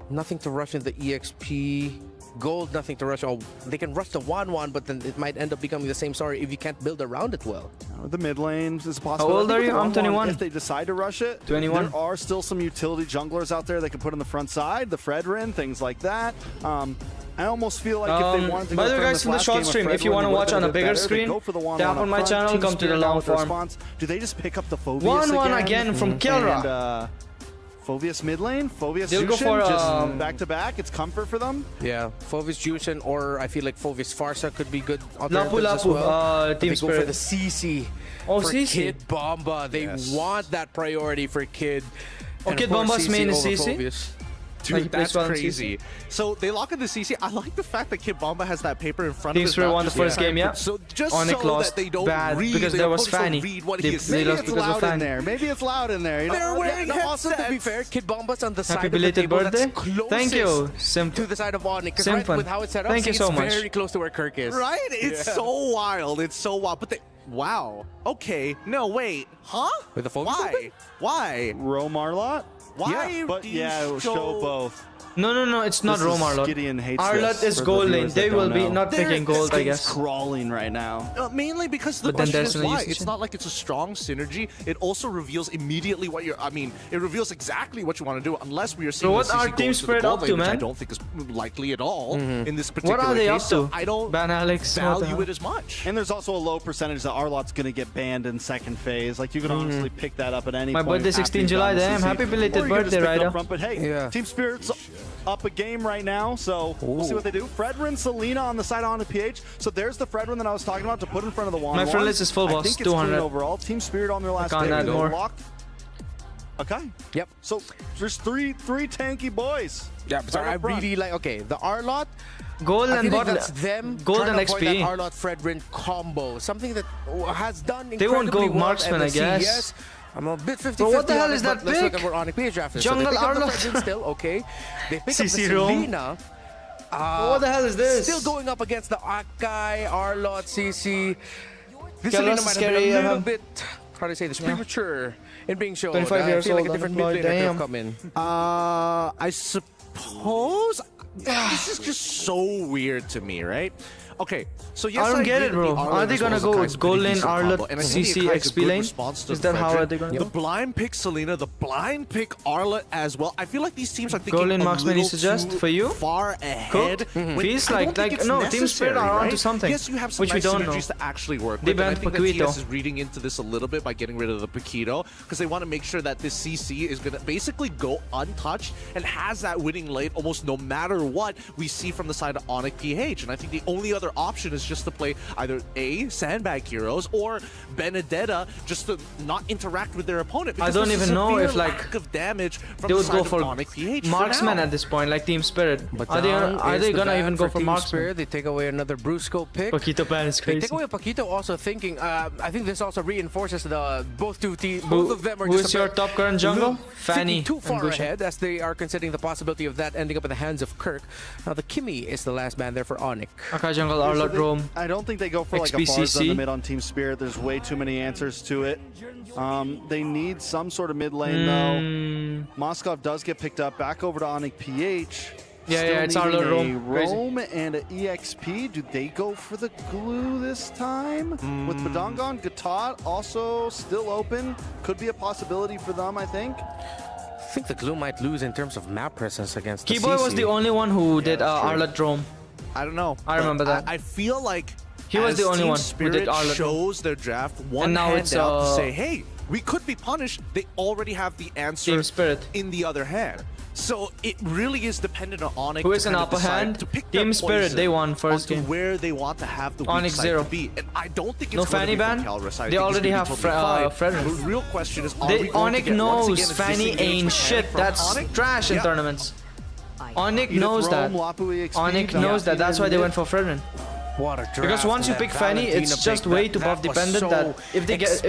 Nothing to rush into the EXP. Gold, nothing to rush. Oh, they can rush the 1-1, but then it might end up becoming the same story if you can't build around it well. The mid lanes is possible. How old are you? I'm 21. If they decide to rush it, 21. There are still some utility junglers out there they can put on the front side, the Fredrin, things like that. I almost feel like if they wanted to by go the way, from guys, this in the last short game of stream, if Fredrin, you want to they would watch have on a been bigger better. They screen, go for the 1-1 tap up on my front. channel, Team come to the Spirit long out with the form. response. Do they just pick up the Phoveus 1-1 again from Kilra. And, Phoveus mid lane, Phoveus They'll go Jushin, for, just back to back. It's comfort for them. Yeah, Phoveus Jushin, or I feel like Phoveus Farsa could be good Lapu alternatives as Lapu, well. Team They go for Spirit. the CC. Oh, for CC. Kid Bomba. They want that priority for Kid. Oh, And Kid of course, Bomba's main is over CC? Phoveus. Dude, Like, he plays that's well in crazy. So they lock in the CC. I like the fact that Kid Bomba has that paper in front Team of his Spirit mouth won the just first to game, yeah. So just Onyx so lost that they don't bad read, because the there was opponents don't Fanny. read what They he is they saying. lost It's because of loud in Fanny. there. Maybe it's loud in there. You know? They're wearing no, headset, to be fair. Kid Bomba's on the side Happy of the belated table birthday. that's closest Thank you. to the side of Onyx. Because right Simple. with how it's set up, Thank you see, so it's much. very close to where Kirk is. Right? It's so wild. It's so wild. But they, wow. Okay. No, wait. Huh? With the Phoveus Why? open? Why? Romarlot? Why? But do you yeah, show both. No, it's not This is Romarlot. Gideon hates Arlott this is for the gold lane. viewers that They will don't be know. not picking gold, I guess. Crawling right now. Mainly because the But then question there's is no why. usage. It's not like it's a strong synergy. It also reveals immediately what you're. I mean, it reveals exactly what you want to do, unless we are seeing. So what the CC are go Team into the Spirit gold up lane, to, which I man? don't think is likely at all in this particular What are they case. up So to? I don't Ban Alex. what the value hell? it as much. And there's also a low percentage that Arlot's going to get banned in second phase. Like, you can honestly pick that up at any My point. birthday, after 16 you've July, gotten damn. CC. Happy belated Or you can just birthday, pick it up Ryder. front, but hey, Yeah. Team Spirit's up a game right now, so we'll see what they do. Fredrin, Selena on the side on the PH. So there's the Fredrin that I was talking about to put in front of the 1-1. My friend list is full, I boss, think it's 200. clean overall. Team Spirit on their last can't pick. add They're more. locked. Okay. Yep. So there's three tanky boys. Yeah, but I really like, okay, the Arlott, Gold I and feel like bottom. that's them Gold trying and to avoid that XP. Arlott Fredrin combo. Something that has done They won't incredibly go well marksman, I MSC, guess. Yes. I'm a bit 50-50 Bro, what the hell on it, is but that let's look pick? at where Onyx PH drafted. Jungle so they pick up the Arlott. Fredrin still, okay. They pick up the CC roam. Selena. What the hell is this? Still going up against the Akai, Arlott, CC. This Kellos Selena is might have scary, been a little yeah. bit, how do I say this, premature in being shown. 25 I years feel like old, a different unemployed, mid laner could have damn. come in. I suppose this is just so weird to me, right? Okay, so yes, I don't get agree it, that bro. the Are they Arlott gonna was go a with gold lane, decent Arlott, combo, and I think CC, the Akai is a XP good lane? response to Is that how Fredrin. are they gonna The go? blind pick Selena, the blind pick Arlott as well. I feel like these teams are thinking Gold lane a marksman you little suggest too for you? far ahead. when Feels I like- don't think like, it's no, Team Spirit necessary, are onto right? something, Yes, you have some which we nice don't know. synergies to actually work They with. And I banned think that Paquito. TS is reading into this a little bit by getting rid of the Paquito because they want to make sure that this CC is going to basically go untouched and has that winning lane almost no matter what we see from the side of Onyx PH. And I think the only other option is just to play either Sandbag Heroes or Benedetta just to not interact with their opponent. I Because don't there's a even know severe if like lack of damage from they the would side go of for Onyx PH marksman now. at this point, like Team Spirit. But Are they is the gonna ban even go for Team marksman? Spirit. They take away another Brusco pick. Paquito ban is They crazy. take away Paquito also thinking, I think this also reinforces the both of them are Who just is your top current jungle? Fanny. thinking too and far Gushin. ahead as they are considering the possibility of that ending up in the hands of Kirk. Now the Kimmy is the last man there for Onyx. Akai jungle, Arlott roam. I don't think they go for like a XPCC. Farza on the mid on Team Spirit. There's way too many answers to it. They need some sort of mid lane though. Moskov does get picked up back over to Onyx PH. Yeah, Still it's needing Arlott roam. a Crazy. roam and an EXP. Do they go for the glue this time? With Badongon, Gatot also still open. Could be a possibility for them, I think. I think the Glue might lose in terms of map presence against the Keyboy was CC. the only one who did Arlott roam. I don't know. I remember but that. I feel like He was as the only Team one who Spirit did Arlott. shows their draft one And now hand it's, out to say, hey, we could be punished. They already have the answer Team Spirit. in the other hand. So it really is dependent on Onyx. Who is to an kind of upper decide hand? to pick Team their Spirit, poison they won first onto game. where they want to have the weak Onyx side 0. to be. And I don't think it's No going to Fanny be from ban? Calrus. I They think it's already gonna be have totally fine. Fredrin. The real question is, are we going Onyx to get once again knows a Fanny disengaged ain't mechanic shit. from That's Onyx? trash in Yeah. tournaments. Onyx Edith knows that. Rome, Lapu EXP, Onyx Valkyrie knows that. That's why they mid. went for Fredrin. Because once you pick Fanny, it's just way too buff dependent that if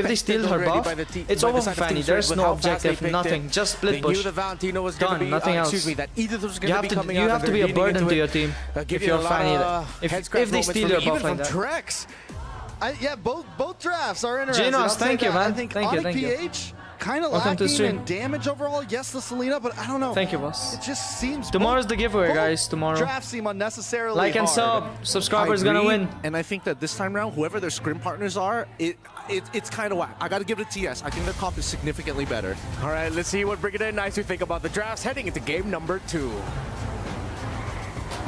they steal her buff, it's over for Fanny. There's no objective, nothing, just split push. Done, nothing else. You have to be a burden to your team if you're Fanny. If they steal your buff like that. Yeah, both drafts are interesting. Genos, thank you, man. I think Thank you. PH kind of lacking in damage overall. Yes, the Selena, but I don't know. Thank you, boss. It just seems tomorrow's the giveaway, guys. Tomorrow. Drafts seem unnecessarily like and hard. subscribers gonna win. And I think that this time around, whoever their scrim partners are, it's kind of whack. I gotta give it to TS. I think their comp is significantly better. All right, let's see what Brigida and Nice think about the drafts heading into game number 2.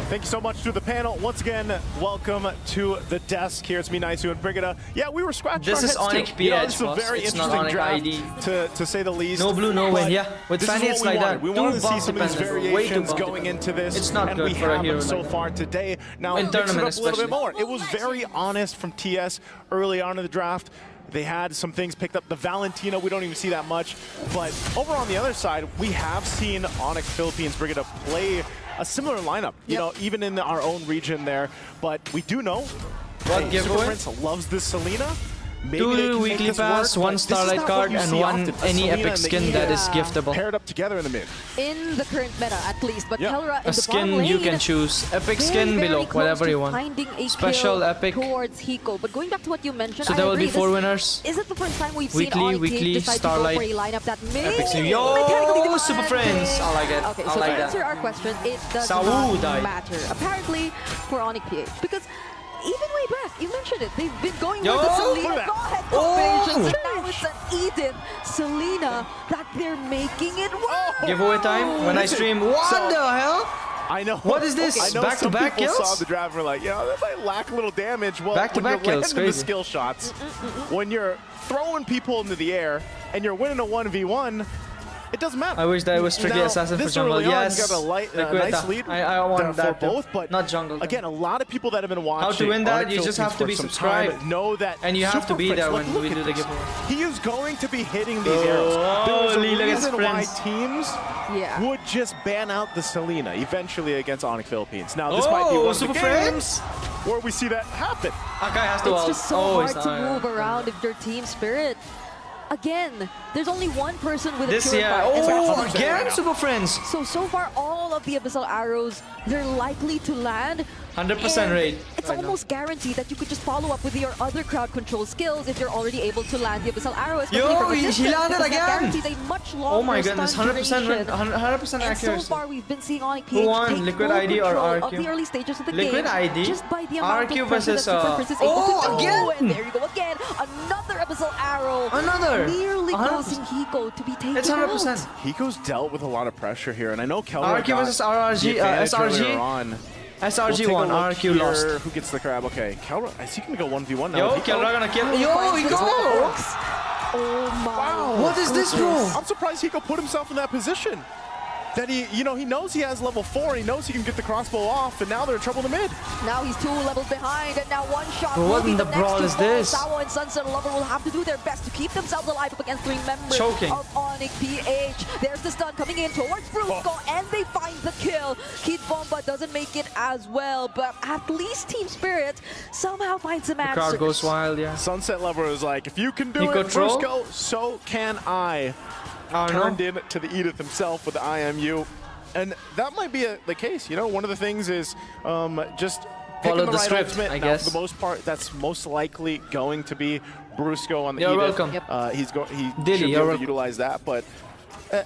Thank you so much to the panel. Once again, welcome to the desk. Here it's me, Naisu, and Brigida. Yeah, we were scratching our heads. This is Onyx PH, this is a very interesting draft, to say the least. No blue, no win. Yeah, with Fanny it's like that. We wanted to see some of these variations going into this. It's not good for a hero so far today. Now, mix it up a little bit more. It was very honest from TS early on in the draft. They had some things picked up. The Valentina, we don't even see that much. But over on the other side, we have seen Onyx Philippines Brigida play a similar lineup, you know, even in our own region there. But we do know what giveaway? Prince loves this Selena. Maybe 2 weekly pass, 1 Starlight card, and 1 any epic skin that is giftable. Paired up together in the mid. In the current meta, at least. But Kelra in a the skin bottom lane, you can choose. Epic skin very below, whatever you want. Finding a Special, kill epic. towards Hiko. But going back to what you mentioned, So there will be 4 winners. Is it the first time we've weekly, seen decide Starlight, to go for a lineup that may yo, super friends. I like it. Okay, I so like to answer that. our question, it does not matter. Apparently, for Onyx PH. Because even way back, you mentioned it, they've been going with the Selena go-ahead combinations, and now it's an Eden Selena that they're making it work. Giveaway time when I stream. What the hell? I know. What is this? I know Back-to-back some people kills? saw the draft and were like, yeah, that might lack a little damage. Well, Back-to-back when you're kills, landing the crazy. skill shots, when you're throwing people into the air and you're winning a 1v1, it doesn't matter. I wish that was strictly now, assassin for this jungle. early on, Yes, you got a nice lead. I want that for both, but not jungle. Again, a lot of people that have been watching. How to win that? Onyx You just have to be for some time subscribed. know that, and you have to be there when look we at do the this. giveaway. He is going to be hitting these arrows. There's a reason why teams would just ban out the Selena eventually against Onyx Philippines. Now, this might be one of the games where we see that happen. Akai has to It's just so hard to move around if your team spirit. Again, there's only one person with a purifier. Oh, again, super friends. So far, all of the Abyssal Arrows, they're likely to land. 100% rate. It's almost guaranteed that you could just follow up with your other crowd control skills if you're already able to land the Abyssal Arrow. Yo, he landed again! That guarantees a much longer Oh my goodness, 100% accuracy. And so far, we've been seeing Onyx Who PH won, take Liquid full ID or control RQ? of the early stages of the Liquid game. ID? Just by the amount RQ of pressure versus, that Super Prince is able to do. again! And there you go again. Another Abyssal Arrow. Another! Nearly causing Hiko to be taken It's 100%. out. Hiko's dealt with a lot of pressure here, and I know Kelra RQ versus RRG, SRG. SRG won, RQ lost. Who gets the crab? Okay, Kelra, is he gonna go 1v1 now? Yo, Kelra gonna kill. Yo, Hiko! Oh my. Wow. What is this, bro? I'm surprised Hiko put himself in that position. That he knows he has level 4, he knows he can get the crossbow off, and now they're in trouble in the mid. Now he's 2 levels behind, and now one shot. Bro, what in the brawl is this? Sawo and Sunset Lover will have to do their best to keep themselves alive up against 3 members of Onyx PH. There's the stun coming in towards Brusco, and they find the kill. Kid Bomba doesn't make it as well, but at least Team Spirit somehow finds some answers. The crowd goes wild, yeah. Sunset Lover is like, if you can do Hiko it, Brusco, so can I. Turned in to the Edith himself with the IMU. And that might be the case, you know? One of the things is just follow the the right script, ultimate. I now, guess. for the most part, that's most likely going to be Brusco on the You're Edith. welcome. He Dilly, should be you're able to welcome. utilize that, but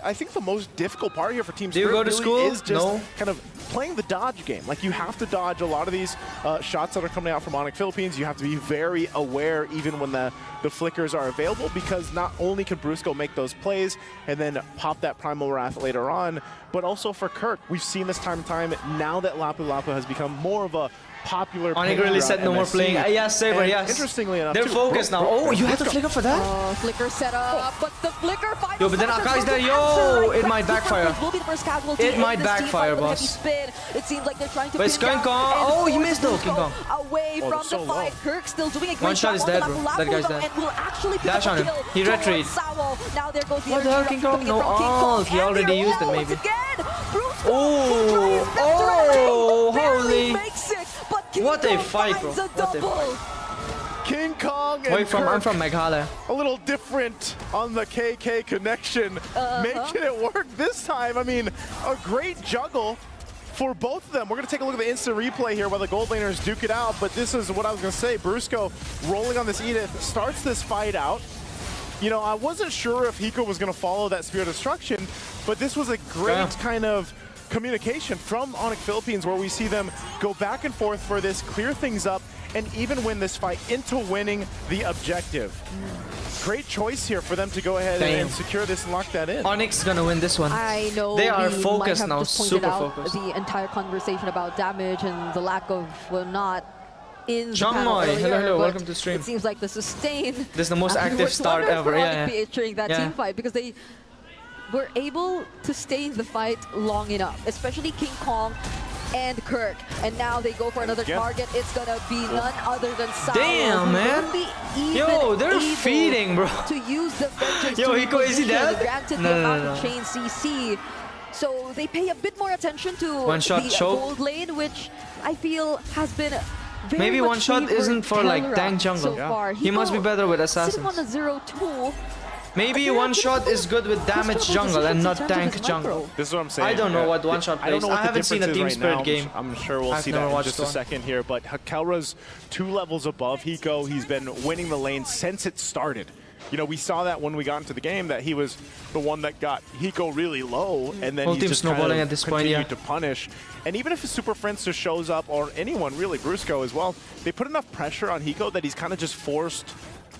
I think the most difficult part here for Team Do you Spirit go to really school? is just No. kind of playing the dodge game. Like, you have to dodge a lot of these shots that are coming out from Onyx Philippines. You have to be very aware even when the flickers are available, because not only can Brusco make those plays and then pop that Primal Wrath later on, but also for Kirk. We've seen this time and time now that Lapu Lapu has become more of a popular Onyx really said no more MSC. playing. Yes, Saber, And yes. interestingly enough, they're too, focused now. Oh, you had to flicker for that? Flicker set up, but the flicker finds Yo, but then Akai's there. Yo, it might backfire. Will be the first casualty It in might this team backfire, fight with a boss. heavy spin. It seems like they're trying to But it's pin King down Kong. and Oh, he force missed though, Brusco King Kong. away from so the fight. low. Kirk still doing a great One shot job is on dead, the bro. Lapu That guy's Lapu, dead. and will actually pick Dash up on the him. kill He towards retreat. Sawo. Now there goes the What the other hell, King Kong? coming in No, from King Kong, he and already they're used it, all maybe. once again. Brusco Oh, drives left direction, oh, barely holy. makes it, but What a fight, bro. Finds a What a double. fight. King Kong and Where you from? I'm Kirk, from Meghalaya. a little different on the KK connection, making it work this time. I mean, a great juggle for both of them. We're going to take a look at the instant replay here while the gold laners duke it out, but this is what I was going to say. Brusco rolling on this Edith starts this fight out. You know, I wasn't sure if Hiko was going to follow that Spear Destruction, but this was a great kind of communication from Onyx Philippines where we see them go back and forth for this, clear things up, and even win this fight into winning the objective. Great choice here for them to go ahead and secure this and lock that in. Onyx is gonna win this one. I know they are we focused might have now, just pointed super out focused. the entire conversation about damage and the lack of, well, not in the Jungmoy, panel earlier, hello, but welcome to stream. It seems like the sustain. This is the most active start ever. Yeah, during that team fight because they were able to stay in the fight long enough, especially King Kong and Kirk, and now they go for another target. It's gonna be none other than Sao. Damn, man. Yo, they're feeding, bro. To use the vengeance. Yo, Hiko, is he dead? Granted No, the no, amount no. of chain CC. So they pay a bit more attention to One-shot the choke. gold lane, which I feel has been very maybe much one shot favored isn't for like Kelra tank jungle. so far. He must be better with Sitting on assassins. a 0-2. Maybe one shot is good with damage jungle and not tank jungle. This is what I'm saying. I don't know what one shot I don't plays. know what I the haven't seen a difference Team is right Spirit now. game. I'm sure we'll I've see never that in watched just a one. second here. But Kelra's 2 levels above Hiko. He's been winning the lane since it started. You know, we saw that when we got into the game that he was the one that got Hiko really low, and then Whole he team just snowballing kind of at this point, continued yeah. to punish. And even if a Super Friendster shows up, or anyone really, Brusco as well, they put enough pressure on Hiko that he's kind of just forced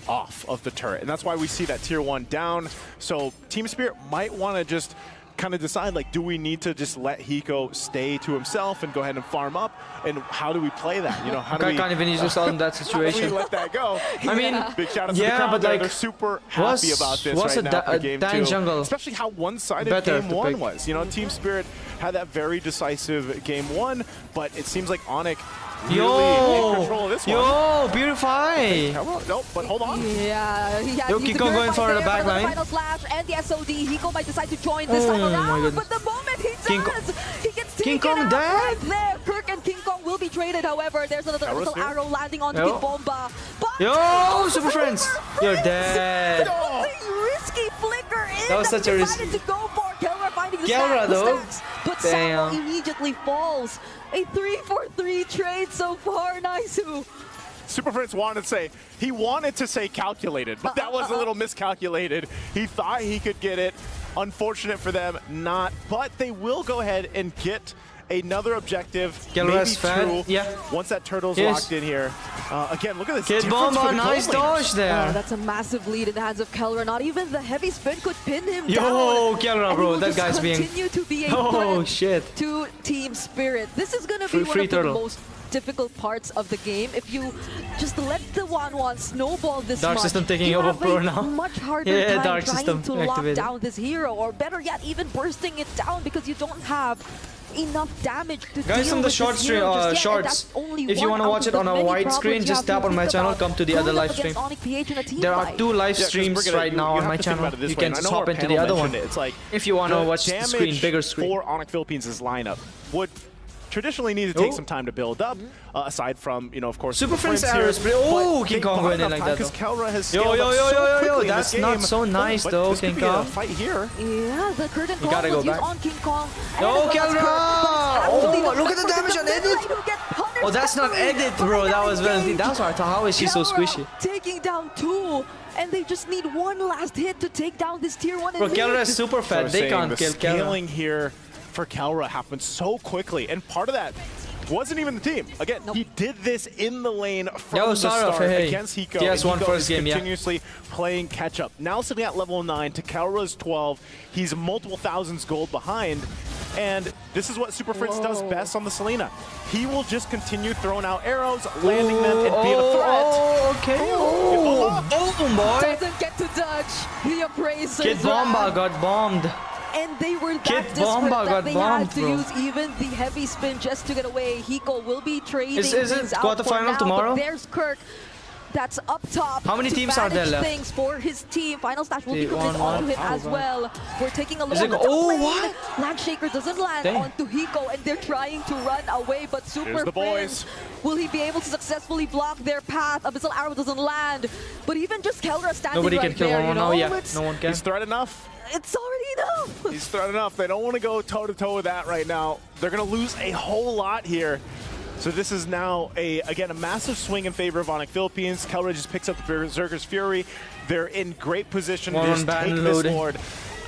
off of the turret, and that's why we see that tier 1 down. So Team Spirit might want to just kind of decide, like, do we need to just let Hiko stay to himself and go ahead and farm up, and how do we play that? You know, how do we can't even use yourself in that how do situation. we let that go? I mean, big shout out to the crowd but there. like, They're super happy about this what's right now for a game tank 2. jungle? Especially how one-sided Better game to 1 pick. was. You know, Team Spirit had that very decisive game 1, but it seems like Onyx really in control of this one. Yo, beautify. Nope, but hold on. Yeah, he had Yo, to use Kiko the going for the there, back but line. Final slash and the SOD. Hiko might decide to join this time Oh my around, goodness. but the moment he King does, he gets King taken Kong out dead? right there. Kirk and King Kong will be traded, however. There's another Arrows little here. arrow landing onto Yo. King Bomba. But Yo, Super Friends, you're dead. the risky flicker in That was such a decided to go for Kelra finding the Kelra, though. stacks, but Damn. Sao immediately falls. A 3-for-3 trade so far, Naisu. Super Prince wanted to say calculated, but that was a little miscalculated. He thought he could get it. Unfortunate for them, not. But they will go ahead and get another objective, Kelra's maybe 2, yeah. once that turtle's Yes. locked in here. Again, look at this Kid difference for Bomba, the nice gold laners. dodge there. That's a massive lead in the hands of Kelra. Not even the heavy spin could pin him Yo, down. Kelra, And bro, he will that just guy's being. continue to be a Oh threat shit. to Team Spirit. This is gonna be one Free of the turtle. most difficult parts of the game. If you just let the 1-1 snowball this Dark much, system taking you over have pro a now. much harder Yeah, time dark trying system to lock activated. down this hero, or better yet, even bursting it down because you don't have enough damage to Guys deal from the with short this stream, hero just yet, and shorts. that's only If you one want to out watch of it on the a many wide problems screen, you just have to tap on my think channel, about come to the going other up live against stream. Onyx PH in a team There are fight. 2 live Yeah, 'cause streams we're gonna- right now you on have my to think channel. about it this You way, can and I just know hop our into the panel other one. mentioned it. It's like if you want to the watch the screen, damage bigger screen. for Onyx Philippines' lineup would traditionally need to take Oh. some time to build up, aside from, you know, of course, Super Friends here. arrows, but oh, But King they Kong bought going in enough like time that, because Kelra has Yo, scaled yo, up yo, so yo, yo, quickly in that's this not game. so nice But though, this could King be a Kong. fight here. Yeah, the curtain call gotta was go used back. on King Kong. Yo, Kelra! Oh, look at the First damage in on the Edit. mid lane who get punished Oh, that's not heavily. Edit, bro. That was well. Engaged. That's why I thought, how is she so Kelra squishy? taking down 2, and they just need one last hit to take down this tier 1 in Bro, mid. Kelra is super So I fat. was They saying, can't the kill Kelra. scaling here for Kelra happened so quickly, and part of that wasn't even the team. Again, he did this in the lane from Yo, the Sarah, start hey. against Hiko. TS1 and Hiko first is game, yeah. continuously playing catch up. Now sitting at level 9 to Kelra's 12. He's multiple thousands gold behind. And this is what Super Fritz does best on the Selena. He will just continue throwing out arrows, landing them, and being a threat. Oh, okay. Oh, boom, boy. Doesn't get to dodge the appraisers. Kid Bomba got bombed. And they were that Kid desperate Bomba that got they bombed, had to bro. use even the heavy spin just to get away. Hiko will be trading Is it things out for quarterfinal now, tomorrow? But there's Kirk. that's up top. How many to teams are there manage left? things for his team. Final stash will be Okay, committed one, onto him one. as well. We're taking a look Is at it the go- top oh, lane. what? Landshaker doesn't land Dang. onto Hiko, and they're trying to run away, but Super the Prince, boys. will he be able to successfully block their path? Abyssal Arrow doesn't land, but even just Keldra standing Nobody right can kill there, one you now. know, Yeah, it's, no one can. He's threat enough. it's already enough. He's threat enough. They don't want to go toe-to-toe with that right now. They're going to lose a whole lot here. So this is now, again, a massive swing in favor of Onyx Philippines. Kelra just picks up the Berserker's Fury. They're in great position to just take this Lord.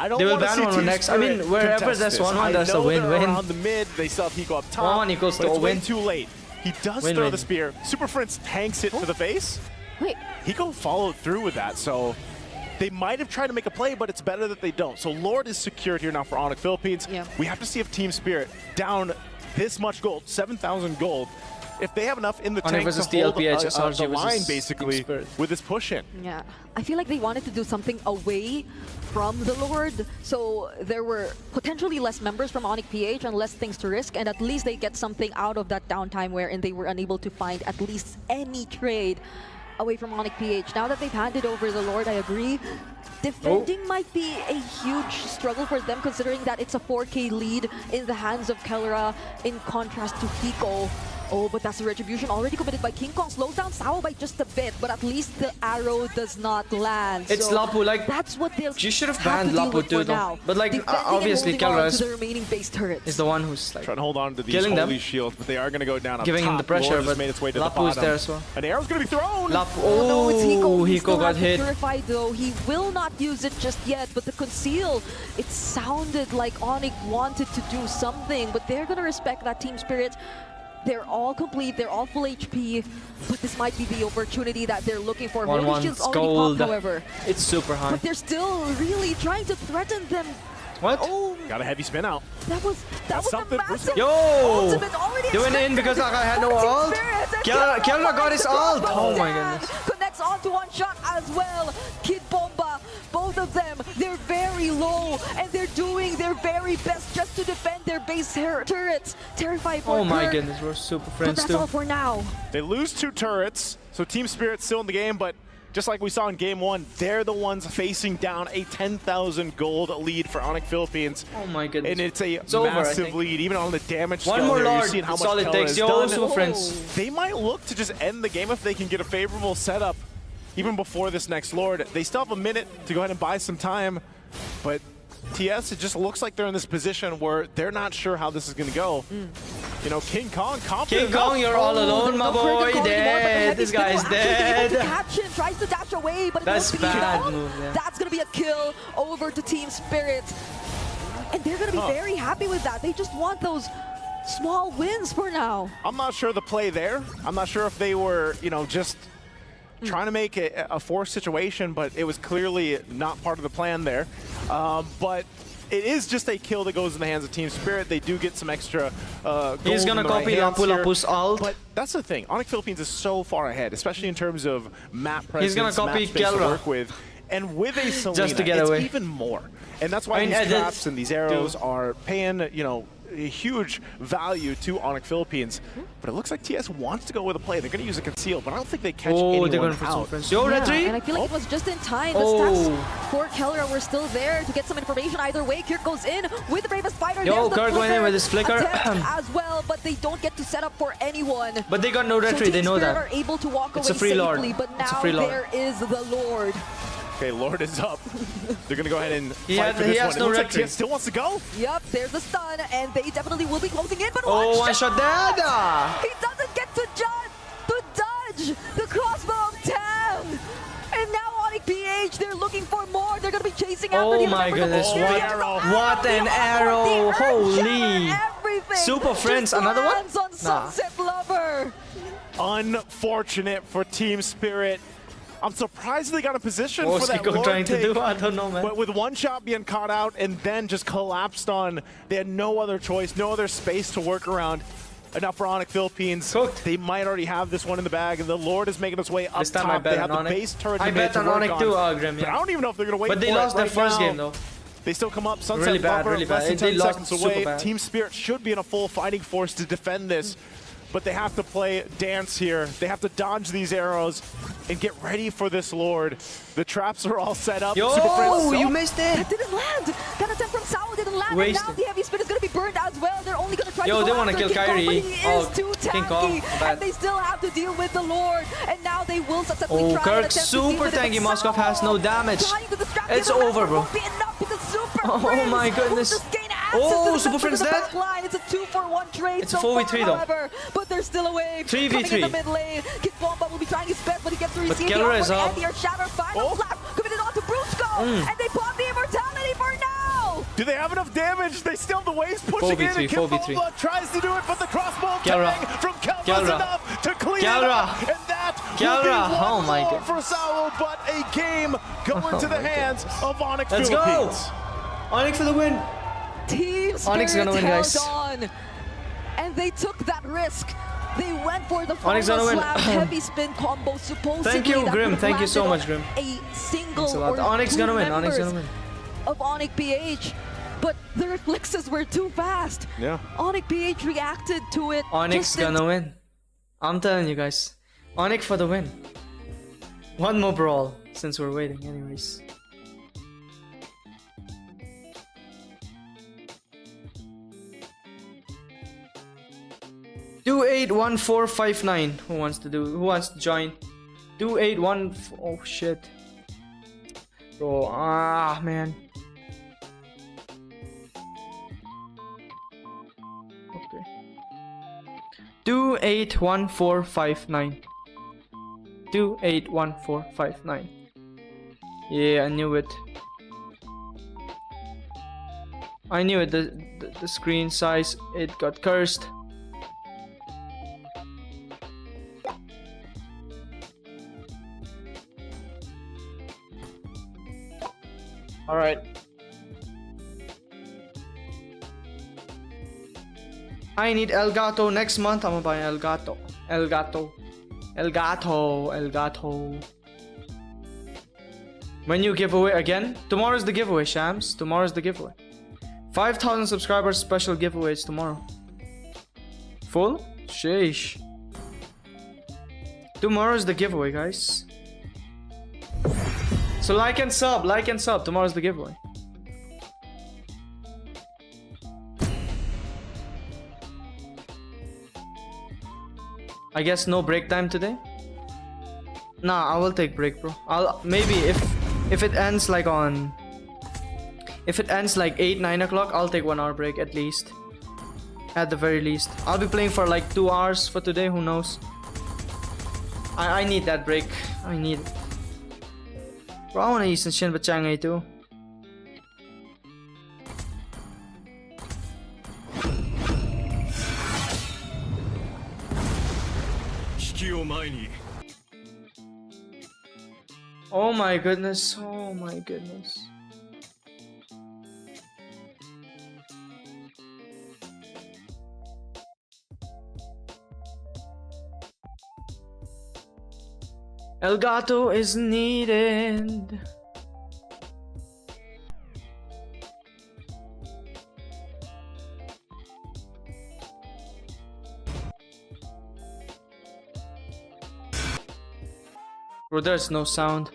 I don't They will want to ban see one Team next. I mean, Spirit wherever contest there's this. 1-1, that's I a know they're win-win. around the mid. They still have Hiko up top. 1-1 equals but to it's a way win. too late. He does Win-win. throw the spear. Super Prince tanks it to the face. Wait. Hiko followed through with that, so they might have tried to make a play, but it's better that they don't. So Lord is secured here now for Onyx Philippines. Yeah. We have to see if Team Spirit down this much gold, 7,000 gold, if they have enough in the Onyx tank to versus hold TLPH, the SRG line, versus basically, Team Spirit. with this push in. Yeah, I feel like they wanted to do something away from the Lord, so there were potentially less members from Onyx PH and less things to risk, and at least they get something out of that downtime wherein they were unable to find at least any trade away from Onyx PH. Now that they've handed over the Lord, I agree. Defending might be a huge struggle for them, considering that it's a 4K lead in the hands of Kelra in contrast to Hiko. Oh, but that's a retribution already committed by King Kong. Slows down Sao by just a bit, but at least the arrow does not land. It's so Lapu, like, that's what they'll you should have to banned deal Lapu with too, for though. now. But, like, Defending and obviously, holding on Kelra to the remaining base turrets. is the one who's like Trying to hold on to these killing holy them. shields, but they are going to go down up Giving top. him the pressure, Lord has but made its way to the Lapu is bottom. there as well. An arrow's going to be thrown. Lapu, Oh no, it's Hiko. He Hiko still got has the hit. Purify though. He will not use it just yet, but the Conceal, it sounded like Onyx wanted to do something, but they're gonna respect that team spirit. They're all complete, they're all full HP, but this might be the opportunity that they're looking for. Holy 1-1 Shield's already gold. popped, however. It's super high. But they're still really trying to threaten them. What? Oh, Got a heavy spin out. that was something. a massive Yo! ultimate already They went in expected. because I had no Team ult. Spirit, and Kelra got his ult. Oh my down. goodness. Connects onto one shot as well. Kid Bomba, both of them, they're very low and they're doing their very best just to defend their base turrets. Terrified for Oh my Kirk, goodness, we're super but friends that's too. all for now. They lose 2 turrets, so Team Spirit's still in the game, but just like we saw in Game 1, they're the ones facing down a 10,000 gold lead for Onyx Philippines. Oh my goodness. And it's a over, I massive think. lead, even on the damage One scale more here. You're Lord. seeing how That's much all it Kelra takes. has Yo, done. super friends. They might look to just end the game if they can get a favorable setup even before this next Lord. They still have a minute to go ahead and buy some time, but TS, it just looks like they're in this position where they're not sure how this is going to go. You know, King Kong, confident King Kong, you're all alone, my boy. Dead. This guy's dead. Catch him, tries to dash away, but That's it won't be bad enough. move, yeah. That's gonna be a kill over to Team Spirit, and they're gonna be very happy with that. They just want those small wins for now. I'm not sure the play there. I'm not sure if they were, you know, just trying to make a forced situation, but it was clearly not part of the plan there. But it is just a kill that goes in the hands of Team Spirit. They do get some extra gold. He's gonna in the copy right hands Lapu here. Lapu's ult. But that's the thing. Onyx Philippines is so far ahead, especially in terms of map presence, He's gonna copy map space to Kelra. work with. And with a Selena, Just to get it's away. even more. And that's why I mean, these that's- traps and these arrows are paying, you know, a huge value to Onyx Philippines. But it looks like TS wants to go with a play. They're going to use a conceal, but I don't think they catch Oh, anyone they're going for some out. friends. Yo, Yeah, retreat. and I feel like it was just in time. The Oh. stats for Kelra were still there to get some information either way. Kirk goes in with the bravest fighter. Yo, There's the Kirk went in with his flicker. attempt as well, but they don't get to set up for anyone. But they got no So retreat, Team they know Spirit that. are able to walk It's away a free Lord. safely, but It's a now free Lord. there is the Lord. Okay, Lord is up. They're going to go ahead and He fight had- for he this has one. no It looks like retreat. TS still wants to go. Yep, there's the stun, and they definitely will be closing in, but Oh, one shot! shot dead. He doesn't get to dodge the crossbow of Tam! And now Onyx PH, they're looking for more. They're going to be chasing after Oh the my members of the goodness, Warriors. what- The what an the arrow. the Earth Holy. Shatter, everything. Super Friends, Just another one? lands on Nah. Sunset Lover. Unfortunate for Team Spirit. I'm surprised they got a position What's for that Kiko Lord trying to take. do? I don't know, man. But with one shot being caught out and then just collapsed on, they had no other choice, no other space to work around. Enough for Onyx Philippines. Cooked. They might already have this one in the bag, and the Lord is making his way up This time top. I bet They have on the Onyx. base turret I in the mid bet to on work Onyx on. too, Grim, But yeah. I don't even know if they're going to wait But they for lost it their right first now. game, though. They still come up. Sunset Really bad, Lover, really less bad. than They 10 lost seconds super away. bad. Team Spirit should be in a full fighting force to defend this. but they have to play dance here. They have to dodge these arrows and get ready for this Lord. The traps are all set up. Yo, you missed it. That didn't land. That attempt from Sao didn't land. And now the heavy spin is going to be burned as well. They're only going to try to go they want to after kill King Kong, Kyrie. but he is too tanky. And they still have to deal with the Lord. And now they will successfully try Kirk, and attempt super to deal with tanky. it. Moskov has no damage. It's over, over, bro. Won't be enough because Super Oh my goodness. Oh, Super Friend's dead? It's a 2-for-1 trade It's a so 4v3 far, though. however, but there's still a wave 3v3. coming in the mid lane. Kid Bomba will be trying his best, but he gets to receive the Keller is offer. up. Anti-air shatter, final flash, committed onto Brusco, and they pop the immortality for now. Do they have enough damage? They still have the waves pushing 4v3, in, and Kid Bomba tries to do it, but the crossbow Kelra. tag from Kelva is Kelra. enough to clean Kelra. it up, and that Kelra. will be Oh one my more God. for Sao, but a game going to the hands of Onyx Let's Philippines. go. Onyx for the win. Team Onyx Spirit gonna win, held guys. on, and they took that risk. They went for the Onyx final gonna win. slap heavy spin combo. Supposedly, Thank you, that Grim. would have Thank you so landed much, Grim. A single Thanks a lot. or Onyx two gonna win. Onyx gonna members win. of Onyx PH, but the reflexes were too fast. Yeah. Onyx PH reacted to it. Onyx just in gonna win. I'm telling you guys. Onyx for the win. One more brawl since we're waiting anyways. Do 81459. Who wants to join? Do 814. Oh shit. Bro, man. Okay. Do 81459. Do 81459. Yeah, I knew it. I knew it. The screen size, it got cursed. Alright. I need Elgato next month. I'm gonna buy Elgato. Elgato. Elgato. Elgato. When you give away again? Tomorrow's the giveaway, Shams. Tomorrow's the giveaway. 5,000 subscribers special giveaways tomorrow. Full? Sheesh. Tomorrow's the giveaway, guys. So like and sub. Tomorrow's the giveaway. I guess no break time today. Nah, I will take break, bro. I'll maybe if it ends like on. If it ends like 8-9 o'clock, I'll take 1 hour break at least. At the very least, I'll be playing for like 2 hours for today. Who knows? I need that break. I need it. Bro, I wanna eat some Shin Bachangay too. Oh my goodness. Oh my goodness. Elgato is needed. Bro, there's no sound.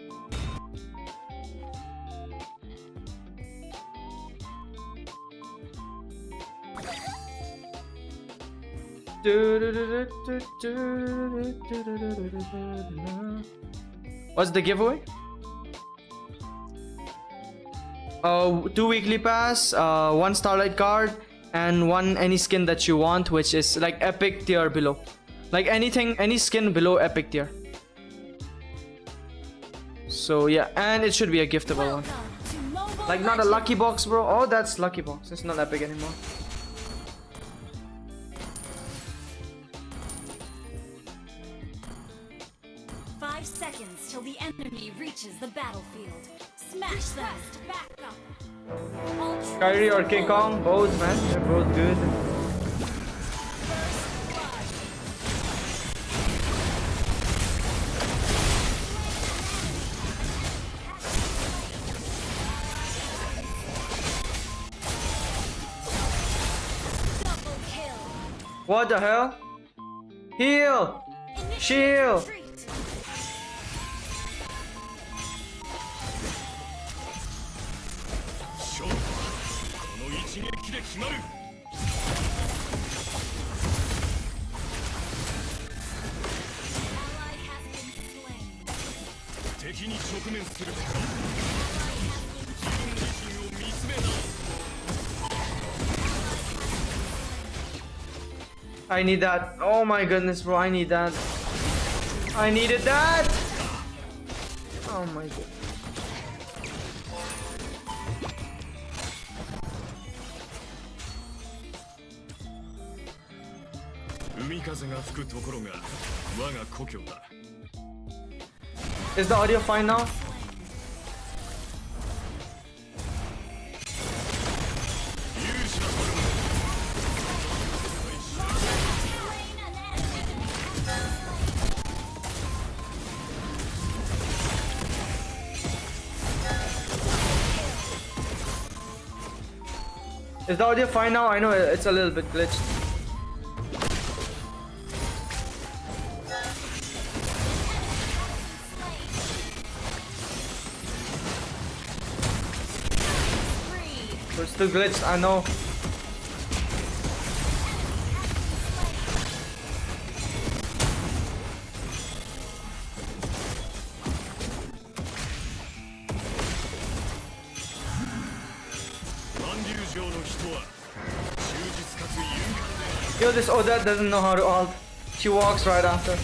What's the giveaway? 2 weekly pass, 1 starlight card, and 1 any skin that you want, which is like epic tier below. Like anything, any skin below epic tier. So yeah, and it should be a giftable one. Like not a lucky box, bro. Oh, that's lucky box. It's not epic anymore. Seconds till the enemy reaches the battlefield. Smash them. Back up. Kyrie or King Kong, both, man. They're both good. Double kill. What the hell? Heal! Shield! I need that. Oh my goodness, bro. I need that. I needed that. Oh my god. Is the audio fine now? Is the audio fine now? I know it's a little bit glitched. It's still glitched, I know. Yo, this Odette doesn't know how to ult. She walks right after.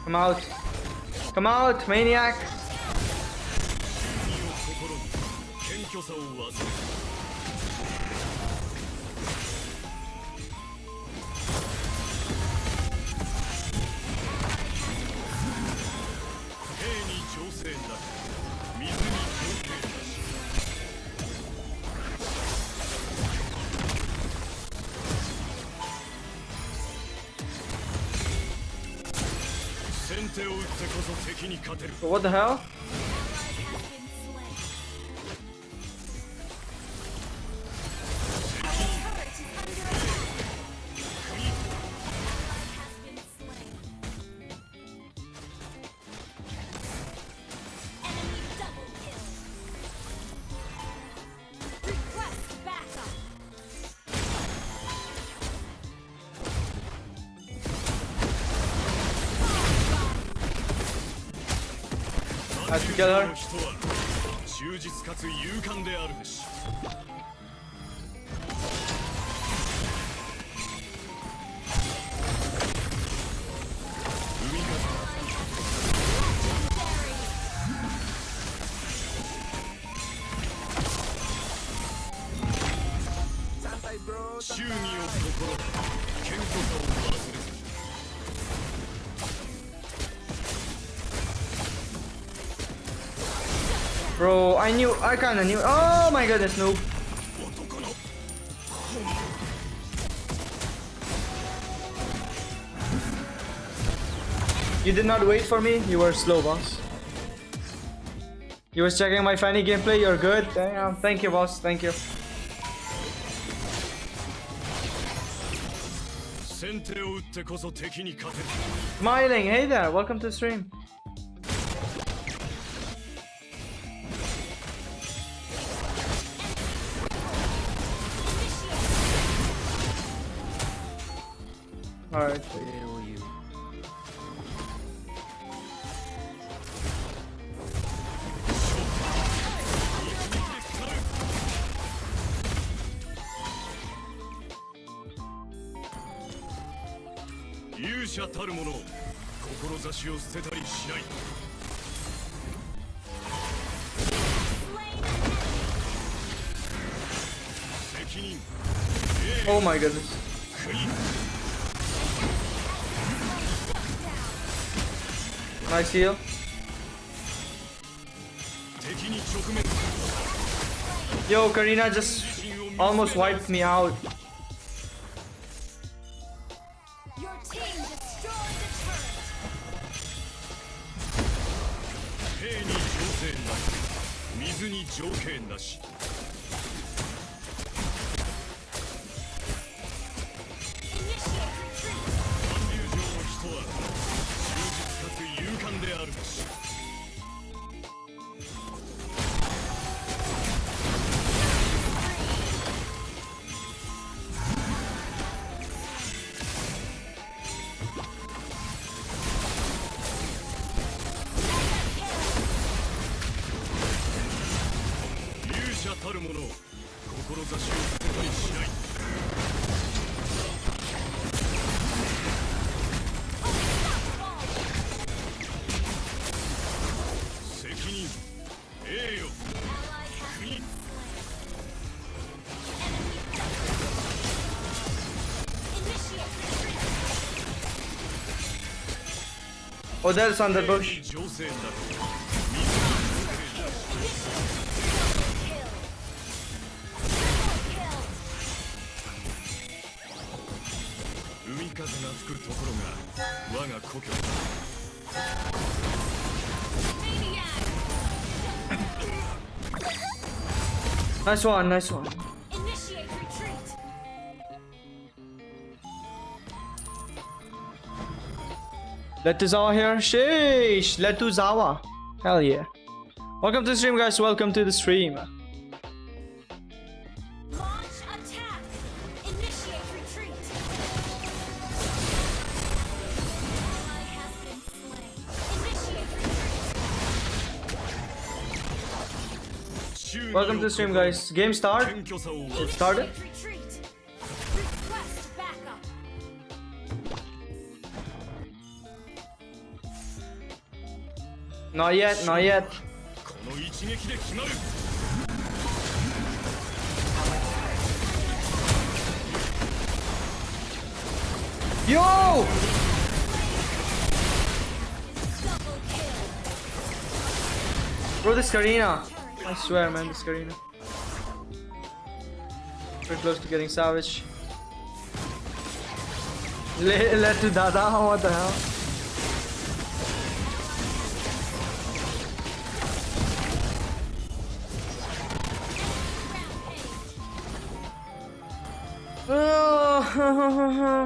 Come out. Come out, maniac. What the hell? I have to kill her. Bro, I kinda knew. Oh my goodness, noob. You did not wait for me? You were slow, boss. You was checking my funny gameplay, you're good? Damn, thank you, boss, thank you. Smiling, hey there, welcome to the stream. Alright. Oh my goodness. Nice heal. Yo, Karina just almost wiped me out. Your team destroyed the turret. Oh, there's on the bush. Nice one, nice one. Initiate retreat. Letuzawa here. Sheesh, Letuzawa. Hell yeah. Welcome to the stream, guys. Welcome to the stream. Launch attack. Initiate retreat. Ally has been slain. Initiate retreat. Welcome to the stream, guys. Game start. It started. Retreat. Request backup. Not yet, not yet. Yo! Bro, this Karina. I swear, man, this Karina. We're close to getting savage. Let to Dada, what the hell?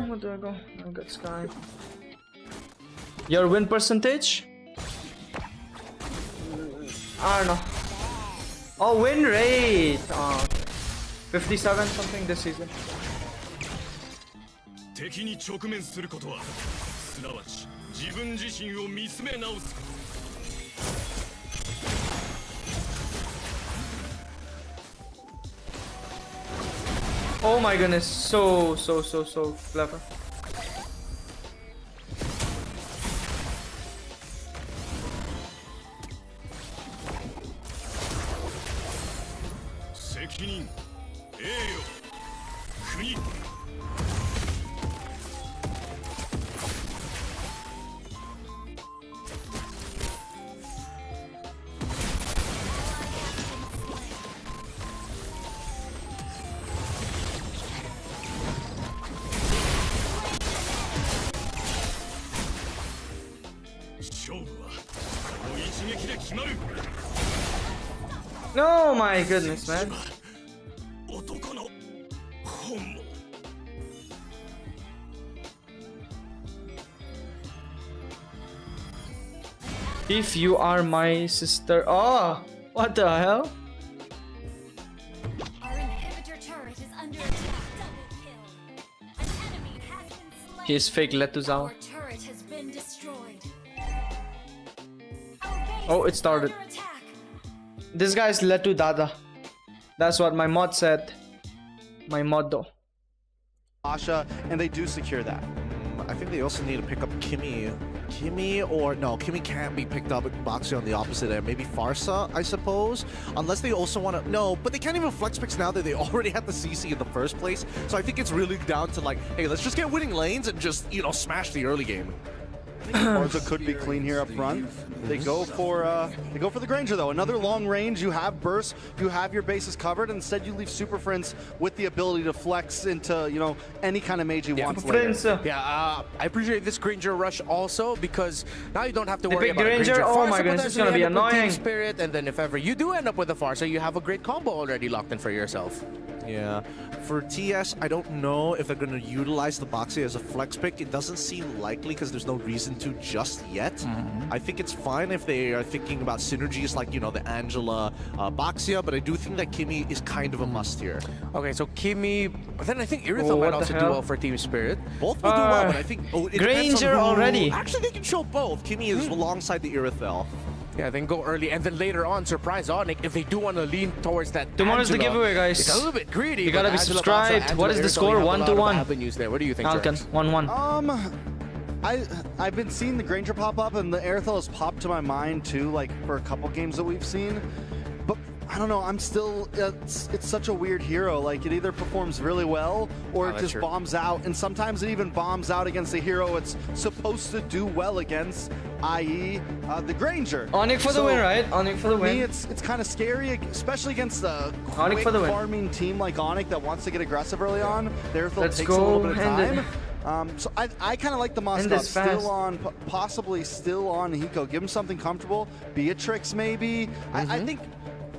Where do I go? I got Sky. Your win percentage? I don't know. Oh, win rate! 57 something this season. Oh my goodness, so clever. No, my goodness, man. If you are my sister. Oh, what the hell? Our inhibitor turret is under attack. Double kill. An enemy has been slain. He's fake Letuzawa. Our turret has been destroyed. Oh, it started. This guy's Letu Dada. That's what my mod said. My motto. Asha, and they do secure that. I think they also need to pick up Kimmy. Kimmy or no, Kimmy can't be picked up with Boxy on the opposite end. Maybe Farsa, I suppose. Unless they also want to... No, but they can't even flex picks now that they already had the CC in the first place. So I think it's really down to like, hey, let's just get winning lanes and just, you know, smash the early game. Barza could be clean here up front. They go for the Granger though. Another long range. You have burst. You have your bases covered. Instead, you leave Super Prince with the ability to flex into any kind of mage you want. I appreciate this Granger rush also because now you don't have to worry about Granger. Oh my goodness, it's gonna be annoying. Spirit, and then if ever you do end up with a Farsa, you have a great combo already locked in for yourself. Yeah. For TS, I don't know if they're going to utilize the Boxy as a flex pick. It doesn't seem likely because there's no reason to just yet. I think it's fine if they are thinking about synergies like, the Angela Boxia, but I do think that Kimmy is kind of a must here. Okay, so Kimmy, but then I think Irithel might also do well for Team Spirit. Both will do well, but I think it Granger already. Actually, they can show both. Kimmy is alongside the Irithel. Yeah, then go early, and then later on, surprise Onyx if they do want to lean towards that. Tomorrow's the giveaway, guys. It's a little bit greedy. You gotta be subscribed. What is the score? 1-1. Avenues there. What do you think, Falcon? 1-1. I've been seeing the Granger pop up, and the Aerithel has popped to my mind too, like for a couple games that we've seen. But I don't know. I'm still. It's such a weird hero. Like it either performs really well or it just bombs out, and sometimes it even bombs out against a hero it's supposed to do well against, i.e. The Granger. Onyx for the win, right? Onyx for the win. Me, it's kind of scary, especially against a quick farming team like Onyx that wants to get aggressive early on. Aerithel takes a little bit of time. So I kind of like the Moskov still on, possibly still on Hiko. Give him something comfortable. Beatrix maybe. I think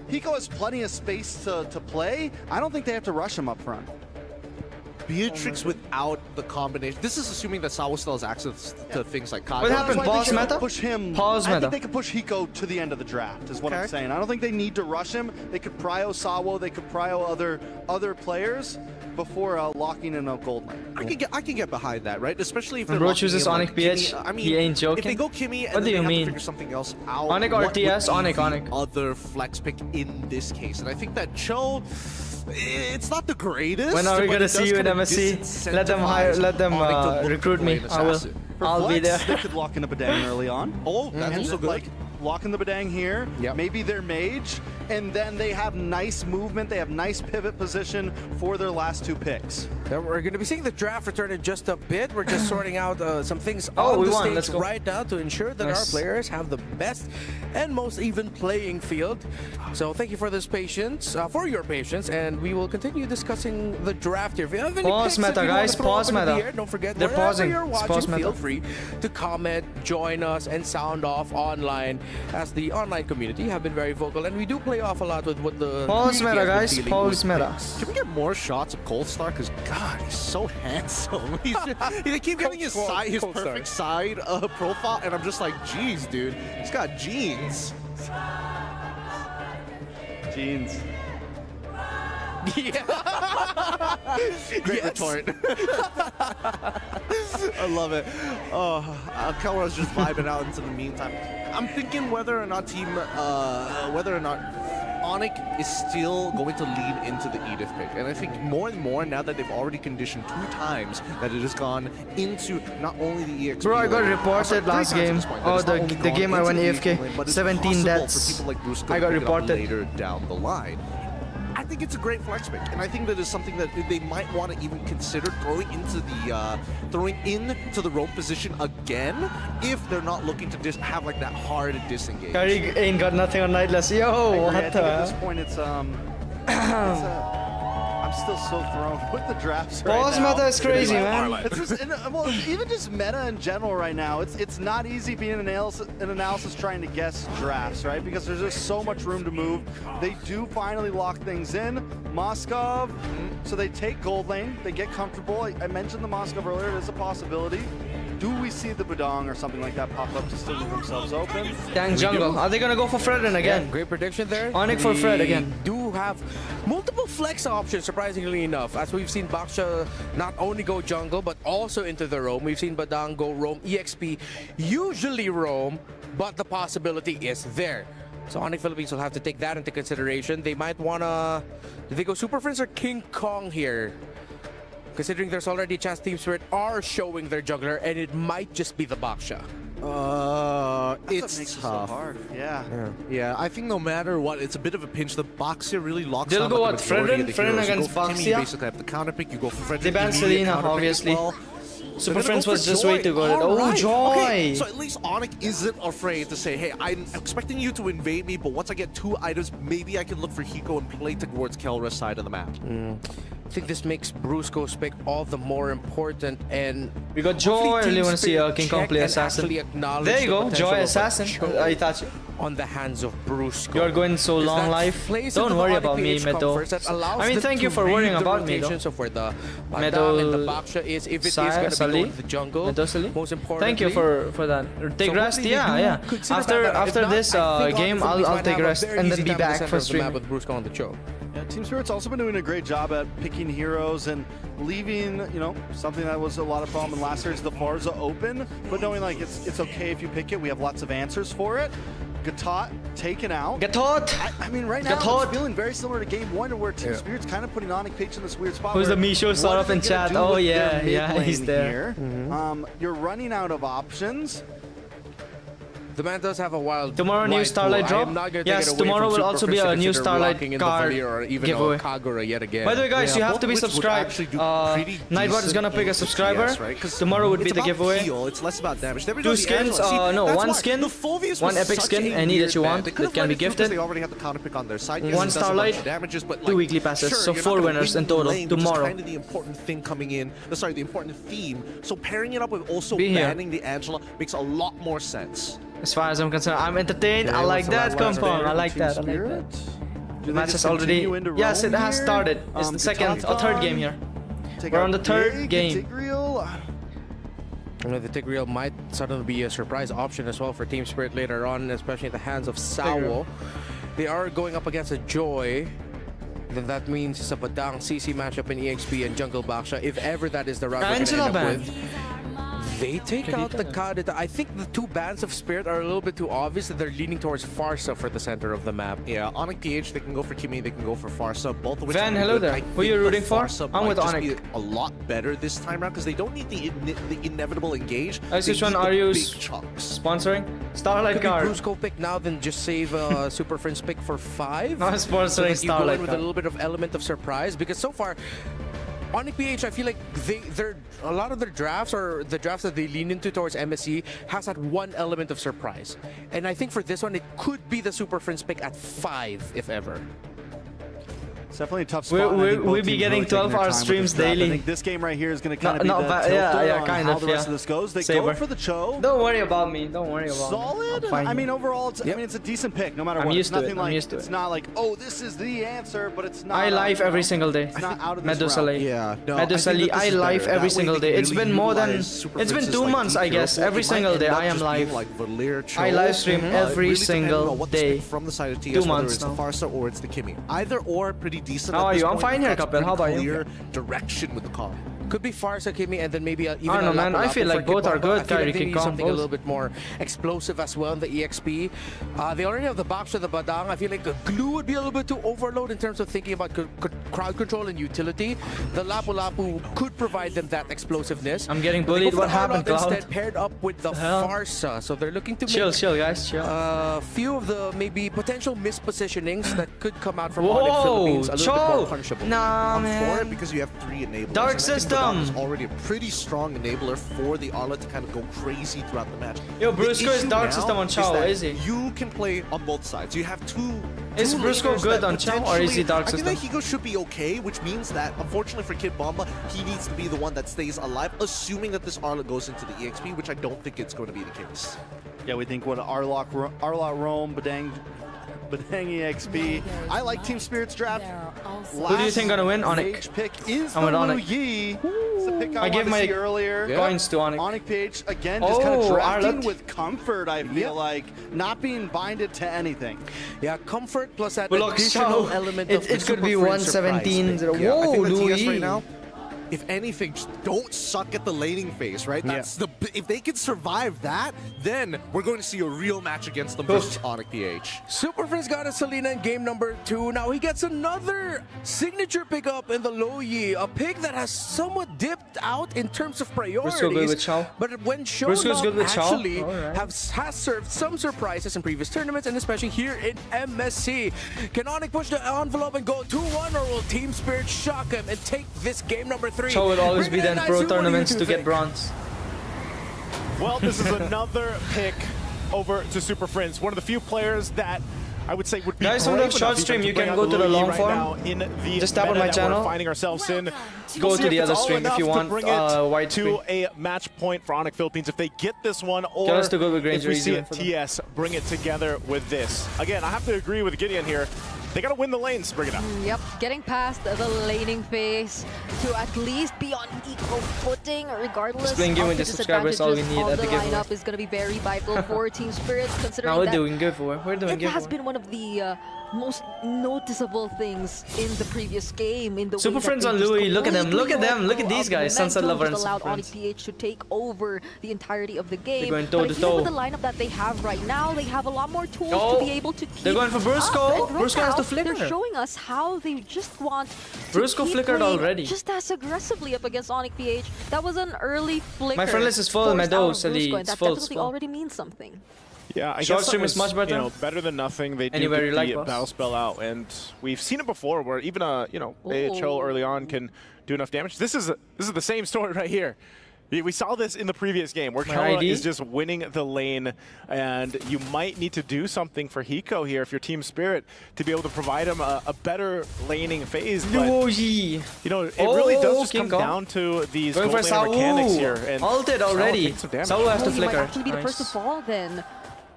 Hiko has plenty of space to play. I don't think they have to rush him up front. Beatrix without the combination. This is assuming that Sawa still has access to things like Kaga. What happened? Pause meta? Push him. Pause I meta. think they could push Hiko to the end of the draft, is what I'm saying. I don't think they need to rush him. They could prio Sawa. They could prio other players before locking in a gold lane. I can get behind that, right? Especially if Bro chooses Onyx BH. I mean, he ain't joking. If they go Kimmy and what do you have mean? to figure something else out, Onyx or TS? Onyx. Other flex pick in this case, and I think that Cho. It's not the greatest. When are we gonna see you in MSC? Let them recruit me. I will. I'll be there. They could lock in a Badang early on. Oh, that's also good. Like, lock in the Badang here. Yep. Maybe their mage, and then they have nice movement. They have nice pivot position for their last two picks. We're going to be seeing the draft return in just a bit. We're just sorting out some things on the stage stage right now to ensure that our players have the best and most even playing field. So thank you for this patience, for your patience, and we will continue discussing the draft here. If you have any pause meta, guys. Pause meta. Don't forget, they're pausing. You're watching, pause feel free to comment, join us, and sound off online, as the online community have been very vocal, and we do play off a lot with what the pause meta, guys. Pause meta. Can we get more shots of Cold Star? Because God, he's so handsome. They keep getting his perfect side profile, and I'm just like, geez, dude, he's got jeans. Jeans. Yeah. Great retort. I love it. Oh, Kelra's just vibing out into the meantime. I'm thinking whether or not Onyx is still going to lean into the Edith pick. And I think more and more, now that they've already conditioned 2 times, that it has gone into not only the EXP. Bro, I got reported last game. Oh, the game I went AFK. 17 deaths. Like Bruce I got reported later down the line. I think it's a great flex pick, and I think that is something that they might want to even consider throwing into the roam position again if they're not looking to just have like that hard disengage. Curry ain't got nothing on Nightless. Yo, what the? At this point, it's I'm still so thrown with the drafts right Pause now. meta is crazy, man. It's just, well, even just meta in general right now. It's not easy being an analysis trying to guess drafts, right? Because there's just so much room to move. They do finally lock things in. Moskov, so they take gold lane. They get comfortable. I mentioned the Moskov earlier. It is a possibility. Do we see the Badong or something like that pop up to still leave themselves open? Dang jungle. Are they gonna go for Fredden again? Yeah, great prediction there. Onyx for Fred again. Do have multiple flex options, surprisingly enough. As we've seen Baksha not only go jungle, but also into the roam. We've seen Badang go roam, EXP usually roam, but the possibility is there. So Onyx Philippines will have to take that into consideration. They might wanna, do they go Super Prince or King Kong here? Considering there's already a chance Team Spirit are showing their juggler, and it might just be the Baksha. It's tough. So hard. Yeah, I think no matter what, it's a bit of a pinch. The Boxer really locks They'll down go like what? Fredden against You Baksha? basically have the counter pick. You go for Fredden. They ban Selena, obviously. Well. Super They're gonna Friends go was for just Joy. way too good. All Oh, right. Joy! Okay, so at least Onyx isn't afraid to say, hey, I'm expecting you to invade me, but once I get 2 items, maybe I can look for Hiko and play towards Kelra's side of the map. I think this makes Brusco's pick all the more important, and we got Joy. I really want to see King Kong play Assassin. There you go, Joy Assassin. I touch it. On the hands of Brusco. You are going so long life. Don't worry about me, Meadow. I mean, thank you for worrying about me, though. Of where the Meadow and the Baksha is, if it is going to be going to the jungle. Most importantly. Thank you for that. Take rest, yeah. After this game, I'll take rest and then be back for stream. With Brusco on the show. Yeah, Team Spirit's also been doing a great job at picking heroes and leaving, you know, something that was a lot of problem in last series, the Farza open, but knowing like it's okay if you pick it. We have lots of answers for it. Gatot taken out. Gatot! I mean, right now it's feeling very similar to Game 1 where Team Spirit's kind of putting Onyx Page in this weird spot. Who's the Misho sort of in chat? Oh yeah, he's there. You're running out of options. The man does have a wild. Tomorrow, new Starlight drop. Yes, tomorrow will also be a new Starlight card giveaway. Yet again. By the way, guys, you have to be subscribed. Nightbot is gonna pick a subscriber. Tomorrow would be the giveaway. It's less about damage. 2 skins, no, 1 skin, 1 epic skin, any that you want that can be gifted. They already have the counter pick on their side. 1 Starlight, 2 weekly passes, so 4 winners in total tomorrow. Kind of the important thing coming in. Sorry, the important theme. So pairing it up with also banning the Angela makes a lot more sense. As far as I'm concerned, I'm entertained. I like that, Confirm. I like that. The match has already. Yes, it has started. It's the second or third game here. We're on the third game. The Tigreal might suddenly be a surprise option as well for Team Spirit later on, especially in the hands of Sawo. They are going up against a Joy. Then that means it's a Badang CC matchup in EXP and Jungle Baksha. If ever that is the route we're going to end up with. They take out the card. I think the 2 bands of Spirit are a little bit too obvious that they're leaning towards Farsa for the center of the map. Yeah, Onyx PH, they can go for Kimi, they can go for Farsa. Both of which Van, hello there. Who are you rooting for? I'm with Onyx. A lot better this time around because they don't need the inevitable engage. Which one are you sponsoring? Starlight card. Brusco pick now, then just save Super Friends pick for 5. I'm sponsoring so Starlight with a little bit of element of surprise because so far. Onyx PH, I feel like a lot of their drafts or the drafts that they lean into towards MSC has that 1 element of surprise. And I think for this one, it could be the Super Friends pick at 5, if ever. It's definitely a tough spot. We'll be getting 12-hour streams daily. I think this game right here is going to kind of be the tilt on how the rest of this goes. They go for the Cho. Don't worry about me. Don't worry about me. Solid. I mean, overall, it's a decent pick, no matter what. I'm used to it. It's not like, oh, this is the answer, but it's not. I live every single day. It's not out of this route. Yeah, no, I live every single day. It's been more than. It's been 2 months, I guess. Every single day I am live. I live stream every single day. From the side of TS, 2 months it's the Farsa or it's the Kimi. Either or, pretty decent. How are you? I'm fine here, Kapel. How about you? Clear direction with the car. Could be Farsa, Kimi, and then maybe even I don't know, man. I feel like both are good. I feel like something a little bit more explosive as well in the EXP. They already have the Baksha, the Badang. I feel like the Glue would be a little bit too overload in terms of thinking about crowd control and utility. The Lapu Lapu could provide them that explosiveness. I'm getting bullied. What happened, Cloud? Instead paired up with the Farsa. So they're looking to chill, guys, chill. A few of the maybe potential mispositionings that could come out from Onyx Philippines a little bit more punishable. Nah, man. For it because you have 3 enablers. Dark System. Already a pretty strong enabler for the Arla to kind of go crazy throughout the match. Yo, Brusco is Dark System on Chao, is he? You can play on both sides. You have 2. Is Brusco good on Chao or is he Dark System? I think that Higo should be okay, which means that unfortunately for Kid Bomba, he needs to be the one that stays alive, assuming that this Arla goes into the EXP, which I don't think it's going to be the case. Yeah, we think what Arla Rome, Badang EXP. I like Team Spirit's draft. Who do you think gonna win? Onyx. Pick is I'm with Onyx. I gave my earlier. Coins to Onyx. Onyx Page again, just kind of drafting with comfort. I feel like not being binded to anything. Yeah, comfort plus that additional element of it could be 117. Whoa, Louis. Right now. If anything, just don't suck at the laning phase, right? That's if they can survive that, then we're going to see a real match against them versus Onyx PH. Super Friends got a Selena in game number 2. Now he gets another signature pickup in the Low Yi, a pick that has somewhat dipped out in terms of priorities. Brusco good with Chao. But when shown up, actually has served some surprises in previous tournaments and especially here in MSC. Can Onyx push the envelope and go 2-1, or will Team Spirit shock him and take this game number 3. Cho will always be there in Guys, pro what do you tournaments two to get think? bronze. Well, this is another pick over to Super Friends. One of the few players that I would say would be guys, on the brave short enough stream, even you to bring can out go to the Louis long right form. now in the Just tap on meta my that we're channel. finding ourselves in. Go We'll to see the if it's other all stream if enough you to want bring it wide to screen. a match point for Onyx Philippines. If they get this one, or Get us to go with Granger if we see easier it for them. TS bring it together with this. Again, I have to agree with Gideon here. They got to win the lanes to bring it up. Yep, getting past the laning phase to at least be on equal footing, regardless Just playing game of with the the subscribers, all we disadvantages need of at the the giveaway. lineup is going to be very vital for Team Spirit, considering Now we're that doing giveaway. We're doing it has giveaway. been one of the most noticeable things in the previous game. In the Super way that Friends they on just Louis, look at them, look at completely them, let look at go these of guys, Sunset momentum, Lover and just allowed Super Onyx PH to take over the entirety of the game. going toe but to even toe. with the lineup that they have right now, they have a lot more tools Oh, to be able to keep they're going for Brusco. up. And right Brusco has now, to flicker. They're showing us how they just want to Brusco keep flickered playing already. just as aggressively up against Onyx PH. That was an early flicker. My friend list is full, forced Meadow, out of Sally, Brusco, and it's that full, it's definitely full. already means something. Yeah, I Short guess stream that is was, much better. You know, better than nothing. They do Anywhere get you like, the boss. battle spell out, and we've seen it before, where even a AHL early on can do enough damage. This is the same story right here. We saw this in the previous game, where Kara is just winning the lane, and you might need to do something for Hiko here if you're Team Spirit to be able to provide him a better laning phase. But Luigi. you know, it really does just King come Kong. down to these Going gold for lane Saul. mechanics here. And Ulted already. Saul has to He might flicker. actually be the first to Nice. fall then.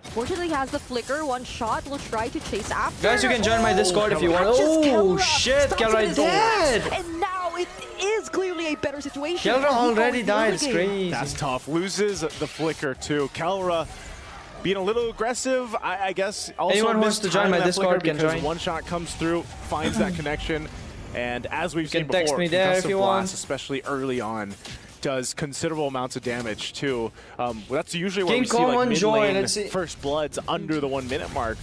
Fortunately, he has the flicker. One shot will try to chase after. Guys, you can join my Discord if you want. Catches Oh Kelra, shit, stops Kelra it is in his dead. tracks, And now it is clearly a better situation. Kelra for Hiko already in the early died. It's game. crazy. That's tough. Loses the flicker too. Kelra being a little aggressive, I guess. Also Anyone who wants to join my mistimed that Discord flicker can because join. one shot comes through, finds that connection, and as we've You seen can text before, me there if concussive you blast, want. especially early on, does considerable amounts of damage too. That's usually where King we see Kong like on mid joy, lane let's see. first bloods under the 1 minute mark.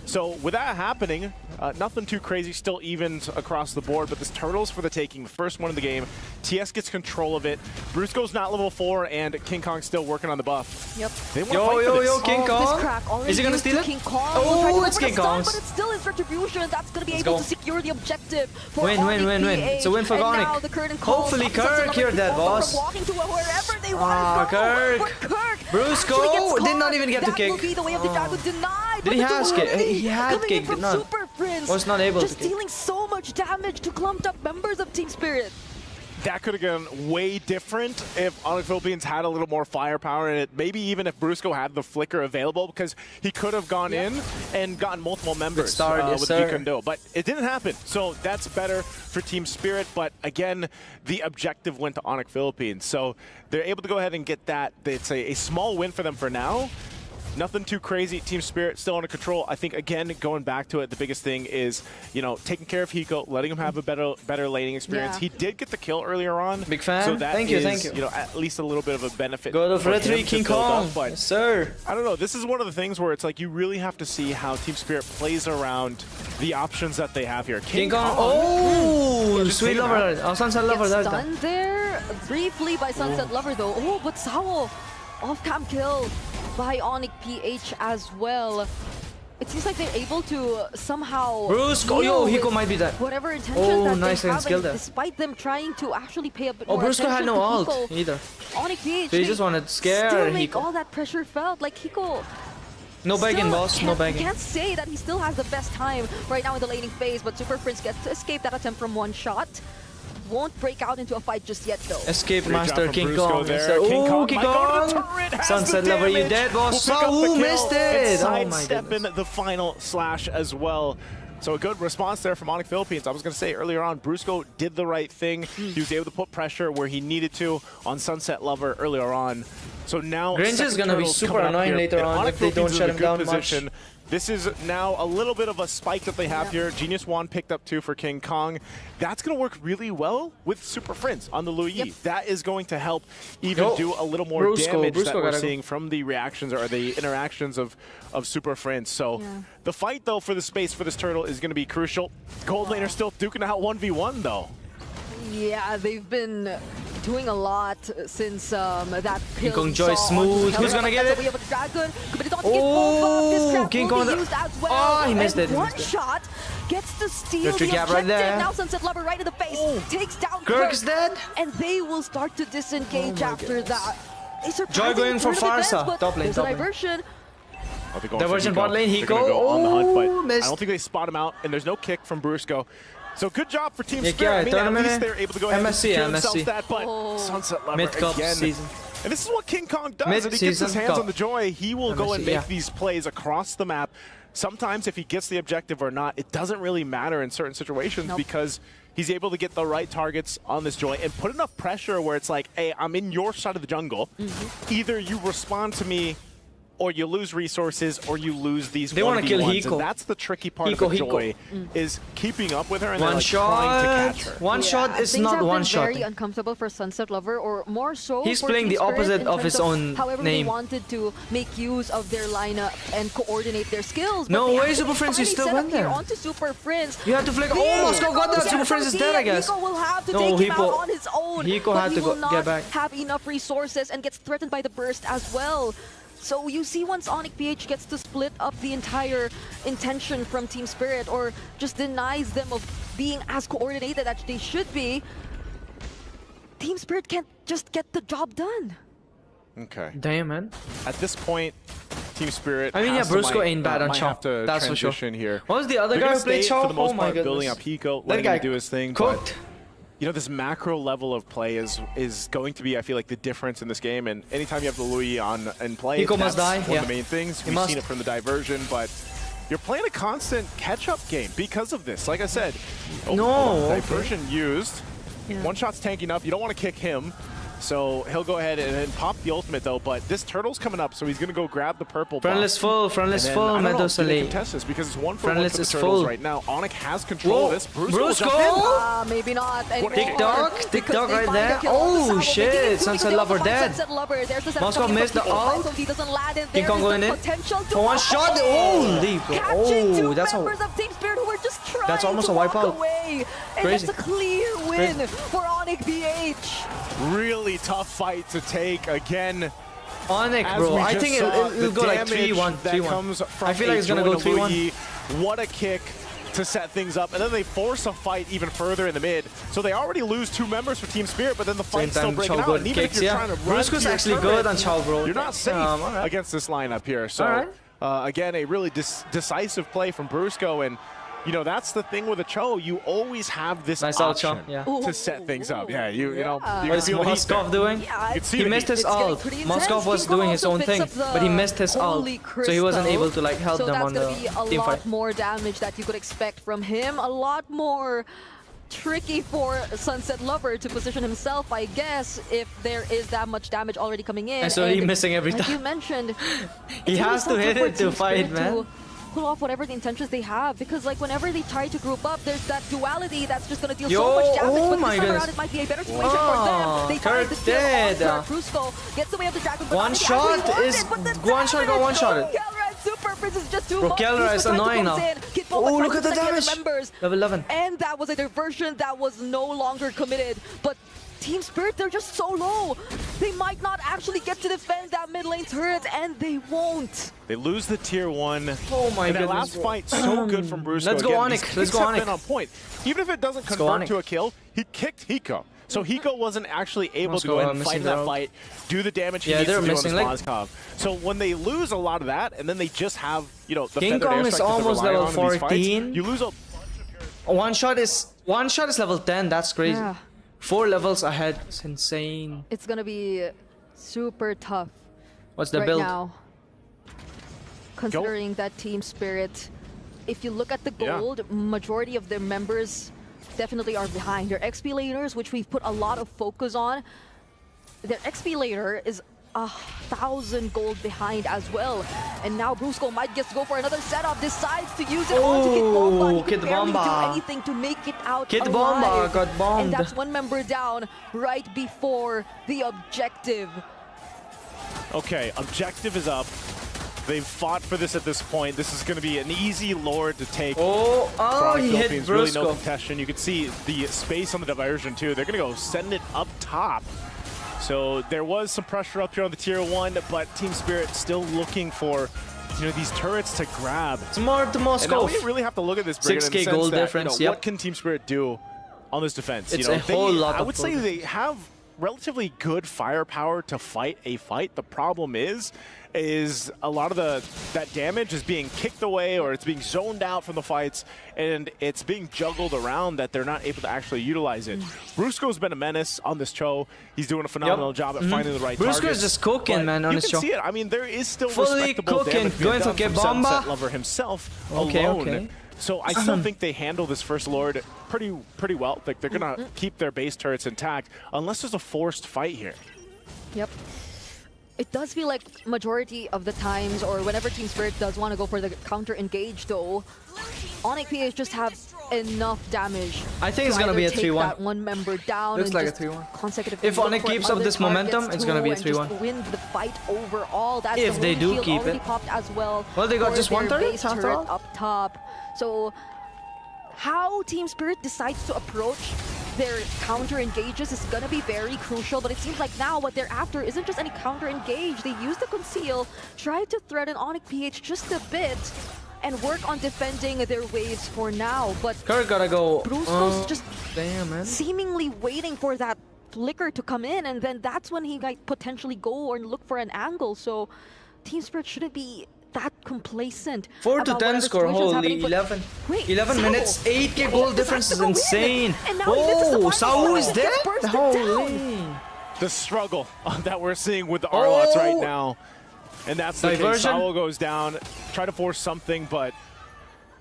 So with that happening, nothing too crazy, still evens across the board, but this Turtle's for the taking, the first one of the game. TS gets control of it. Brusco's not level 4, and King Kong's still working on the buff. Yep. They want to fight for this. King This Kong. crack already Is he gonna used to steal it? King Kong. Oh, We'll try to go it's for the King stun, Kong's. but it's still his retribution. That's going to be Let's able go. to secure the objective for Win, win, win, win. It's a win for and Gonic. now the curtain call Hopefully stops us Kirk, another you're King dead, Kong from boss. walking to wherever they want Ah, to go. Kirk. But Kirk Brusco actually gets did not caught. even get to That kick. will be the way of the Dragon denied. Did he but the have kick? duality He had coming kick, in from did not. Super Prince. Was not able to just kick. dealing so much damage to clumped up members of Team Spirit. That could have gone way different if Onyx Philippines had a little more firepower in it. Maybe even if Brusco had the flicker available, because he could have gone in and gotten multiple members start, yes, with sir. Vikundo. But it didn't happen, so that's better for Team Spirit. But again, the objective went to Onyx Philippines, so they're able to go ahead and get that. It's a small win for them for now. Nothing too crazy. Team Spirit still under control. I think, again, going back to it, the biggest thing is, you know, taking care of Hiko, letting him have a better laning experience. Yeah. He did get the kill earlier on. Big fan. So that Thank you, is, thank you. you know, at least a little bit of a benefit. Go to for him Frederick to King build Kong. up, but Yes, sir. I don't know. This is one of the things where it's like you really have to see how Team Spirit plays around the options that they have here. King Kong. Oh, sweet lover. Oh, Sunset lover. Gets That's stunned there briefly by Sunset Lover though. Oh, but Sao off-cam kill by Onyx PH as well. It seems like they're able to somehow Brusco. Yo, deal Hiko with might be dead. whatever intentions Oh, that nice they have, skill and there. despite them trying to actually pay a bit Oh, more Brusco had attention no to ult Hiko, either. Onyx PH, So he they just wanted to scare still make Hiko. all that pressure felt. Like Hiko No begging, still boss. No begging. can't say that he still has the best time right now in the laning phase, but Super Prince gets to escape that attempt from one shot. Won't break out into a fight just yet though. Escape Great job Master from King Brusco Kong. there. Oh, King Kong King might go to the Kong. turret, has Sunset the lover, you damage. dead, boss. Will pick up the Saul kill missed it. and Oh my sidestepping goodness. the final slash as well. So a good response there from Onyx Philippines. I was going to say earlier on, Brusco did the right thing. He was able to put pressure where he needed to on Sunset Lover earlier on. So now Grinch is second gonna be turtle's super coming up annoying here, later and on Onyx if they don't Philippines is shut in a him good down position. much. This is now a little bit of a spike that they have here. Genius Wand picked up 2 for King Kong. That's going to work really well with Super Friends on the Louis. Yep. That is going to help even Yo, do a little more Brusco damage that gotta we're go. seeing from the reactions or the interactions of Super Friends. So the fight, though, for the space for this turtle is going to be crucial. Gold Laner still duking out 1v1, though. Yeah, they've been doing a lot since that King pill Kong we Joy saw smooth. on Who's gonna get it? We have a dragon, but it's on to Oh, get both of this crack King will Kong. be used as well. Oh, he missed and it, he one missed it. shot gets to steal the tricky gap objective. right there. Now Sunset Lover right in the face, takes down Kirk is dead. and they will start to disengage after that. Joy going for Farsa. Top lane, there's a top lane. diversion. Diversion bot lane, They're Hiko. gonna go on the hunt, but missed. I don't think they spot him out, and there's no kick from Brusco. So good job for Team Yeah, Spirit. I mean, at tournament, least they're able to go ahead MSC, and secure MSC. themselves that, but Sunset Lover Mid-cup again. season. And this is what King Kong does. Mid-season If he gets his hands cup. on the Joy, he will go and MSC, make yeah. these plays across the map. Sometimes if he gets the objective or not, it doesn't really matter in certain situations because he's able to get the right targets on this Joy and put enough pressure where it's like, hey, I'm in your side of the jungle. Either you respond to me or you lose resources, or you lose these 1v1s. They wanna kill And Hiko. that's the tricky part of the Joy, is keeping up with her and then One like, shot. trying to catch her. One shot is Things not have one been shot. very uncomfortable for Sunset Lover, or more so He's for playing Team the Spirit opposite in of terms his own however name. they wanted to make use of their lineup and coordinate their skills. No but they way, actually Super Friends, you finally still set up went here there. onto Super Friends. You had to flick. Big Oh, Moscow got that. Hiko Super Friends is gets dead, I RD, guess. Hiko will have to No, take him Hiko- out on his own. Hiko but had he to will get not back. have enough resources and gets threatened by the burst as well. So you see once Onyx PH gets to split up the entire intention from Team Spirit, or just denies them of being as coordinated as they should be, Team Spirit can't just get the job done. Okay. Damn, man. At this point, Team Spirit. I mean, yeah, has to Brusco ain't bad on might Chow. have to That's for sure. transition here. What was the other They're guy gonna who played stay Chow? for the most Oh my part, building goodness. up Hiko, That letting guy him do his thing. cooked. But, you know, this macro level of play is going to be, I feel like, the difference in this game. And anytime you have the Louis on in play, Hiko must that's die, one yeah. of the main things. He We've must. seen it from the diversion, but you're playing a constant catch-up game because of this. Like I said, diversion used. Yeah. One shot's tanking up. You don't want to kick him. So he'll go ahead and then pop the ultimate though, but this turtle's coming up, so he's gonna go grab the purple buff. Friendless full, friendless And then, full, I don't know, Meadows do they Alley. contest this because it's 1-for-1 for Friendless the is turtles full. right now. Onyx has control of this. Maybe not anymore. TikTok Because they right find there. a kill on the Oh side, shit, making it 2 Sunset because Lover they also find dead. Sunset Lover. There's the Moscow setup missed the coming from ult. Hiko. He doesn't land in King there. Kong going There's in. the potential to For one shot. Holy catching two that's members of Team Spirit who were just trying that's almost to a walk wipeout. away. And Crazy. that's a clear win for Onyx BH. Really tough fight to take again. Onyx, As bro. we I just think saw, it'll go the like damage 3-1. that 3-1. comes from I feel like it's gonna a go join 3-1. Louis. What a kick to set things up, and then they force a fight even further in the mid. So they already lose 2 members for Team Spirit, but then the fight's still breaking out. And even if you're trying to run Brusco's to your actually turret, good on Chow, bro. you're not safe alright. against this lineup here. So Alright. again, a really decisive play from Brusco, and you know that's the thing with a Cho. You always have this Nice out, option Cho, yeah. to set things up. Yeah, you know. You What is feel the heat there. Moskov doing? Yeah, You can see He the missed heat. his It's getting ult. pretty Moskov intense. was King Kong doing his also own picks thing, up the but he missed his ult. Holy So he wasn't Crystal. able to like help So them that's on the gonna be a team lot fight. more damage that you could expect from him. A lot more tricky for Sunset Lover to position himself, I guess, if there is that much damage already coming in. And so he's And missing every like time. you mentioned, He it's has really to so hit tough it for to Team fight, Spirit man. to pull off whatever the intentions they have, because like whenever they try to group up, there's that duality that's just gonna deal so much damage. Oh But my this time around, goodness. it might be a better situation Oh, for them. They find Kirk the kill dead. on Kirk. Brusco gets away with the dragon. but One Onyx shot actually is wants it, but the one shot got damage one shot. from Kelra and Super Prince is just too Bro, much. Kelra Brusco is tries to annoying close now. in. Kid Oh, Boba look tries at the to second damage. members. Level 11. And that was a diversion that was no longer committed. But Team Spirit, they're just so low. They might not actually get to defend that mid lane turret, and they won't. They lose the tier 1. Oh my and that goodness. last fight, so good from Brusco. Let's go Again, Onyx. these Let's kicks go have been Onyx. on point. Even if it doesn't Let's go convert Onyx. to a kill, he kicked Hiko. So Hiko wasn't actually able Let's to go, go ahead and fight missing that the- fight, do the damage he Yeah, needs they're to do on missing, this like- Moskov. So when they lose a lot of that, and then they just have, you know, the King feathered Kong airstrike is that they're almost relying level on in these fights, 14. you lose a One shot is level 10. That's crazy. Yeah. 4 levels ahead. It's insane. It's gonna be super tough What's the right build? now, considering that Team Spirit. If you look at the Yeah. gold, majority of their members definitely are behind. Their XP laners, which we've put a lot of focus on, their XP laner is 1,000 gold behind as well. And now Brusco might just go for another setup, decides to use it onto Kid Bomba. He Kid can barely do Bomba. anything to make it out Kid alive. Bomba got bombed. And that's one member down right before the objective. Okay, objective is up. They've fought for this at this point. This is going to be an easy Lord to take. Oh, Chronic he hit Philippines, really no Brusco. contention. You can see the space on the diversion too. They're going to go send it up top. So there was some pressure up here on the tier 1, but Team Spirit still looking for these turrets to grab. It's more to And now Moscow. we really have to look at this, Brigid, in the 6K sense gold that, difference, what can Team Spirit do on this defense? It's a whole lot I of would say gold. they have relatively good firepower to fight a fight. The problem is a lot of that damage is being kicked away, or it's being zoned out from the fights, and it's being juggled around that they're not able to actually utilize it. Brusco's been a menace on this Cho. He's doing a phenomenal job at finding the right targets. Brusco's just cooking, man, on you this can Cho. see it. I mean, there is still Fully respectable cooking, damage being going for done from Kebamba. Sunset Lover himself alone. Okay. So I still think they handle this first Lord pretty well. Like, they're gonna keep their base turrets intact unless there's a forced fight here. Yep. It does feel like majority of the times, or whenever Team Spirit does want to go for the counter engage though, Onyx PH just have enough damage. I think it's gonna be a 3-1. That one member down. Looks and like a just 3-1. consecutively If look Onyx for keeps up other this momentum, targets it's gonna be a too, and 3-1. just win the fight overall. That's If the they Rune do shield keep already it. popped as well. Well, they got for just one their turret base after turret all. up top. So how Team Spirit decides to approach their counter engages is gonna be very crucial, but it seems like now what they're after isn't just any counter engage. They use the conceal, try to threaten Onyx PH just a bit, and work on defending their waves for now. But Kirk gotta go. Brusco's just damn, man. seemingly waiting for that flicker to come in, and then that's when he might potentially go and look for an angle. So Team Spirit shouldn't be that complacent. 4 to about 10 whatever score, situation's holy happening, but 11. wait, 11 Sao. minutes, 8K gold difference is Decides to go in, insane. and now he misses the Oh, final Sao shot is and dead? gets bursted Holy. down. The struggle that we're seeing with the Arlots right Oh. now. And that's the case. Diversion. Sao goes down, try to force something, but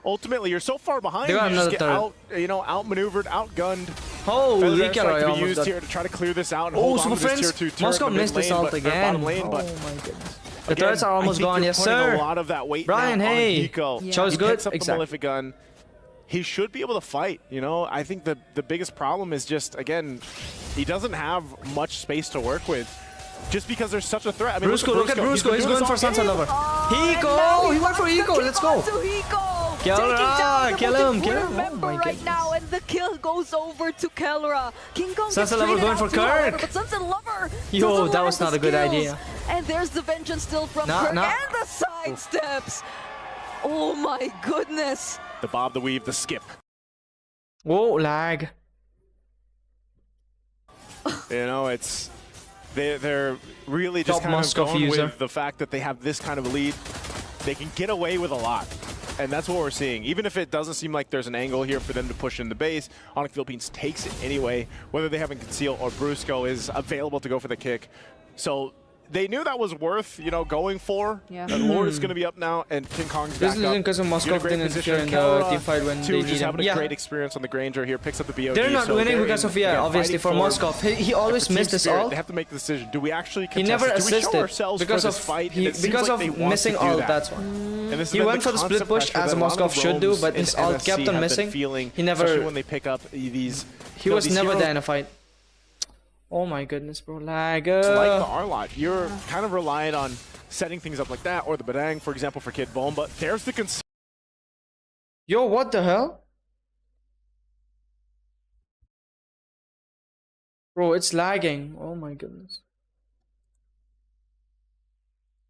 ultimately you're so far behind, They you got just another get turret. outmaneuvered, outgunned. Holy Feather cow, Airstrike I to be almost used got- here to try to clear this out and Oh, hold on Super to this Friends. tier 2 turret Moscow in the missed this mid-lane, ult but- or again. bottom lane, but Oh my goodness. The again, turrets are almost I think gone, you're yes putting sir. a lot of that weight Brian, now hey. on Hiko. Yeah. Show's He good, picks up exactly. the Malefic gun. He should be able to fight, I think the biggest problem is just, again, he doesn't have much space to work with. Just because there's such a threat. I mean, Brusco, look at Brusco. He's going for Sunset Lover. Oh, Hiko! He went for Hiko. Let's go. Kill Taking her. down the Kill most him. Kill important him. Oh member my right goodness. now, and the kill goes over to Kelra. King Kong gets Sunset Lover traded going out for too, however, Kirk. but Sunset Lover Yo, doesn't that land was not the a good skills. idea. And there's the vengeance still from Nah, Kirk, nah. and the side steps. Oh my goodness. The bob, the weave, the skip. Whoa, lag. It's they're really just Top kind Moscow of going user. with the fact that they have this kind of a lead. They can get away with a lot. And that's what we're seeing. Even if it doesn't seem like there's an angle here for them to push in the base, Onyx Philippines takes it anyway, whether they haven't concealed or Brusco is available to go for the kick. So they knew that was worth, going for. Yeah. And Lord is going to be up now, and King Kong's This back isn't up. because of Moscow You're in a great didn't position. interfere in the Kelra, team fight when too, they just need having him. a Yeah. great experience on the Granger here, picks up the BOD. They're not so winning they're because in, of again, obviously for fighting Moscow. He always for Team missed this Spirit. all. They have to make the decision. Do we actually He contest never it? Do we show assisted ourselves because for of this fight? And it seems because like of they want missing to do ult. that. That's why. And this has He been went for the split constant push pressure as that a lot of Moscow the should do, roams but in his ult MSC kept on have been missing. feeling, He never. especially when they pick up these. He was these never heroes. there in a fight. Oh my goodness, bro, lag. It's like the Arlot. You're kind of reliant on setting things up like that, or the Badang, for example, for Kid Bone. But there's the Yo, what the hell? Bro, it's lagging. Oh my goodness.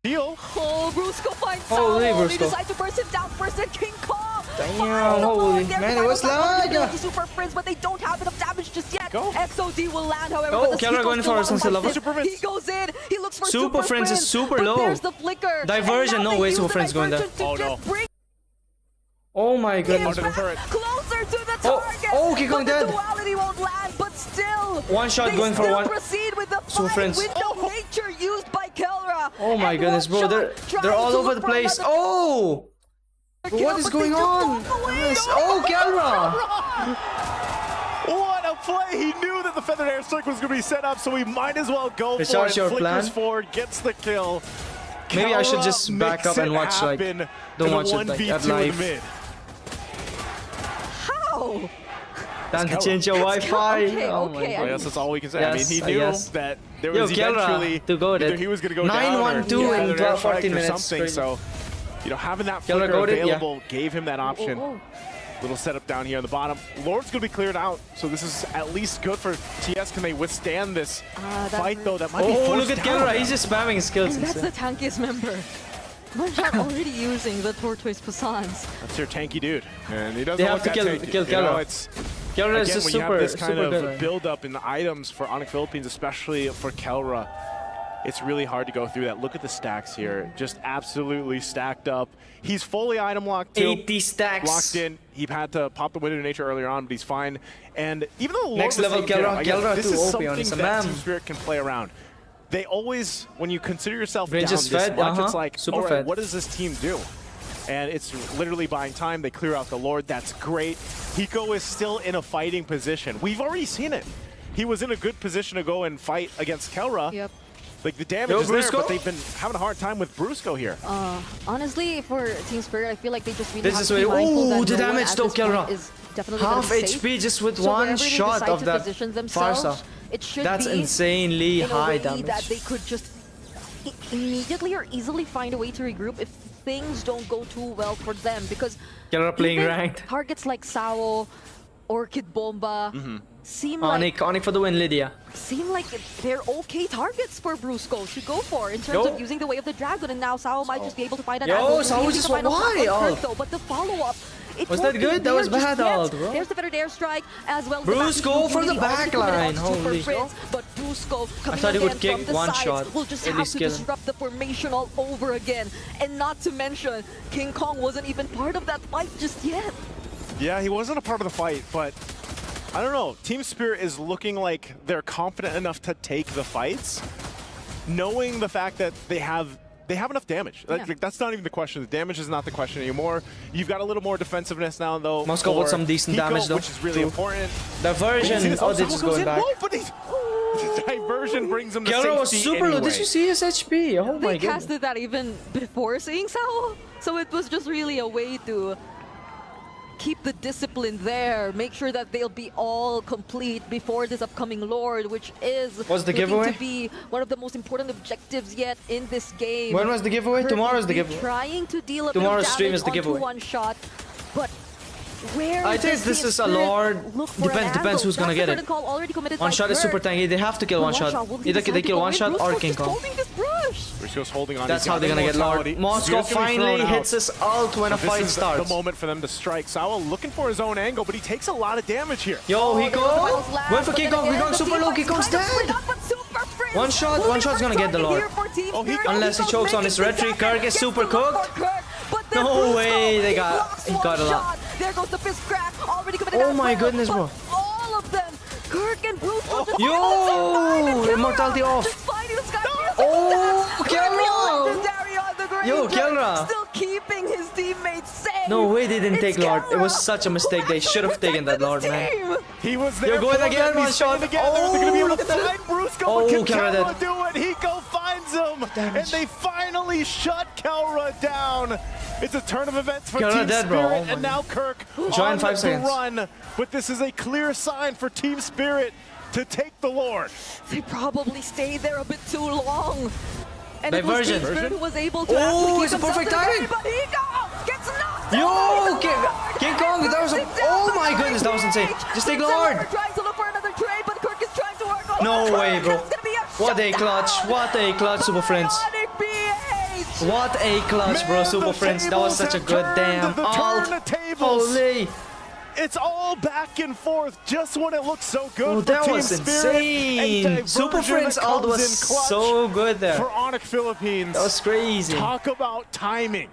deal. Oh, Brusco finds Holy Sao. They Brusco. decide to burst him down first, and King Kong. Damn, holy man, it was lag. Super Prince, but they don't have enough damage just yet. Go. XOD will land, however. Oh, but the Kelra Seagull going still for wants Sunset Lover. him. Super Prince. He goes in. He looks for Super Prince is super but low. There's the flicker. Diversion, And now no they way use Super the Prince going there. diversion to Oh, no. just bring Oh my goodness. Under the turret. closer to the Oh, target. oh, King Kong but dead. the duality won't land, but still. One shot they going for still one. proceed with the Super fight. Friends. Window nature used by Kelra. Oh my And goodness, one bro. shot They're trying all to over look the for place. another Oh! kill, What is but they going just on? walk away. Yes. No! Oh, Kelra! What a play! He knew that the feathered airstrike was going to be set up, so he might as well go Recharge for it. your Flickers plan. forward, gets the kill. Maybe I should Kelra just back makes up and it watch, like, happen don't in a watch it, like, 1v2 at in the live. mid. How? Time to Kelra. change your Wi-Fi. Okay, Oh my okay. I guess that's all we can say. I mean, Yes, he I knew guess. that there Yo, was eventually Kelra to go either there. he was going to go down or 9-1-2 in feathered 12, airstrike 14 or minutes. something. Crazy. So, having that Kelra flicker got it, yeah. available gave him that option. Oh, Little setup down here on the bottom. Lord's going to be cleared out, so this is at least good for TS. Can they withstand this that fight, though? That might be Oh, forced look at down. Kelra. He's just spamming his skills. And that's the tankiest member. One shot already using the Tortoise Passans. That's your tanky dude. And he doesn't They have look to that tanky. kill You know, Kelra. it's, Kelra is again, just when you have this kind super of good. build-up in the items for Onyx Philippines, especially for Kelra, it's really hard to go through that. Look at the stacks here. Just absolutely stacked up. He's fully item locked too. 80 stacks. Locked in. He had to pop the window to nature earlier on, but he's fine. And even though the Next Lord was level taken down, Kelra this too is OP something on his that man. Team Spirit can play around. They always, when you consider yourself Range down is this fed, much, it's like, super all right, fed. what does this team do? And it's literally buying time. They clear out the Lord. That's great. Hiko is still in a fighting position. We've already seen it. He was in a good position to go and fight against Kelra. Yep. Like, the damage is there, but they've been having a hard time with Brusco here. Honestly, for Team Spirit, I feel like they just really This have is to be way. mindful that Oh, the no one damage at though, this point Kelra. is definitely Half gonna be safe. HP just with So one wherever they shot decide of to that position themselves, Farsa. it should That's be insanely in a high way damage. that they could just immediately or easily find a way to regroup if things don't go too well for them. Because Kelra playing even ranked. targets like Sao, Orchid Bomba, seem Onyx for the win, Lydia. like they're okay targets for Brusco to go for in terms of using the Way of the Dragon, and now Sao might just be able to find an angle. Sao just went wide. But the follow-up, it Was won't that be good? That there was just bad yet. ult, bro. There's the Feathered Airstrike as well as Brusco for the back line. Holy Fritz, but Brusco coming thought he would again kick from the one sides shot. will just At have least to kill him. disrupt the formation all over again. And not to mention, King Kong wasn't even part of that fight just yet. Yeah, he wasn't a part of the fight, but I don't know. Team Spirit is looking like they're confident enough to take the fights, knowing the fact that they have enough damage. Like, that's not even the question. The damage is not the question anymore. You've got a little more defensiveness now, though. Moscow with some decent Hiko, damage, though. which is really important. Diversion. Oh, they're just going back. The diversion brings him to Kelra was safety super low. anyway. Did you see his HP? Oh my They god. casted that even before seeing Sao, so it was just really a way to keep the discipline there, make sure that they'll be all complete before this upcoming Lord, which is What's the looking giveaway? to be one of the most important objectives yet in this game. When was the giveaway? Kirk Tomorrow's the is giveaway. Trying to deal a Tomorrow's bit of stream damage is the onto giveaway. one shot, but where I is think this Team is a Spirit Lord. look for an Depends angle? who's gonna That's get the it. curtain call already committed One by shot is Kirk. super tanky. They have to kill one But shot. will he Either decide they to kill go one away? shot or Brusco's King just Kong. holding this brush. Brusco's holding on. That's He's how got they're gonna get immortality. Lord. Moscow Spear's gonna be finally thrown hits out. his ult when a This fight is starts. the moment for them to strike. Sawa looking for his own angle, but he takes a lot of damage here. Yo, Hiko! Went for King Kong. King Kong super low. King Kong's dead. One shot's gonna get the Lord. Unless he chokes on his red tree. Kirk is super cooked. No way, he got a lot. There goes the fist crack, already committed. Oh my goodness, bro. All of them, Kirk and Bruce will just Yo, immortality off. Oh, Kelra! Yo, Kelra! Still keeping his teammates safe. No way they didn't take Lord. It was Kelra such a mistake. They should have taken that Lord, man. He was there. You're going for again, them. one He's shot. staying together. They're going to be able Oh, to look at find Brusco, Oh, but can Kelra Kelra dead. do it? Hiko finds him, and they finally shut Kelra down. It's a turn of events for Kelra Team dead, bro. Spirit, Oh my and now Kirk Join on 5 the seconds. run. But this is a clear sign for Team Spirit to take the Lord. They probably stayed there a bit too long. And Diversion. it was Team Spirit who was able to Oh, actually keep it's a themselves perfect in the timing. game, but Hiko gets knocked Yo, out. King Kong, that was oh my goodness, that was insane. Just take Lord. Trying to look for another trade, but Kirk is trying to work on No Kirk. way, bro. That's gonna be a What a shutdown. clutch. What a clutch, Super Friends. Bionic BH. What a clutch, bro, Super Friends. That was such a good damn ult. Holy. It's all back and forth just when it looks so good Oh, for that Team was Spirit. insane. And Super Diversion Friends ult comes was in clutch so good there. for Onyx Philippines. That was crazy. Talk about timing.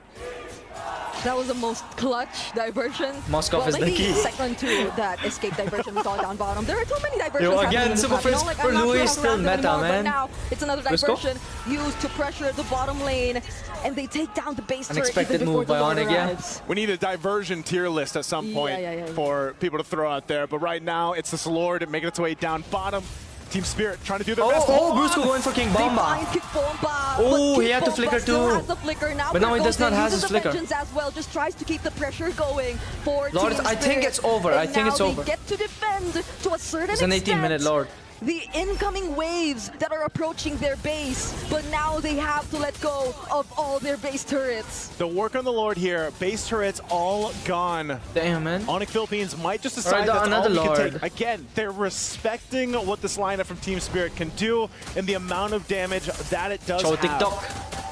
That was the most clutch diversion. Moskov is the maybe key. second to that escape diversion we saw down bottom. There are too many diversions. Yo, happening again, in this Super map, you know, Friends like, for I'm not Louis sure still how to meta, anymore, man. But now it's another Let's go. diversion used to pressure the bottom lane, and they take down the base turret Unexpected even before move the by Lord Onyx, yeah. arrives. We need a diversion tier list at some point Yeah. for people to throw out there. But right now, it's this Lord making its way down bottom. Team Spirit trying to do their best. Oh, Brusco going for King They Bomba. find Kick Bomba, Oh, but he Kick had to Bomba flicker still too. has the flicker. Now But now he Kirk does not goes in, have his uses the flicker. vengeance as well, just tries to keep the pressure going for Lord, Team I think Spirit. it's over. And I think now it's they over. get to defend to a certain It's an 18-minute extent. Lord. The incoming waves that are approaching their base, but now they have to let go of all their base turrets. The work on the Lord here. Base turrets all gone. Damn, man. Onyx Philippines might just decide Alright, that's another all we can Lord. take. Again, they're respecting what this lineup from Team Spirit can do and the amount of damage that it does Chow have. TikTok.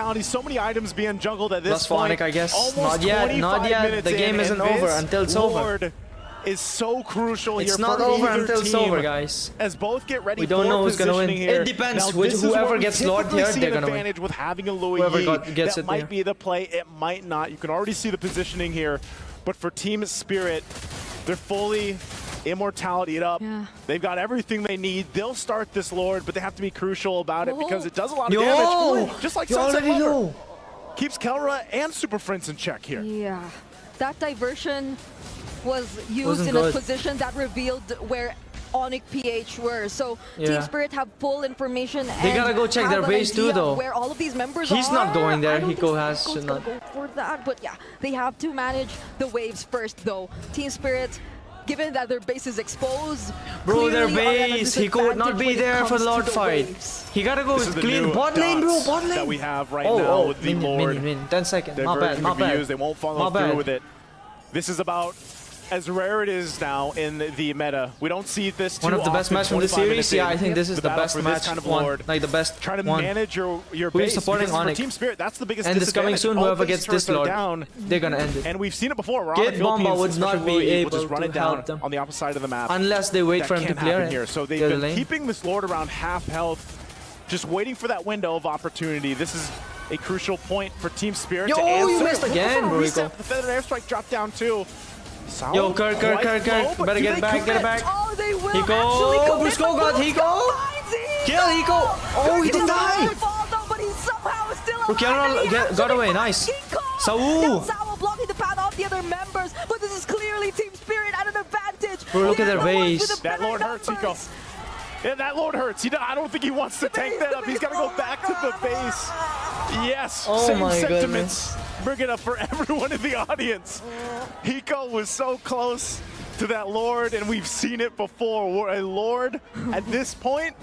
vitality, so many items being jungled at this Plus for point. Onyx, I guess. Almost Not yet, 25 not yet. minutes The game in, isn't and over this until it's Lord over. is so crucial here. It's not for over either until it's team, over, guys. As both get ready We don't for know who's gonna win. positioning here. It depends. Now, With this is whoever where we gets Lord typically here, see they're an gonna win. advantage with having a Louis Whoever Yi. gets That it might there. be the play. It might not. You can already see the positioning here. But for Team Spirit, they're fully immortality'd up. Yeah. They've got everything they need. They'll start this Lord, but they have to be crucial about it because it does a lot of Yo! damage. Just like You Sunset already Lover. know. Keeps Kelra and Super Prince in check here. Yeah, that diversion was used Wasn't in good. a position that revealed where Onyx PH were. So Yeah. Team Spirit have full information. They and gotta go check have their an base too, idea though. Where all of these members He's are. not going there. I don't Hiko think has Hiko's to gonna not. go for that. But yeah, they have to manage the waves first, though. Team Spirit, given that their base is exposed, Bro, their clearly are at a base. Hiko would not disadvantage be when it there for comes to Lord the fight. waves. He gotta go This is the clean new bot lane, bro. dots Bot lane. that we have right now with the Lord. Minion. 10 seconds. Their Not bad. version Not can be bad. used. They won't follow Not through bad. with it. This is about as rare it is now in the meta. We don't see this too One of the best often, matches from the 25 series. minutes Yeah, in. I think this is the battle best for match this kind of one. Lord. Like the best Trying to one. manage your Who is base. supporting because for Onyx? Team Spirit, that's the biggest And it's coming disadvantage. soon. All Whoever base gets turrets this are Lord, down. they're gonna end it. And we've seen it before. Where Kid Onyx Bomba Philippines, would not especially be Louis, will able just run to it down help them. on the opposite side of the map. Unless they wait That for him to can't clear happen it. here. So they've Clear the been lane. keeping this Lord around half health, just waiting for that window of opportunity. This is a crucial point for Team Spirit Yo, to answer. you missed again, bro. Reset, the feathered airstrike dropped down too. Sound Yo, Kirk. quite low, but Better do get they it back. Get it commit? back. Oh, they will Hiko. actually commit. Brusco got Hiko. Kill Hiko. Oh, he didn't die. Fall down, but he's somehow still Bro, Kelra got away. Nice. Sau. Sawa blocking the path of the other members, but this is clearly Team Spirit at an advantage. Bro, look at They're their the ones with base. the That better Lord hurts, Hiko. numbers. Yeah, that Lord hurts. I don't think he wants to tank that up. He's got to go back to the base. Yes, Oh same my sentiments. Bring it up for everyone in the audience. Hiko was so close to that Lord, and we've seen it before, where a Lord at this point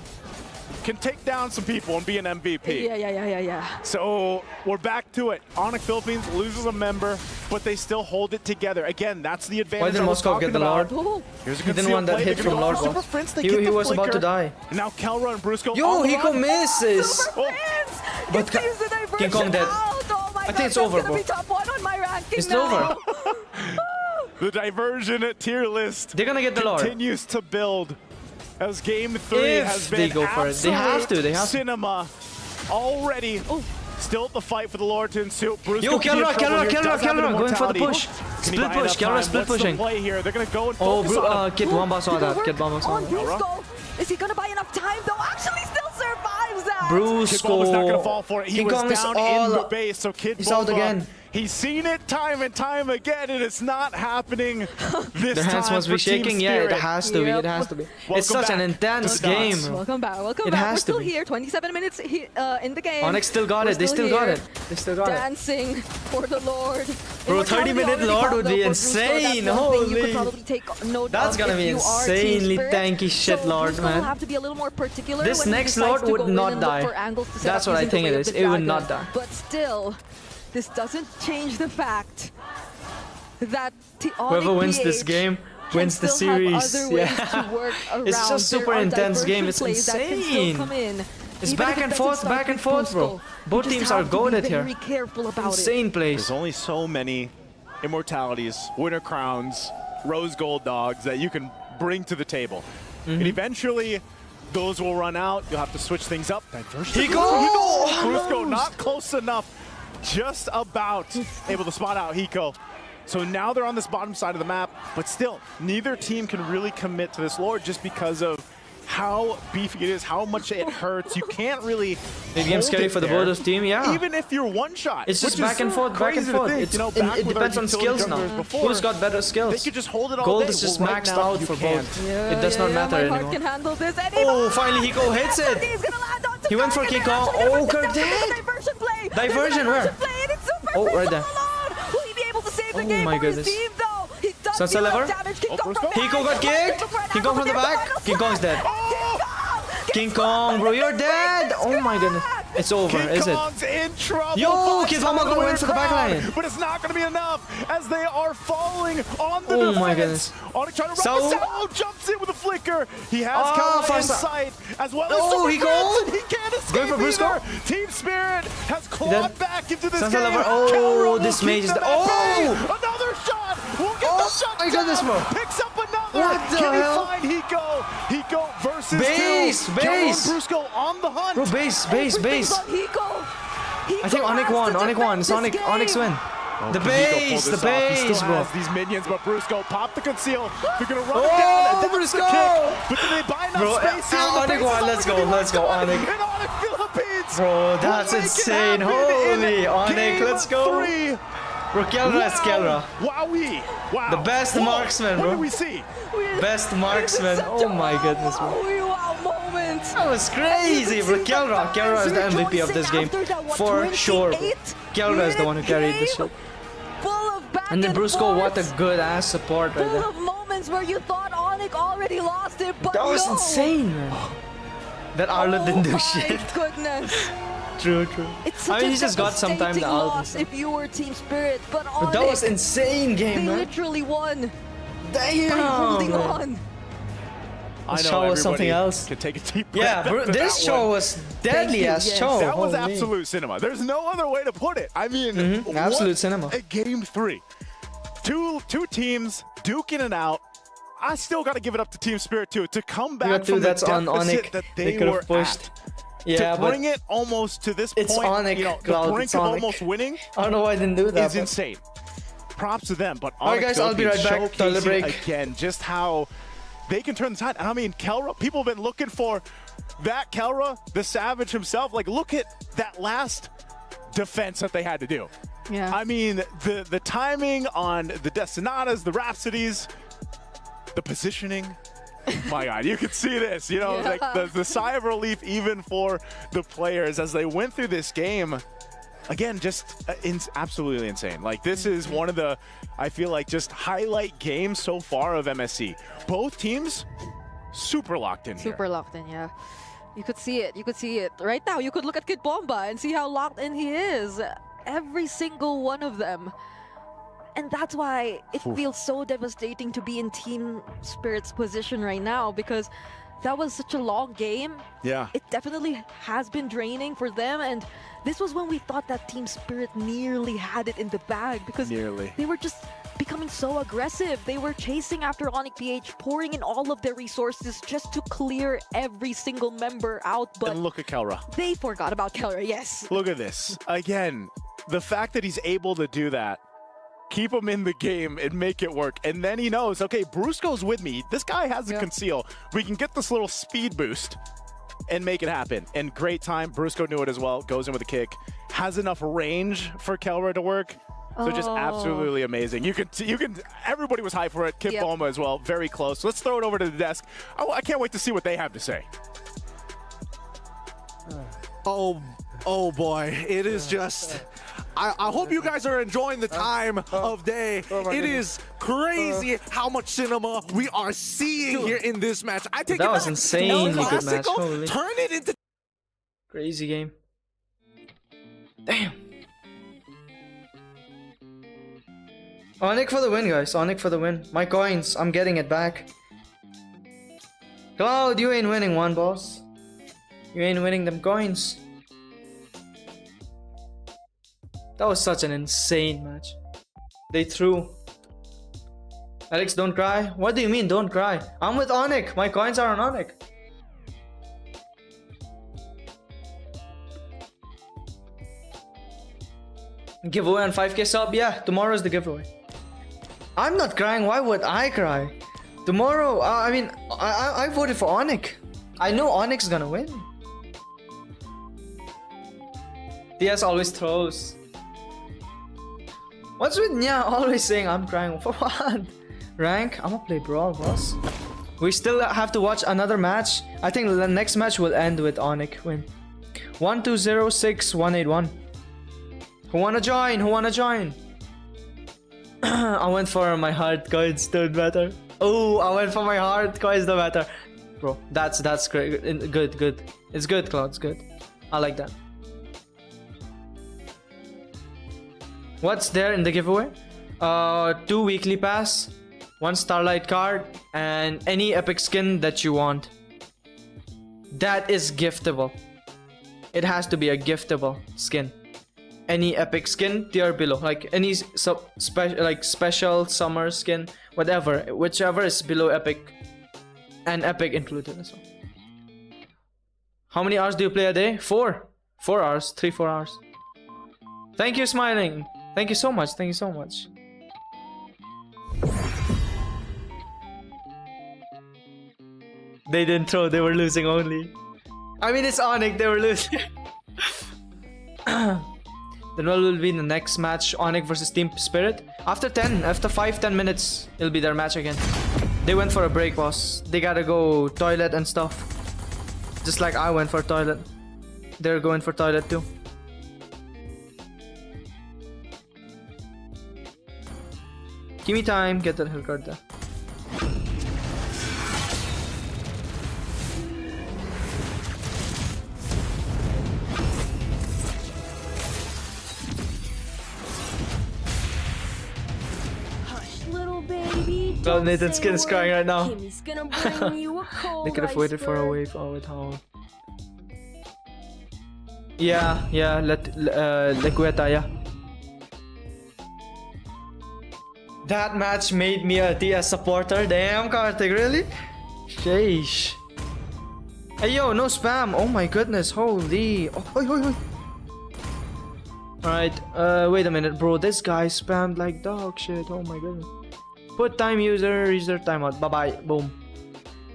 can take down some people and be an MVP. Yeah. So we're back to it. Onyx Philippines loses a member, but they still hold it together. Again, that's the advantage. Why did I was Moscow get talking the about. Lord? Here's a He good didn't seal want that play. hit They're from gonna Lord. go for Super Prince. They He get the was about to flicker. die. And now Kelra and Brusco. Yo, on the Hiko run. misses. Oh, But King Kong dead. Oh my I think God, it's over, that's bro. gonna be top one on my ranking It's now. over. the diversion at tier list They're gonna get the Lord. continues to build as game 3 If has they been go for it. They have to, they have to. cinema already. Still the fight for the Lord to ensue. Brusco Yo, can be in Kelra, trouble here. Does have an going for the immortality. push. Can he Split buy push, enough Kelra time? split What's the pushing. play here? They're gonna go and Oh, focus on him. Kid Wamba saw that. Kid Wamba saw On that. Brusco. Is he gonna buy enough time though? Actually still survives that. Kid Bomba's not gonna Brusco. fall for it. He King was Kong is down in all the base, so Kid He's out Bomba, again. he's seen it time and time again, and it's not happening this Their hands time must for be shaking. Team Yeah, it Spirit. has to be. It has to be. It's such an intense game. Welcome back. It We're has to still be. here. 27 minutes in the game. Onyx still got We're it. They still got here, it. They still got it. Dancing for the Lord. Bro, Immortality 30-minute already Lord popped would up be for Brusco. That's insane. one thing you could Holy. probably take note That's of gonna if be you are Team insanely Spirit. tanky shit, So Lord, Brusco man. will have to be a little more particular This when he next decides Lord to would go in not and look die. for angles to set That's up what I using think the it way is. of the It would dragon. not die. But still, this doesn't change the fact that Whoever wins this game wins the series. Yeah. It's just super intense game. It's insane. It's back and forth, bro. Both teams are goated here. Very careful about Insane plays. There's only so many immortalities, winter crowns, rose gold dogs that you can bring to the table. And eventually, those will run out. You'll have to switch things up. Hiko! Brusco not close enough. Just about able to spot out Hiko. So now they're on this bottom side of the map, but still, neither team can really commit to this Lord just because of how beefy it is, how much it hurts. You can't really Maybe I'm scary for the Bordeaux team, yeah. Even if you're one shot. It's just which is back and forth, back and crazy to forth. think, It's, you know, back it with our depends on utility skills now. junglers before, Who's got better skills? They could just hold it all Gold day. is just Well, right maxed now, out you for can't. both. It does not matter my heart anymore. can handle this. Oh, finally Hiko hits it. He went for King Kong. Oh, Kirk dead. Diversion play. Diversion, where? Oh, right there. Will he be able to save the Oh game my for his goodness. team, though? He does Sunset deal a lot lever? of damage. King Kong from Hiko got kicked. King Kong from the back. King Kong's dead. King Kong, bro, you're dead. Oh my goodness. It's over, King is it? Kong's in trouble. Yo, Five Kid star Mama gonna win winner for the back crowd, line. But it's not going to be enough as they are falling on the Oh defense. my goodness. Onyx trying to Sau. run. Sau jumps in with a flicker. He has Ah, Kelra in Farsa. sight as well as Oh, Super he Prince, goes. and he can't escape Going for Brusco. either. Team Spirit has dead? clawed back into this Sunset game. lever. Oh, Kelra will this keep mage is them dead. at bay. Oh! Another shot. We'll get Oh, the shut my goodness, down. bro. Picks up Hiko versus Base, two. base. Kelra and Brusco on the hunt. Bro, base. Everything's on Hiko. I think Onyx won. Onyx won. It's Onyx win. The base, He bro. still has these minions, but Brusco popped the conceal. They're gonna run Oh, it down, and that's Brusco! the kick. But then they buy enough Bro, space here. The Onyx base is won. Let's already go. Let's go, gone. Onyx. And Onyx Philippines. Bro, that's will make it insane. happen in Holy, Onyx, let's go. Game 3. Bro, Kelra is Kelra. Wowee. Wow. The best Whoa. marksman, What bro. did we see? Best marksman. Oh my goodness, bro. Wow moment. That was crazy, bro. Kelra is the MVP of this game. For sure, bro. Kelra is the one who carried this shit. Full of back And then Brusco, what a good ass support right full there. of moments where you thought Onyx already lost it, but That was no. insane, man. That Arlo didn't do shit. Goodness. True. It's such I mean, a he just got some time to devastating out. loss if you were Team Spirit, but But Onyx, that was insane game, they man. literally won Damn. by holding man. on. This show was something else. Can take a deep Yeah, breath bro, after this that show one. was deadly ass show. That was Holy. absolute cinema. There's no other way to put it. I mean, absolute what cinema. a game 3. Two teams duking it out. I still got to give it up to Team Spirit too to come back from the that's on deficit Onyx. that They they could were have pushed. at. Yeah, to but bring it almost to this it's point, Onyx, you know, the Cloud, brink it's of Onyx. almost winning I don't know why I didn't do that. is but- insane. Props to them, but Alright, Onyx guys, I'll be right Philippines back. Toilet showcasing break. again just how they can turn the tide. And I mean, Kelra, people have been looking for that Kelra, the Savage himself. Like, look at that last defense that they had to do. Yeah. I mean, the timing on the Destinatas, the Rhapsodies, the positioning. My God, you could see this, you know, Yeah. like the sigh of relief even for the players as they went through this game. Again, just absolutely insane. Like, this is one of the, I feel like, just highlight games so far of MSC. Both teams, super locked in here. Super locked in, yeah. You could see it. You could see it. Right now, you could look at Kid Bomba and see how locked in he is. Every single one of them. And that's why it feels so devastating to be in Team Spirit's position right now, because that was such a long game. Yeah. It definitely has been draining for them, and this was when we thought that Team Spirit nearly had it in the bag, because they were just becoming so aggressive. They were chasing after Onyx PH, pouring in all of their resources just to clear every single member out, but And look at Kelra. they forgot about Kelra, yes. Look at this. Again, the fact that he's able to do that, keep him in the game and make it work. And then he knows, okay, Brusco's with me. This guy has the conceal. We can get this little speed boost and make it happen. And great time. Brusco knew it as well. Goes in with a kick. Has enough range for Kelra to work. So just absolutely amazing. You can, everybody was hyped for it. Kip Boma as well. Very close. Let's throw it over to the desk. I can't wait to see what they have to say. Oh boy, it is just... I hope you guys are enjoying the time of day. It is crazy how much cinema we are seeing here in this match. I take That it was back. insanely El good match. Clasico, Holy. turn it into... Crazy game. Damn. Onyx for the win, guys. Onyx for the win. My coins, I'm getting it back. Cloud, you ain't winning one, boss. You ain't winning them coins. That was such an insane match. They threw. Alex, don't cry. What do you mean, don't cry? I'm with Onyx. My coins are on Onyx. Giveaway on 5k sub? Yeah, tomorrow is the giveaway. I'm not crying. Why would I cry? Tomorrow, I mean, I voted for Onyx. I know Onyx is gonna win. DS always throws. What's with Nya always saying I'm crying? For what? Rank? I'ma play Brawl, boss. We still have to watch another match. I think the next match will end with Onyx win. 1206181. Who wanna join? Who wanna join? I went for my heart coins, don't matter. Oh, I went for my heart coins, don't matter. Bro, that's great. Good. It's good, Cloud. It's good. I like that. What's there in the giveaway? 2 weekly pass, 1 Starlight card, and any epic skin that you want. That is giftable. It has to be a giftable skin. Any epic skin, tier below. Like any special summer skin, whatever, whichever is below epic. And Epic included as well. How many hours do you play a day? 4. 4 hours. 3-4 hours. Thank you, Smiling. Thank you so much. Thank you so much. They didn't throw. They were losing only. I mean, it's Onyx. They were losing. Then what will be the next match? Onyx versus Team Spirit. After 5-10 minutes, it'll be their match again. They went for a break, boss. They gotta go toilet and stuff. Just like I went for toilet. They're going for toilet too. Give me time. Get that hill card there. Well, Nathan's skin is crying right now. They could have waited for a wave. Oh, how? Yeah, Legueta, yeah. That match made me a DS supporter. Damn, Karthik, really? Sheesh. Hey, yo, no spam. Oh my goodness, holy. Oh, Alright, wait a minute, bro. This guy spammed like dog shit. Oh my goodness. Put time user timeout. Bye-bye. Boom.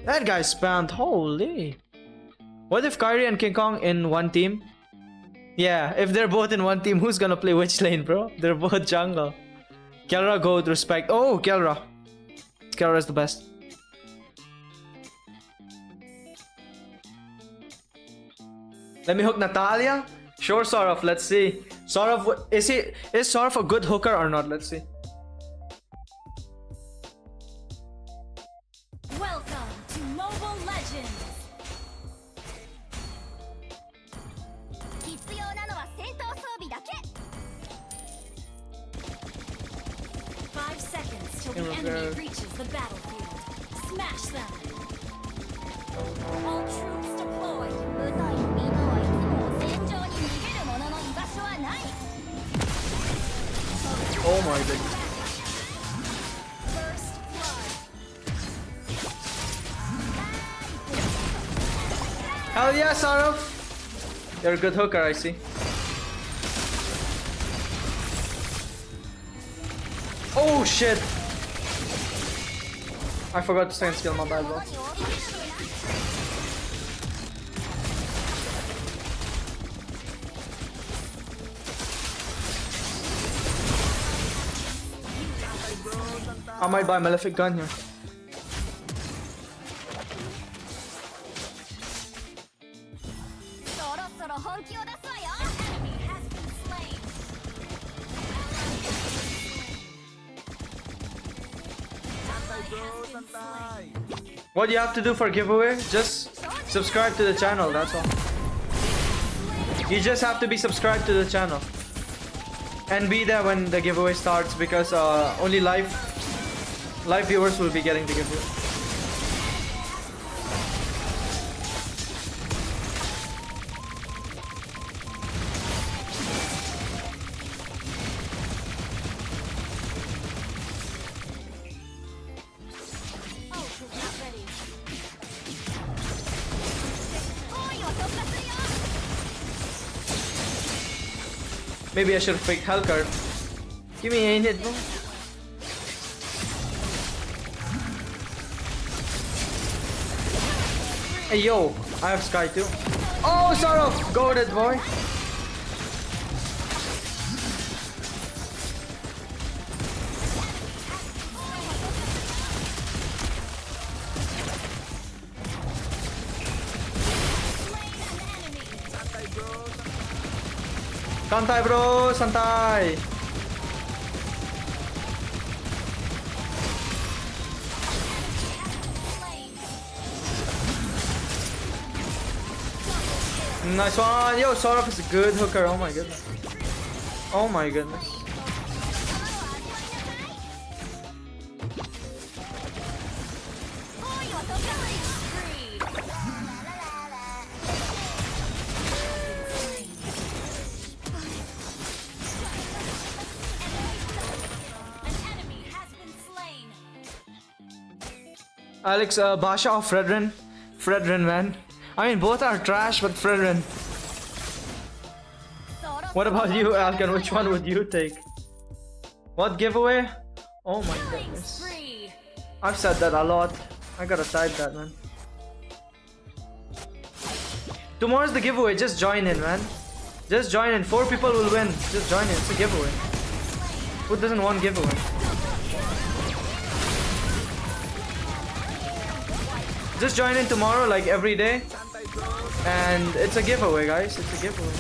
That guy spammed. Holy. What if Kyrie and King Kong in one team? Yeah, if they're both in one team, who's gonna play which lane, bro? They're both jungle. Kelra, gold, respect. Oh, Kelra. Kelra is the best. Let me hook Natalia. Sure, Saurav. Let's see. Saurav, is Saurav a good hooker or not? Let's see. Welcome to Mobile Legends. 必要なのは戦闘装備だけ。5 seconds till the enemy reaches the battlefield. Smash them. All troops deployed. 部隊のみんなはいつも戦場に逃げる者の居場所はない。Oh my goodness. First blood. Hell yeah, Saurav. You're a good hooker, I see. Oh shit! I forgot to second skill, my bad, bro. I might buy a Malefic gun here. What do you have to do for giveaway? Just subscribe to the channel, that's all. You just have to be subscribed to the channel. And be there when the giveaway starts, because only live viewers will be getting the giveaway. Maybe I should have picked Hellcard. Give me a hit, bro. Hey yo, I have Sky too. Oh, Saurav! Goated, boy. Santai, bro, santai. Nice one. Yo, Saurav is a good hooker. Oh my goodness. Oh my goodness. Alex, Basha or Fredrin? Fredrin, man. I mean, both are trash, but Fredrin. What about you, Alkan? Which one would you take? What giveaway? Oh my goodness. I've said that a lot. I gotta type that, man. Tomorrow's the giveaway. Just join in, man. Just join in. 4 people will win. Just join in. It's a giveaway. Who doesn't want giveaway? Just join in tomorrow, like every day. And it's a giveaway, guys. It's a giveaway.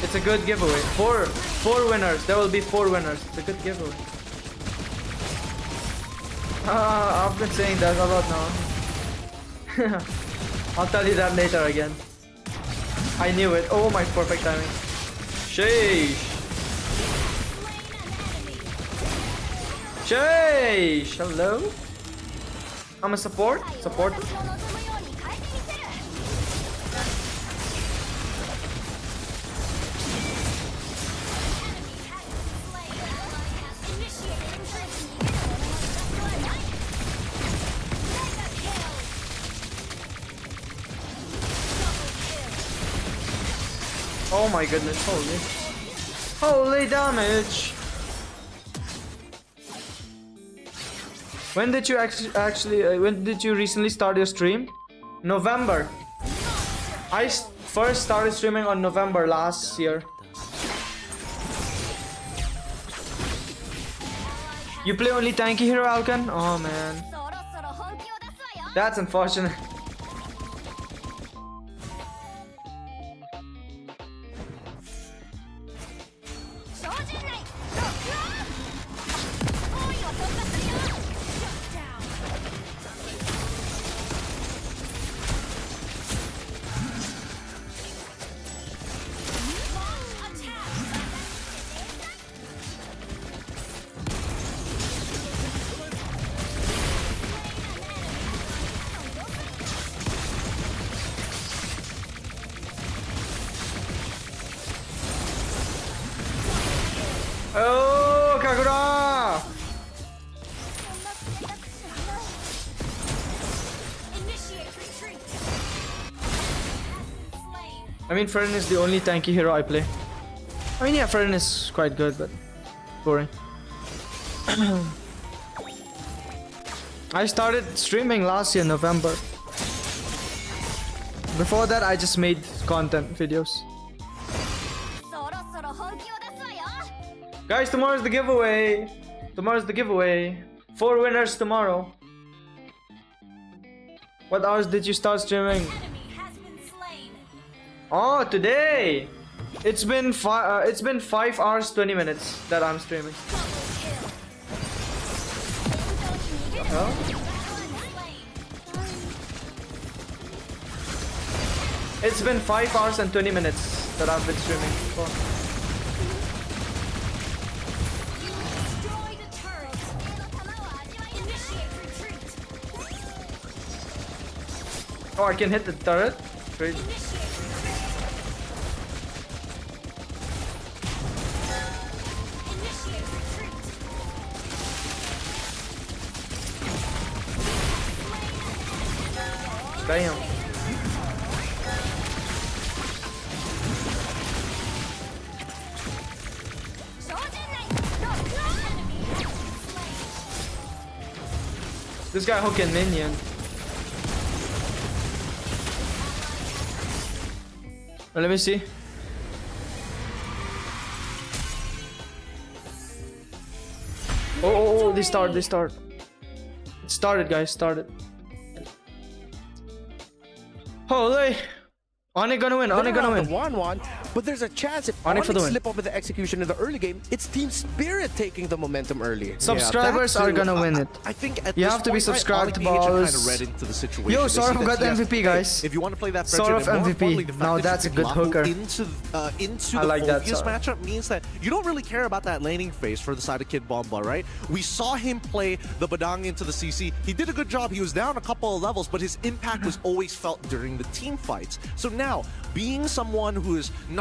It's a good giveaway. Four winners. There will be 4 winners. It's a good giveaway. I've been saying that a lot now. I'll tell you that later again. I knew it. Oh my, perfect timing. Sheesh. Sheesh. Hello. I'm a support. Support. Oh my goodness, holy damage. When did you when did you recently start your stream? November. I first started streaming on November last year. You play only tanky hero, Alkan? Oh man. That's unfortunate. Oh, Kagura! I mean, Feren is the only tanky hero I play. I mean, yeah, Feren is quite good, but boring. I started streaming last year, November. Before that, I just made content videos. Guys, tomorrow's the giveaway. Tomorrow's the giveaway. 4 winners tomorrow. What hours did you start streaming? Oh, today. It's been 5 hours 20 minutes that I'm streaming. Oh? It's been 5 hours and 20 minutes that I've been streaming for. Oh, I can hit the turret. Crazy. Damn. This guy hooking minion. Well, let me see. Oh, they start. It started, guys, started. Holy! Onyx gonna win, Onyx gonna win. 1-1, but there's a chance if Onyx Onyx slip up with the execution in the early game, it's Team Spirit taking the momentum early. Subscribers are gonna win it. I think at you this have to be point, subscribed to kind of balls. read into the situation. Yo, They see Sorov that got the yes, MVP, guys. If you want to play that Sorov MVP. Now that's a good hooker. Into I the like that, Phobius Sorov. matchup means that you don't really care about that laning phase for the side of Kid Bomba, right? We saw him play the Badang into the CC. He did a good job. He was down a couple of levels, but his impact was always felt during the team fights. So now, being someone who is not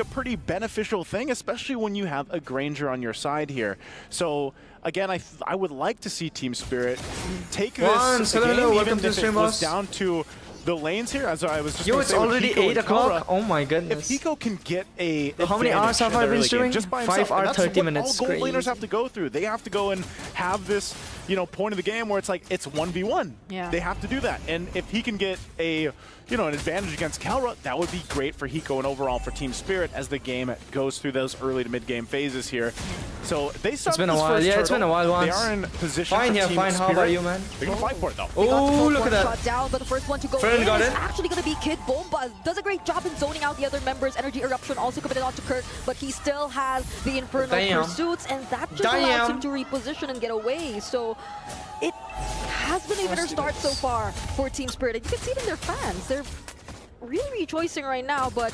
a pretty beneficial thing, especially when you have a Granger on your side here. So again, I would like to see Team Spirit take this game, even if it was down to the lanes here, as I was just it's already 8 o'clock. Oh my goodness. If Hiko can get a how many hours have I been streaming? Just by 5 hours, 30 minutes. All gold laners have to go through. They have to go and have this, you know, point of the game where it's like it's 1v1. Yeah. They have to do that. And if he can get a, you know, an advantage against Kalra, that would be great for Hiko and overall for Team Spirit as the game goes through those early to mid game phases here. So they It's been a while. Yeah, it's been a while once. They are in position Fine for here, Team fine. How Spirit. about you, man? They're gonna fight for it though. Oh, look at that. Shot down, but the first one to go Fern in got is it. actually going to be Kid Bomba. Does a great job in zoning out the other members. Energy Eruption also committed onto Kirk, but he still has the Infernal Pursuits, and that just allows him to reposition and get away. So it has been a better start so far for Team Spirit. And you can see it in their fans. They're really rejoicing right now, but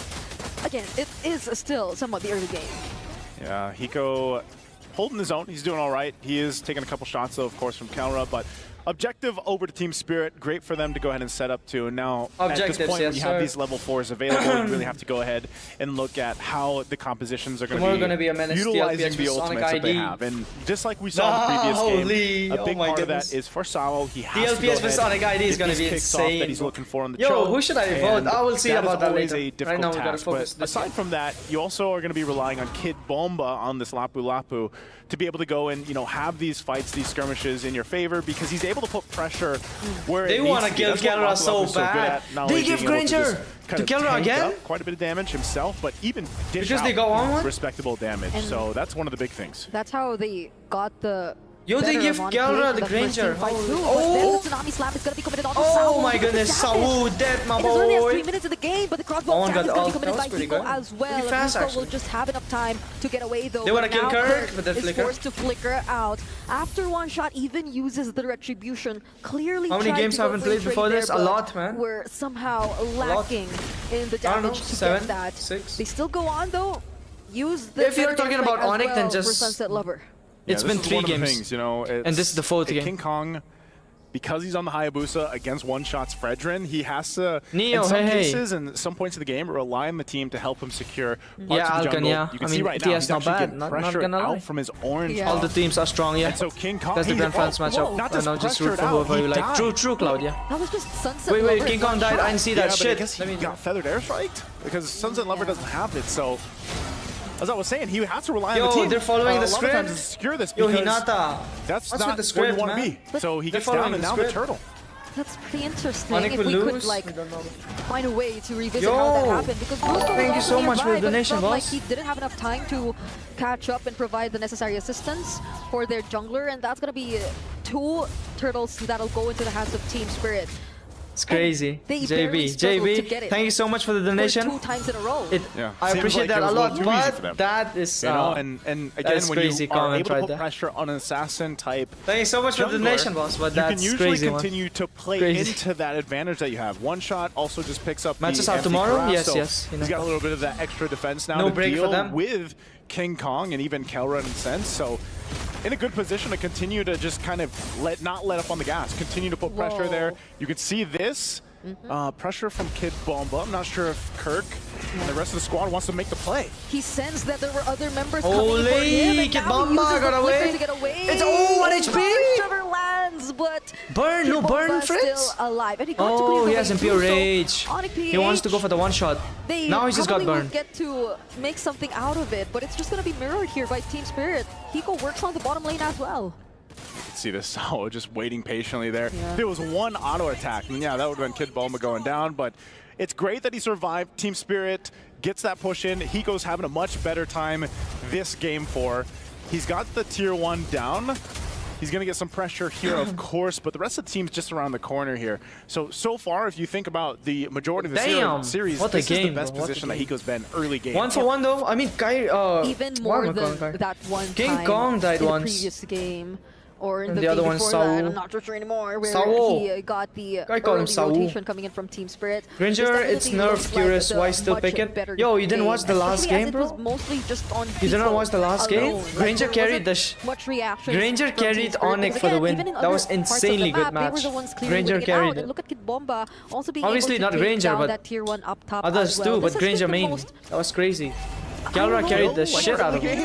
again, it is still somewhat the early game. Yeah, Hiko holding his own. He's doing all right. He is taking a couple shots, though, of course, from Kelra, but objective over to Team Spirit. Great for them to go ahead and set up to. And now, at this point, when you have these level 4s available, you really have to go ahead and look at how the compositions are going to be utilizing the ultimates that they have. And just like we saw in the previous game, a big part of that is for Sao. He has to go ahead Sonic ID is going to be insane. That he's looking for on the Yo, who should I vote? I will see about that later. A difficult right now, we got to task. focus. But aside from that, you also are going to be relying on Kid Bomba on this Lapu Lapu to be able to go and have these fights, these skirmishes in your favor, because he's able to put pressure where they want to kill Kelra so bad. They give Granger to Kelra again. Quite a bit of damage himself, but even dish because out they got one respectable damage. And so that's one of the big things. That's how they got the. Yo, they give Kelra the Granger. Oh, the Tsunami Slam is going to be committed on oh my goodness, Sawu dead, my boy. It only has 3 minutes in the game, but the crossbow jab is going to be committed by Hiko as well. Fast, will just have enough time to get away, though. They want to kill Kirk, but then Flicker is forced to flicker out. After one shot, even uses the Retribution. Clearly, how many games haven't played before this? A lot, man. We're somehow lacking in the damage to get that. 6. They still go on, though. Use the. If you're talking about Onyx, then just for Sunset Lover. Yeah, it's been 3 games, things, and this is the 4th game. King Kong, because he's on the Hayabusa against one-shots Fredrin, he has to, Neo, in some cases and some points of the game, rely on the team to help him secure parts of the jungle. You can see right now, he's actually getting pressure out from his orange. All the teams are strong, And so King Kong, that's the Grand Finals matchup. Not just root for whoever you like. True, Claudia. That was just Sunset Wait, King Kong died. I didn't see that shit. I guess he got Feathered Airstrike because Sunset Lover doesn't have it, so. As I was saying, he has to rely on the team. They're following the script. To secure this Yo, because Hinata. That's What's not with the script, where you want to man? be. So he gets down, and now the turtle. That's pretty interesting. Onyx if we lose? could like find a way to revisit how that happened, because thank you so much for the donation, boss. Like he didn't have enough time to catch up and provide the necessary assistance for their jungler, and that's gonna be 2 turtles that'll go into the hands of Team Spirit. It's crazy. JB, thank you so much for the donation. 2 times in a row. I appreciate that a lot, but that is and again, when you are able to put pressure on an assassin type. Thank you so much for the donation, boss. But that's crazy. You can usually continue to play into that advantage that you have. One shot also just picks up matches out tomorrow. Yes. He's got a little bit of that extra defense now no to break deal for them. with King Kong and even Kelra in a sense. So. In a good position to continue to just kind of not let up on the gas. Continue to put pressure there. You can see this pressure from Kid Bomba. I'm not sure if Kirk and the rest of the squad wants to make the play. He sensed that there were other members coming for him, and Kid now Bomba he uses got the away. to get away. It's 1 HP. Trevor lands, but burn, no burn, Fritz. Still alive, and he got to he has Impure Rage. So he wants to go for the 1-shot. Now he's just got burned. Get to make something out of it, but it's just gonna be mirrored here by Team Spirit. Hiko works on the bottom lane as well. See this Sao just waiting patiently there. If there was 1 auto attack, then yeah, that would have been Kid Bomba going down, but it's great that he survived. Team Spirit gets that push in. Hiko's having a much better time this game 4. He's got the tier 1 down. He's going to get some pressure here, of course, but the rest of the team's just around the corner here. So far, if you think about the majority of the series, this is the best position that Hiko's been early game. 1 for 1 though. I mean, even more than that one King Kong died in once. The previous game. Or in and the other game one, before that, I'm not sure anymore, where he got the early rotation coming in from Team Spirit. Granger, it's nerfed, curious, why still pick it? Yo, you didn't watch the last game, bro? It was mostly just on you did not watch the last game? Granger carried the much reaction. Granger carried Onyx for the win. That was insanely good match. Granger carried it. Look at Kid Bomba also being obviously able to not Granger, but that tier 1 up top others too, but Granger mainly. That was crazy. Kelra carried the shit out of him.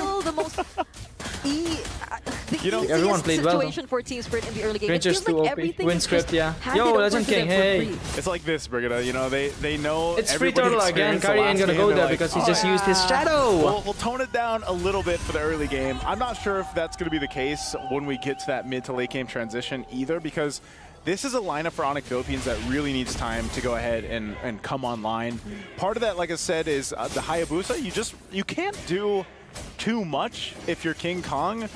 Everyone played well. Situation for Team Spirit in the early game. Granger's too OP. Win script, yeah. Yo, Legend King, hey. It's like this, Brigida. You know, they know. It's free turtle again. Kari ain't gonna go there because he just used his shadow. We'll tone it down a little bit for the early game. I'm not sure if that's going to be the case when we get to that mid to late game transition either, because this is a lineup for Onyx Philippines that really needs time to go ahead and come online. Part of that, like I said, is the Hayabusa. You can't do too much if you're King Kong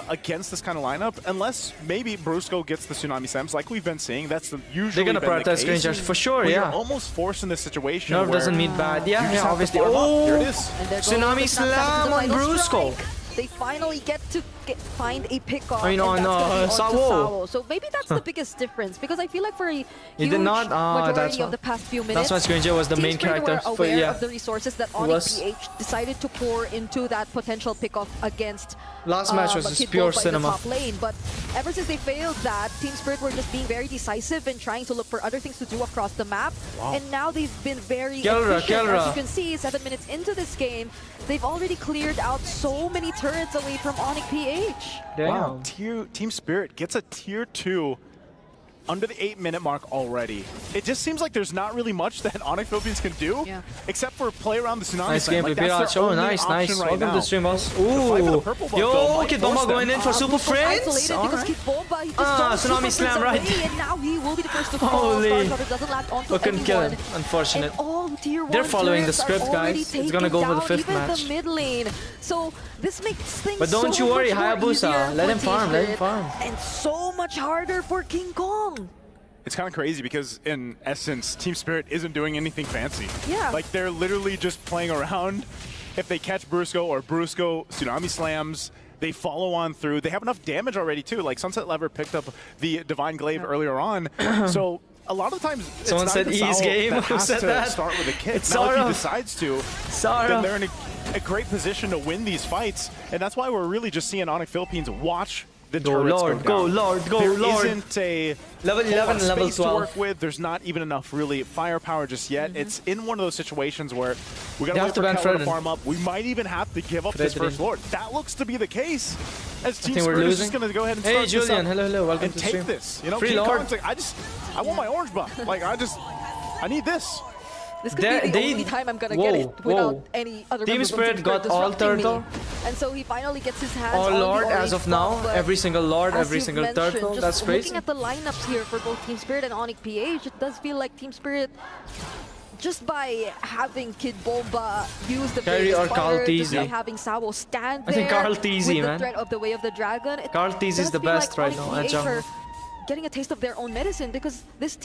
against this kind of lineup, unless maybe Brusco gets the Tsunami Slams, like we've been seeing. That's usually they're gonna prioritize Green Charge for sure. But Yeah, you're almost forced in this situation. Nerve where doesn't mean bad. you Yeah, just yeah, have to obviously. farm up. Oh, Here it is. And there goes Tsunami the Slam on final Brusco. strike. They finally get to find a pick off. I mean, and that's gonna be onto Sawo. Sawo. So maybe that's the biggest difference, because I feel like for a He huge did not. That's majority of why. the past few minutes, That's why Screenja was the Team main Spirit character. were For, aware yeah, of the resources that Onyx PH decided to pour into that potential pick-off against last match was just Kid pure Bomba in cinema. the top lane. But ever since they failed that, Team Spirit were just being very decisive and trying to look for other things to do across the map. Wow. And now they've been very Kelra, efficient. Kelra. As you can see, 7 minutes into this game, they've already cleared out so many turrets away from Onyx PH. Wow, Team Spirit gets a tier 2 under the 8-minute mark already. It just seems like there's not really much that Onyx Philippines can do, except for play around the Tsunami Nice Slam. gameplay, Like, that's their oh, only nice, option nice. right Welcome now. to stream, boss. The fight for the Ooh, purple buff, though, yo, might Kid force Bomba them. going in for super friends. Isolated because Kid Bomba, he just don't Tsunami Slam right away, and now he will be the first to fall. Holy. Starcutter doesn't land onto We couldn't kill anyone. him, unfortunate. And all tier 1 They're following the turrets are script, already guys. It's gonna taking go for the down 5th even match. the mid lane. So this makes things But don't so you worry, much more Hayabusa. easier Let for him Team farm, let him Spirit, farm. and so much harder for King Kong. It's kind of crazy because, in essence, Team Spirit isn't doing anything fancy. Yeah. Like, they're literally just playing around. If they catch Brusco or Brusco Tsunami Slams, they follow on through. They have enough damage already, too. Like, Sunset Lever picked up the Divine Glaive earlier on. So, a lot of the times, Someone it's said not even ease Sao game. that Who has said to that? start with a kick. It's now, if Sarah. he decides to, Sarah. then they're in a great position to win these fights. And that's why we're really just seeing Onyx Philippines watch the Go turrets Lord, go go down. Lord, go There Lord. isn't a Level whole lot 11 of and level space to 12. work with. There's not even enough really firepower just yet. It's in one of those situations where we got They to have wait to for ban Keller to Fredden. farm up. We might even have to give up this Fredden. first Lord. That looks to be the case. As Team think we're Spirit is just losing. going to go ahead and Hey, start this Julian. up Hello, hello. Welcome and to take stream. this. You know, Free King Lord. Kong's like, I want my orange buff. Like, I need this. This could be the only time I'm gonna get it without any other Team members of Spirit got all disrupting turtle. me. And so he finally gets his hands All on Lord the as orange of now. buff, but Every single Lord, as every you've single mentioned, turtle. just That's crazy. looking at the lineups here for both Team Spirit and Onyx PH, it does feel like Team Spirit, just by having Kid Bomba use the Carry Vegas or Carl Fire, just by Teasy. having Sawo stand I there think Carl Teasy, with the man. threat of the Way of the Dragon, it Carl Teasy is does the feel best like right now Onyx at PH are jungle. getting a taste of their own medicine, because this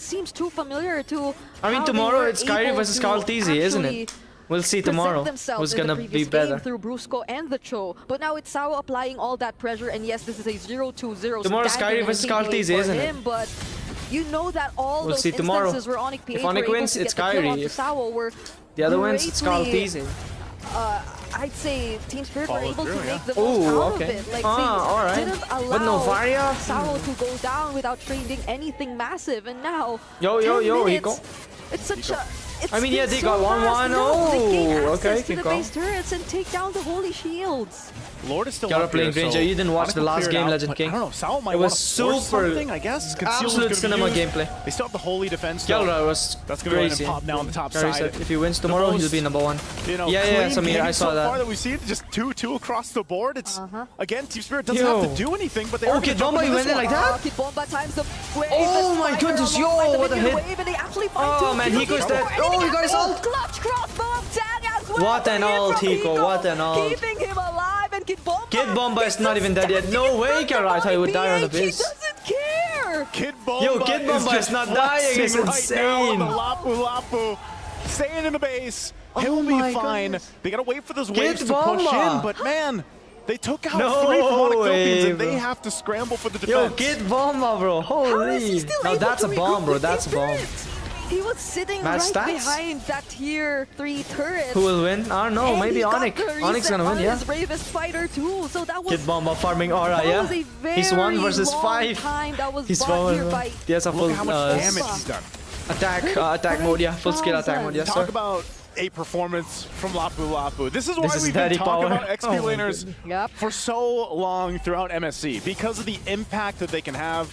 seems too familiar to I mean, how they tomorrow were it's Kyrie able versus to Carl Teasy, isn't actually it? We'll see present tomorrow themselves who's in the gonna be previous better. game through Brusco and the Cho. But now it's Sawo applying all that pressure, and yes, this is a 0-2-0. Tomorrow's Kyrie versus Carl Teasy, isn't it? But you know that all We'll those see tomorrow. instances where Onyx PH If were Onyx able wins, to it's get the kill Kyrie. onto If Sawo were the other wins, it's Carl greatly, Teasy. I'd say Team Spirit were Follow able through, to yeah. make the most Ooh, out okay. of it. Like Alright. they didn't allow But no Varia? Sawo to go down without trading anything massive, and now Yo, 10 Hiko. minutes, it's such a. It's I mean, yeah, been they so got 1-1. fast. No, they gain Oh, access okay, to the Hiko. base turrets and take down the holy shields. Lord is still Gotta up play here, Granger. so You didn't watch Onyx the will last clear it game, out, Legend but King. I don't know. Sao might It was wanna force super something, I guess. Conceal is absolute gonna be cinema used. gameplay. They still have the holy defense. though. Kelra was That's gonna go ahead crazy. and pop now on the top Kyrie side. said if he wins tomorrow, he'll be number 1. You know, yeah, clean Samir, I game saw so that. far that we've seen, just 2-2 across the board. It's again, Team Spirit doesn't Yo. have to do anything, but they Oh, are Kid gonna jump Bomba, into he this went in one. like that? Kid Bomba times the wave. Oh the my spider goodness, alongside yo, the what a minion hit. wave, and they actually find Oh, two man, kills Hiko's before dead. ending Oh, he up got his with ult. Clutch crossbow of Tang as well. What an Bring it ult, from Hiko, what an ult. Keeping him alive, and Kid Bomba. Kid Bomba is gets not even dead yet. No way, Kelra. I thought he would die on the PH, he base. doesn't care. Kid Bomba, Yo, Kid Bomba just is not dying. It's flexing right now on insane. the Lapu Lapu. Staying in the base. He'll Oh be my fine. goodness. They gotta wait for those Kid waves to push Bomba. in, but man, they took out No 3 from Onyx Philippines, way, and they bro. have to scramble for the Yo, defense. Kid Bomba, bro. Holy. Still No, able that's to a bomb, regroup bro. with That's a his bomb. turrets. He was sitting Mad right stats? behind that tier 3 turret. Who will win? I don't know. And Maybe he got Onyx. the Onyx reset gonna win, on yeah. his bravest fighter too. So that was Kid Bomba farming aura, that yeah. was a very He's 1 versus long 5. time that was He's bought here 1. by He has a full Look at how much damage he's done. attack mode, yeah. Full scale attack mode, yes, Talk sir. about a performance from Lapu Lapu. This is why This is we've been daddy talking power. about XP Oh my laners for so long throughout MSC, because of the impact that they can have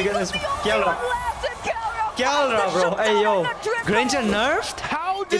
my goodness. Kiara. Kiara, bro. Hey, yo. Granger nerfed? How It's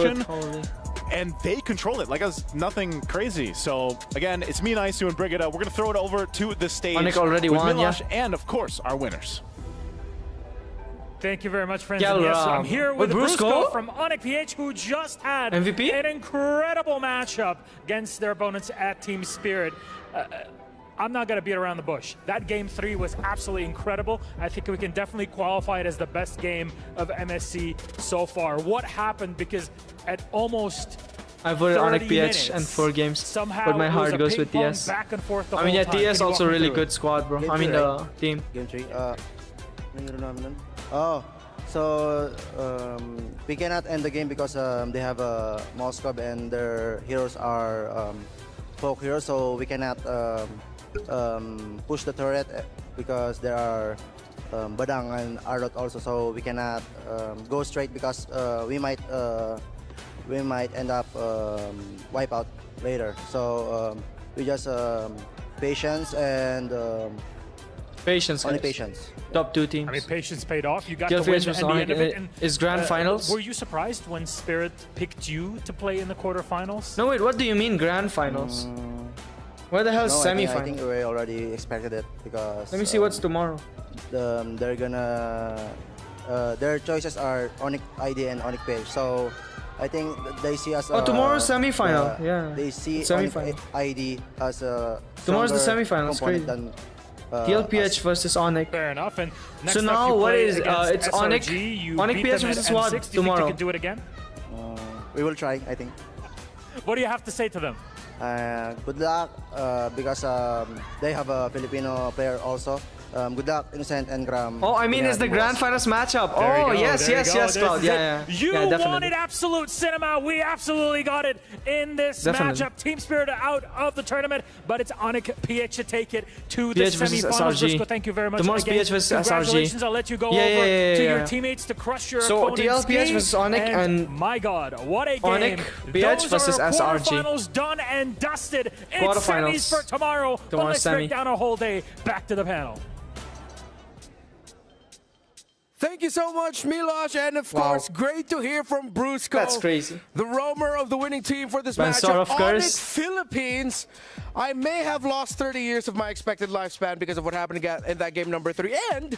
situation. Holy. And they control it like it's nothing crazy. So again, it's me, Nice, and Brigitte. We're gonna throw it over to the stage Onyx already with won, Milosh yeah. and of course our winners. Thank you very much, friends. Yeah, And yes, I'm here with Brusco Brusco from Onyx PH, who just had MVP? an incredible matchup against their opponents at Team Spirit. I'm not going to beat around the bush. That game 3 was absolutely incredible. I think we can definitely qualify it as the best game of MSC so far. What happened? Because at almost I voted Onyx PH and 4 games, but my heart goes with TS. I mean, yeah, TS also really good squad, bro. I mean, the team. Game 3. Oh, so we cannot end the game because they have a Moskov and their heroes are folk heroes, so we cannot push the turret because there are Badang and Arlot also, so we cannot go straight because we might end up wipe out later. So we just patience and patience. Only guys. patience. Top 2 teams. I mean, patience paid off. You got Guild to win Phase at the end of it. And, is grand finals. Were you surprised when Spirit picked you to play in the quarterfinals? No, wait, what do you mean grand finals? Where the hell is semi-finals? I think we already expected it because. Let me see what's tomorrow. They're gonna. Their choices are Onyx ID and Onyx Page, so I think they see us. Tomorrow's semi-final. Yeah. They see Onyx ID as a. Tomorrow's the semi-finals. Crazy. Than, TLPH versus Onyx. Fair enough. And next so up now you what play is against it's Onyx SRG. Onyx PH versus what Do you think tomorrow? you can do it again? We will try, I think. What do you have to say to them? Good luck because they have a Filipino player also. Good luck, Innocent and Graham. Oh, I mean, it's the grand finals matchup. There Oh, you go, yes, there you yes, go. yes, Cloud. Yeah, yeah. You yeah, definitely. wanted absolute cinema. We absolutely got it in this Definitely. matchup. Team Spirit out of the tournament, but it's Onyx PH to take it to the PH versus semifinals. SRG. Briscoe, thank you very much. Tomorrow's Again, PH versus SRG. congratulations. I'll let you go over to your teammates to crush your So opponent's TLPH game. versus Onyx and my God, what a game! Onyx PH Those versus are SRG. quarterfinals done and dusted. It's Quarterfinals. semis for tomorrow. But Tomorrow's let's semi. break down a whole day. Back to the panel. Thank you so much, Milosh, and of course, great to hear from Brusco. That's crazy. The roamer of the winning team for this Ben matchup. Star, of Onyx course. Philippines. I may have lost 30 years of my expected lifespan because of what happened in that game number 3, and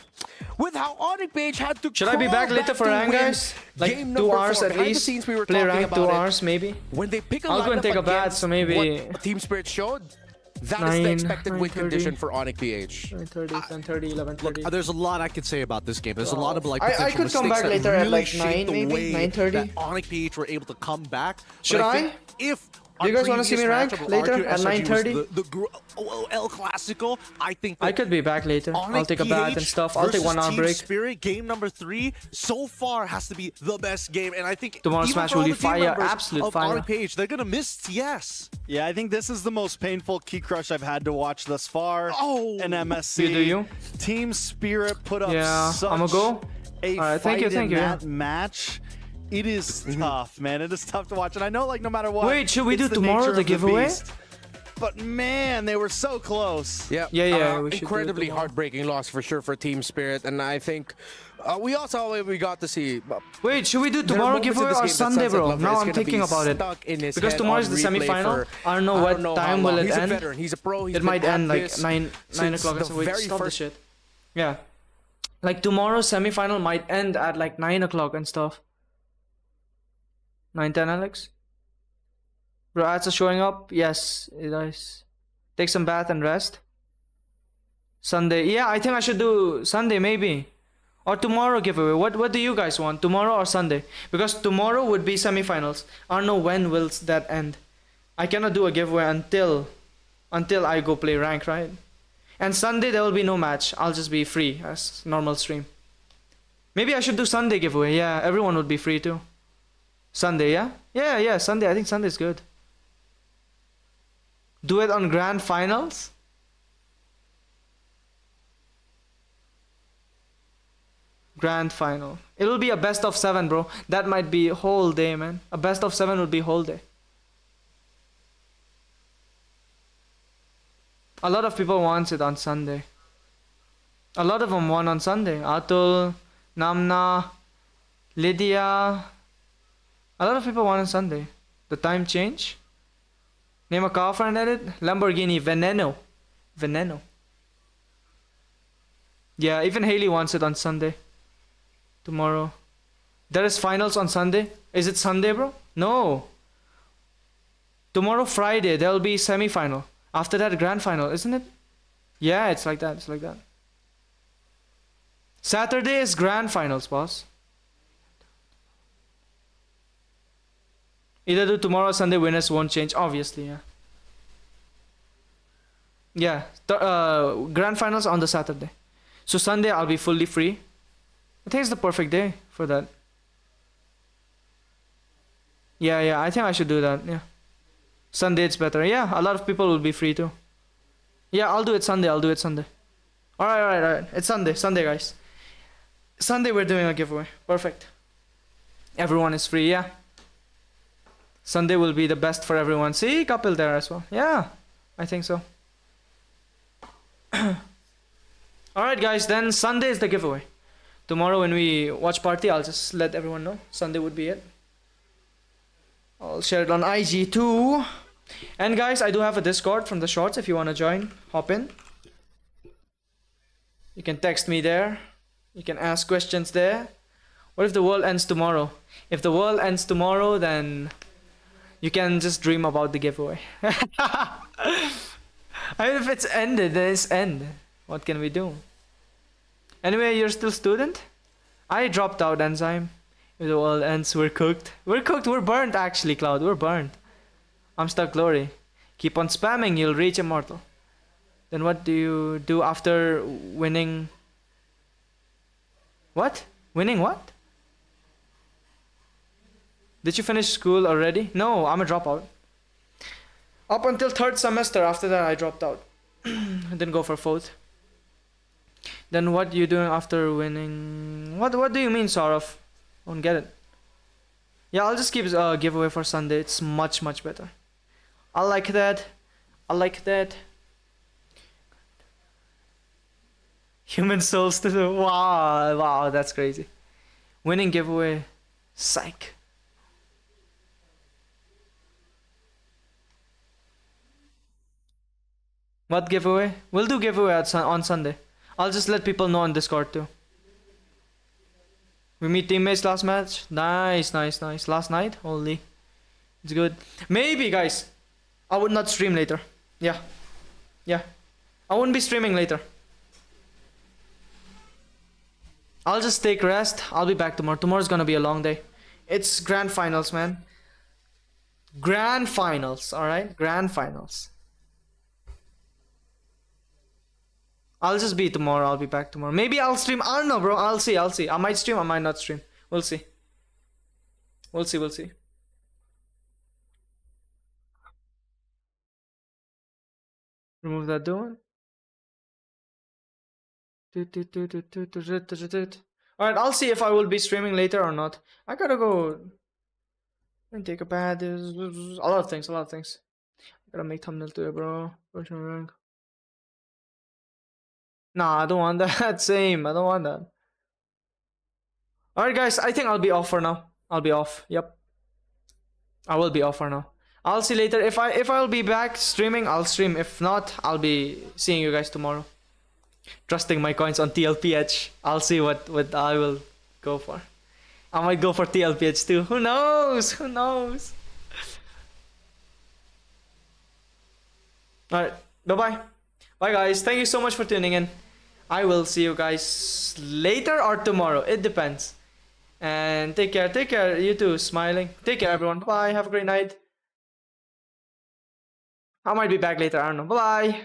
with how Onyx Page had to. Should I be back later for rank, guys? Like 2 hours at Behind least. the scenes, we were Play talking rank about 2 it. hours maybe. When they pick a I'll go and lineup take a bath, against so maybe what Team Spirit showed. That is the expected win 9:30. condition for Onyx PH. 9:30, 10:30, 11:30. Look, there's a lot I could say about this game. There's a lot of like I potential could come mistakes back that later at really like shaped 9 the maybe, way 9:30. that Onyx PH were able to come back. Should But I? think if Do you guys want to see me rank later at 9:30? The El Clasico, I think I could be back later. I'll take a bath and stuff. I'll take 1 hour Team break. Spirit game number 3 so far has to be the best game, and I think Tomorrow's even match for will all be the team fire, members absolute of fire. Onyx PH, they're gonna miss TS. Yeah, I think this is the most painful key crush I've had to watch thus far in MSC. You do you? Team Spirit put up such I'ma go. a Alright, fight thank in you. that match. It is tough, man. It is tough to watch. And I know, like, no matter what. Wait, should we it's do the tomorrow nature the of giveaway? beast. But man, they were so close. Yeah, Yeah, we should do it incredibly tomorrow. heartbreaking loss for sure for Team Spirit, and I think we also got to see. Wait, should we do there are tomorrow moments in giveaway this or game that Sunday, Sunset bro? Lover Now is I'm gonna thinking be about it. stuck in his Because head tomorrow is on the replay semi-final. for- I don't know what how time will long. it He's end. a veteran. He's a pro. He's It been might at end like this 9 since o'clock. the So wait, very stop the first- shit. Yeah. Like tomorrow's semi-final might end at like 9 o'clock and stuff. 9:10, Alex? Bro, ads are showing up? Yes, it is. Take some bath and rest. Sunday. Yeah, I think I should do Sunday maybe. Or tomorrow giveaway. What do you guys want? Tomorrow or Sunday? Because tomorrow would be semi-finals. I don't know when will that end. I cannot do a giveaway until I go play rank, right? And Sunday there will be no match. I'll just be free as normal stream. Maybe I should do Sunday giveaway. Yeah, everyone would be free too. Sunday, yeah? Yeah, Sunday. I think Sunday is good. Do it on grand finals? Grand final. It'll be a best of 7, bro. That might be whole day, man. A best of 7 would be whole day. A lot of people wants it on Sunday. A lot of them want on Sunday. Atul, Namna, Lydia. A lot of people want on Sunday. The time change. Name a car for an edit. Lamborghini Veneno. Veneno. Yeah, even Haley wants it on Sunday. Tomorrow. There is finals on Sunday. Is it Sunday, bro? No. Tomorrow, Friday, there will be semi-final. After that, grand final, isn't it? Yeah, it's like that. It's like that. Saturday is grand finals, boss. Either do tomorrow or Sunday, winners won't change. Obviously, yeah. Yeah, grand finals on the Saturday. So Sunday, I'll be fully free. I think it's the perfect day for that. Yeah, I think I should do that, yeah. Sunday, it's better. Yeah, a lot of people will be free too. Yeah, I'll do it Sunday. Alright. It's Sunday, guys. Sunday, we're doing a giveaway. Perfect. Everyone is free, yeah. Sunday will be the best for everyone. See, couple there as well. Yeah, I think so. Alright, guys, then Sunday is the giveaway. Tomorrow when we watch party, I'll just let everyone know. Sunday would be it. I'll share it on IG too. And guys, I do have a Discord from the shorts. If you want to join, hop in. You can text me there. You can ask questions there. What if the world ends tomorrow? If the world ends tomorrow, then you can just dream about the giveaway. I mean, if it's ended, then it's end. What can we do? Anyway, you're still student? I dropped out, Enzyme. If the world ends, we're cooked. We're cooked, we're burnt actually, Cloud. We're burnt. I'm stuck, Glory. Keep on spamming, you'll reach immortal. Then what do you do after winning? What? Winning what? Did you finish school already? No, I'm a dropout. Up until 3rd semester, after that I dropped out. I didn't go for 4th. Then what you doing after winning? What do you mean, Saraf? I don't get it. Yeah, I'll just keep a giveaway for Sunday. It's much better. I like that. Human souls to the wow, that's crazy. Winning giveaway. Psych. What giveaway? We'll do giveaway on Sunday. I'll just let people know on Discord too. We meet teammates last match. Nice. Last night? Holy. It's good. Maybe, guys. I would not stream later. Yeah. I wouldn't be streaming later. I'll just take rest. I'll be back tomorrow. Tomorrow's gonna be a long day. It's grand finals, man. Grand finals, alright? Grand finals. I'll just be tomorrow. I'll be back tomorrow. Maybe I'll stream. I don't know, bro. I'll see. I might stream. I might not stream. We'll see. We'll see. Remove that door. Alright, I'll see if I will be streaming later or not. I gotta go and take a bath. There's a lot of things. I gotta make thumbnail too, bro. Nah, I don't want that. Same. I don't want that. Alright, guys. I think I'll be off for now. I'll be off. Yep. I will be off for now. I'll see later. If I'll be back streaming, I'll stream. If not, I'll be seeing you guys tomorrow. Trusting my coins on TLPH. I'll see what I will go for. I might go for TLPH too. Who knows? Alright. Bye-bye. Bye, guys. Thank you so much for tuning in. I will see you guys later or tomorrow. It depends. And take care. You too. Smiling. Take care, everyone. Bye. Have a great night. I might be back later. I don't know. Bye.